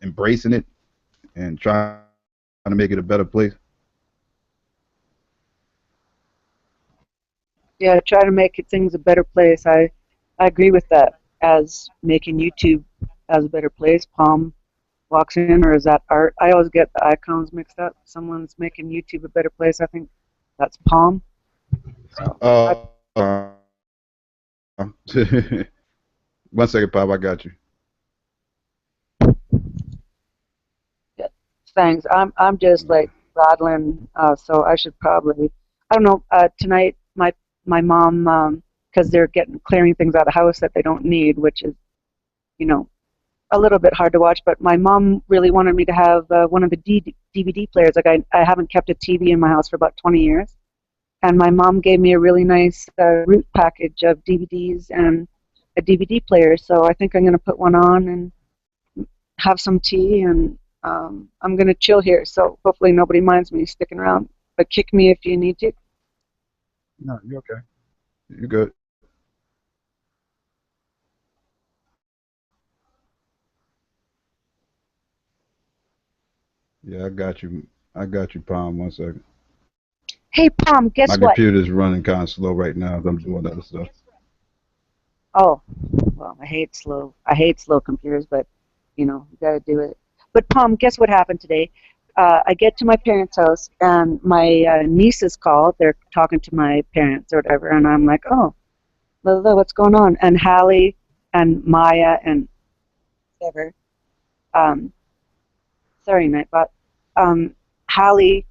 embracing it and trying to make it a better place. Yeah, try to make things a better place. I agree with that. As making YouTube as a better place, Palm walks in, or is that art? I always get the icons mixed up. Someone's making YouTube a better place. I think that's Palm. So, One second, Pop. I got you. yeah, thanks. I'm just like rattling. So I should probably. I don't know. Tonight, my mom, because they're clearing things out of the house that they don't need, which is, a little bit hard to watch. But my mom really wanted me to have one of the DVD players. Like I haven't kept a TV in my house for about 20 years, and my mom gave me a really nice root package of DVDs and a DVD player. So I think I'm going to put one on and have some tea, and I'm going to chill here. So hopefully nobody minds me sticking around. But kick me if you need to. No, you're okay. You're good. Yeah, I got you. I got you, Palm. 1 second. Hey, Palm, My guess what? computer's running kind of slow right now as I'm doing other stuff. Oh, well, I hate slow computers, but you know, you gotta do it. But Palm, guess what happened today? I get to my parents' house and my nieces call. They're talking to my parents or whatever, and I'm like, oh, blah, blah, what's going on? And Hallie and Maya and whatever. Um, sorry, Nightbot. Um, Hallie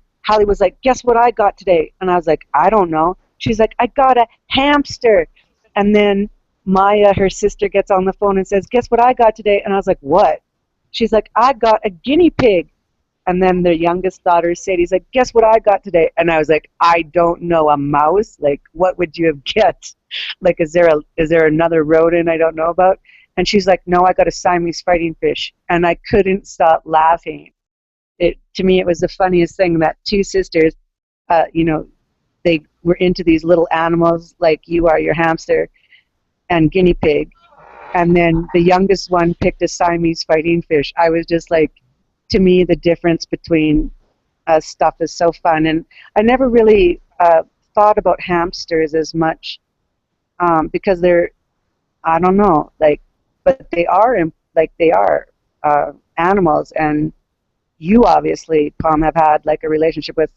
was like, guess what I got today? And I was like, I don't know. She's like, I got a hamster. And then Maya, her sister, gets on the phone and says, guess what I got today? And I was like, what? She's like, I got a guinea pig. And then their youngest daughter, Sadie's like, guess what I got today? And I was like, I don't know, a mouse? Like, what would you have get? Like, is there another rodent I don't know about? And she's like, no, I got a Siamese fighting fish. And I couldn't stop laughing. To me, it was the funniest thing that two sisters, you know, they were into these little animals like you are, your hamster and guinea pig. And then the youngest one picked a Siamese fighting fish. I was just like, to me, the difference between stuff is so fun. And I never really thought about hamsters as much because they're, I don't know, like, but they are animals. And you obviously, Palm, have had like a relationship with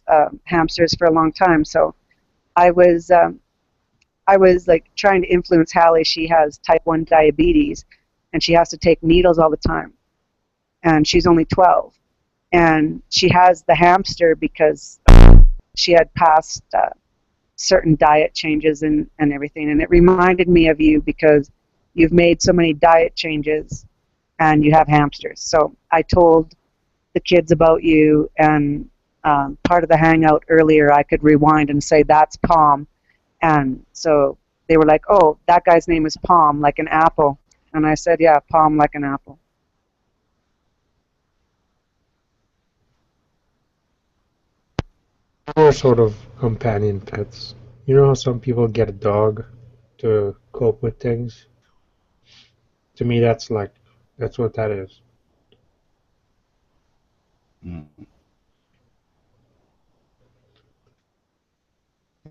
hamsters for a long time. So I was like trying to influence Hallie. She has type 1 diabetes, and she has to take needles all the time. And she's only 12. And she has the hamster because she had passed certain diet changes and everything. And it reminded me of you because you've made so many diet changes and you have hamsters. So I told the kids about you, and part of the hangout earlier I could rewind and say, that's Palm. And so they were like, oh, that guy's name is Palm, like an apple. And I said, yeah, Palm like an apple. Or sort of companion pets. You know how some people get a dog to cope with things? To me, that's what that is.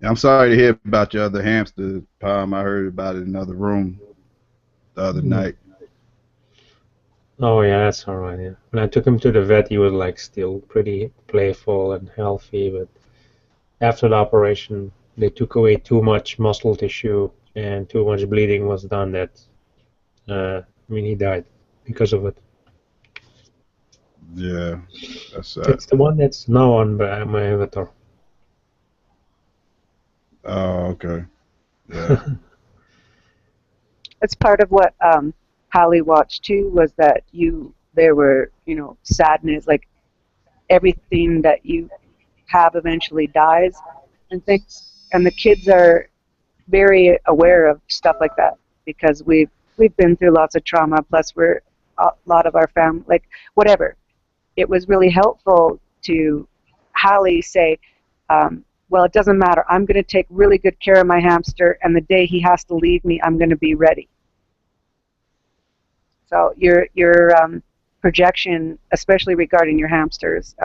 I'm sorry to hear about your other hamster, Palm. I heard about it in another room the other night. Oh yeah, that's alright. Yeah. When I took him to the vet, he was like still pretty playful and healthy, but after the operation, they took away too much muscle tissue and too much bleeding was done. That he died because of it. Yeah, that's sad. It's the one that's now on my avatar. Oh, okay. Yeah. It's part of what Hallie watched too, was that there were, sadness, like everything that you have eventually dies and things. And the kids are very aware of stuff like that because we've been through lots of trauma, plus we're a lot of our family, like whatever. It was really helpful to Hallie say, well, it doesn't matter. I'm going to take really good care of my hamster, and the day he has to leave me, I'm going to be ready. So your projection, especially regarding your hamsters,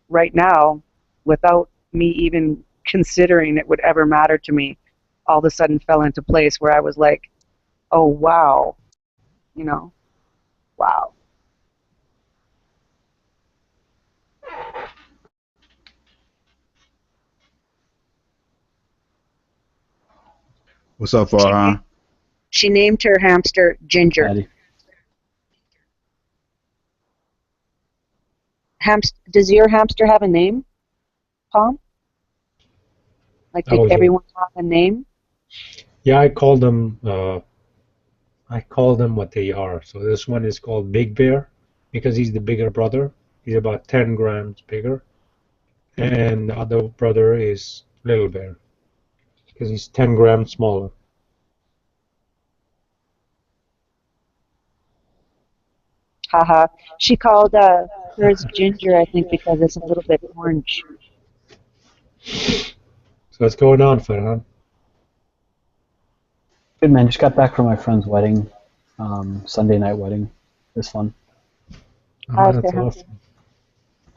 right now, without me even considering it would ever matter to me, all of a sudden fell into place where I was like, oh, wow, wow. What's up, Farhan? She named her hamster Ginger. Patty. Does your hamster have a name, Palm? Like, did everyone have a name? Yeah, I call them what they are. So this one is called Big Bear because he's the bigger brother. He's about 10 grams bigger. And the other brother is Little Bear because he's 10 grams smaller. Haha. She called hers Ginger, I think, because it's a little bit orange. So what's going on, Farhan? Good, man. Just got back from my friend's wedding, Sunday night wedding. It was fun. Oh, that's awesome.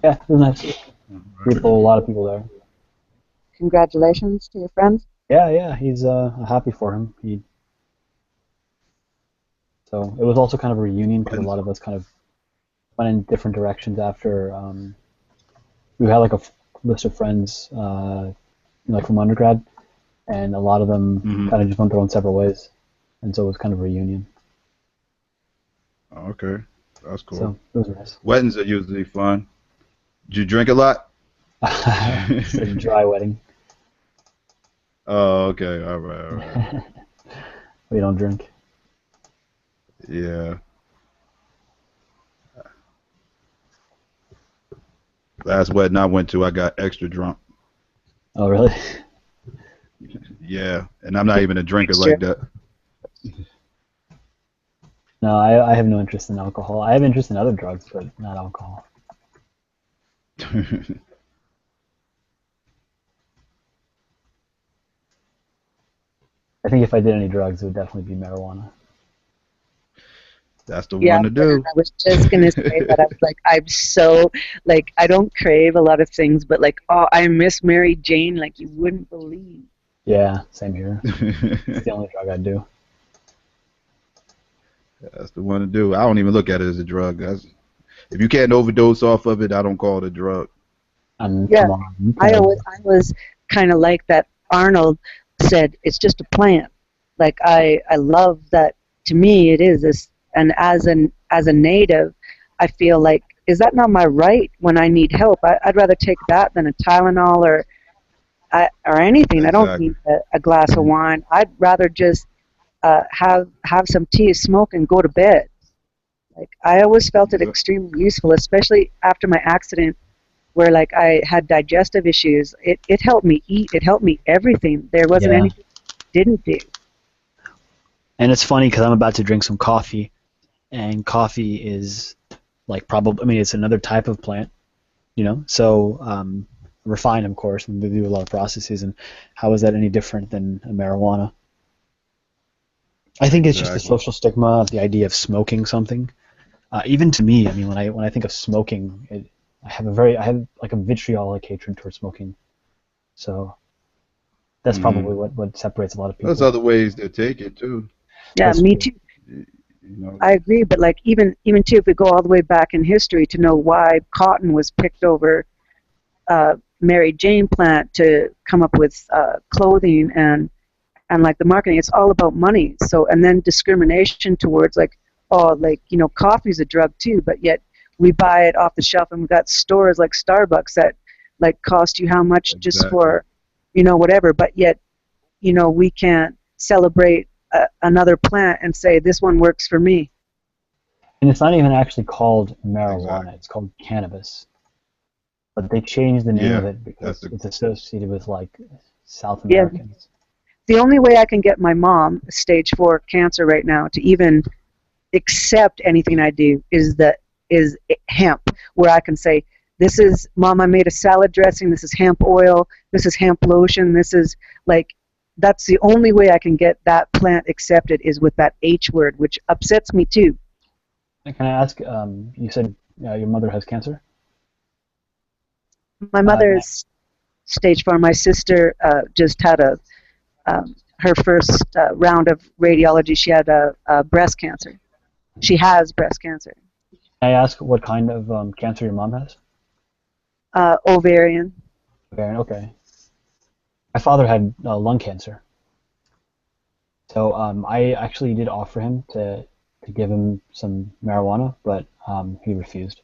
Yeah, it was nice. People, a lot of people there. Congratulations to your friends. Yeah, he's happy for him. So it was also kind of a reunion because a lot of us kind of went in different directions after. We had like a list of friends, like from undergrad, and a lot of them kind of just went their own separate ways, and so it was kind of a reunion. Okay, that's cool. So it was nice. Weddings are usually fun. Did you drink a lot? It's a dry wedding. Oh, okay. All right. We don't drink. Yeah. Last wedding I went to, I got extra drunk. Oh, really? Yeah, and I'm not even a drinker like that. No, I have no interest in alcohol. I have interest in other drugs, but not alcohol. I think if I did any drugs, it would definitely be marijuana. That's the Yeah, one to do. I was just gonna say that. I was like, I'm so like, I don't crave a lot of things, but like, oh, I miss Mary Jane like you wouldn't believe. Yeah, same here. It's the only drug I do. That's the one to do. I don't even look at it as a drug. If you can't overdose off of it, I don't call it a drug. Yeah, I was kind of like that. Arnold said it's just a plant. Like I love that. To me, it is this. And as a native, I feel like, is that not my right when I need help? I'd rather take that than a Tylenol or anything. Exactly. I don't need a glass of wine. I'd rather just have some tea, smoke, and go to bed. Like I always felt it extremely useful, especially after my accident, where like I had digestive issues. It helped me eat. It helped me everything. There wasn't anything it didn't do. And it's funny because I'm about to drink some coffee. And coffee is like it's another type of plant, so refined, of course, and we do a lot of processes. And how is that any different than a marijuana? I think it's just the social stigma of the idea of smoking something. Even to me, I mean, when I think of smoking, I have like a vitriolic hatred towards smoking. So that's probably what separates a lot of people. There's other ways to take it too. Yeah, me too. I agree, but like even too, if we go all the way back in history to know why cotton was picked over Mary Jane plant to come up with clothing and like the marketing, it's all about money. So and then discrimination towards like coffee's a drug too, but yet we buy it off the shelf, and we've got stores like Starbucks that like cost you how much just for whatever, but yet we can't celebrate another plant and say this one works for me. And it's not even actually called marijuana; it's called cannabis. But they changed the name of it because it's associated with like South Americans. The only way I can get my mom, stage 4 cancer right now, to even accept anything I do is hemp, where I can say, this is, Mom, I made a salad dressing, this is hemp oil, this is hemp lotion, this is like, that's the only way I can get that plant accepted is with that H word, which upsets me too. Can I ask, you said your mother has cancer? My mother is stage 4. My sister just had her first round of radiology. She had a breast cancer. She has breast cancer. Can I ask what kind of cancer your mom has? Ovarian. Ovarian, okay. My father had lung cancer. So I actually did offer him to give him some marijuana, but he refused.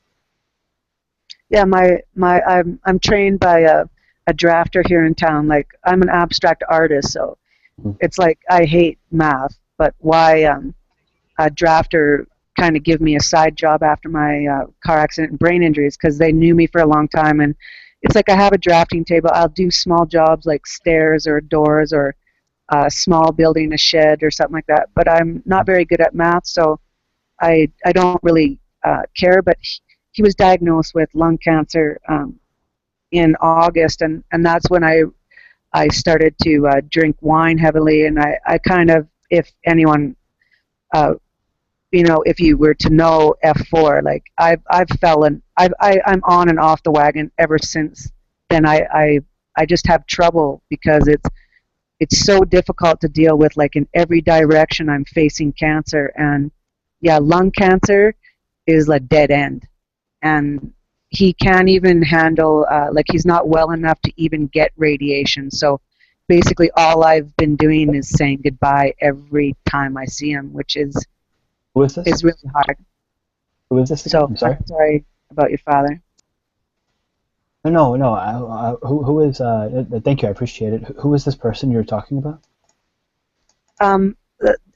Yeah, I'm trained by a drafter here in town. Like I'm an abstract artist, so it's like I hate math, but why a drafter kind of give me a side job after my car accident and brain injuries, because they knew me for a long time, and it's like I have a drafting table. I'll do small jobs like stairs or doors or a small building, a shed or something like that. But I'm not very good at math, so I don't really care. But he was diagnosed with lung cancer in August, and that's when I started to drink wine heavily. And I kind of, if anyone, if you were to know F4, like I I'm on and off the wagon ever since then. I just have trouble because it's so difficult to deal with. Like in every direction, I'm facing cancer, and yeah, lung cancer is a dead end, and he can't even handle like he's not well enough to even get radiation. So basically, all I've been doing is saying goodbye every time I see him, which is Who is this? is really hard. Who is this? So I'm sorry. I'm sorry about your father. No. Who is? Thank you. I appreciate it. Who is this person you're talking about?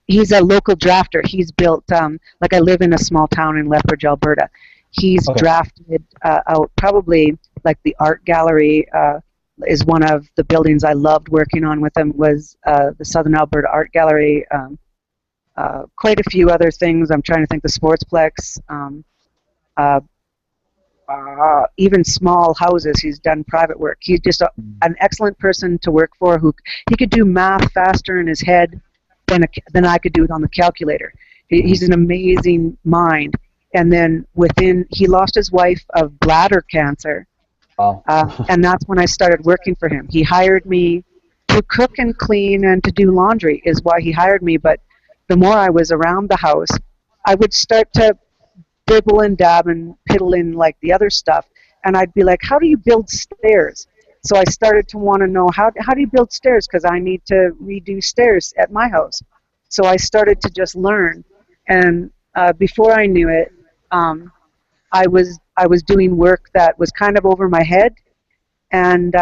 He's a local drafter. He's built, like I live in a small town in Lethbridge, Alberta. He's Okay. drafted out probably like the art gallery is one of the buildings I loved working on with him was the Southern Alberta Art Gallery. Quite a few other things. I'm trying to think the Sportsplex. Even small houses. He's done private work. He's just an excellent person to work for. Who he could do math faster in his head than I could do it on the calculator. He's an amazing mind. And then he lost his wife of bladder cancer. Wow. And that's when I started working for him. He hired me to cook and clean and to do laundry is why he hired me. But the more I was around the house, I would start to dibble and dab and piddle in like the other stuff. And I'd be like, how do you build stairs? So I started to want to know how do you build stairs, because I need to redo stairs at my house. So I started to just learn, and before I knew it, I was doing work that was kind of over my head, and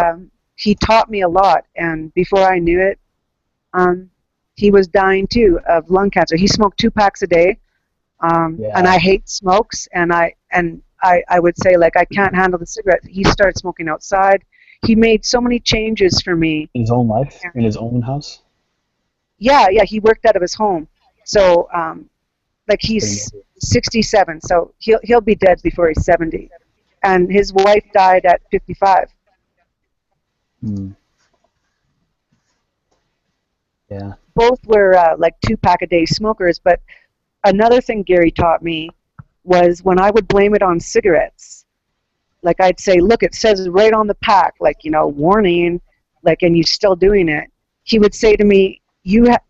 he taught me a lot. And before I knew it, he was dying too of lung cancer. He smoked 2 packs a day, and I hate smokes, and I would say like I can't handle the cigarette. He started smoking outside. He made so many changes for me. In his own life, in his own house. Yeah, he worked out of his home. So, like he's 67, so he'll be dead before he's 70, and his wife died at 55. Yeah. Both were like 2-pack-a-day smokers. But another thing Gary taught me was when I would blame it on cigarettes. Like I'd say, look, it says right on the pack, like, warning, like, and you're still doing it. He would say to me,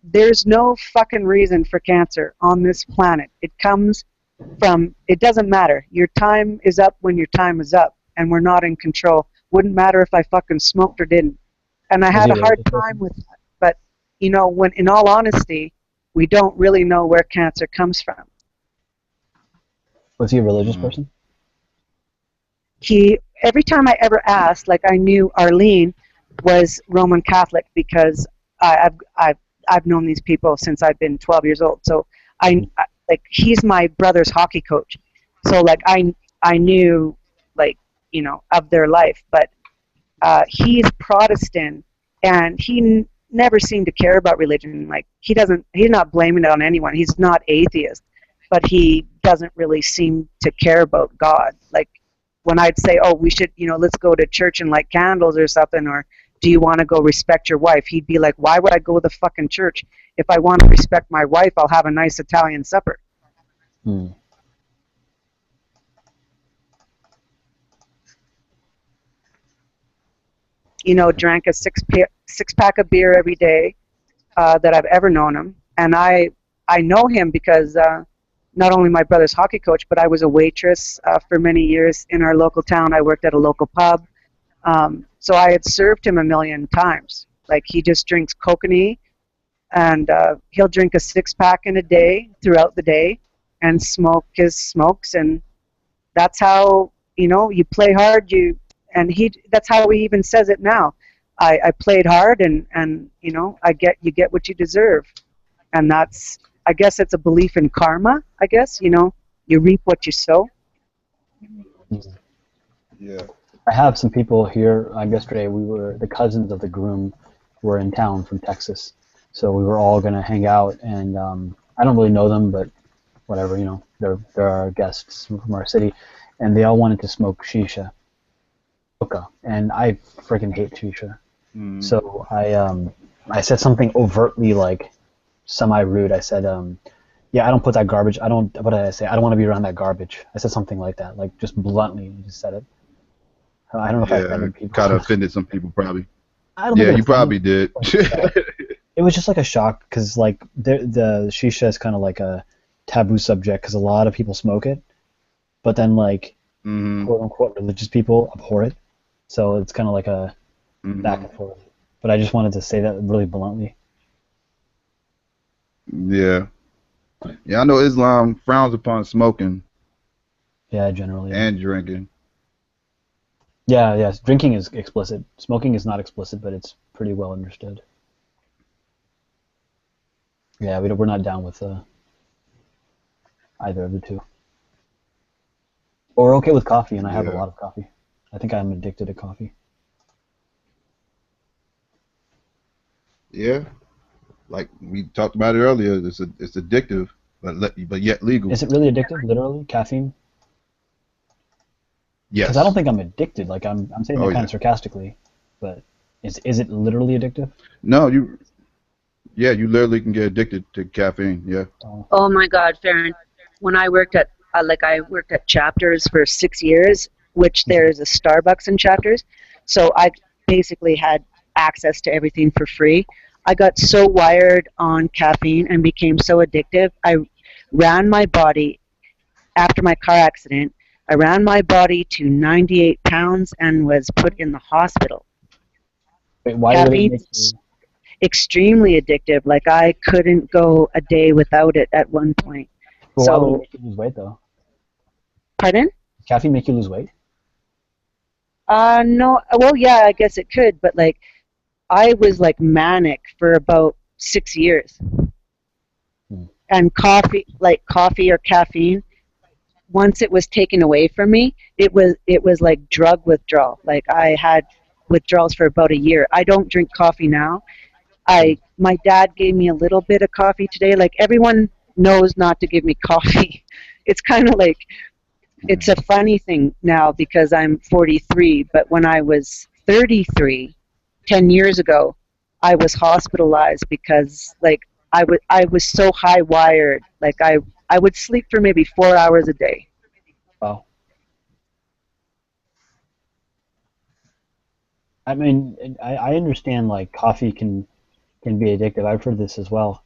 there's no fucking reason for cancer on this planet. It comes from, it doesn't matter. Your time is up when your time is up, and we're not in control. Wouldn't matter if I fucking smoked or didn't. And I had a hard time with that. But, when in all honesty, we don't really know where cancer comes from. Was he a religious person? Every time I ever asked, like I knew Arlene was Roman Catholic because I've known these people since I've been 12 years old. So like he's my brother's hockey coach. So like I knew like of their life, but he's Protestant, and he never seemed to care about religion. Like he's not blaming it on anyone. He's not atheist, but he doesn't really seem to care about God. Like when I'd say, oh, we should, let's go to church and light candles or something, or do you want to go respect your wife? He'd be like, why would I go to the fucking church? If I want to respect my wife, I'll have a nice Italian supper. Drank a six-pack of beer every day that I've ever known him. And I know him because not only my brother's hockey coach, but I was a waitress for many years in our local town. I worked at a local pub. So I had served him a million times. Like he just drinks kokanee, and he'll drink a 6-pack in a day throughout the day and smoke his smokes. And that's how, you play hard. That's how he even says it now. I played hard, and you get what you deserve. And that's, I guess it's a belief in karma, I guess, you reap what you sow. Yeah. I have some people here. Yesterday, the cousins of the groom were in town from Texas, so we were all going to hang out, and I don't really know them, but whatever, they're our guests from our city, and they all wanted to smoke shisha, hookah, and I freaking hate shisha. So I said something overtly like semi-rude. I said, Yeah, I don't put that garbage. I don't. What did I say? I don't want to be around that garbage. I said something like that, like just bluntly. You just said it. I don't know if I Yeah, offended people. kind of offended some people probably. I don't Yeah, think it you offended. probably did. It was just like a shock because like the shisha is kind of like a taboo subject because a lot of people smoke it, but then like quote unquote religious people abhor it. So it's kind of like a back and forth. But I just wanted to say that really bluntly. Yeah. Yeah, I know Islam frowns upon smoking Yeah, generally. and drinking. Yeah, yeah. Drinking is explicit. Smoking is not explicit, but it's pretty well understood. Yeah, we're not down with either of the two. But we're okay with coffee, and I have a Yeah. lot of coffee. I think I'm addicted to coffee. Yeah. Like we talked about it earlier, it's addictive, but yet legal. Is it really addictive? Literally, caffeine? Because I don't Yes. think I'm addicted. Like I'm saying Oh that kind yeah. of sarcastically, but is it literally addictive? No, you literally can get addicted to caffeine. Yeah. Oh my God, Farron. When I worked at I worked at Chapters for 6 years, which there's a Starbucks in Chapters, so I basically had access to everything for free. I got so wired on caffeine and became so addictive. I ran my body after my car accident. I ran my body to 98 pounds and was put in the hospital. Wait, why would it Caffeine make is you? extremely addictive. Like I couldn't go a day without it at one point. Well, why would it So, make you lose weight though? pardon? Does caffeine make you lose weight? No. Well, yeah, I guess it could, but like I was like manic for about 6 years, and coffee or caffeine, once it was taken away from me, it was like drug withdrawal. Like I had withdrawals for about a year. I don't drink coffee now. My dad gave me a little bit of coffee today. Like everyone knows not to give me coffee. It's kind of like it's a funny thing now because I'm 43, but when I was 33, 10 years ago, I was hospitalized because like I was so high wired. Like I would sleep for maybe 4 hours a day. Wow. I mean, I understand like coffee can be addictive. I've heard this as well.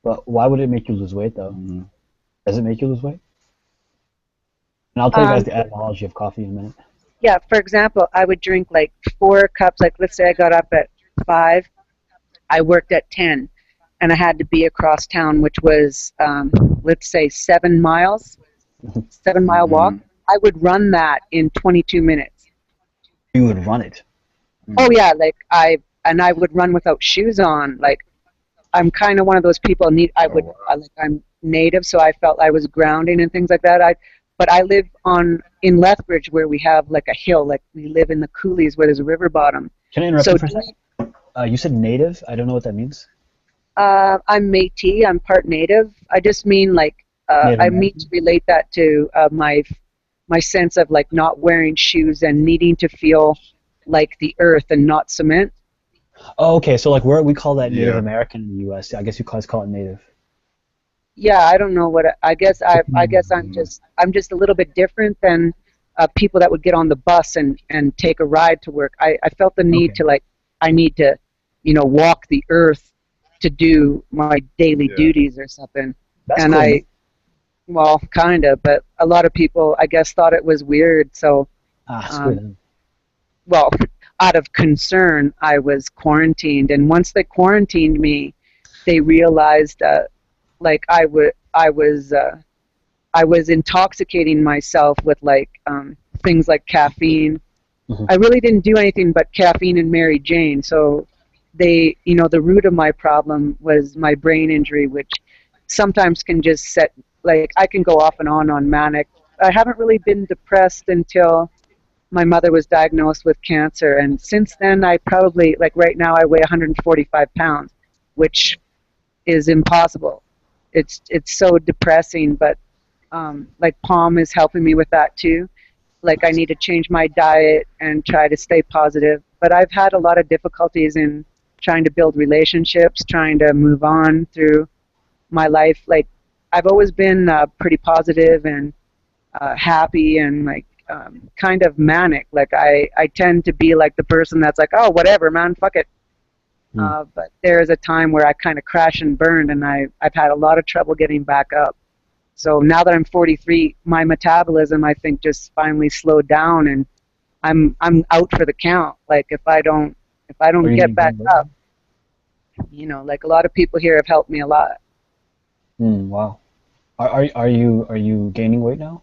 But why would it make you lose weight though? Does it make you lose weight? And I'll tell you guys the etymology of coffee in a minute. Yeah, for example, I would drink like 4 cups. Like let's say I got up at 5, I worked at 10, and I had to be across town, which was let's say 7 miles, 7 mile walk. I would run that in 22 minutes. You would run it. Oh yeah, like I would run without shoes on. Like I'm kind of one of those people. I'm native, so I felt I was grounding and things like that. But I live in Lethbridge where we have like a hill. Like we live in the coulees where there's a river bottom. Can I interrupt So you for a second? You said native. I don't know what that means. I'm Métis. I'm part native. I just mean like Native I mean to relate that to my sense of like not wearing shoes and needing to feel like the earth and not cement. Oh, okay. So like we call that Native Yeah. American in the U.S. I guess you guys call it native. Yeah, I don't know what I guess. I guess I'm just a little bit different than people that would get on the bus and take a ride to work. I felt the need to like I need to walk the earth to do my daily duties or something. That's and cool. well, kind of, but a lot of people I guess thought it was weird. So Screw them. well, out of concern, I was quarantined, and once they quarantined me, they realized like I was intoxicating myself with like things like caffeine. I really didn't do anything but caffeine and Mary Jane. So the root of my problem was my brain injury, which sometimes can just set, like I can go off and on manic. I haven't really been depressed until my mother was diagnosed with cancer, and since then I probably, like right now I weigh 145 pounds, which is impossible. It's so depressing, but like Palm is helping me with that too. Like I need to change my diet and try to stay positive. But I've had a lot of difficulties in trying to build relationships, trying to move on through my life. Like I've always been pretty positive and happy and like kind of manic. Like I tend to be like the person that's like, oh, whatever, man, fuck it. But there's a time where I kind of crashed and burned, and I've had a lot of trouble getting back up. So now that I'm 43, my metabolism, I think, just finally slowed down, and I'm out for the count. Like if I don't get back up, you know, like a lot of people here have helped me a lot. Wow. Are you gaining weight now?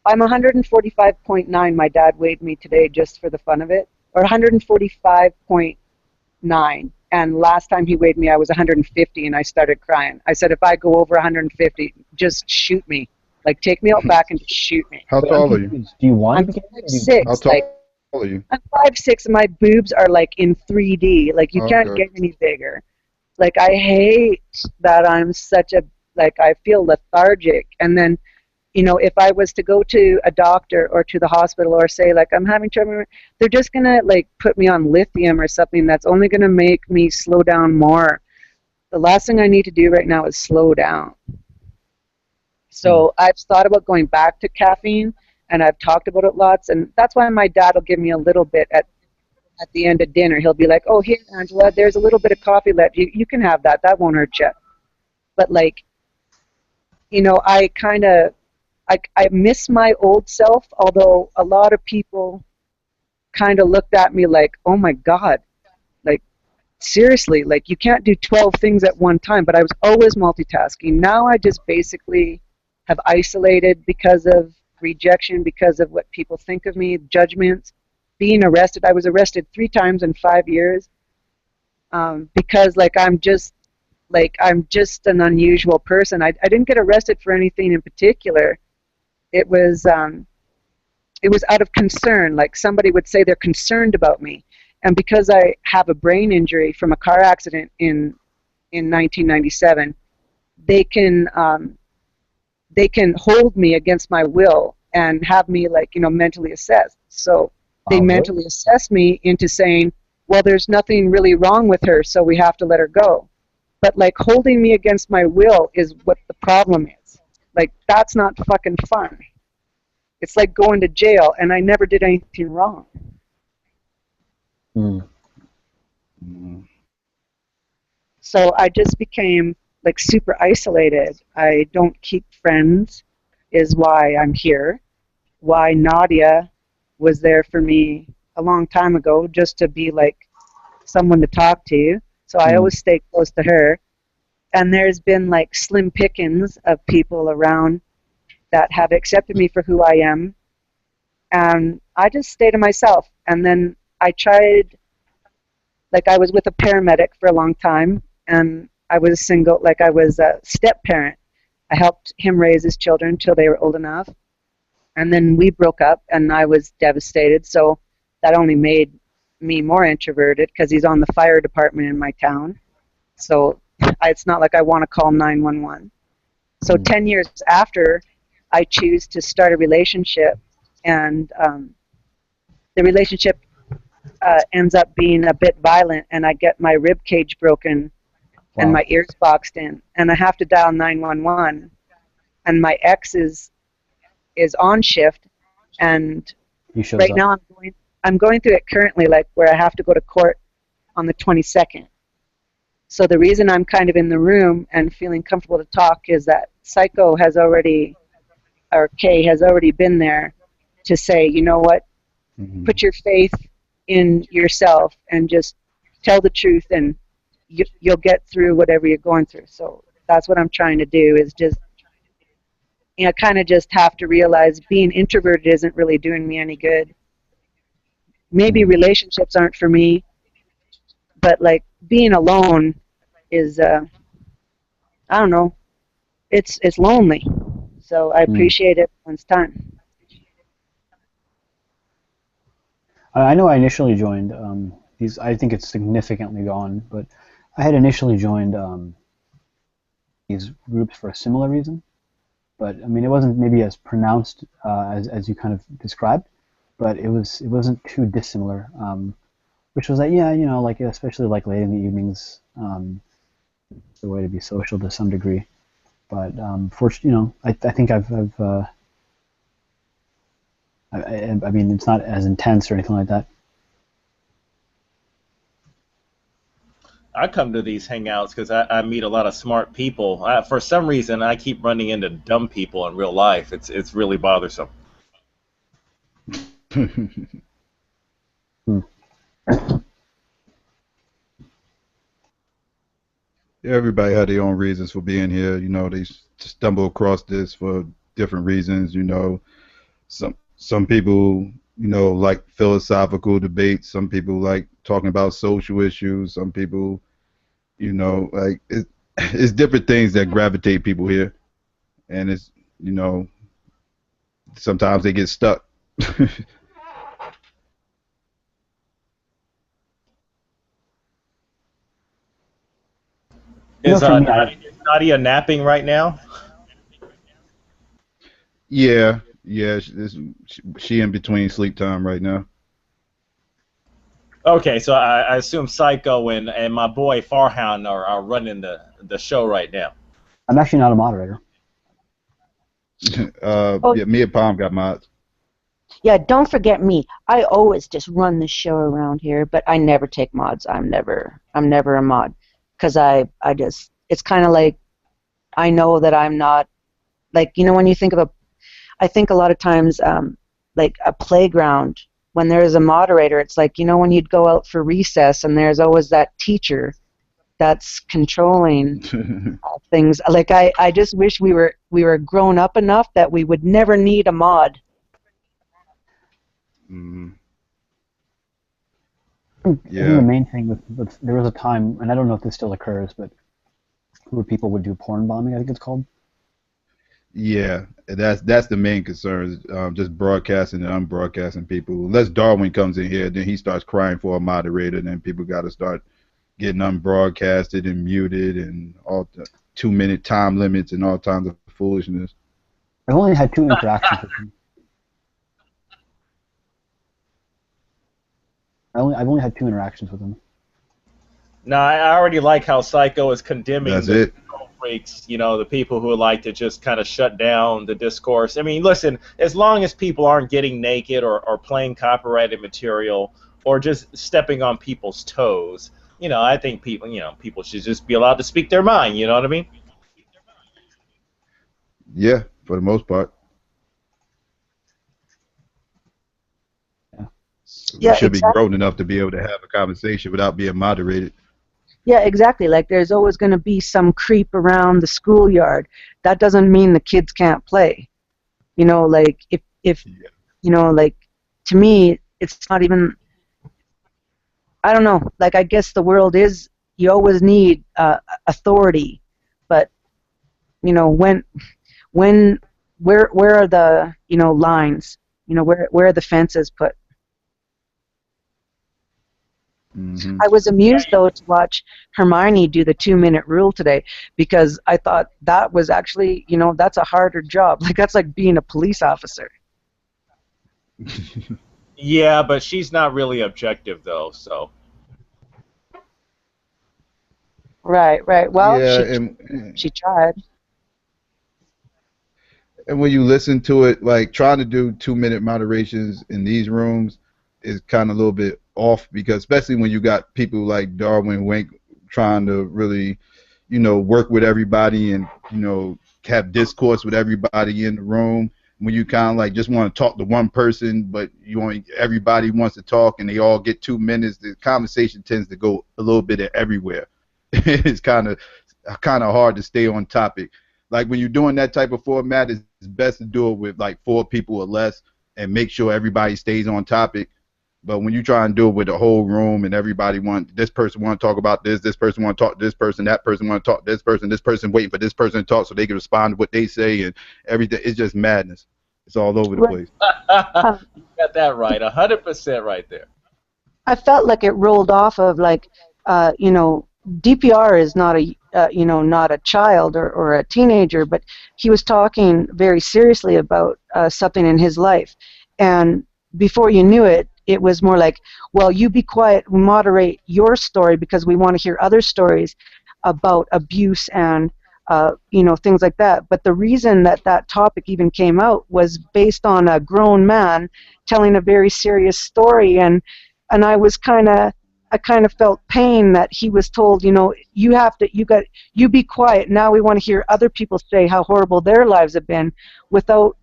I'm 145.9. My dad weighed me today just for the fun of it, or 145.9. And last time he weighed me, I was 150, and I started crying. I said, if I go over 150, just shoot me. Like, take me out back and just shoot me. How tall are you? Do you want I'm to get 5'6". How tall Like, are you? I'm 5'6", and my boobs are like in 3D. Like, you can't Okay. get any bigger. Like, I hate that I'm such a, like, I feel lethargic. And then, you know, if I was to go to a doctor or to the hospital or say, like, I'm having trouble, they're just going to, like, put me on lithium or something that's only going to make me slow down more. The last thing I need to do right now is slow down. So I've thought about going back to caffeine, and I've talked about it lots, and that's why my dad will give me a little bit at the end of dinner. He'll be like, oh, here, Angela, there's a little bit of coffee left. You can have that. That won't hurt you. But, like, you know, I miss my old self, although a lot of people kind of looked at me like, oh, my God, like, seriously, like, you can't do 12 things at one time. But I was always multitasking. Now I just basically have isolated because of rejection, because of what people think of me, judgments, being arrested. I was arrested 3 times in 5 years because, like, I'm just an unusual person. I didn't get arrested for anything in particular. It was out of concern. Like, somebody would say they're concerned about me, and because I have a brain injury from a car accident in 1997, they can hold me against my will and have me, like, you know, mentally assessed. So they mentally assess me into saying, well, there's nothing really wrong with her, so we have to let her go. But, like, holding me against my will is what the problem is. Like, that's not fucking fun. It's like going to jail, and I never did anything wrong. So I just became, like, super isolated. I don't keep friends is why I'm here. Why Nadia was there for me a long time ago, just to be, like, someone to talk to. So I always stay close to her. And there's been, like, slim pickings of people around that have accepted me for who I am. And I just stay to myself. And then I tried, like, I was with a paramedic for a long time, and I was single, like, I was a step parent. I helped him raise his children till they were old enough. And then we broke up, and I was devastated. So that only made me more introverted because he's on the fire department in my town. So it's not like I want to call 911. So 10 years after, I choose to start a relationship, and the relationship ends up being a bit violent, and I get my rib cage broken and my ears boxed in, and I have to dial 911. And my ex is on shift, and right now I'm going through it currently, like, where I have to go to court on the 22nd. So the reason I'm kind of in the room and feeling comfortable to talk is that Psycho has already, or Kay has already been there to say, you know what, put your faith in yourself and just tell the truth, and you'll get through whatever you're going through. So that's what I'm trying to do, is just, you know, kind of just have to realize being introverted isn't really doing me any good. Maybe relationships aren't for me, but, like, being alone is, I don't know, it's lonely. So I appreciate everyone's time. I know I initially joined these. I think it's significantly gone, but I had initially joined these groups for a similar reason. But I mean, it wasn't maybe as pronounced as you kind of described, but it wasn't too dissimilar. Which was like, yeah, you know, like, especially like late in the evenings, the way to be social to some degree. But fortunately, I think I mean, it's not as intense or anything like that. I come to these hangouts because I meet a lot of smart people. For some reason, I keep running into dumb people in real life. It's really bothersome. Everybody had their own reasons for being here. They stumble across this for different reasons. Some people, like philosophical debates. Some people like talking about social issues. Some people, like it's different things that gravitate people here, and it's sometimes they get stuck. Is Nadia napping right now? Yeah, she in between sleep time right now. Okay, so I assume Psycho and my boy Farhound are running the show right now. I'm actually not a moderator. Yeah, me and Palm got mods. Yeah, don't forget me. I always just run the show around here, but I never take mods. I'm never a mod, because it's kind of like, I know that I'm not, like, when you think of I think a lot of times, like a playground, when there is a moderator, it's like, when you'd go out for recess and there's always that teacher that's controlling things. Like, I just wish we were grown up enough that we would never need a mod. Yeah. The main thing with there was a time, and I don't know if this still occurs, but where people would do porn bombing, I think it's called. Yeah, that's the main concern, just broadcasting and unbroadcasting people. Unless Darwin comes in here, then he starts crying for a moderator, then people got to start getting unbroadcasted and muted and all the 2-minute time limits and all kinds of foolishness. I've only had 2 interactions with him. I've only had 2 interactions with him. No, I already like how Psycho is condemning That's the it. freaks, the people who like to just kind of shut down the discourse. I mean, listen, as long as people aren't getting naked or playing copyrighted material or just stepping on people's toes, I think people should just be allowed to speak their mind, you know what I mean? Yeah, for the most part. Yeah, We should be exactly. grown enough to be able to have a conversation without being moderated. Yeah, exactly. Like, there's always going to be some creep around the schoolyard. That doesn't mean the kids can't play. Like, if like, to me, it's not even, I don't know, like, I guess the world is, you always need authority, but, where are the, lines? Where are the fences put? Mm-hmm. I was amused, though, to watch Hermione do the 2-minute rule today, because I thought that was actually, that's a harder job. Like, that's like being a police officer. Yeah, but she's not really objective, though, so. Right. Well, Yeah, she tried. and when you listen to it, like trying to do 2-minute moderations in these rooms is kind of a little bit off, because especially when you got people like Darwin Wink trying to really, work with everybody and, have discourse with everybody in the room. When you kind of like just want to talk to one person, but everybody wants to talk and they all get 2 minutes, the conversation tends to go a little bit everywhere. It's kind of hard to stay on topic. Like when you're doing that type of format, it's best to do it with like 4 people or less and make sure everybody stays on topic. But when you try and do it with the whole room and everybody this person want to talk about this person want to talk to this person, that person want to talk to this person waiting for this person to talk so they can respond to what they say and everything, it's just madness. It's all over the place. You got that right, 100% right there. I felt like it rolled off of, like, DPR is not not a child or a teenager, but he was talking very seriously about something in his life, and before you knew it, it was more like, well, you be quiet, moderate your story because we want to hear other stories. about abuse and things like that. But the reason that that topic even came out was based on a grown man telling a very serious story, and I kind of felt pain that he was told, you be quiet. Now we want to hear other people say how horrible their lives have been, without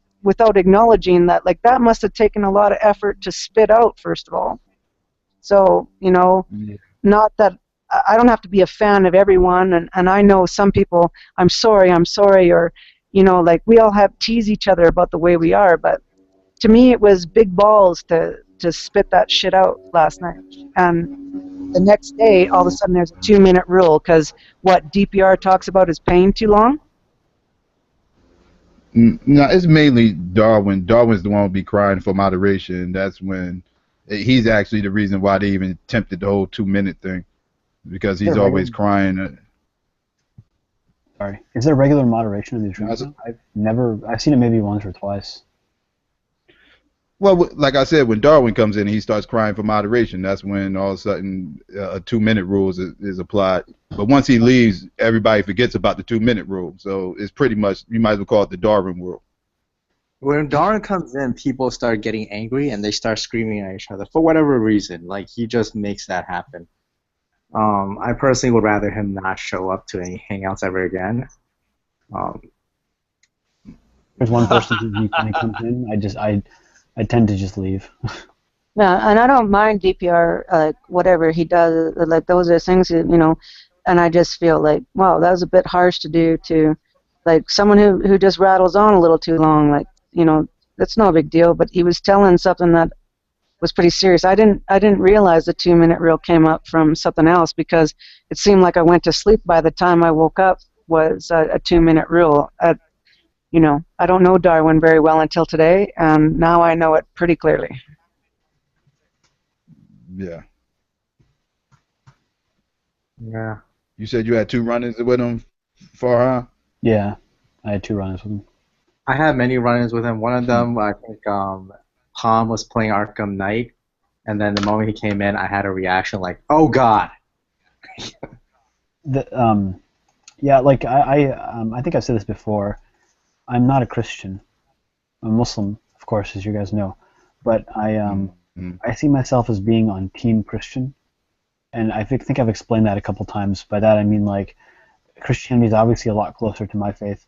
acknowledging that, like, that must have taken a lot of effort to spit out, first of all. So, not that I don't have to be a fan of everyone, and I know some people, I'm sorry, or, like, we all have tease each other about the way we are, but to me it was big balls to spit that shit out last night. And the next day, all of a sudden, there's a 2-minute rule, because what DPR talks about is paying too long. No, it's mainly Darwin. Darwin's the one who be crying for moderation. That's when he's actually the reason why they even attempted the whole 2-minute thing, because he's always crying. Sorry, is there regular moderation of these rooms? I've seen it maybe once or twice. Well, like I said, when Darwin comes in and he starts crying for moderation, that's when all of a sudden a 2-minute rule is applied. But once he leaves, everybody forgets about the 2-minute rule. So it's pretty much, you might as well call it the Darwin rule. When Darwin comes in, people start getting angry and they start screaming at each other for whatever reason. Like, he just makes that happen. I personally would rather him not show up to any hangouts ever again. There's one person who when he comes in, I tend to just leave. Yeah, and I don't mind DPR, like, whatever he does, like, those are things, and I just feel like, wow, that was a bit harsh to do to, like, someone who just rattles on a little too long, like, that's no big deal, but he was telling something that was pretty serious. I didn't realize the 2-minute rule came up from something else, because it seemed like I went to sleep by the time I woke up was a 2-minute rule. I don't know Darwin very well until today, and now I know it pretty clearly. Yeah. Yeah. You said you had 2 run-ins with him, Farhan? Yeah, I had 2 run-ins with him. I had many run-ins with him. One of them, I think, Palm was playing Arkham Knight, and then the moment he came in, I had a reaction like, "Oh God!" Yeah, like I think I've said this before. I'm not a Christian. I'm a Muslim, of course, as you guys know, but I see myself as being on Team Christian, and I think I've explained that a couple times. By that I mean, like, Christianity is obviously a lot closer to my faith,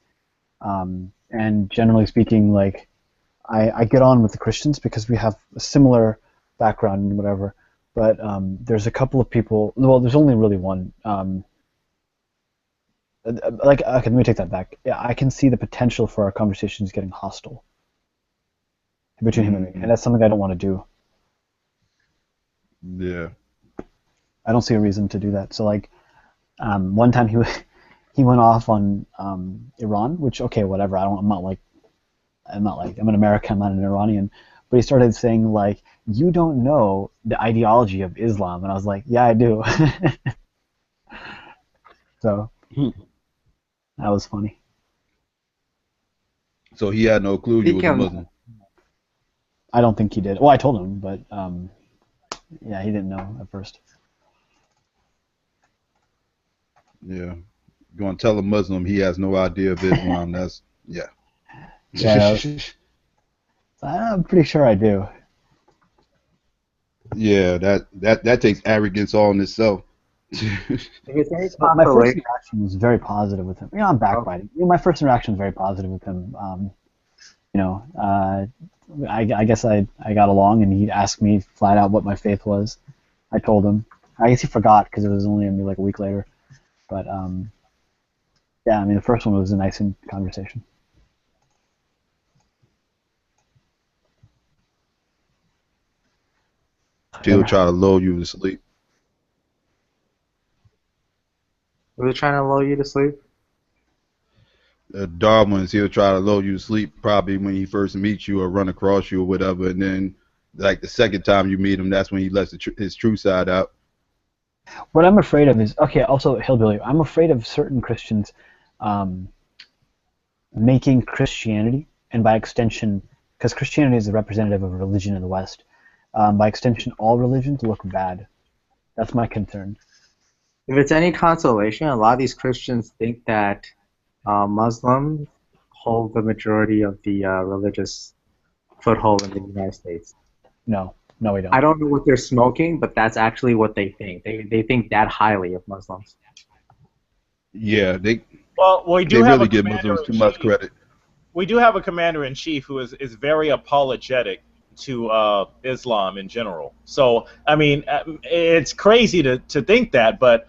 and generally speaking, like, I get on with the Christians because we have a similar background and whatever. But there's a couple of people. Well, there's only really one. Okay, let me take that back. Yeah, I can see the potential for our conversations getting hostile between him and me, and that's something I don't want to do. Yeah. I don't see a reason to do that. So, like, one time he went off on Iran, which, okay, whatever. I'm not I'm an American, I'm not an Iranian. But he started saying, like, you don't know the ideology of Islam, and I was like, yeah, I do. So that was funny. So he had no clue you was a Muslim. I don't think he did. Well, I told him, but yeah, he didn't know at first. Yeah. Going to tell a Muslim he has no idea of Islam, that's, yeah. Yeah, I'm pretty sure I do. Yeah, that takes arrogance all in itself. My first interaction was very positive with him. I'm backbiting. My first interaction was very positive with him. I guess I got along, and he asked me flat out what my faith was. I told him. I guess he forgot because it was only maybe like a week later. But yeah, I mean, the first one was a nice conversation. He'll try to lull you to sleep. Were they trying to lull you to sleep? Darwin's, he'll try to lull you to sleep probably when he first meets you or run across you or whatever, and then like the second time you meet him, that's when he lets his true side out. What I'm afraid of is, okay, also Hillbilly, I'm afraid of certain Christians making Christianity, and by extension, because Christianity is a representative of religion in the West, by extension, all religions look bad. That's my concern. If it's any consolation, a lot of these Christians think that Muslims hold the majority of the religious foothold in the United States. No, we don't. I don't know what they're smoking, but that's actually what they think. They think that highly of Muslims. Yeah, Well, we do they have a really give Muslims too much credit. We do have a commander-in-chief who is very apologetic to Islam in general. So, I mean, it's crazy to think that, but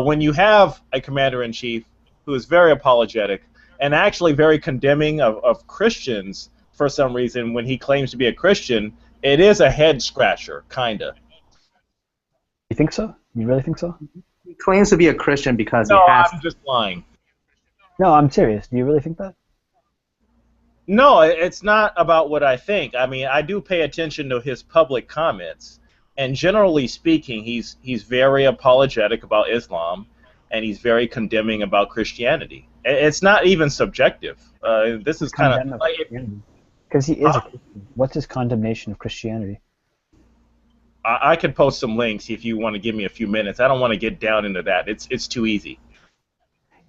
when you have a commander-in-chief who is very apologetic and actually very condemning of Christians for some reason when he claims to be a Christian, it is a head-scratcher, kind of. You think so? You really think so? He claims to be a Christian because he No, has I'm just lying. No, I'm serious. Do you really think that? No, it's not about what I think. I mean, I do pay attention to his public comments, and generally speaking, he's very apologetic about Islam, and he's very condemning about Christianity. It's not even subjective. This is kind of like because he is a Christian. What's his condemnation of Christianity? I could post some links if you want to give me a few minutes. I don't want to get down into that. It's too easy.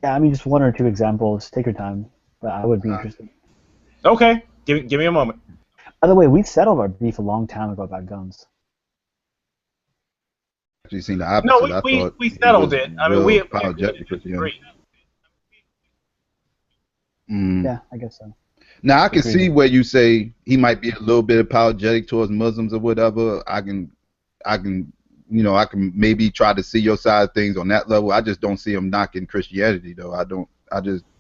Yeah, I mean, just one or two examples. Take your time, but I would be interested. Okay, give me a moment. By the way, we settled our beef a long time ago about guns. Actually, seen the opposite. No, I thought we settled he it. was I mean, real we apologetic for Christianity. Yeah, I guess so. Now I can see where you say he might be a little bit apologetic towards Muslims or whatever. I can, I can maybe try to see your side of things on that level. I just don't see him knocking Christianity though.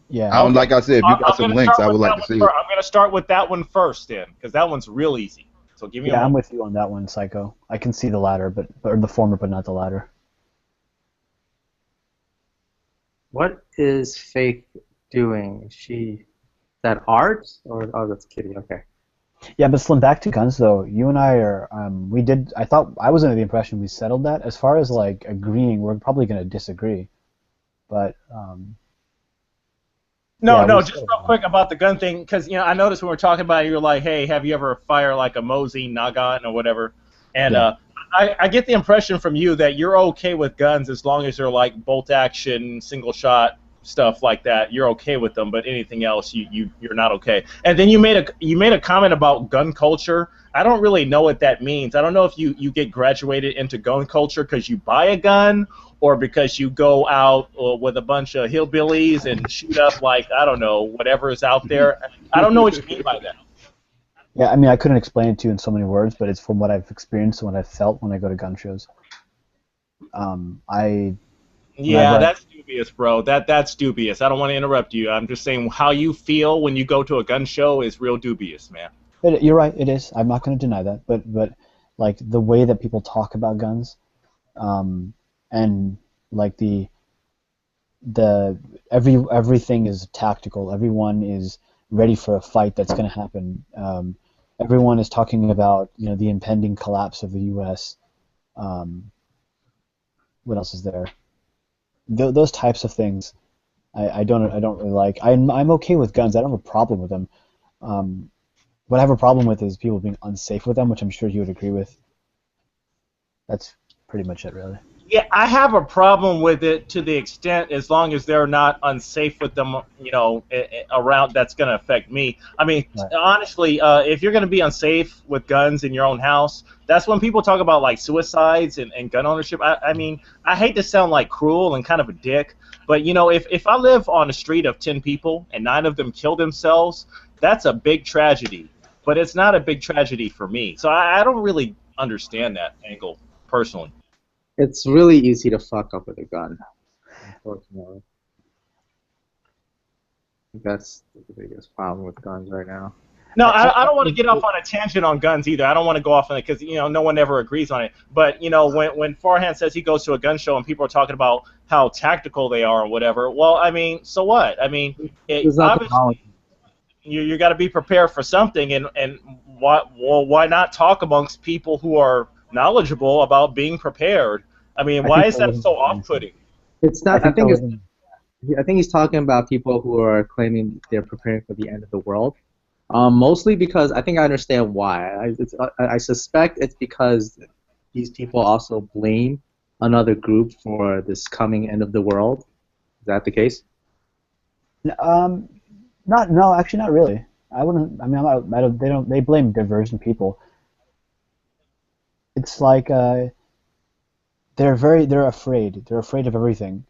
Yeah. Like I said, if you got some links, I would like to see it. I'm going to start with that one first, then, because that one's real easy. So give me a Yeah, I'm moment. with you on that one, Psycho. I can see the latter, or the former, but not the latter. What is Faith doing? Is that art or that's Kitty? Okay. Yeah, but Slim, back to guns though. You and I are, I thought I was under the impression we settled that. As far as like agreeing, we're probably going to disagree, but. No, just real quick about the gun thing, because I noticed when we were talking about it, you were like, hey, have you ever fired like a Mosey Nagant or whatever? And I get the impression from you that you're okay with guns as long as they're like bolt action, single shot stuff like that. You're okay with them, but anything else, you're not okay. And then you made a comment about gun culture. I don't really know what that means. I don't know if you get graduated into gun culture because you buy a gun, or because you go out with a bunch of hillbillies and shoot up, like, I don't know, whatever is out there. I don't know what you mean by that. Yeah, I mean, I couldn't explain it to you in so many words, but it's from what I've experienced and what I've felt when I go to gun shows. That's dubious, bro. That's dubious. I don't want to interrupt you. I'm just saying how you feel when you go to a gun show is real dubious, man. You're right, it is. I'm not going to deny that, but like the way that people talk about guns, and like everything is tactical. Everyone is ready for a fight that's going to happen. Everyone is talking about the impending collapse of the U.S. What else is there? Those types of things, I don't really like. I'm okay with guns. I don't have a problem with them. What I have a problem with is people being unsafe with them, which I'm sure you would agree with. That's pretty much it, really. Yeah, I have a problem with it to the extent as long as they're not unsafe with them, around, that's going to affect me. I mean, honestly, if you're going to be unsafe with guns in your own house, that's when people talk about, like, suicides and gun ownership. I mean, I hate to sound, like, cruel and kind of a dick, but, if I live on a street of 10 people and 9 of them kill themselves, that's a big tragedy. But it's not a big tragedy for me. So I don't really understand that angle, personally. It's really easy to fuck up with a gun, unfortunately. That's the biggest problem with guns right now. No, I don't want to get off on a tangent on guns either. I don't want to go off on it because no one ever agrees on it. But when Farhan says he goes to a gun show and people are talking about how tactical they are or whatever, well, I mean, so what? I mean, obviously you got to be prepared for something, and why not talk amongst people who are knowledgeable about being prepared? I mean, why is that so off-putting? It's not. I think he's talking about people who are claiming they're preparing for the end of the world. Mostly because I think I understand why. I suspect it's because these people also blame another group for this coming end of the world? Is that the case? No, actually, not really. I wouldn't. I mean, I don't. They don't. They blame divergent people. It's like they're afraid. They're afraid of everything.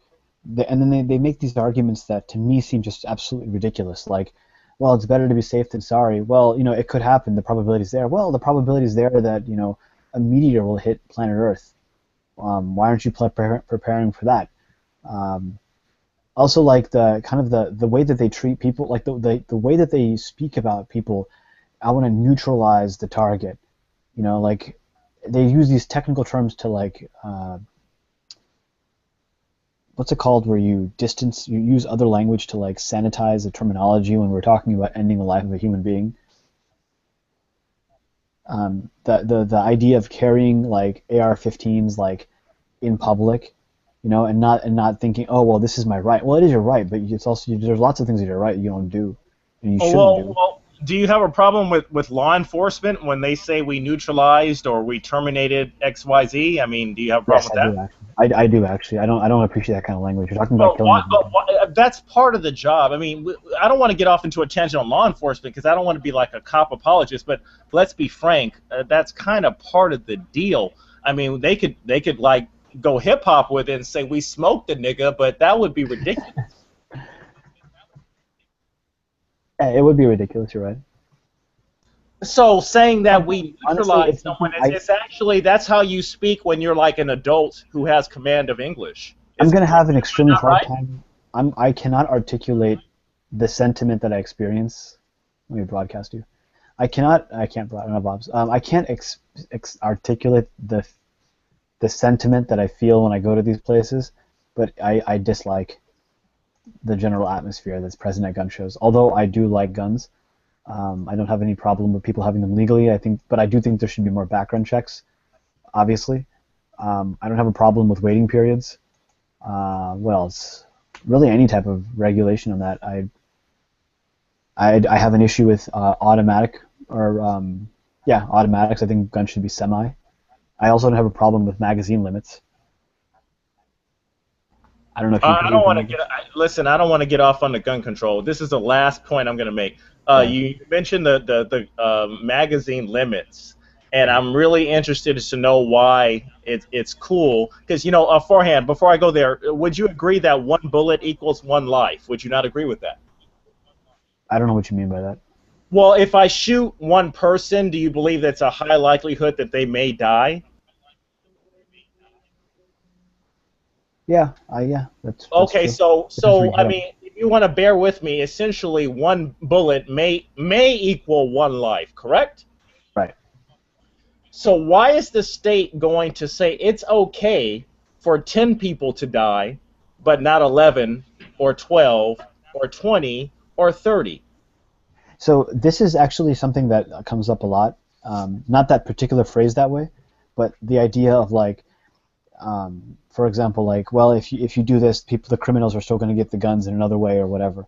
And then they make these arguments that to me seem just absolutely ridiculous. Like, well, it's better to be safe than sorry. Well, it could happen. The probability's there. Well, the probability's there that a meteor will hit planet Earth. Why aren't you preparing for that? Also, like the way that they treat people, like the way that they speak about people. I want to neutralize the target. Like they use these technical terms to like what's it called where you use other language to like sanitize the terminology when we're talking about ending the life of a human being. The idea of carrying like AR-15s like in public, and not thinking, oh well, this is my right. Well, it is your right, but it's also there's lots of things that are right you don't do and you shouldn't do. Well, do you have a problem with law enforcement when they say we neutralized or we terminated XYZ? I mean, do you have a problem with that? I do actually. I don't appreciate that kind of language. You're talking about killing. That's part of the job. I mean, I don't want to get off into a tangent on law enforcement because I don't want to be like a cop apologist. But let's be frank, that's kind of part of the deal. I mean, they could like go hip hop with it and say we smoked the nigga, but that would be ridiculous. Yeah, it would be ridiculous. You're right. So saying that we neutralize honestly, someone, it's actually that's how you speak when you're like an adult who has command of English. I'm gonna have an extremely hard time. I cannot articulate the sentiment that I experience. Let me broadcast you. I can't articulate the sentiment that I feel when I go to these places, but I dislike the general atmosphere that's present at gun shows. Although I do like guns, I don't have any problem with people having them legally. But I do think there should be more background checks. Obviously, I don't have a problem with waiting periods. Well, it's really any type of regulation on that. I have an issue with automatic or automatics. I think guns should be semi. I also don't have a problem with magazine limits. I don't know if you I don't want to get. Listen, I don't want to get off on the gun control. This is the last point I'm going to make. You mentioned the magazine limits, and I'm really interested to know why it's cool. Because beforehand, before I go there, would you agree that one bullet equals one life? Would you not agree with that? I don't know what you mean by that. Well, if I shoot one person, do you believe that's a high likelihood that they may die? Yeah, that's okay. True. So I mean, if you want to bear with me, essentially one bullet may equal one life, correct? Right. So why is the state going to say it's okay for 10 people to die, but not 11 or 12 or 20 or 30? So this is actually something that comes up a lot. Not that particular phrase that way, but the idea of like. For example, like, well, if you do this, the criminals are still going to get the guns in another way or whatever.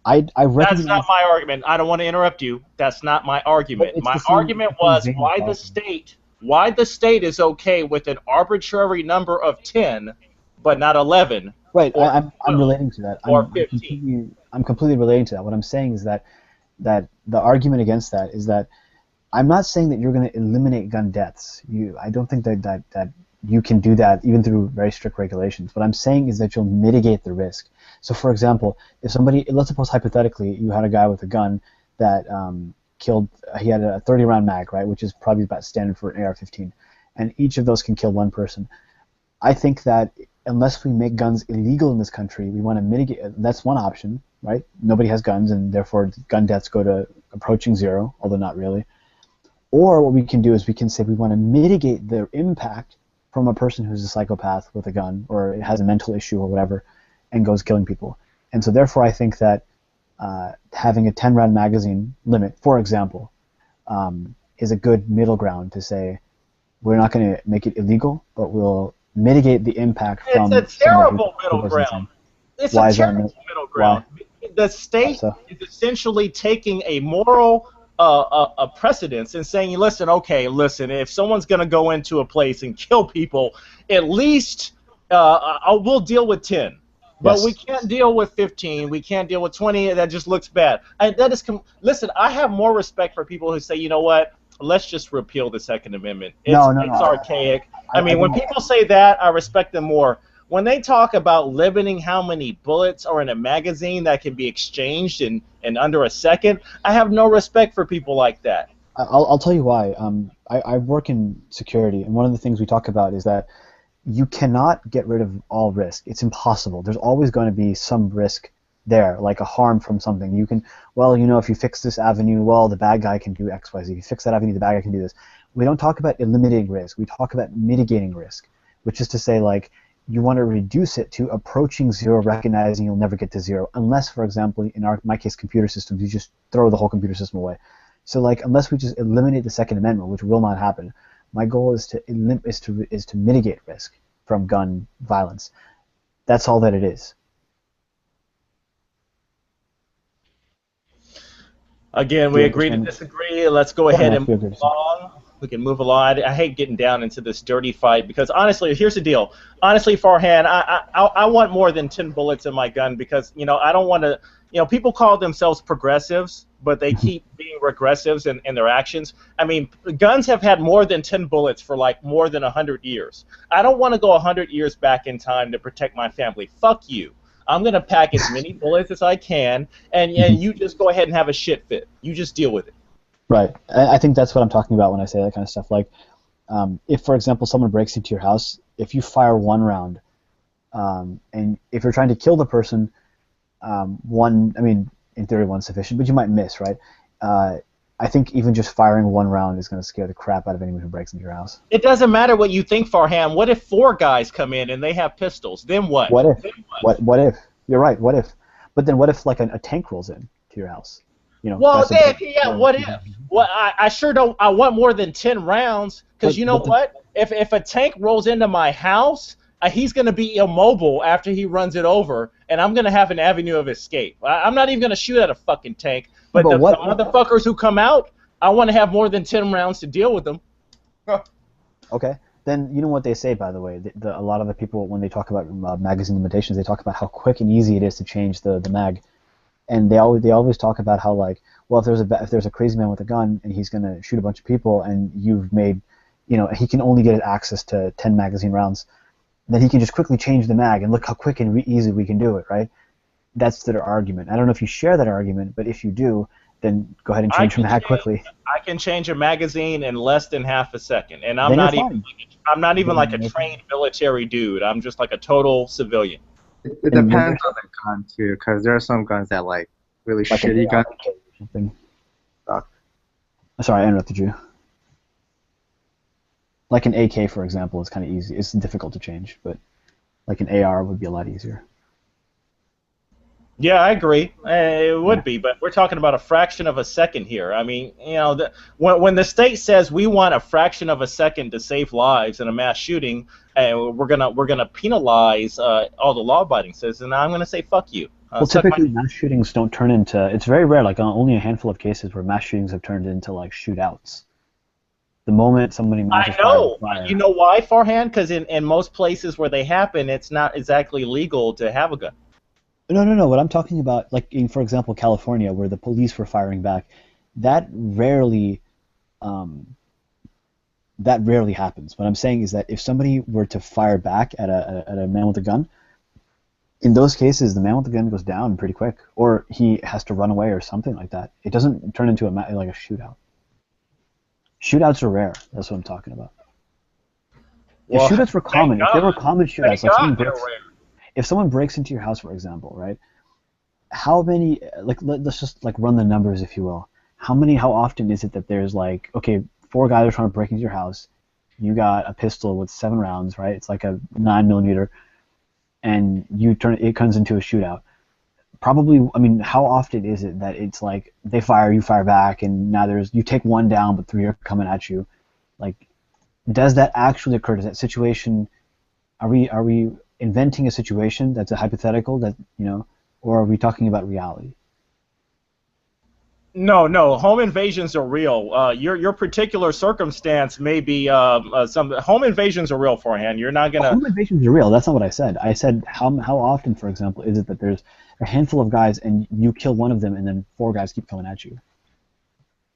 I recognize that's not my argument. I don't want to interrupt you. That's not my argument. My argument was why the state is okay with an arbitrary number of 10, but not 11. Right. I'm relating to that. Or 15. I'm completely relating to that. What I'm saying is that the argument against that is that I'm not saying that you're going to eliminate gun deaths. I don't think that you can do that even through very strict regulations. What I'm saying is that you'll mitigate the risk. So, for example, if somebody, let's suppose hypothetically, you had a guy with a gun that he had a 30-round mag, right, which is probably about standard for an AR-15, and each of those can kill one person. I think that unless we make guns illegal in this country, we want to mitigate. That's one option, right? Nobody has guns, and therefore gun deaths go to approaching zero, although not really. Or what we can do is we can say we want to mitigate the impact from a person who's a psychopath with a gun or has a mental issue or whatever and goes killing people. And so therefore I think that having a 10-round magazine limit, for example, is a good middle ground to say we're not going to make it illegal, but we'll mitigate the impact from... It's a terrible middle ground. It's a terrible middle ground. The state is essentially taking a moral a precedence and saying, listen, okay, listen, if someone's going to go into a place and kill people, at least we'll deal with 10. But we can't deal with 15. We can't deal with 20. That just looks bad. Listen, I have more respect for people who say, you know what, let's just repeal the Second Amendment. It's archaic. I mean, when people say that, I respect them more. When they talk about limiting how many bullets are in a magazine that can be exchanged in under a second, I have no respect for people like that. I'll tell you why. I work in security, and one of the things we talk about is that you cannot get rid of all risk. It's impossible. There's always going to be some risk there, like a harm from something. You can, well, you know, if you fix this avenue, well, the bad guy can do X, Y, Z. If you fix that avenue, the bad guy can do this. We don't talk about eliminating risk. We talk about mitigating risk, which is to say, like, you want to reduce it to approaching zero, recognizing you'll never get to zero, unless, for example, in my case, computer systems, you just throw the whole computer system away. So, like, unless we just eliminate the Second Amendment, which will not happen, my goal is to mitigate risk from gun violence. That's all that it is. Again, we agree to disagree. Let's go ahead and move along. We can move along. I hate getting down into this dirty fight because honestly, here's the deal. Honestly, Farhan, I want more than 10 bullets in my gun because, you know, I don't want to, you know, people call themselves progressives, but they keep being regressives in their actions. I mean, guns have had more than 10 bullets for like more than 100 years. I don't want to go 100 years back in time to protect my family. Fuck you. I'm going to pack as many bullets as I can, and you just go ahead and have a shit fit. You just deal with it. Right. I think that's what I'm talking about when I say that kind of stuff. Like, if, for example, someone breaks into your house, if you fire one round, and if you're trying to kill the person, one, I mean, in theory, one's sufficient, but you might miss, right? I think even just firing one round is going to scare the crap out of anyone who breaks into your house. It doesn't matter what you think, Farhan. What if 4 guys come in and they have pistols? Then what? What if? What if? You're right. What if? But then what if like a tank rolls in to your house? You know. Well, what if? Well, I sure don't. I want more than 10 rounds because you know what? If a tank rolls into my house, he's going to be immobile after he runs it over, and I'm going to have an avenue of escape. I'm not even going to shoot at a fucking tank. But the motherfuckers who come out, I want to have more than 10 rounds to deal with them. Okay. Then you know what they say, by the way. A lot of the people, when they talk about magazine limitations, they talk about how quick and easy it is to change the mag. And they always talk about how, like, well, if there's a crazy man with a gun and he's going to shoot a bunch of people and you've made, you know, he can only get access to 10 magazine rounds, then he can just quickly change the mag and look how quick and easy we can do it, right? That's their argument. I don't know if you share that argument, but if you do, then go ahead and change your mag quickly. I can change a magazine in less than half a second, and I'm not even like a trained military dude. I'm just like a total civilian. It depends on the gun too, because there are some guns that like really shitty guns. Sorry, I interrupted you. Like an AK, for example, is kind of easy. It's difficult to change, but like an AR would be a lot easier. Yeah, I agree. It would be, but we're talking about a fraction of a second here. I mean, you know, when the state says we want a fraction of a second to save lives in a mass shooting, we're gonna penalize all the law-abiding citizens, and I'm gonna say fuck you. Well, typically mass shootings don't turn into. It's very rare, like only a handful of cases where mass shootings have turned into like shootouts. The moment somebody matches fire. You know why, Farhan? Because in most places where they happen, it's not exactly legal to have a gun. No. What I'm talking about, like in, for example, California, where the police were firing back, that rarely happens. What I'm saying is that if somebody were to fire back at a man with a gun, in those cases, the man with the gun goes down pretty quick, or he has to run away or something like that. It doesn't turn into like a shootout. Shootouts are rare. That's what I'm talking about. Well, if shootouts were common, if there were common shootouts, like if someone breaks into your house, for example, right? How many? Like, let's just like run the numbers, if you will. How often is it that there's like, okay, 4 guys are trying to break into your house. You got a pistol with 7 rounds, right? It's like a 9mm, and it comes into a shootout. Probably, I mean, how often is it that it's like they fire, you fire back, and now you take 1 down, but 3 are coming at you? Like, does that actually occur? Does that situation? Are we inventing a situation that's a hypothetical that, you know, or are we talking about reality? No. Home invasions are real. Your particular circumstance may be some home invasions are real, Forehand. You're not gonna. Home invasions are real. That's not what I said. I said how often, for example, is it that there's a handful of guys and you kill one of them and then 4 guys keep coming at you?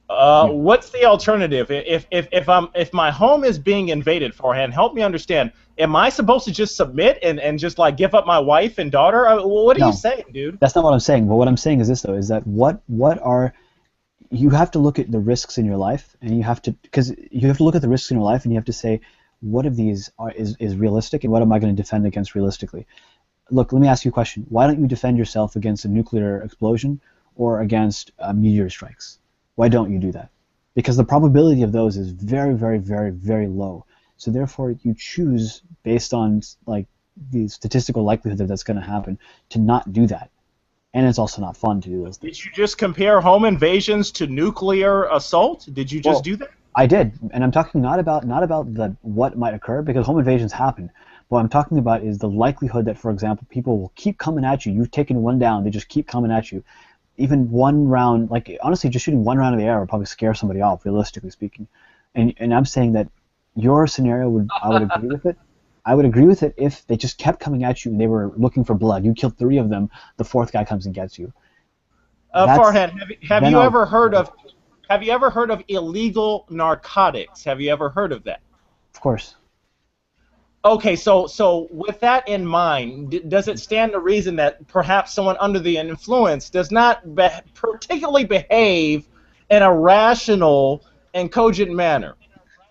What's the alternative? If my home is being invaded, Forehand, help me understand. Am I supposed to just submit and just like give up my wife and daughter? What are No, you saying, dude? that's not what I'm saying. But what I'm saying is this, though, is that what are you have to look at the risks in your life, and you have to look at the risks in your life, and you have to say, what of these is realistic, and what am I going to defend against realistically? Look, let me ask you a question. Why don't you defend yourself against a nuclear explosion or against meteor strikes? Why don't you do that? Because the probability of those is very, very, very, very low. So therefore, you choose based on like the statistical likelihood that that's going to happen to not do that. And it's also not fun to do those things. Did you just compare home invasions to nuclear assault? Did you just do that? I did, and I'm talking not about the what might occur, because home invasions happen. What I'm talking about is the likelihood that, for example, people will keep coming at you. You've taken one down, they just keep coming at you. Even one round, like honestly, just shooting one round in the air would probably scare somebody off, realistically speaking. And I'm saying that your scenario I would agree with it. I would agree with it if they just kept coming at you and they were looking for blood. You killed 3 of them, the 4th guy comes and gets you. Farhan, have you ever heard of illegal narcotics? Have you ever heard of that? Of course. Okay, so with that in mind, does it stand to reason that perhaps someone under the influence does not particularly behave in a rational and cogent manner?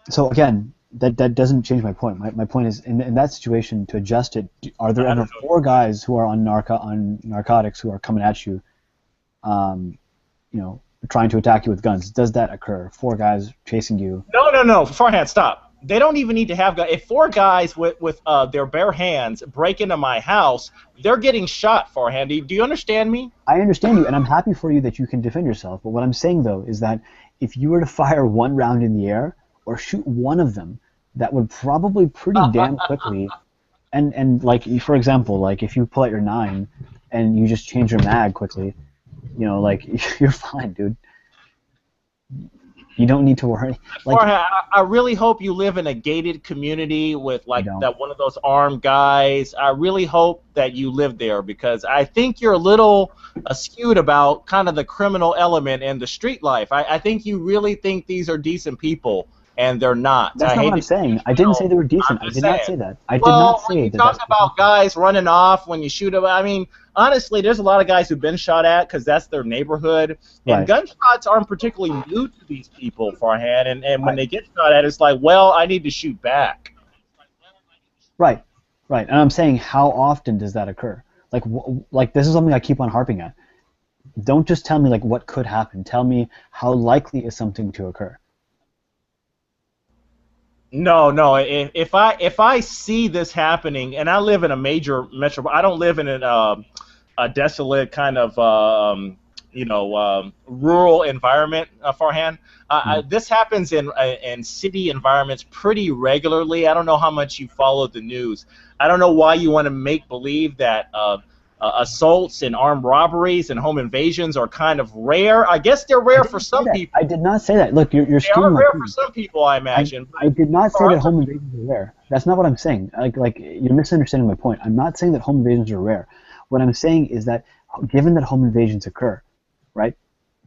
So again, that doesn't change my point. My point is, in that situation, to adjust it, are there ever 4 guys who are on narcotics who are coming at you, trying to attack you with guns? Does that occur? 4 guys chasing you? No. Farhan, stop. They don't even need to have guns. If 4 guys with their bare hands break into my house, they're getting shot, Farhan. Do you understand me? I understand you, and I'm happy for you that you can defend yourself. But what I'm saying, though, is that if you were to fire 1 round in the air or shoot one of them, that would probably pretty damn quickly. And like, for example, like if you pull out your 9 and you just change your mag quickly, like you're fine, dude. You don't need to worry. Like, I really hope you live in a gated community with like that one of those armed guys. I really hope that you live there, because I think you're a little skewed about kind of the criminal element in the street life. I think you really think these are decent people, and they're not. That's not what I'm saying. I didn't say they were decent. I did not say that. I did not say when you talk about guys running off when you shoot them, I mean, honestly, there's a lot of guys who've been shot at because that's their neighborhood. And Right. gunshots aren't particularly new to these people, Farhan. And when they get shot at, it's like, well, I need to shoot back. Right. And I'm saying, how often does that occur? Like this is something I keep on harping at. Don't just tell me like what could happen. Tell me how likely is something to occur. No. If I see this happening, and I live in a major metro, I don't live in a desolate kind of rural environment, Farhan. This happens in city environments pretty regularly. I don't know how much you follow the news. I don't know why you want to make believe that assaults and armed robberies and home invasions are kind of rare. I guess they're rare for some people. I did not say that. Look, you're They are skewing my rare point. for some people, I imagine. I did not say that home invasions are rare. That's not what I'm saying. Like you're misunderstanding my point. I'm not saying that home invasions are rare. What I'm saying is that given that home invasions occur, right?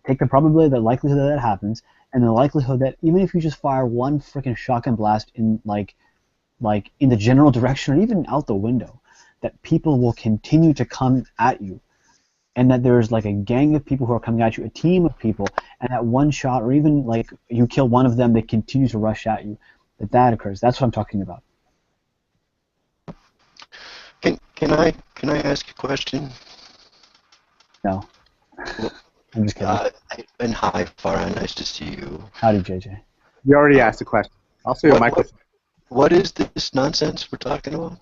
Take the probability, the likelihood that happens, and the likelihood that even if you just fire one freaking shotgun blast in like in the general direction or even out the window, that people will continue to come at you, and that there's like a gang of people who are coming at you, a team of people, and that one shot or even like you kill one of them, they continue to rush at you. That occurs. That's what I'm talking about. Can I ask a question? No. I'm just kidding. And hi, Farhan. Nice to see you. Howdy, JJ. You already asked the question. I'll see your microphone. What is this nonsense we're talking about?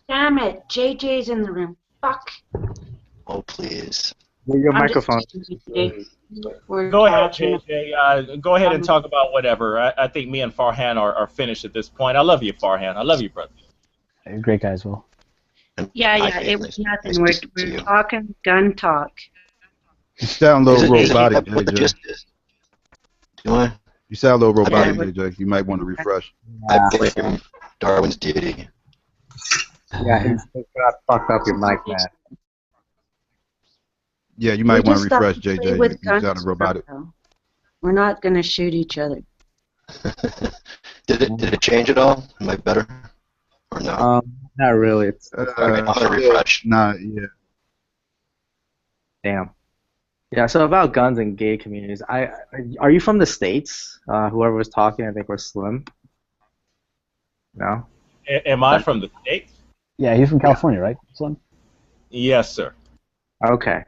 Damn it, JJ's in the room. Fuck. Oh, please. Your I'm microphone. Go ahead, JJ. Go ahead and talk about whatever. I think me and Farhan are finished at this point. I love you, Farhan. I love you, brother. Great guy as well. Yeah, it was nothing. We're talking gun talk. You sound a Is little it robotic, what the JJ. gist is? Do I? You sound a little I robotic, blame, JJ. You might want to refresh. I blame Darwin's deity. Yeah, he's got fucked up your mic, man. Yeah, you We might want just to stop refresh, play JJ. with You sounded guns for robotic. now. We're not going to shoot each other. Did it change at all? Am I better or no? Not really. It's All right, I'm gonna refresh. Nah, yeah. damn. Yeah. So about guns and gay communities, are you from the States? Whoever was talking, I think was Slim. No. Am I from the States? Yeah, he's from California, right, Slim? Yes, sir. Okay.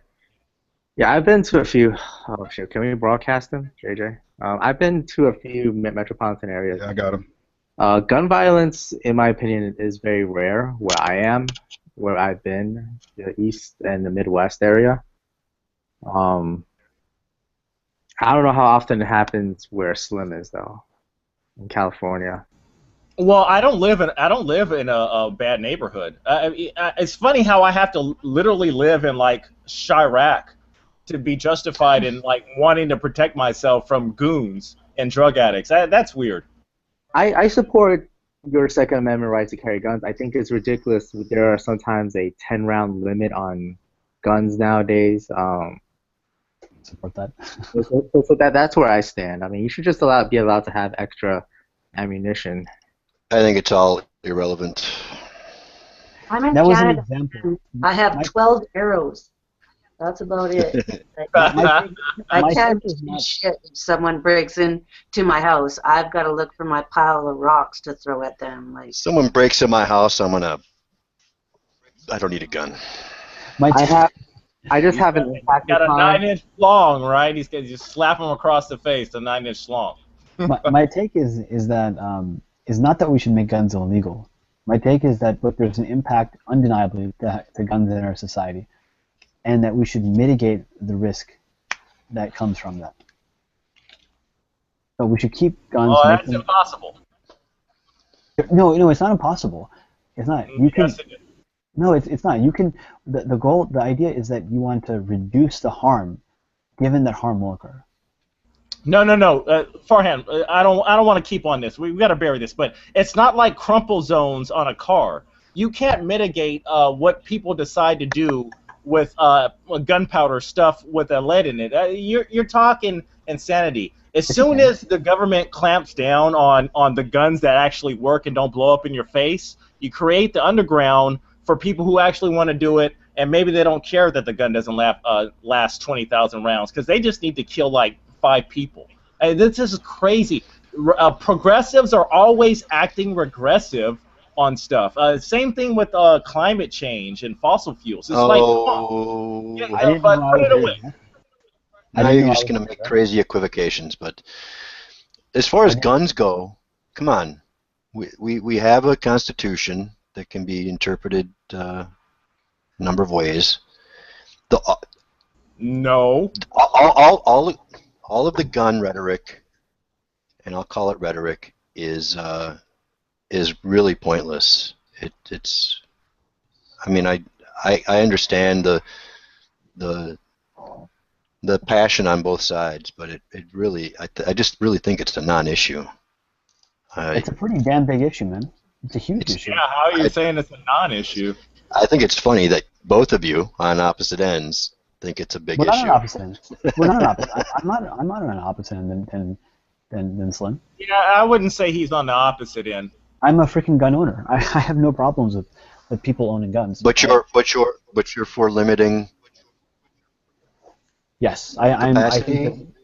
Yeah, I've been to a few. Oh shit! Can we broadcast them, JJ? I've been to a few metropolitan areas. Yeah, I got him. Gun violence, in my opinion, is very rare where I am, where I've been, the East and the Midwest area. I don't know how often it happens where Slim is though, in California. Well, I don't live in a bad neighborhood. It's funny how I have to literally live in like Chirac to be justified in like wanting to protect myself from goons and drug addicts. That's weird. I support your Second Amendment right to carry guns. I think it's ridiculous. There are sometimes a 10-round limit on guns nowadays. Support that. So that's where I stand. I mean, you should just be allowed to have extra ammunition. I think it's all irrelevant. I'm in That was an Canada. example. I have 12 arrows. That's about it. My I can't take is do not- shit if someone breaks into my house. I've got to look for my pile of rocks to throw at them. Like, Someone breaks in my house, I don't need a gun. I just have an impact. Got a 9-inch long, right? He's gonna just slap him across the face. A 9-inch long. my take is that is not that we should make guns illegal. My take is that there's an impact undeniably to guns in our society, and that we should mitigate the risk that comes from that. So we should keep guns. Oh, that's impossible. No, it's not impossible. It's not. You can. Yes, it is. No, it's not. You can. The goal, the idea is that you want to reduce the harm, given that harm will occur. No. Farhan, I don't want to keep on this. We've got to bury this, but it's not like crumple zones on a car. You can't mitigate what people decide to do with gunpowder stuff with a lead in it. You're talking insanity. As soon as the government clamps down on the guns that actually work and don't blow up in your face, you create the underground for people who actually want to do it, and maybe they don't care that the gun doesn't last 20,000 rounds because they just need to kill like 5 people. This is crazy. Progressives are always acting regressive on stuff. Same thing with climate change and fossil fuels. It's like, come on. Yeah, but put it away. Now you're just going to make crazy equivocations. But as far as guns go, come on. We have a constitution that can be interpreted a number of ways. No. All of the gun rhetoric, and I'll call it rhetoric, is really pointless. It's. I mean, I understand the passion on both sides, but it really, I just really think it's a non-issue. It's a pretty damn big issue, man. It's a huge issue. Yeah, how are you saying it's a non-issue? I think it's funny that both of you on opposite ends think it's a big issue. We're not on opposite ends. We're not on opposite. I'm not on an opposite end than Slim. Yeah, I wouldn't say he's on the opposite end. I'm a freaking gun owner. I have no problems with people owning guns. But you're for limiting. Yes, I capacity? think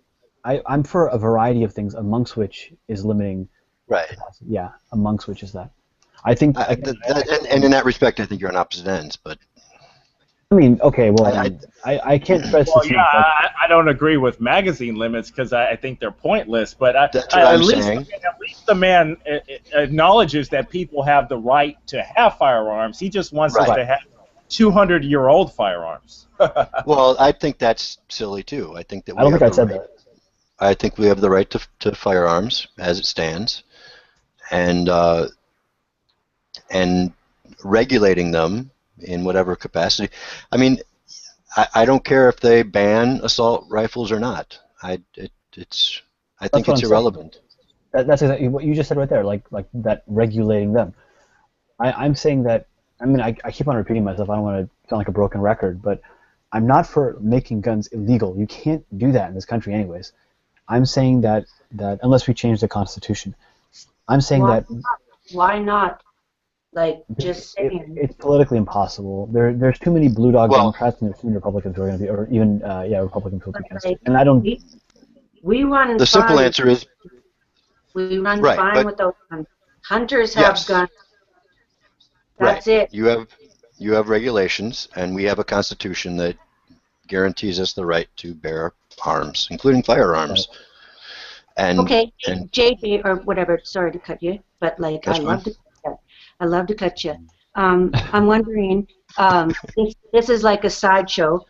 that I'm for a variety of things, amongst which is limiting. Right. Capacity. Yeah, amongst which is that. I think. And in that respect, I think you're on opposite ends. But I mean, okay, well, I can't stress Well, this yeah, enough. I don't agree with magazine limits because I think they're pointless. But That's what I'm saying. at least the man acknowledges that people have the right to have firearms. He just wants us Right. to have 200-year-old firearms. Well, I think that's silly too. I think that I don't think I said that. I think we have the right to firearms as it stands, and regulating them in whatever capacity. I mean, I don't care if they ban assault rifles or not. I think That's it's what I'm saying. irrelevant. That's exactly what you just said right there, like that regulating them. I'm saying that, I mean, I keep on repeating myself, I don't want to sound like a broken record, but I'm not for making guns illegal. You can't do that in this country anyways. I'm saying that unless we change the Constitution, I'm saying Why that not? Why not? Like, just saying. it's politically impossible. There's too many blue dog Well, Democrats and there's too many Republicans who are going to be, or even, Republicans who will be But against it. like, And I don't, we run the simple fine. answer is We run right, fine but with those guns. Hunters have yes, guns. right. That's it. You have regulations, and we have a constitution that guarantees us the right to bear arms, including firearms. And Okay, and JJ or whatever. Sorry to cut you, but like that's fine. I love to cut you. I'm wondering. This is like a sideshow.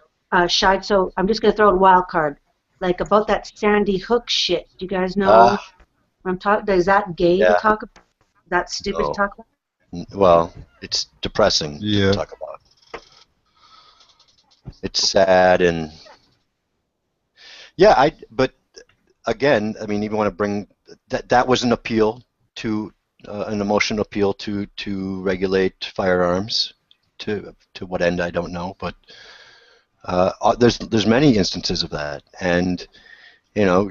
So I'm just gonna throw a wild card, like about that Sandy Hook shit. Do you guys know what I'm talking? Is that gay to Yeah. talk about? Is that stupid No. to talk about? Well, it's depressing to talk about. It's sad and yeah, but again, I mean, you want to bring that was an appeal to an emotional appeal to regulate firearms. To what end I don't know, but there's many instances of that, and you know,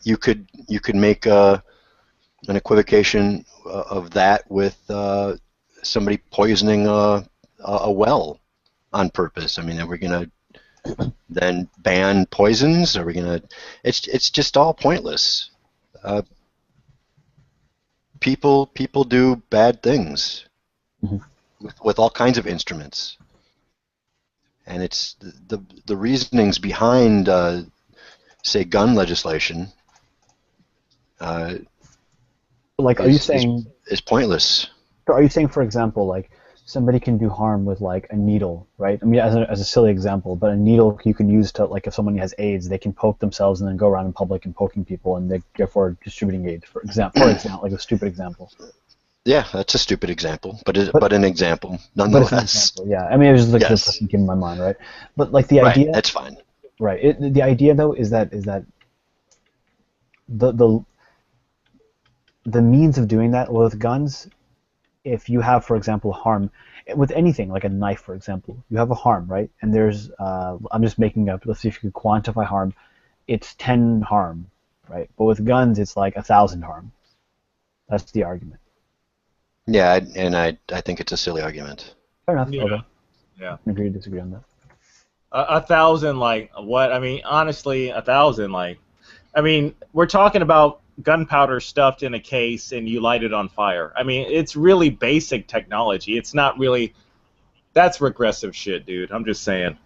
you could make an equivocation of that with somebody poisoning a well on purpose. I mean, are we going to then ban poisons? Are we going to? It's just all pointless. People do bad things with all kinds of instruments, and it's the reasonings behind say gun legislation. like, are you saying is pointless? So are you saying, for example, like somebody can do harm with like a needle, right? I mean, as a silly example, but a needle you can use to, like, if someone has AIDS, they can poke themselves and then go around in public and poking people, and they therefore distributing AIDS. For example, like a stupid example. Yeah, that's a stupid example, but an example nonetheless. But it's an example, yeah. I mean, it was like the first thing came in my mind, right? But like the idea, that's fine. Right. The idea though is that the means of doing that with guns, if you have, for example, harm with anything like a knife, for example, you have a harm, right? And there's I'm just making up. Let's see if you could quantify harm. It's 10 harm, right? But with guns, it's like 1,000 harm. That's the argument. Yeah, and I think it's a silly argument. Fair enough. Yeah. Okay. Yeah. I agree to disagree on that. 1,000, like what? I mean, honestly, 1,000, like, I mean, we're talking about gunpowder stuffed in a case and you light it on fire. I mean, it's really basic technology. It's not really. That's regressive shit, dude. I'm just saying.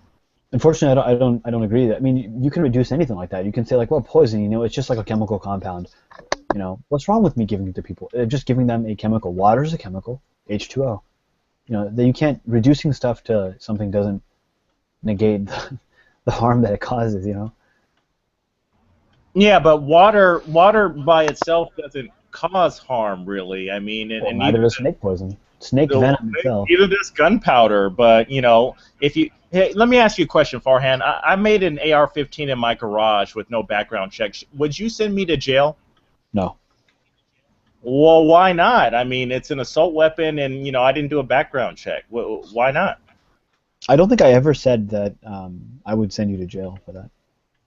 Unfortunately, I don't agree. I mean, you can reduce anything like that. You can say like, well, poison, it's just like a chemical compound. What's wrong with me giving it to people? Just giving them a chemical. Water is a chemical, H2O. That you can't, reducing stuff to something doesn't negate the harm that it causes. Yeah, but water by itself doesn't cause harm, really. I mean, and Neither does snake poison. Snake venom itself. Neither does gunpowder. But if you, hey, let me ask you a question, Farhan. I made an AR-15 in my garage with no background check. Would you send me to jail? No. Well, why not? I mean, it's an assault weapon, and I didn't do a background check. Why not? I don't think I ever said that I would send you to jail for that.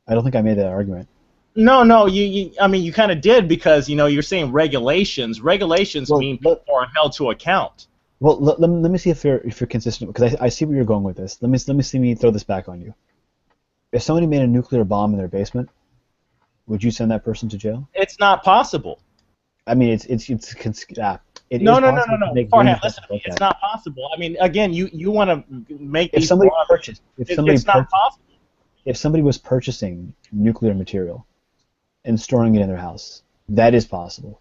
I don't think I made that argument. No, I mean, you kind of did, because you're saying regulations. Regulations mean people are held to account. Well, let me see if you're consistent, because I see where you're going with this. Let me throw this back on you. If somebody made a nuclear bomb in their basement, would you send that person to jail? It's not possible. I mean, it no. is possible to make Farhan, really listen to me. like It's that. not possible. I mean, again, you want to make If these somebody bombs. purchased, It's not possible. If somebody was purchasing nuclear material and storing it in their house, that is possible.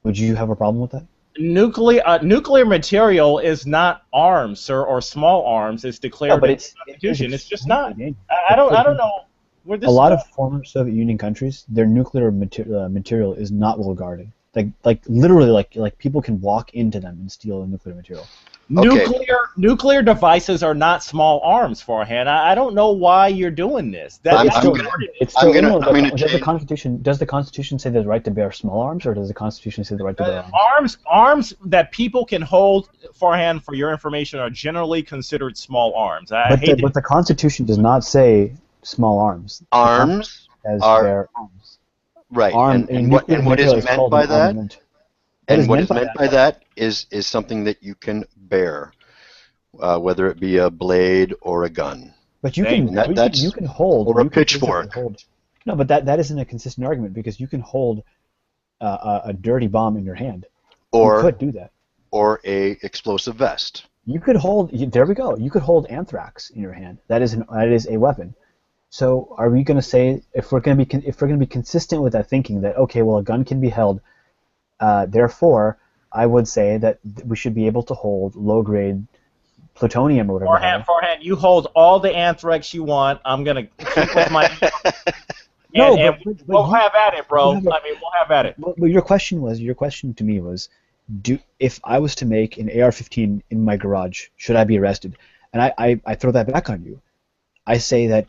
Would you have a problem with that? Nuclear material is not arms, sir, or small arms. It's declared but in the Constitution. It's just not. dangerous. I don't know where this. A lot of former Soviet Union countries, their nuclear material is not well guarded. Like literally, like people can walk into them and steal nuclear material. Nuclear devices are not small arms, Farhan. I don't know why you're doing this. Does the Constitution say the right to bear small arms, or does the Constitution say the right to bear arms? Arms that people can hold, Farhan, for your information, are generally considered small arms. But the Constitution does not say small arms. Arms bear arms. Right. And what is meant by that? And what is meant by that is something that you can bear, whether it be a blade or a gun. But you can hold, or a pitchfork. No, but that isn't a consistent argument, because you can hold a dirty bomb in your hand. Or you could do that. Or a explosive vest. You could hold. There we go. You could hold anthrax in your hand. That is a weapon. So are we going to say, if we're going to be consistent with that thinking, that okay, well, a gun can be held, therefore I would say that we should be able to hold low-grade plutonium or whatever. Farhan, you hold all the anthrax you want. I'm going to keep with my... we'll have at it, bro. We'll have at it. Well, your question to me was, if I was to make an AR-15 in my garage, should I be arrested? And I throw that back on you. I say that,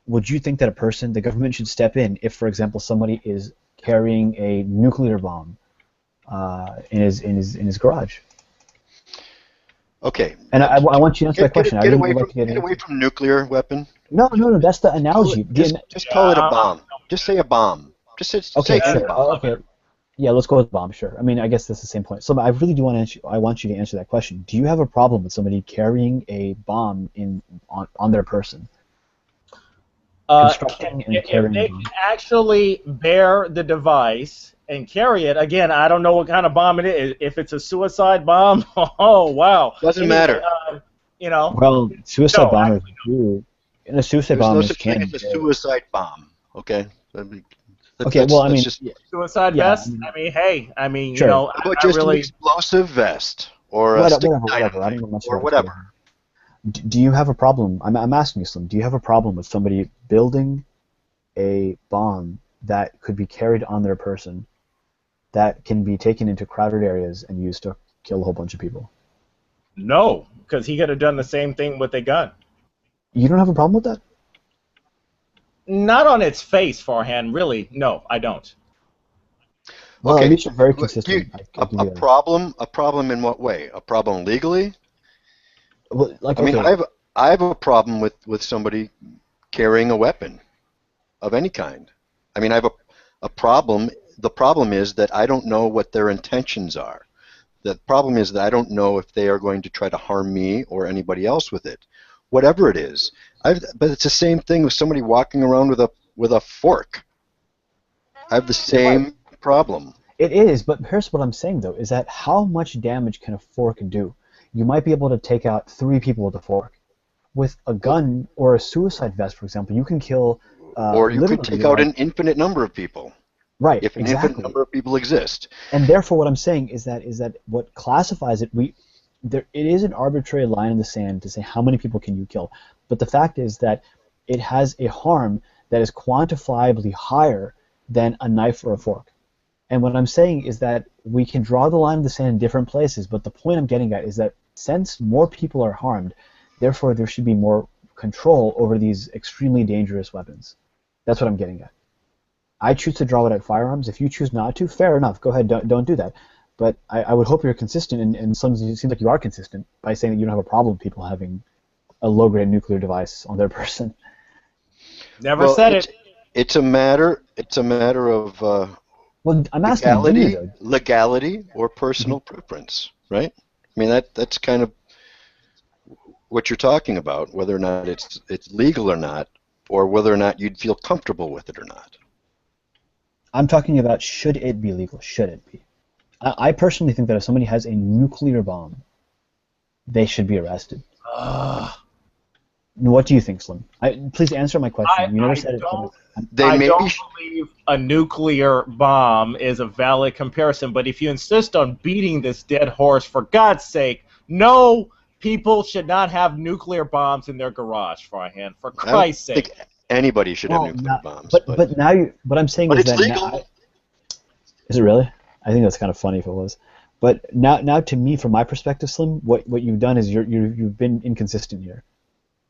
would you think that the government should step in if, for example, somebody is carrying a nuclear bomb in his garage? Okay. And I want you to answer that question. Get away from nuclear weapon. No, that's the analogy. Just call it a bomb. Just say a bomb. Say sure. Okay. Yeah, let's go with bomb. Sure. I mean, I guess that's the same point. So I really do want you to answer that question. Do you have a problem with somebody carrying a bomb on their person? If they can actually bear the device and carry it, again, I don't know what kind of bomb it is. If it's a suicide bomb, oh wow, doesn't matter. Well, suicide bombers do. In a suicide bomb, there's no such thing as a suicide bomb. Okay. Suicide vest. Sure. How about just an explosive vest or a stick dynamite or whatever. Do you have a problem? I'm asking you, Slim. Do you have a problem with somebody building a bomb that could be carried on their person, that can be taken into crowded areas and used to kill a whole bunch of people? No, because he could have done the same thing with a gun. You don't have a problem with that? Not on its face, Farhan. Really, no, I don't. Well, at least you're very consistent. A problem in what way? A problem legally? Well, I have a problem with somebody carrying a weapon of any kind. I mean, I have a problem. The problem is that I don't know what their intentions are. The problem is that I don't know if they are going to try to harm me or anybody else with it, whatever it is. But it's the same thing with somebody walking around with a fork. I have the same problem. It is, but here's what I'm saying though: is that how much damage can a fork do? You might be able to take out 3 people with a fork. With a gun or a suicide vest, for example, you can kill. Or you could take out an infinite number of people. Right. If an infinite number of people exist. And therefore, what I'm saying is that what classifies it, it is an arbitrary line in the sand to say how many people can you kill. But the fact is that it has a harm that is quantifiably higher than a knife or a fork. And what I'm saying is that we can draw the line in the sand in different places, but the point I'm getting at is that since more people are harmed, therefore there should be more control over these extremely dangerous weapons. That's what I'm getting at. I choose to draw it at firearms. If you choose not to, fair enough. Go ahead, don't do that. But I would hope you're consistent, and it seems like you are consistent by saying that you don't have a problem with people having a low-grade nuclear device on their person. Never said it. It's a matter of well, I'm asking legality or personal preference, right? I mean that's kind of what you're talking about, whether or not it's legal or not, or whether or not you'd feel comfortable with it or not. I'm talking about should it be legal? Should it be? I personally think that if somebody has a nuclear bomb, they should be arrested. What do you think, Slim? Please answer my question. You never said it. I don't believe a nuclear bomb is a valid comparison, but if you insist on beating this dead horse, for God's sake, no, people should not have nuclear bombs in their garage, Farhan, for Christ's sake. I think anybody should have nuclear bombs. But now but I'm saying but is it's that legal. Now, is it really? I think that's kind of funny if it was. But now to me, from my perspective, Slim, what you've done is you've been inconsistent here.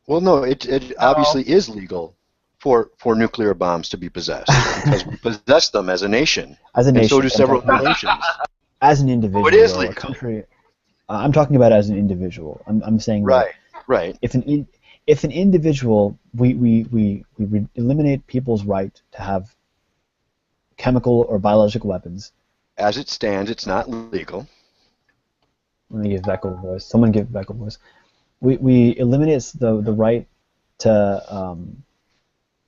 Well, no, it obviously is legal for nuclear bombs to be possessed because we possess them as a nation. As a and nation, so do several nations. As an individual, it is though, a legal. country. I'm talking about as an individual. I'm saying that Right. if an individual, we eliminate people's right to have chemical or biological weapons. As it stands, it's not legal. Let me give Beckel a voice. Someone give Beckel a voice. We eliminate the right to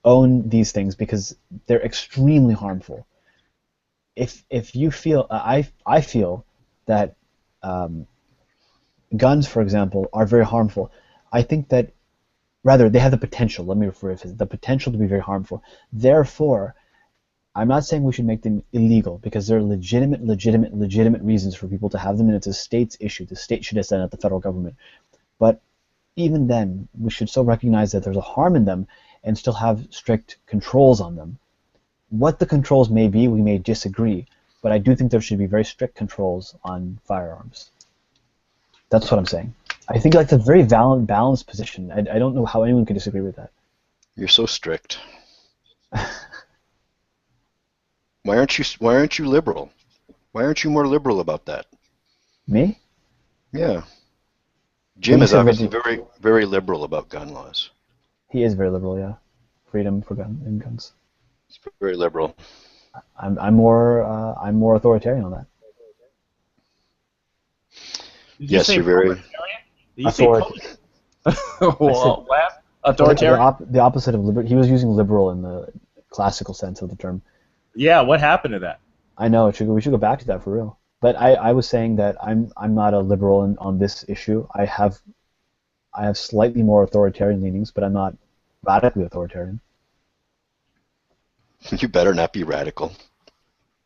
own these things because they're extremely harmful. If you feel, I feel that guns, for example, are very harmful. I think that, rather, they have the potential. Let me rephrase it: the potential to be very harmful. Therefore, I'm not saying we should make them illegal because there are legitimate reasons for people to have them, and it's a state's issue. The state should decide, not the federal government. But even then, we should still recognize that there's a harm in them and still have strict controls on them. What the controls may be, we may disagree, but I do think there should be very strict controls on firearms. That's what I'm saying. I think that's a very balanced position. I don't know how anyone could disagree with that. You're so strict. Why aren't you liberal? Why aren't you more liberal about that? Me? Yeah. Jim is obviously very liberal about gun laws. He is very liberal, yeah. Freedom for guns. He's very liberal. I'm more authoritarian on that. Yes, you're very authoritarian. Well, authoritarian. The opposite of liberal. He was using liberal in the classical sense of the term. Yeah, what happened to that? I know. We should go back to that for real. But I was saying that I'm not a liberal on this issue. I have slightly more authoritarian leanings, but I'm not radically authoritarian. You better not be radical.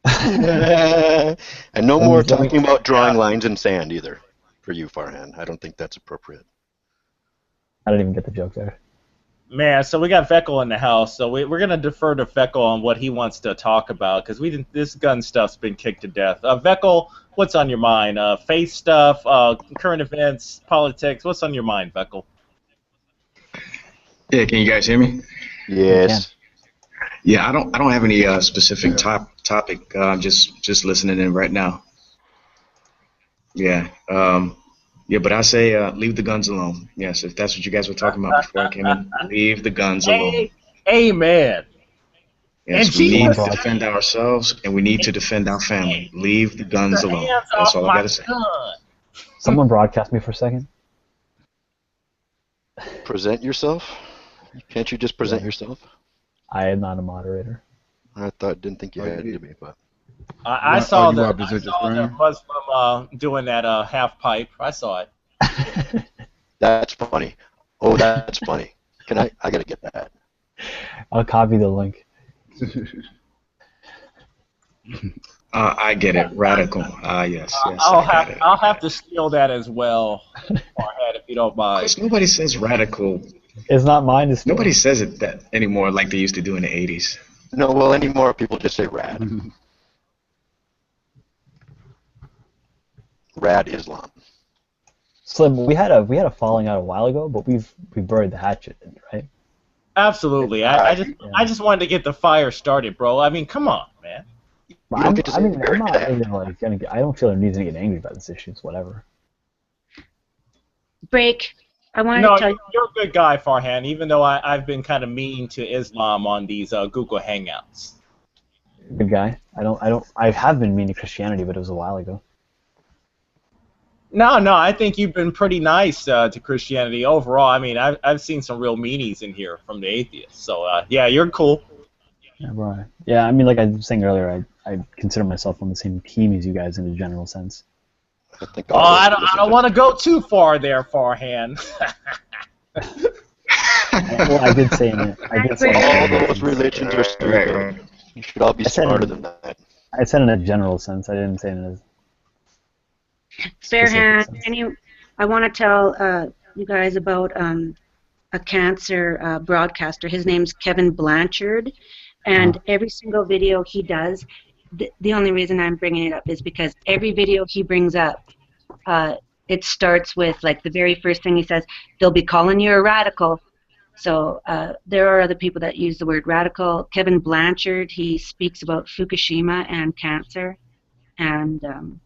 And no more talking about drawing lines in sand either, for you, Farhan. I don't think that's appropriate. I don't even get the joke there. Man, so we got Feckle in the house, so we're gonna defer to Feckle on what he wants to talk about because this gun stuff's been kicked to death. Feckle, what's on your mind? Faith stuff, current events, politics. What's on your mind, Feckle? Yeah, can you guys hear me? Yes. Yeah, I don't have any specific topic. I'm just listening in right now. Yeah. Yeah, but I say leave the guns alone. Yes, if that's what you guys were talking about before I came in, leave the guns alone. Amen. Yes, we need to defend ourselves and we need to defend our family. Leave the guns alone. That's all I gotta say. Someone broadcast me for a second. Present yourself? Can't you just present yourself? I am not a moderator. I didn't think you had to be, but I saw the Muslim doing that half pipe. I saw it. That's funny. Oh, that's funny. I gotta get that. I'll copy the link. I get it. Radical. Yes. I'll have to steal that as well, Farhan, if you don't mind. Because nobody says radical. It's not mine. Nobody says it that anymore like they used to do in the 80s. No, well, anymore people just say rad. Rad Islam. Slim, we had a falling out a while ago, but we buried the hatchet, right? Absolutely. I just wanted to get the fire started, bro. I mean, come on, man. I'm not really like I don't feel the need to get angry about this issue. It's whatever. Break. I wanted No, to tell you. you're a good guy, Farhan, even though I've been kind of mean to Islam on these Google Hangouts. Good guy. I have been mean to Christianity, but it was a while ago. No, I think you've been pretty nice to Christianity overall. I mean, I've seen some real meanies in here from the atheists. So, yeah, you're cool. Yeah, right. Yeah, I mean, like I was saying earlier, I consider myself on the same team as you guys in a general sense. I don't want to go too far there, Farhan. Well, I did say it. All those religions are stupid. You should all be smarter than that. I said in a general sense. I didn't say in a Farhan, I want to tell you guys about a cancer broadcaster. His name's Kevin Blanchard, and every single video he does, the only reason I'm bringing it up is because every video he brings up, it starts with, like, the very first thing he says, they'll be calling you a radical. So there are other people that use the word radical. Kevin Blanchard, he speaks about Fukushima and cancer, and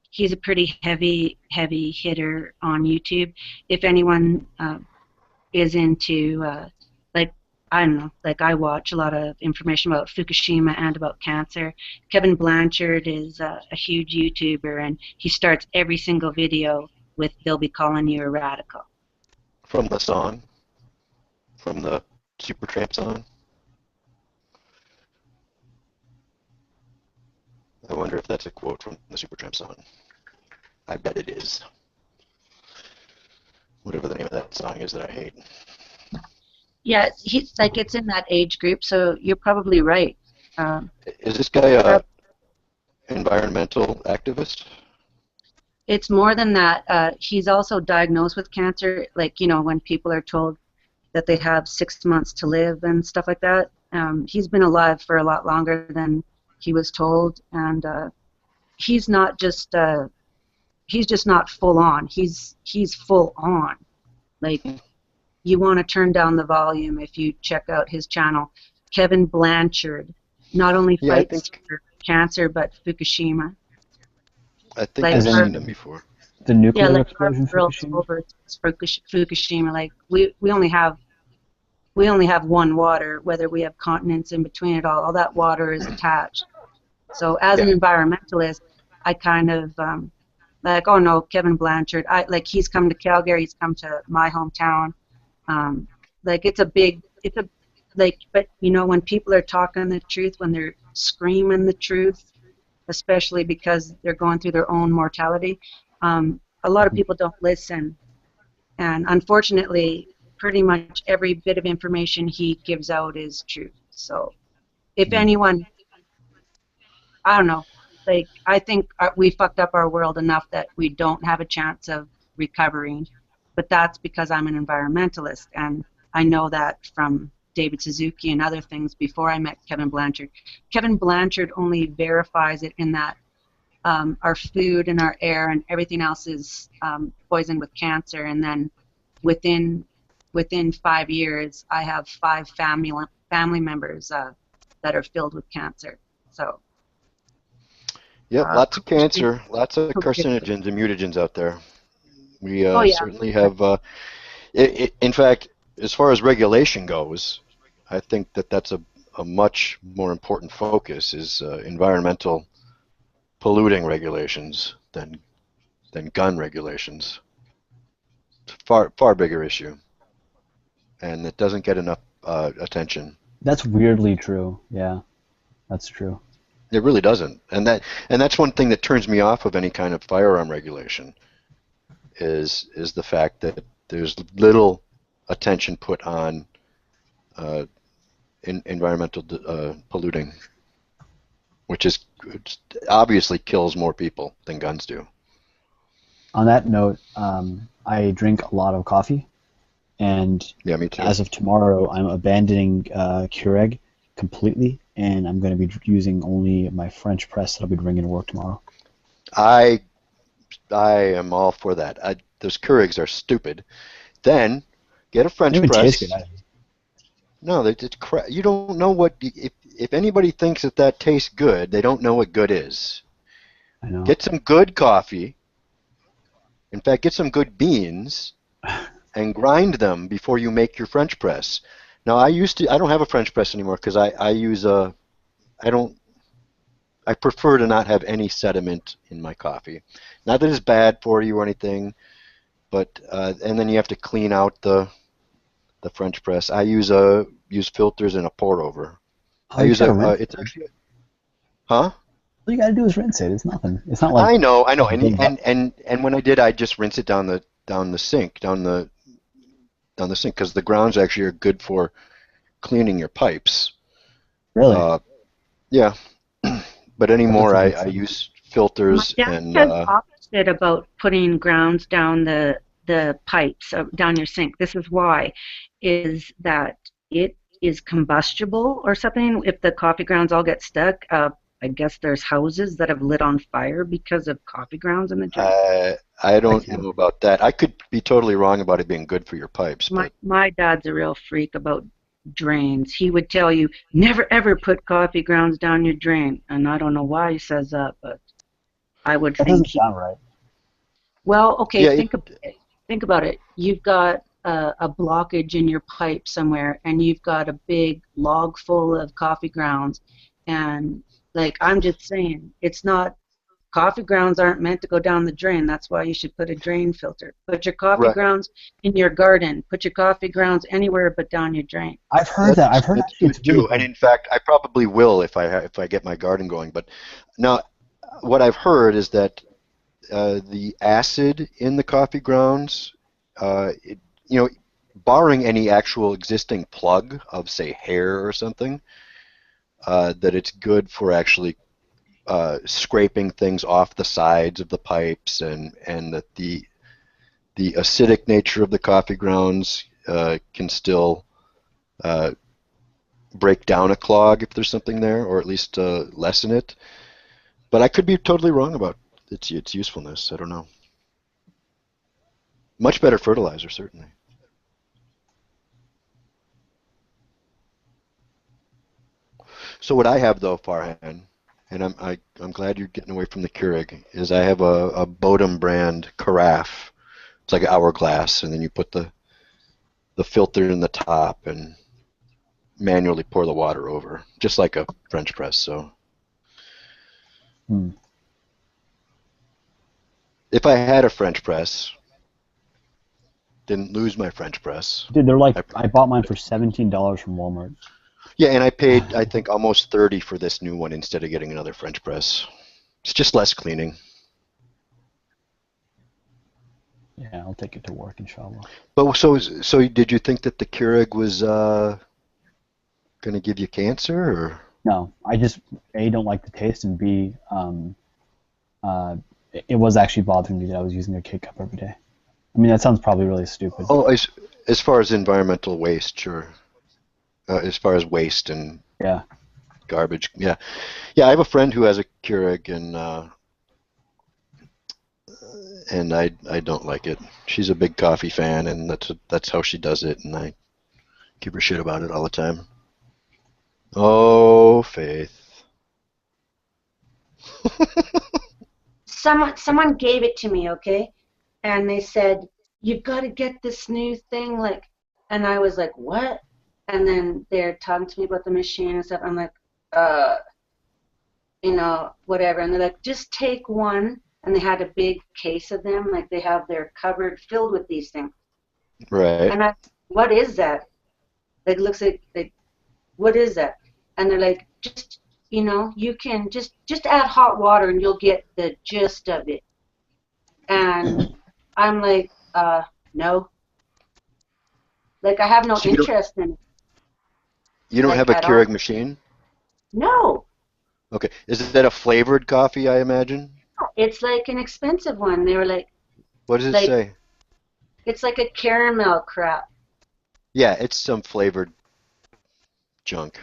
he's a pretty heavy hitter on YouTube. If anyone is into, like, I don't know, like, I watch a lot of information about Fukushima and about cancer. Kevin Blanchard is a huge YouTuber, and he starts every single video with, they'll be calling you a radical. From the song, from the Supertramp song. I wonder if that's a quote from the Supertramp song. I bet it is. Whatever the name of that song is that I hate. Yeah, it's in that age group, so you're probably right. Is this guy a environmental activist? It's more than that. He's also diagnosed with cancer, like, when people are told that they have 6 months to live and stuff like that. He's been alive for a lot longer than he was told, and he's not just he's just not full on. He's full on. Like, you want to turn down the volume if you check out his channel. Kevin Blanchard not only fights for cancer but Fukushima. I think I've seen him before. The nuclear yeah, explosion in girls Fukushima? over Fukushima. Like, we only have one water, whether we have continents in between it all that water is attached. So as an environmentalist, I kind of like, oh no, Kevin Blanchard, he's come to Calgary, he's come to my hometown. Like, but when people are talking the truth, when they're screaming the truth, especially because they're going through their own mortality, a lot of people don't listen. And unfortunately, pretty much every bit of information he gives out is true. So if anyone, I don't know, like, I think we fucked up our world enough that we don't have a chance of recovering. But that's because I'm an environmentalist, and I know that from David Suzuki and other things before I met Kevin Blanchard. Kevin Blanchard only verifies it in that our food and our air and everything else is poisoned with cancer, and then within 5 years, I have 5 family members that are filled with cancer. So. Yep, lots of cancer, lots of carcinogens and mutagens out there. We certainly have. In fact, as far as regulation goes, I think that's a much more important focus is environmental polluting regulations than gun regulations. It's a far bigger issue, and it doesn't get enough attention. That's weirdly true. Yeah, that's true. It really doesn't, and that's one thing that turns me off of any kind of firearm regulation. Is the fact that there's little attention put on environmental polluting, which obviously kills more people than guns do. On that note, I drink a lot of coffee, and me too. As of tomorrow, I'm abandoning Keurig completely, and I'm going to be using only my French press that I'll be bringing to work tomorrow. I am all for that. Those Keurigs are stupid. Then get a French press. Taste good, No, you don't know what. If anybody thinks that tastes good, they don't know what good is. I know. Get some good coffee. In fact, get some good beans and grind them before you make your French press. Now, I don't have a French press anymore because I prefer to not have any sediment in my coffee. Not that it's bad for you or anything, but and then you have to clean out the French press. I use filters and a pour over. It's actually, huh? All you gotta do is rinse it. It's nothing. It's not like I know, and when I did, I just rinse it down the sink, because the grounds actually are good for cleaning your pipes. Really? Yeah. But anymore, I use filters and. My dad says opposite about putting grounds down the pipes down your sink. This is why, is that it is combustible or something. If the coffee grounds all get stuck, I guess there's houses that have lit on fire because of coffee grounds in the drain. I don't know about that. I could be totally wrong about it being good for your pipes, but My dad's a real freak about drains. He would tell you, never ever put coffee grounds down your drain. And I don't know why he says that, but I would That think doesn't sound right. Well, okay, yeah, think about it. You've got a blockage in your pipe somewhere, and you've got a big log full of coffee grounds, and like I'm just saying, it's not. Coffee grounds aren't meant to go down the drain. That's why you should put a drain filter. Put your coffee right. grounds in your garden. Put your coffee grounds anywhere but down your drain. I've heard that. I've heard That's actually good it's really too. And good. in fact, I probably will if I get my garden going. But now, what I've heard is that the acid in the coffee grounds, barring any actual existing plug of, say, hair or something, that it's good for actually scraping things off the sides of the pipes, and that the acidic nature of the coffee grounds can still break down a clog if there's something there, or at least lessen it. But I could be totally wrong about its usefulness. I don't know. Much better fertilizer, certainly. So what I have though, Farhan, and I'm glad you're getting away from the Keurig, is I have a Bodum brand carafe. It's like an hourglass, and then you put the filter in the top and manually pour the water over, just like a French press. So if I had a French press, didn't lose my French press. Dude, they're like, I bought mine for $17 from Walmart. Yeah, and I paid, I think, almost $30 for this new one instead of getting another French press. It's just less cleaning. Yeah, I'll take it to work, inshallah. But so did you think that the Keurig was going to give you cancer, or? No, I just A, don't like the taste, and B, it was actually bothering me that I was using a K-cup every day. I mean, that sounds probably really stupid. Oh, as far as environmental waste, sure. As far as waste and garbage, yeah. I have a friend who has a Keurig, and I don't like it. She's a big coffee fan, and that's how she does it, and I give her shit about it all the time. Oh, Faith. Someone gave it to me, okay? And they said, you've got to get this new thing, like, and I was like, what? And then they're talking to me about the machine and stuff. I'm like, whatever. And they're like, just take one. And they had a big case of them, like they have their cupboard filled with these things. Right. And what is that? It looks like, what is that? And they're like, just, you can just add hot water and you'll get the gist of it. And I'm like, no. Like, I have no interest in it. You don't have a Keurig machine? No. Okay. Is that a flavored coffee, I imagine? It's like an expensive one. They were like... What does it say? It's like a caramel crap. Yeah, it's some flavored junk.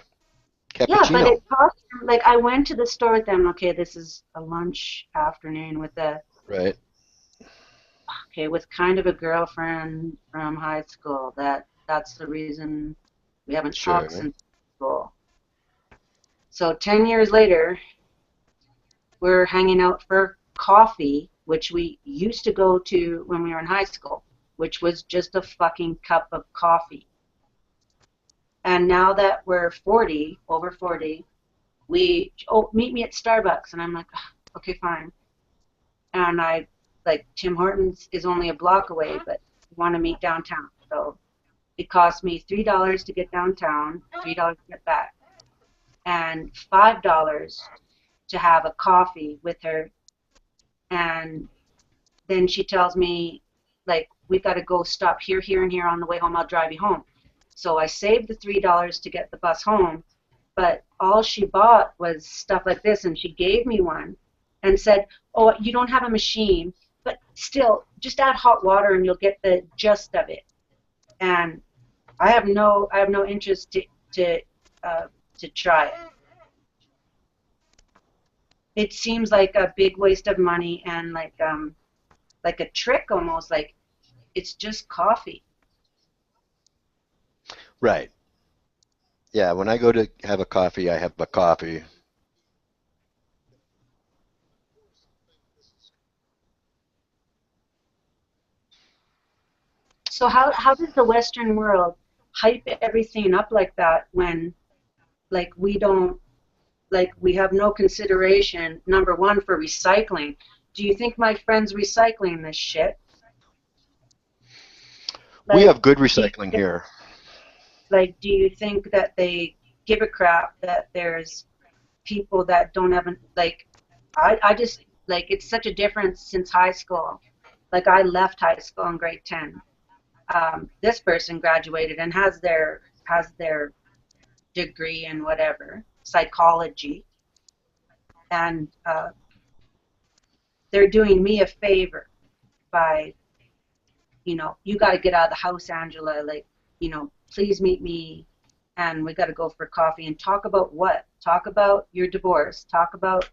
Cappuccino. Yeah, but it cost, like, I went to the store with them. Okay, this is a lunch afternoon with Right. Okay, with kind of a girlfriend from high school. That's the reason we haven't talked since school. So 10 years later, we're hanging out for coffee, which we used to go to when we were in high school, which was just a fucking cup of coffee. And now that we're 40, over 40, meet me at Starbucks. And I'm like, okay, fine. And Tim Hortons is only a block away, but we want to meet downtown. So it cost me $3 to get downtown, $3 to get back, and $5 to have a coffee with her. And then she tells me, like, we've got to go stop here, here, and here on the way home. I'll drive you home. So I saved the $3 to get the bus home, but all she bought was stuff like this, and she gave me one and said, oh, you don't have a machine, but still, just add hot water and you'll get the gist of it. And I have no interest to try it. it seems like a big waste of money and like a trick almost. Like it's just coffee. Right. Yeah, when I go to have a coffee, I have a coffee. So how does the Western world hype everything up like that when like we don't like we have no consideration number one for recycling? Do you think my friend's recycling this shit? We Like, have good recycling here. like, do you think that they give a crap that there's people that don't have like? I just like it's such a difference since high school. Like I left high school in grade 10. This person graduated and has their degree in whatever psychology, and they're doing me a favor by, you got to get out of the house, Angela. Like, please meet me, and we got to go for coffee and talk about what? Talk about your divorce. Talk about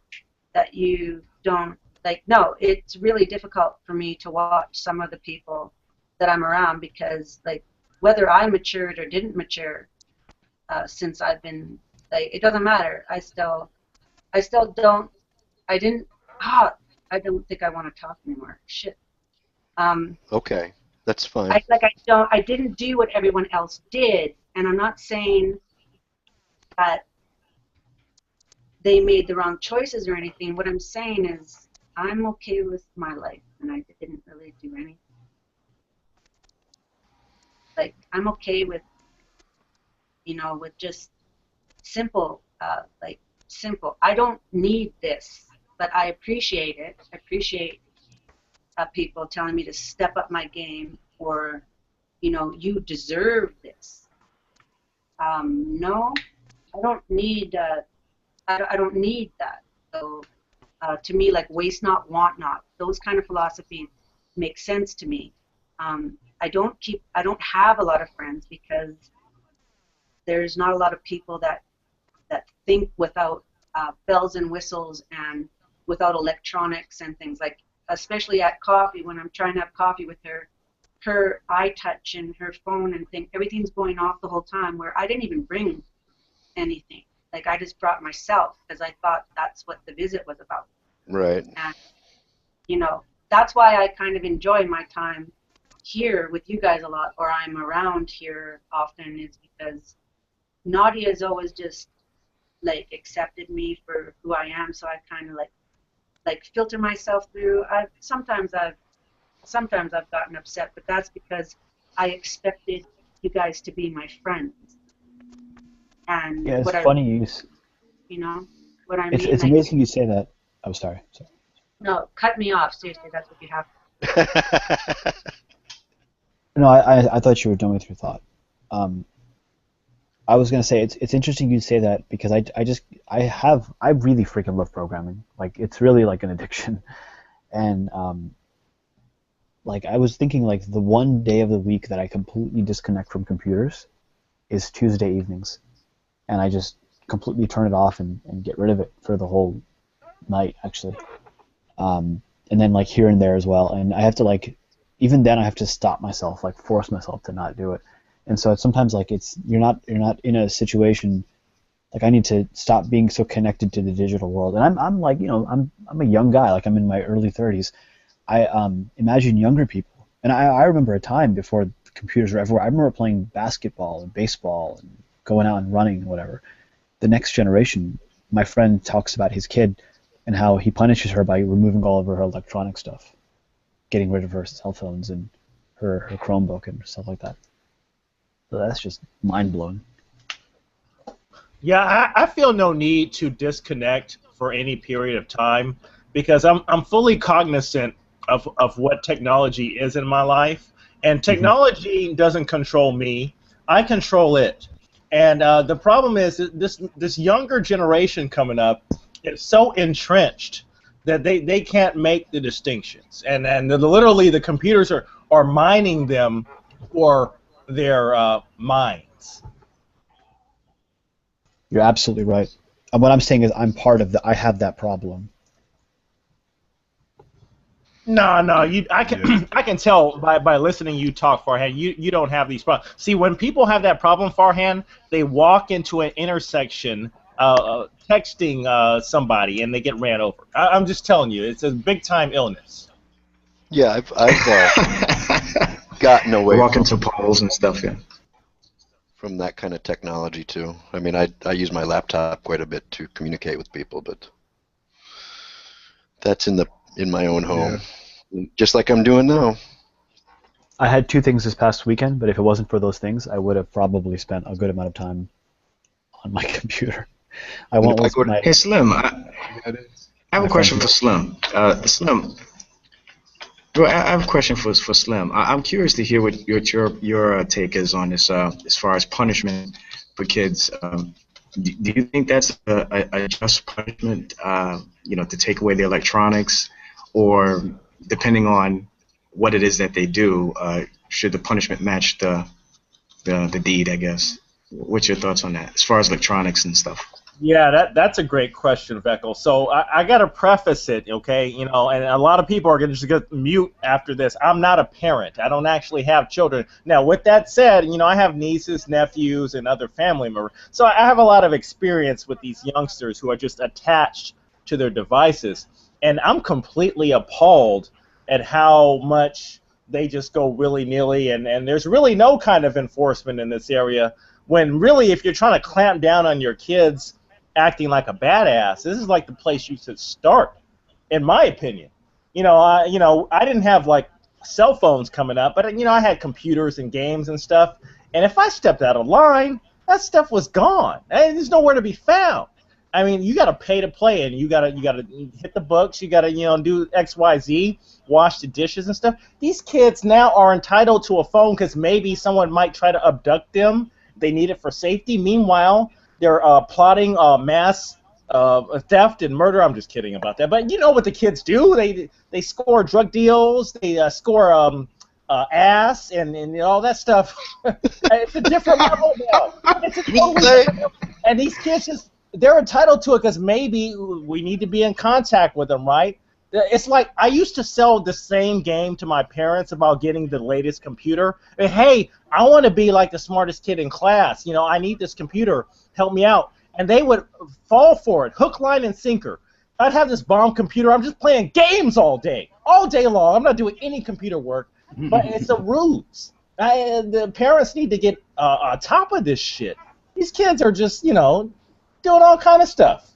that you don't like. No, it's really difficult for me to watch some of the people that I'm around because, like, whether I matured or didn't mature since I've been like, it doesn't matter. I still don't. I didn't. I don't think I want to talk anymore. Shit. Okay, that's fine. I didn't do what everyone else did, and I'm not saying that they made the wrong choices or anything. What I'm saying is I'm okay with my life, and I didn't really do anything. Like I'm okay with, with just simple, simple. I don't need this, but I appreciate it. I appreciate people telling me to step up my game, or you deserve this. No, I don't need. I don't need that. So to me, like waste not, want not. Those kind of philosophies make sense to me. I don't have a lot of friends because there's not a lot of people that think without bells and whistles and without electronics and things like, especially at coffee when I'm trying to have coffee with her iTouch and her phone and thing, everything's going off the whole time where I didn't even bring anything. Like I just brought myself because I thought that's what the visit was about. Right. And that's why I kind of enjoy my time here with you guys a lot, or I'm around here often, is because Nadia's always just like accepted me for who I am, so I kind of like filter myself through. Sometimes I've gotten upset, but that's because I expected you guys to be my friends. And Yeah, it's what funny what I mean. it's like, amazing you say that. Oh, sorry. no, cut me off. Seriously, that's what you have. No, I thought you were done with your thought. I was gonna say it's interesting you say that because I really freaking love programming. Like it's really like an addiction, and like I was thinking like the one day of the week that I completely disconnect from computers is Tuesday evenings, and I just completely turn it off and get rid of it for the whole night actually, and then like here and there as well. And I have to like even then I have to stop myself, like force myself to not do it. And so it's sometimes like you're not in a situation like I need to stop being so connected to the digital world. And I'm like I'm a young guy, like I'm in my early 30s. I imagine younger people, and I remember a time before the computers were everywhere. I remember playing basketball and baseball and going out and running and whatever. The next generation, my friend talks about his kid and how he punishes her by removing all of her electronic stuff, getting rid of her cell phones and her Chromebook and stuff like that. So that's just mind-blowing. Yeah, I feel no need to disconnect for any period of time because I'm fully cognizant of what technology is in my life, and technology doesn't control me. I control it. And the problem is that this younger generation coming up is so entrenched that they can't make the distinctions, and literally the computers are mining them for their minds. You're absolutely right. What I'm saying is I'm part of the. I have that problem. No, I can I can tell by listening you talk, Farhan. You don't have these problems. See, when people have that problem, Farhan, they walk into an intersection, texting somebody, and they get ran over. I'm just telling you, it's a big time illness. Yeah, I've gotten away Walk from into polls and stuff. Yeah. from that kind of technology too. I mean, I use my laptop quite a bit to communicate with people, but that's in my own home, just like I'm doing now. I had 2 things this past weekend, but if it wasn't for those things, I would have probably spent a good amount of time on my computer. I won't waste my. Hey, Slim, I have a question for Slim. Slim, well, I have a question for Slim. I'm curious to hear what your take is on this as far as punishment for kids. Do you think that's a just punishment, to take away the electronics, or depending on what it is that they do, should the punishment match the deed, I guess? What's your thoughts on that, as far as electronics and stuff? Yeah, that's a great question, Veckel. So I got to preface it, okay? And a lot of people are going to just get mute after this. I'm not a parent. I don't actually have children. Now, with that said, I have nieces, nephews, and other family members. So I have a lot of experience with these youngsters who are just attached to their devices. And I'm completely appalled at how much they just go willy-nilly, and there's really no kind of enforcement in this area, when really, if you're trying to clamp down on your kids acting like a badass, this is like the place you should start, in my opinion. I didn't have like cell phones coming up, but I had computers and games and stuff. And if I stepped out of line, that stuff was gone. And there's nowhere to be found. I mean, you got to pay to play, and you got to hit the books. You got to do X, Y, Z, wash the dishes and stuff. These kids now are entitled to a phone because maybe someone might try to abduct them. They need it for safety. Meanwhile, they're plotting mass theft and murder. I'm just kidding about that. But you know what the kids do? They score drug deals. They score ass and all that stuff. It's a different level now. It's a totally different level. And these kids they're entitled to it because maybe we need to be in contact with them, right? It's like I used to sell the same game to my parents about getting the latest computer. And, hey, I want to be like the smartest kid in class. I need this computer. Help me out. And they would fall for it, hook, line, and sinker. I'd have this bomb computer. I'm just playing games all day long. I'm not doing any computer work. But it's a ruse. The parents need to get on top of this shit. These kids are just, doing all kind of stuff.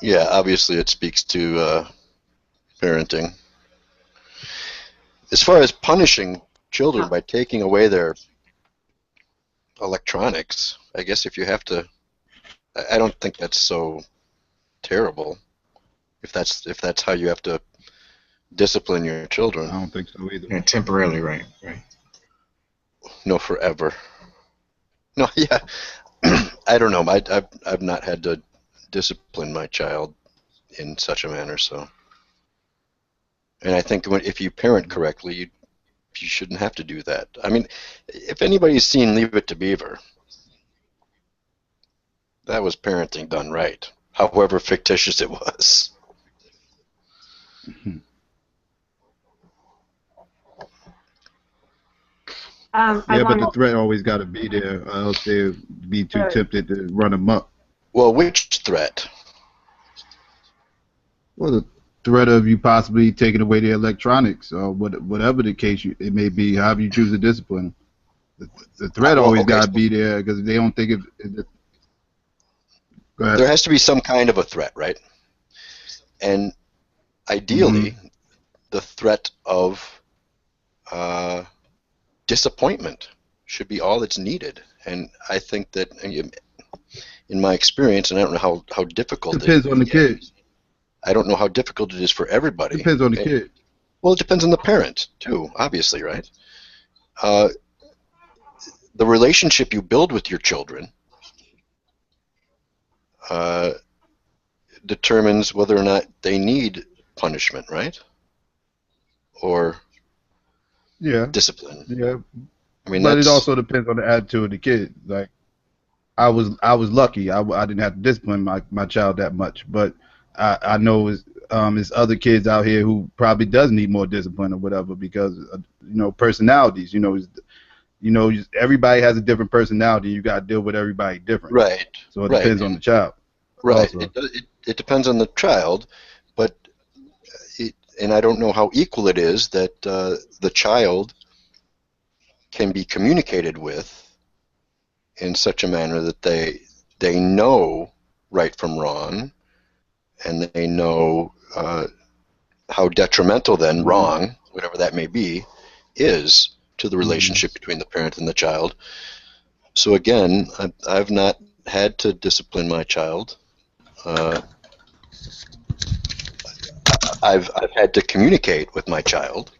Yeah, obviously it speaks to parenting. As far as punishing children by taking away their electronics, I guess if you have to, I don't think that's so terrible. If that's how you have to discipline your children. I don't think so either. Yeah, temporarily, right. No, forever. No, yeah. I don't know. I've not had to discipline my child in such a manner, so. And I think if you parent correctly, you shouldn't have to do that. I mean, if anybody's seen Leave It to Beaver, that was parenting done right, however fictitious it was. But the threat always got to be there, or else they'll be too tempted to run amok. Well, which threat? Well, the threat of you possibly taking away their electronics, or whatever the case it may be, however you choose to discipline them. The threat always got to be there because they don't think Go ahead. There has to be some kind of a threat, right? And ideally, the threat of disappointment should be all that's needed. And I think that, in my experience, and I don't know how difficult it is. Depends on the kid. I don't know how difficult it is for everybody. Depends on the kid. Well, it depends on the parent, too, obviously, right? The relationship you build with your children determines whether or not they need punishment, right? Or discipline. Yeah. I mean, but it also depends on the attitude of the kid. Like, I was lucky. I didn't have to discipline my child that much, but I know there's other kids out here who probably does need more discipline or whatever because personalities. Everybody has a different personality. You got to deal with everybody different. Right. So it Right. depends on the child. Right. Also. It depends on the child, but and I don't know how equal it is that the child can be communicated with in such a manner that they know right from wrong, and they know how detrimental then wrong, whatever that may be, is to the relationship between the parent and the child. So again, I've not had to discipline my child. I've had to communicate with my child.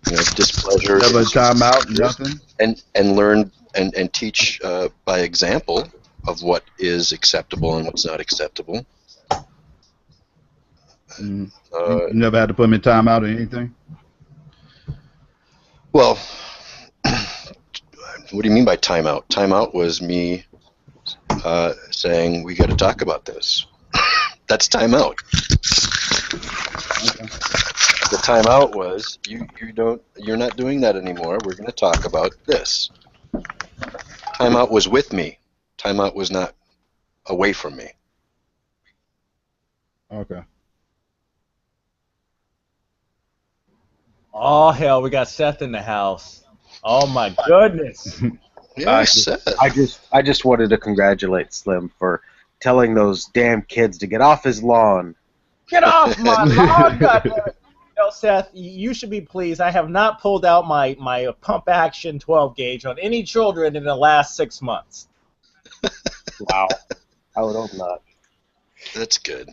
Displeasure. Never time out, nothing. And learn and teach by example of what is acceptable and what's not acceptable. You never had to put him in time out or anything? Well, what do you mean by timeout? Timeout was me saying we got to talk about this. That's timeout. The timeout was you're not doing that anymore. We're going to talk about this. Timeout was with me. Timeout was not away from me. Okay. Oh hell, we got Seth in the house. Oh my goodness. Yeah, Seth. I just wanted to congratulate Slim for telling those damn kids to get off his lawn. Get off my lawn, goddammit. No, Seth, you should be pleased. I have not pulled out my pump action 12 gauge on any children in the last 6 months. Wow. I would hope not. That's good.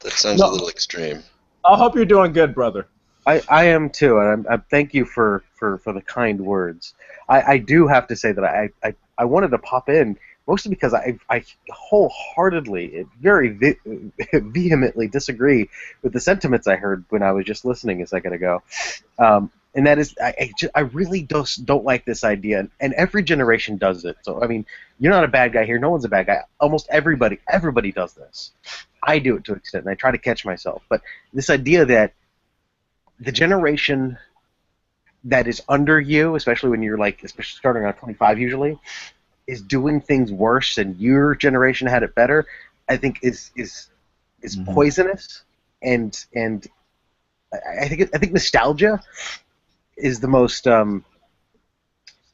That sounds a little extreme. I hope you're doing good, brother. I am too, and I thank you for the kind words. I do have to say that I wanted to pop in mostly because I wholeheartily, very vehemently disagree with the sentiments I heard when I was just listening a second ago. And that is, I really don't like this idea, and every generation does it. So I mean, you're not a bad guy here. No one's a bad guy. Almost everybody does this. I do it to an extent, and I try to catch myself. But this idea that the generation that is under you, especially when you're especially starting on 25 usually, is doing things worse and your generation had it better, I think is poisonous, and I think nostalgia is the most what's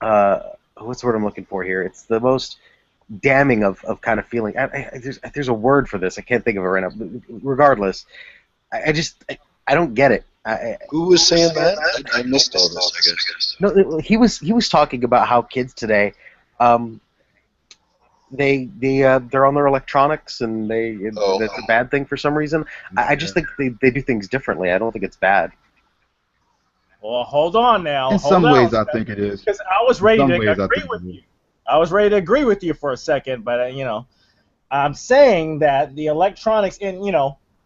the word I'm looking for here? It's the most damning of kind of feeling. There's a word for this. I can't think of it right now. But regardless, I don't get it. Who was saying that? I missed all this, I guess. No, he was talking about how kids today, they're on their electronics and that's a bad thing for some reason. I just think they do things differently. I don't think it's bad. Well, hold on now. In some ways, I think it is. Because I was ready to agree with you. I was ready to agree with you for a second, but I'm saying that the electronics, and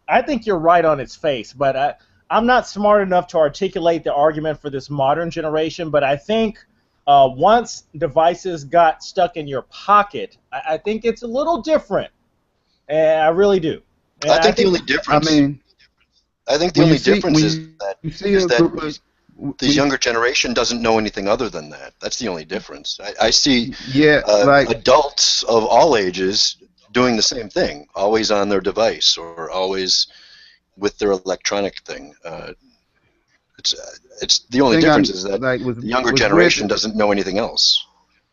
I think you're right on its face, but I'm not smart enough to articulate the argument for this modern generation. But I think once devices got stuck in your pocket, I think it's a little different. I really do. And I think the only difference. I think the only difference is that the younger generation doesn't know anything other than that. That's the only difference. I see adults of all ages doing the same thing, always on their device or always with their electronic thing. It's the only difference is that the younger generation doesn't know anything else.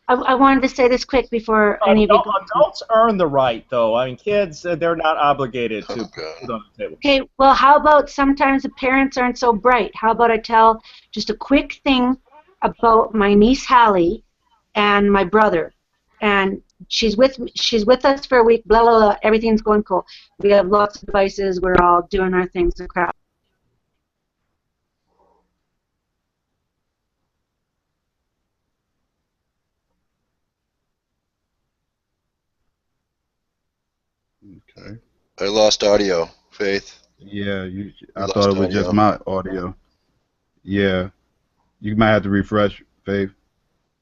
I wanted to say this quick before any of you go. Adults earn the right, though. I mean, kids, they're not obligated to put it on the table. Okay, well, how about sometimes the parents aren't so bright? How about I tell just a quick thing about my niece Hallie and my brother, and she's with us for a week. Blah blah blah. Everything's going cool. We have lots of devices. We're all doing our things and crap. Okay. I lost audio, Faith. Yeah, I thought it was just my audio. Yeah. You might have to refresh, Faith.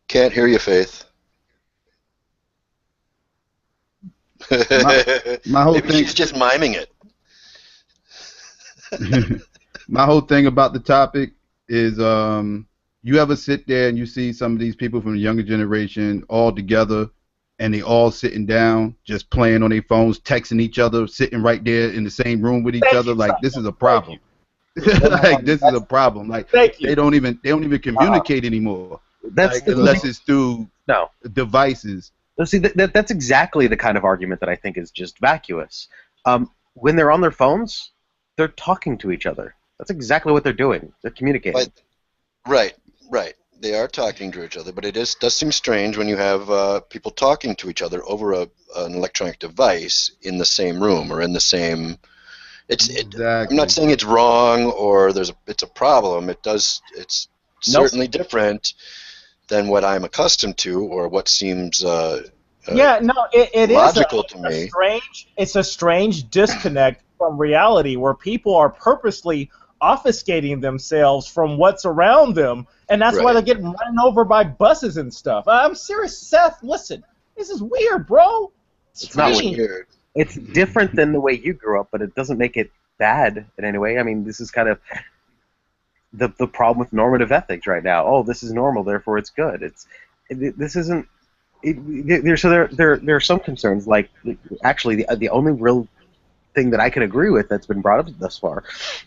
Can't hear you, Faith. My whole Maybe thing. she's just miming it. My whole thing about the topic is, you ever sit there and you see some of these people from the younger generation all together, and they all sitting down, just playing on their phones, texting each other, sitting right there in the same room with each other? Like, this is a problem. Like, this is a problem. Like, they don't even communicate anymore. Like, unless it's through devices. No, see, that's exactly the kind of argument that I think is just vacuous. When they're on their phones, they're talking to each other. That's exactly what they're doing. They're communicating. Right. They are talking to each other, but it does seem strange when you have people talking to each other over an electronic device in the same room or in the same. I'm not saying it's wrong or it's a problem. It's certainly different than what I'm accustomed to or what seems it is logical to me. It's a strange disconnect from reality where people are purposely obfuscating themselves from what's around them, and that's why they're getting run over by buses and stuff. I'm serious, Seth. Listen, this is weird, bro. It's not weird. It's different than the way you grew up, but it doesn't make it bad in any way. I mean, this is kind of the problem with normative ethics right now. Oh, this is normal, therefore it's good. This isn't. There are some concerns, like actually the only real thing that I can agree with that's been brought up thus far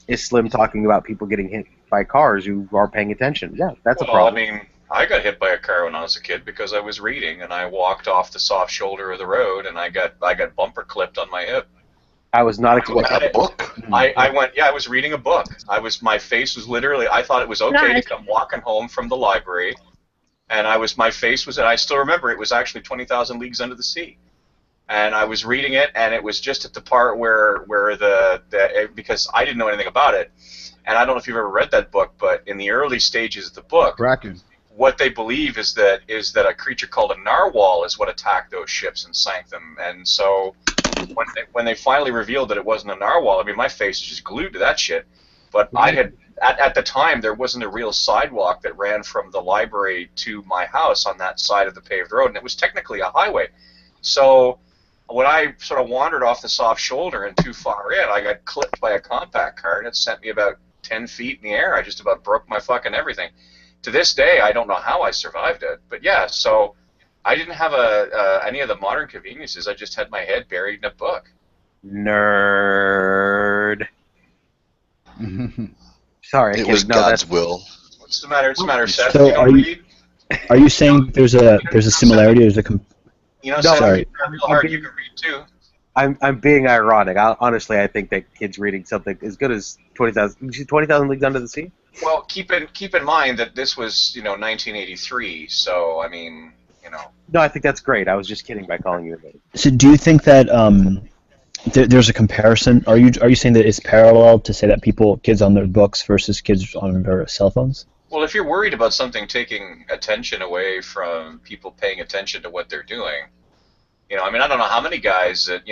is Slim talking about people getting hit by cars who are paying attention. Yeah, that's a problem. I mean, I got hit by a car when I was a kid because I was reading and I walked off the soft shoulder of the road and I got bumper clipped on my hip. I was not expecting a book. I was reading a book. My face was literally. I thought it was okay to come walking home from the library, and my face was. And I still remember it was actually 20,000 Leagues Under the Sea. And I was reading it, and it was just at the part where because I didn't know anything about it, and I don't know if you've ever read that book, but in the early stages of the book, what they believe is that a creature called a narwhal is what attacked those ships and sank them. And so when they finally revealed that it wasn't a narwhal, I mean, my face was just glued to that shit. But I had at the time there wasn't a real sidewalk that ran from the library to my house on that side of the paved road, and it was technically a highway. So when I sort of wandered off the soft shoulder and too far in, I got clipped by a compact car, and it sent me about 10 feet in the air. I just about broke my fucking everything. To this day, I don't know how I survived it. But yeah, so I didn't have any of the modern conveniences. I just had my head buried in a book. Nerd. Sorry, it was God's will. What's the matter? Seth? So You don't read? are you saying there's a similarity? Seth, sorry. real hard. You can read too. I'm being ironic. Honestly, I think that kids reading something as good as 20,000 Leagues Under the Sea. Well, keep in mind that this was 1983. So I mean, No, I think that's great. I was just kidding by calling you a nerd. So do you think that there's a comparison? Are you saying that it's parallel to say that kids on their books versus kids on their cell phones? Well, if you're worried about something taking attention away from people paying attention to what they're doing, I mean, I don't know how many guys that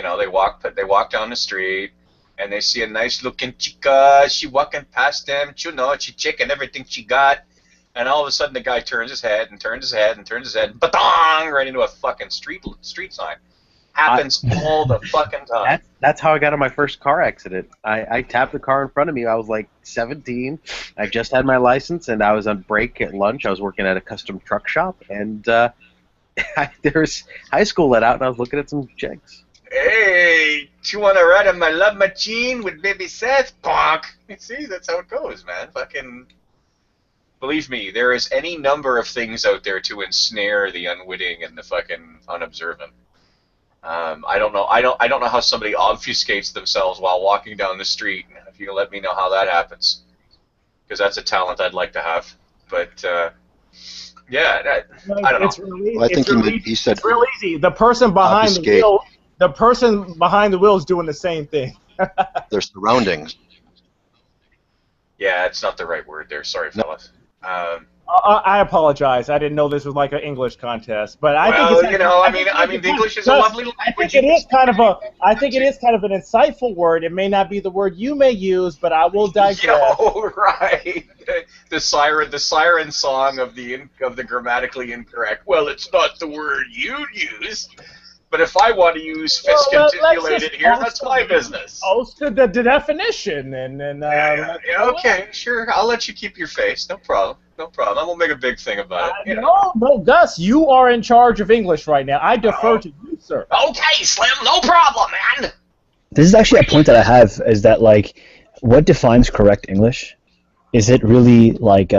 they walk down the street and they see a nice looking chica, she walking past them, she checking everything she got, and all of a sudden the guy turns his head and turns his head and turns his head, batong, right into a fucking street sign. Happens all the fucking time. That's how I got in my first car accident. I tapped the car in front of me. I was like 17. I just had my license, and I was on break at lunch. I was working at a custom truck shop, and there's high school let out, and I was looking at some chicks. Hey, you want to ride on my love machine with baby Seth? Bonk. See, that's how it goes, man. Fucking. Believe me, there is any number of things out there to ensnare the unwitting and the fucking unobservant. I don't know how somebody obfuscates themselves while walking down the street. If you can let me know how that happens, because that's a talent I'd like to have. But yeah, I don't know. It's real easy. The person behind the wheel is doing the same thing. Their surroundings. Yeah, it's not the right word there. Sorry, fellas. I apologize. I didn't know this was like an English contest, but I think the English is a lovely language. I think it is kind of an insightful word. It may not be the word you may use, but I will digress. Yo, right. The siren song of the grammatically incorrect. Well, it's not the word you'd use. But if I want to use Well, fiscantibulated here, that's my business. Post the definition and Yeah, okay, sure. I'll let you keep your face. No problem. No problem. I won't make a big thing about it. No, Gus, you are in charge of English right now. I defer to you, sir. Okay, Slim, no problem, man. This is actually a point that I have, is that, like, what defines correct English? Is it really, like,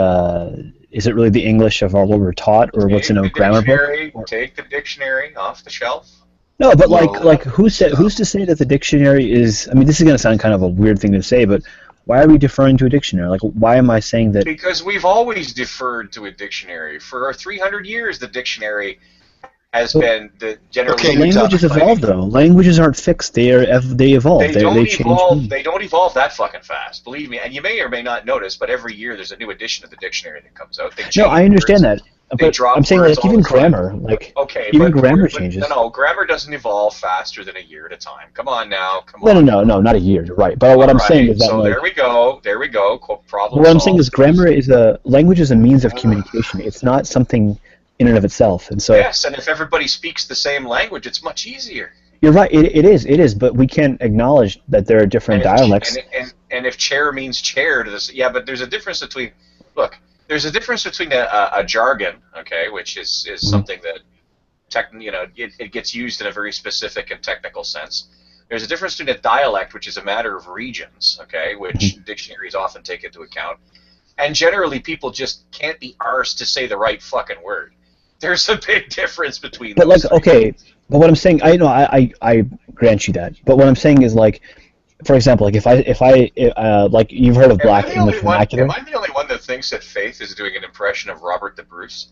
is it really the English of what we're taught, or what's in a grammar book? Take the dictionary off the shelf. No, but like who's to say that the dictionary is? I mean, this is going to sound kind of a weird thing to say, but why are we deferring to a dictionary? Like, why am I saying that? Because we've always deferred to a dictionary. For 300 years, the dictionary has been the generally. Okay, languages evolve, though. Languages aren't fixed; they evolve. They change. Evolve. They don't evolve that fucking fast. Believe me. And you may or may not notice, but every year there's a new edition of the dictionary that comes out. No, I understand that. But I'm saying, like, even grammar, even grammar changes. No, grammar doesn't evolve faster than a year at a time. Come on now, come on. No, not a year. You're right. But what I'm saying is that, so there we go. Problem what I'm solved. saying is, language is a means of communication. It's not something in and of itself. And so. Yes, and if everybody speaks the same language, it's much easier. You're right. It is. But we can't acknowledge that there are different dialects. And if chair means chair to this, yeah, but there's a difference between. Look. There's a difference between a jargon, okay, which is something that it gets used in a very specific and technical sense. There's a difference between a dialect, which is a matter of regions, okay, which dictionaries often take into account. And generally, people just can't be arsed to say the right fucking word. There's a big difference between But, those like, okay, but what I'm saying, I grant you that. But what I'm saying is, like, for example, like, if I like, you've heard of Black English vernacular. Am I the only one that thinks that Faith is doing an impression of Robert the Bruce?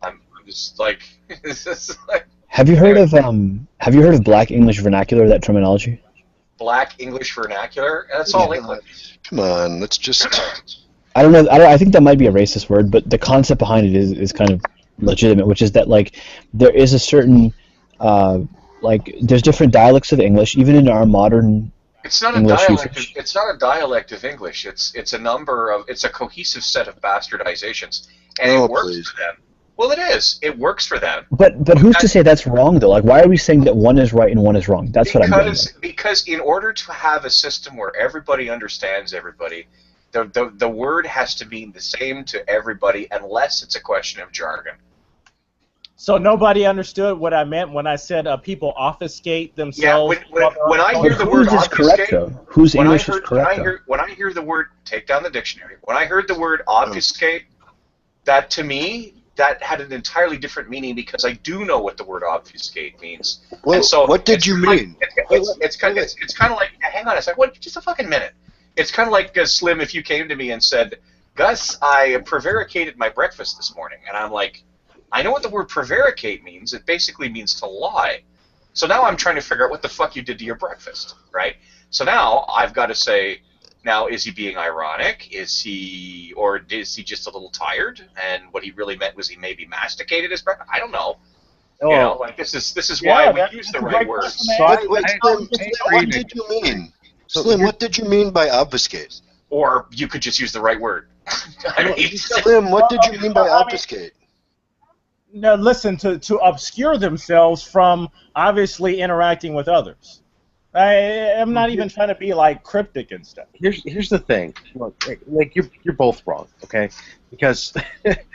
I'm just like, this is like. Have you heard of Black English vernacular? That terminology. Black English vernacular. That's all English. Come on, let's just. I don't know. I think that might be a racist word, but the concept behind it is kind of legitimate, which is that, like, there is a certain like, there's different dialects of English, even in our modern. It's not English a dialect. usage. It's not a dialect of English. It's a cohesive set of bastardizations, and it works for them. Well, it is. It works for them. But who's to say that's wrong, though? Like, why are we saying that one is right and one is wrong? That's what I'm getting at. Because in order to have a system where everybody understands everybody, the word has to mean the same to everybody, unless it's a question of jargon. So nobody understood what I meant when I said people obfuscate themselves. Yeah, when I hear the word obfuscate, whose English is correct? When I hear the word, take down the dictionary. When I heard the word obfuscate, that to me, that had an entirely different meaning, because I do know what the word obfuscate means. Well, and so what did you mean? It's kind of like, hang on a second, just a fucking minute. It's kind of like, Slim, if you came to me and said, Gus, I prevaricated my breakfast this morning, and I'm like, I know what the word prevaricate means. It basically means to lie. So now I'm trying to figure out what the fuck you did to your breakfast, right? So now I've got to say, now, is he being ironic? Or is he just a little tired? And what he really meant was he maybe masticated his breakfast? I don't know. Oh. You know, like, this is why we use the right words. Slim, what did you mean? Slim, what did you mean by obfuscate? Or you could just use the right word. I mean, Slim, what did you mean by obfuscate? No, listen, to obscure themselves from obviously interacting with others. I'm not even trying to be like cryptic and stuff. Here's the thing. Look, like, you're both wrong, okay? Because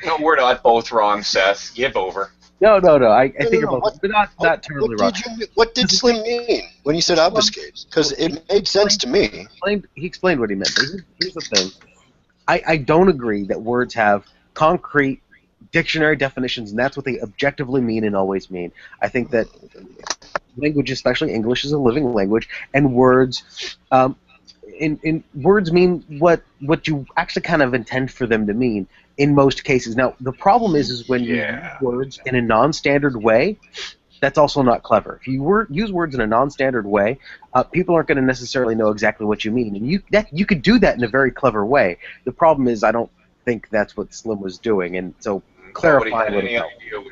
no, we're not both wrong, Seth. Give over. No. I think you're both, but not terribly wrong. What did Slim mean when he said obfuscate? Because it made sense to me. He explained what he meant. Here's the thing. I don't agree that words have concrete dictionary definitions, and that's what they objectively mean and always mean. I think that language, especially English, is a living language, and words, words mean what you actually kind of intend for them to mean in most cases. Now, the problem is when you use words in a non-standard way, that's also not clever. If you use words in a non-standard way, people aren't going to necessarily know exactly what you mean, and you could do that in a very clever way. The problem is, I don't think that's what Slim was doing, and so clarify what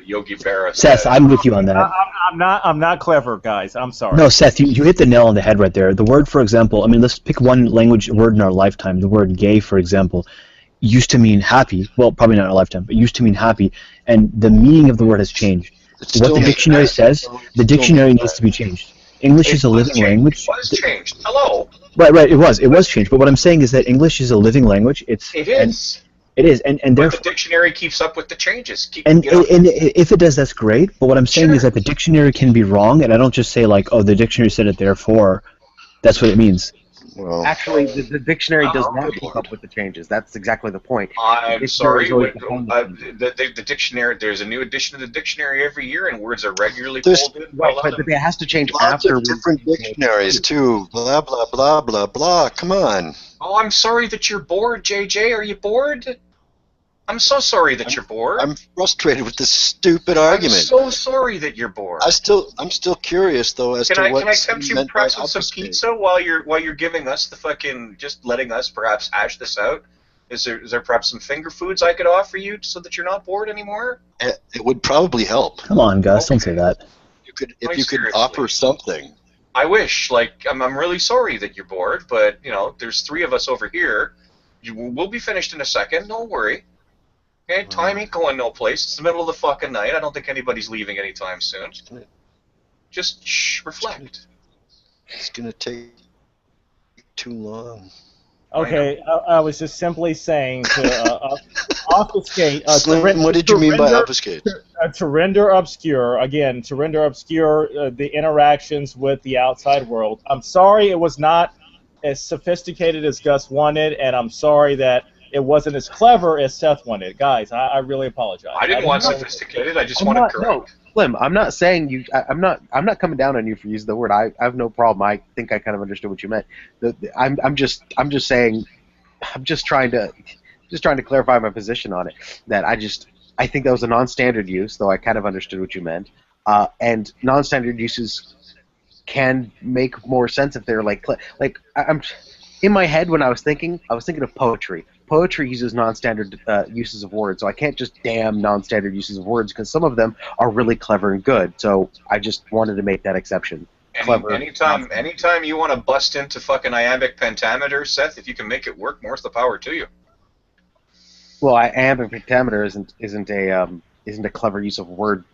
Yogi Berra. Seth, I'm with you on that. I'm not clever, guys. I'm sorry. No, Seth, you hit the nail on the head right there. The word, for example, I mean, let's pick one word in our lifetime. The word gay, for example, used to mean happy. Well, probably not in our lifetime, but used to mean happy, and the meaning of the word has changed. what the dictionary says, the dictionary needs to be changed. English is a living language. It was changed. Hello. Right. It was changed. But what I'm saying is that English is a living language. It is. It is, and But therefore. the dictionary keeps up with the changes. And if it does, that's great. But what I'm saying is that the dictionary can be wrong, and I don't just say like, oh, the dictionary said it, therefore, that's what it means. Well, actually, the dictionary does not keep up with the changes. That's exactly the point. I'm sorry. Dictionary is always behind The dictionary. There's a new edition of the dictionary every year, and words are regularly There's- pulled in. Right, but it has to change lots after of different dictionaries too. Blah blah blah blah blah. Come on. Oh, I'm sorry that you're bored, JJ. Are you bored? I'm so sorry that you're bored. I'm frustrated with this stupid argument. I'm so sorry that you're bored. I'm still curious though as Can to I what tempt you meant by perhaps with some obfuscate. pizza while you're giving us the fucking just letting us perhaps hash this out? Is there perhaps some finger foods I could offer you so that you're not bored anymore? It would probably help. Come on, Gus, don't say that. If you could offer something. I wish. Like I'm really sorry that you're bored, but you know there's 3 of us over here. We'll be finished in a second. Don't worry. Okay, time ain't going no place. It's the middle of the fucking night. I don't think anybody's leaving anytime soon. Just reflect. It's gonna take too long. Okay, I was just simply saying to obfuscate. Slim, what did you mean by obfuscate? To render obscure, again, to render obscure the interactions with the outside world. I'm sorry it was not as sophisticated as Gus wanted, and I'm sorry that it wasn't as clever as Seth wanted. Guys, I really apologize. I didn't want sophisticated. I just wanted correct. No, Slim, I'm not saying you. I'm not coming down on you for using the word. I have no problem. I think I kind of understood what you meant. I'm just saying. I'm just trying to clarify my position on it. That I think that was a non-standard use, though I kind of understood what you meant. And non-standard uses can make more sense if they're I'm in my head when I was thinking of poetry. Poetry uses non-standard uses of words, so I can't just damn non-standard uses of words because some of them are really clever and good. So I just wanted to make that exception. Anytime you want to bust into fucking iambic pentameter, Seth, if you can make it work, more's the power to you. Well, iambic pentameter isn't a clever use of a word.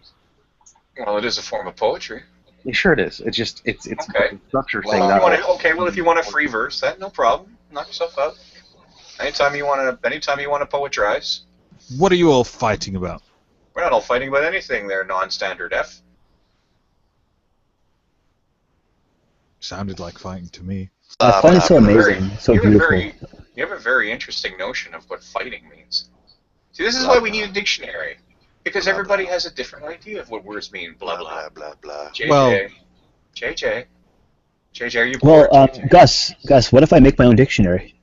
Well, it is a form of poetry. Yeah, sure it is. It's okay. A structure Well, thing. If you want a free verse, that no problem. Knock yourself out. Anytime you want to poetrize. What are you all fighting about? We're not all fighting about anything there, non-standard F. Sounded like fighting to me. I find it so amazing, so beautiful. You have a very interesting notion of what fighting means. See, this is why we need a dictionary. Because everybody has a different idea of what words mean. Blah, blah, blah, blah. JJ, are you bored? Well, Gus, what if I make my own dictionary?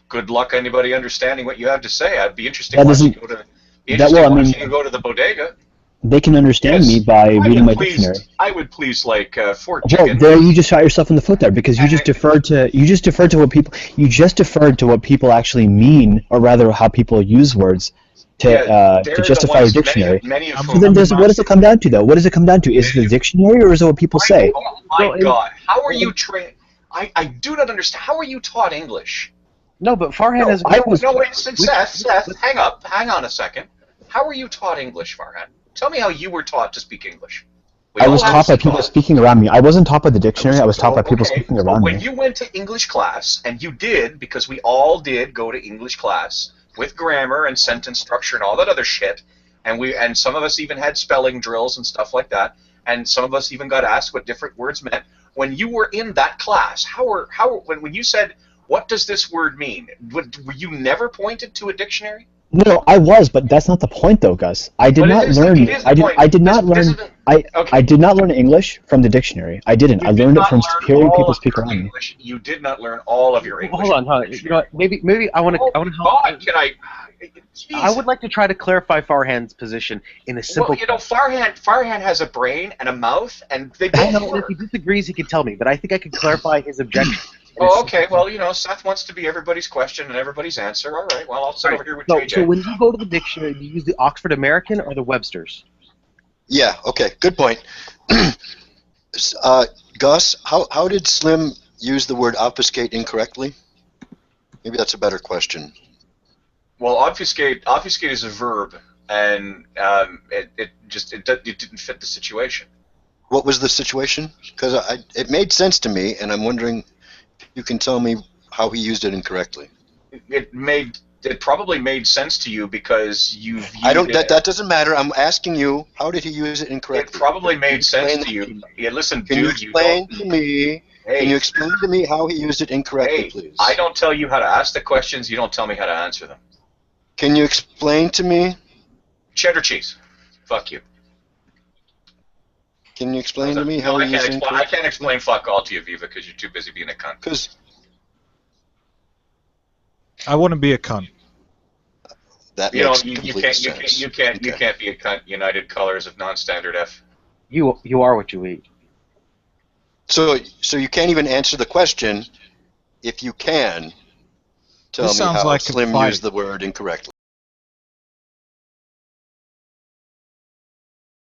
Good luck anybody understanding what you have to say. I'd be interested That watching doesn't- you go to the bodega. They can understand me by reading my dictionary. I would please like fork Well, chicken. there you just shot yourself in the foot there because you just deferred to what people actually mean, or rather how people use words to justify a dictionary. So then what does it come down to though? What does it come down to? Is it the dictionary or is it what people say? Oh my God! How are you trained? I do not understand. How are you taught English? No, but Farhan has. Seth, hang on a second. How are you taught English, Farhan? Tell me how you were taught to speak English. I was taught by people speaking around me. I wasn't taught by the dictionary. I was taught by people speaking around When me. you went to English class, and you did, because we all did go to English class with grammar and sentence structure and all that other shit, and some of us even had spelling drills and stuff like that, and some of us even got asked what different words meant. When you were in that class, when you said, "What does this word mean?" Were you never pointed to a dictionary? No, I was, but that's not the point, though, Gus. I did not learn. I did not learn English from the dictionary. I didn't. I learned it from hearing people speak around me. You did not learn all of your English. Hold on. You know what? Maybe I want to help. God, can I? I would like to try to clarify Farhan's position in a simple. Well, Farhan has a brain and a mouth, and they both I know. If he disagrees, he can tell me, but I think I can clarify his objection. Oh, okay. Well, Seth wants to be everybody's question and everybody's answer. All right. Well, I'll sit over here with JJ. So when you go to the dictionary, do you use the Oxford American or the Webster's? Yeah. Okay. Good point. Gus, how did Slim use the word obfuscate incorrectly? Maybe that's a better question. Well, obfuscate is a verb, and it didn't fit the situation. What was the situation? Because it made sense to me, and I'm wondering if you can tell me how he used it incorrectly. It probably made sense to you because you viewed I don't. it. That doesn't matter. I'm asking you, how did he use it incorrectly? It probably made sense to you. Yeah, listen, Can dude, you explain to me? Hey. Can you explain to me how he used it incorrectly, Hey, please? I don't tell you how to ask the questions. You don't tell me how to answer them. Can you explain to me? Cheddar cheese. Fuck you. Can you explain to me No, how I he can't used it explain. I incorrectly? can't explain fuck all to you, Viva, because you're too busy being a cunt. Because I want to be a cunt. that You makes don't. You complete sense. You can't be a cunt. United Colors of Non-Standard F. You are what you eat. So you can't even answer the question. If you can, tell This me sounds how like a Slim fight. used the word incorrectly.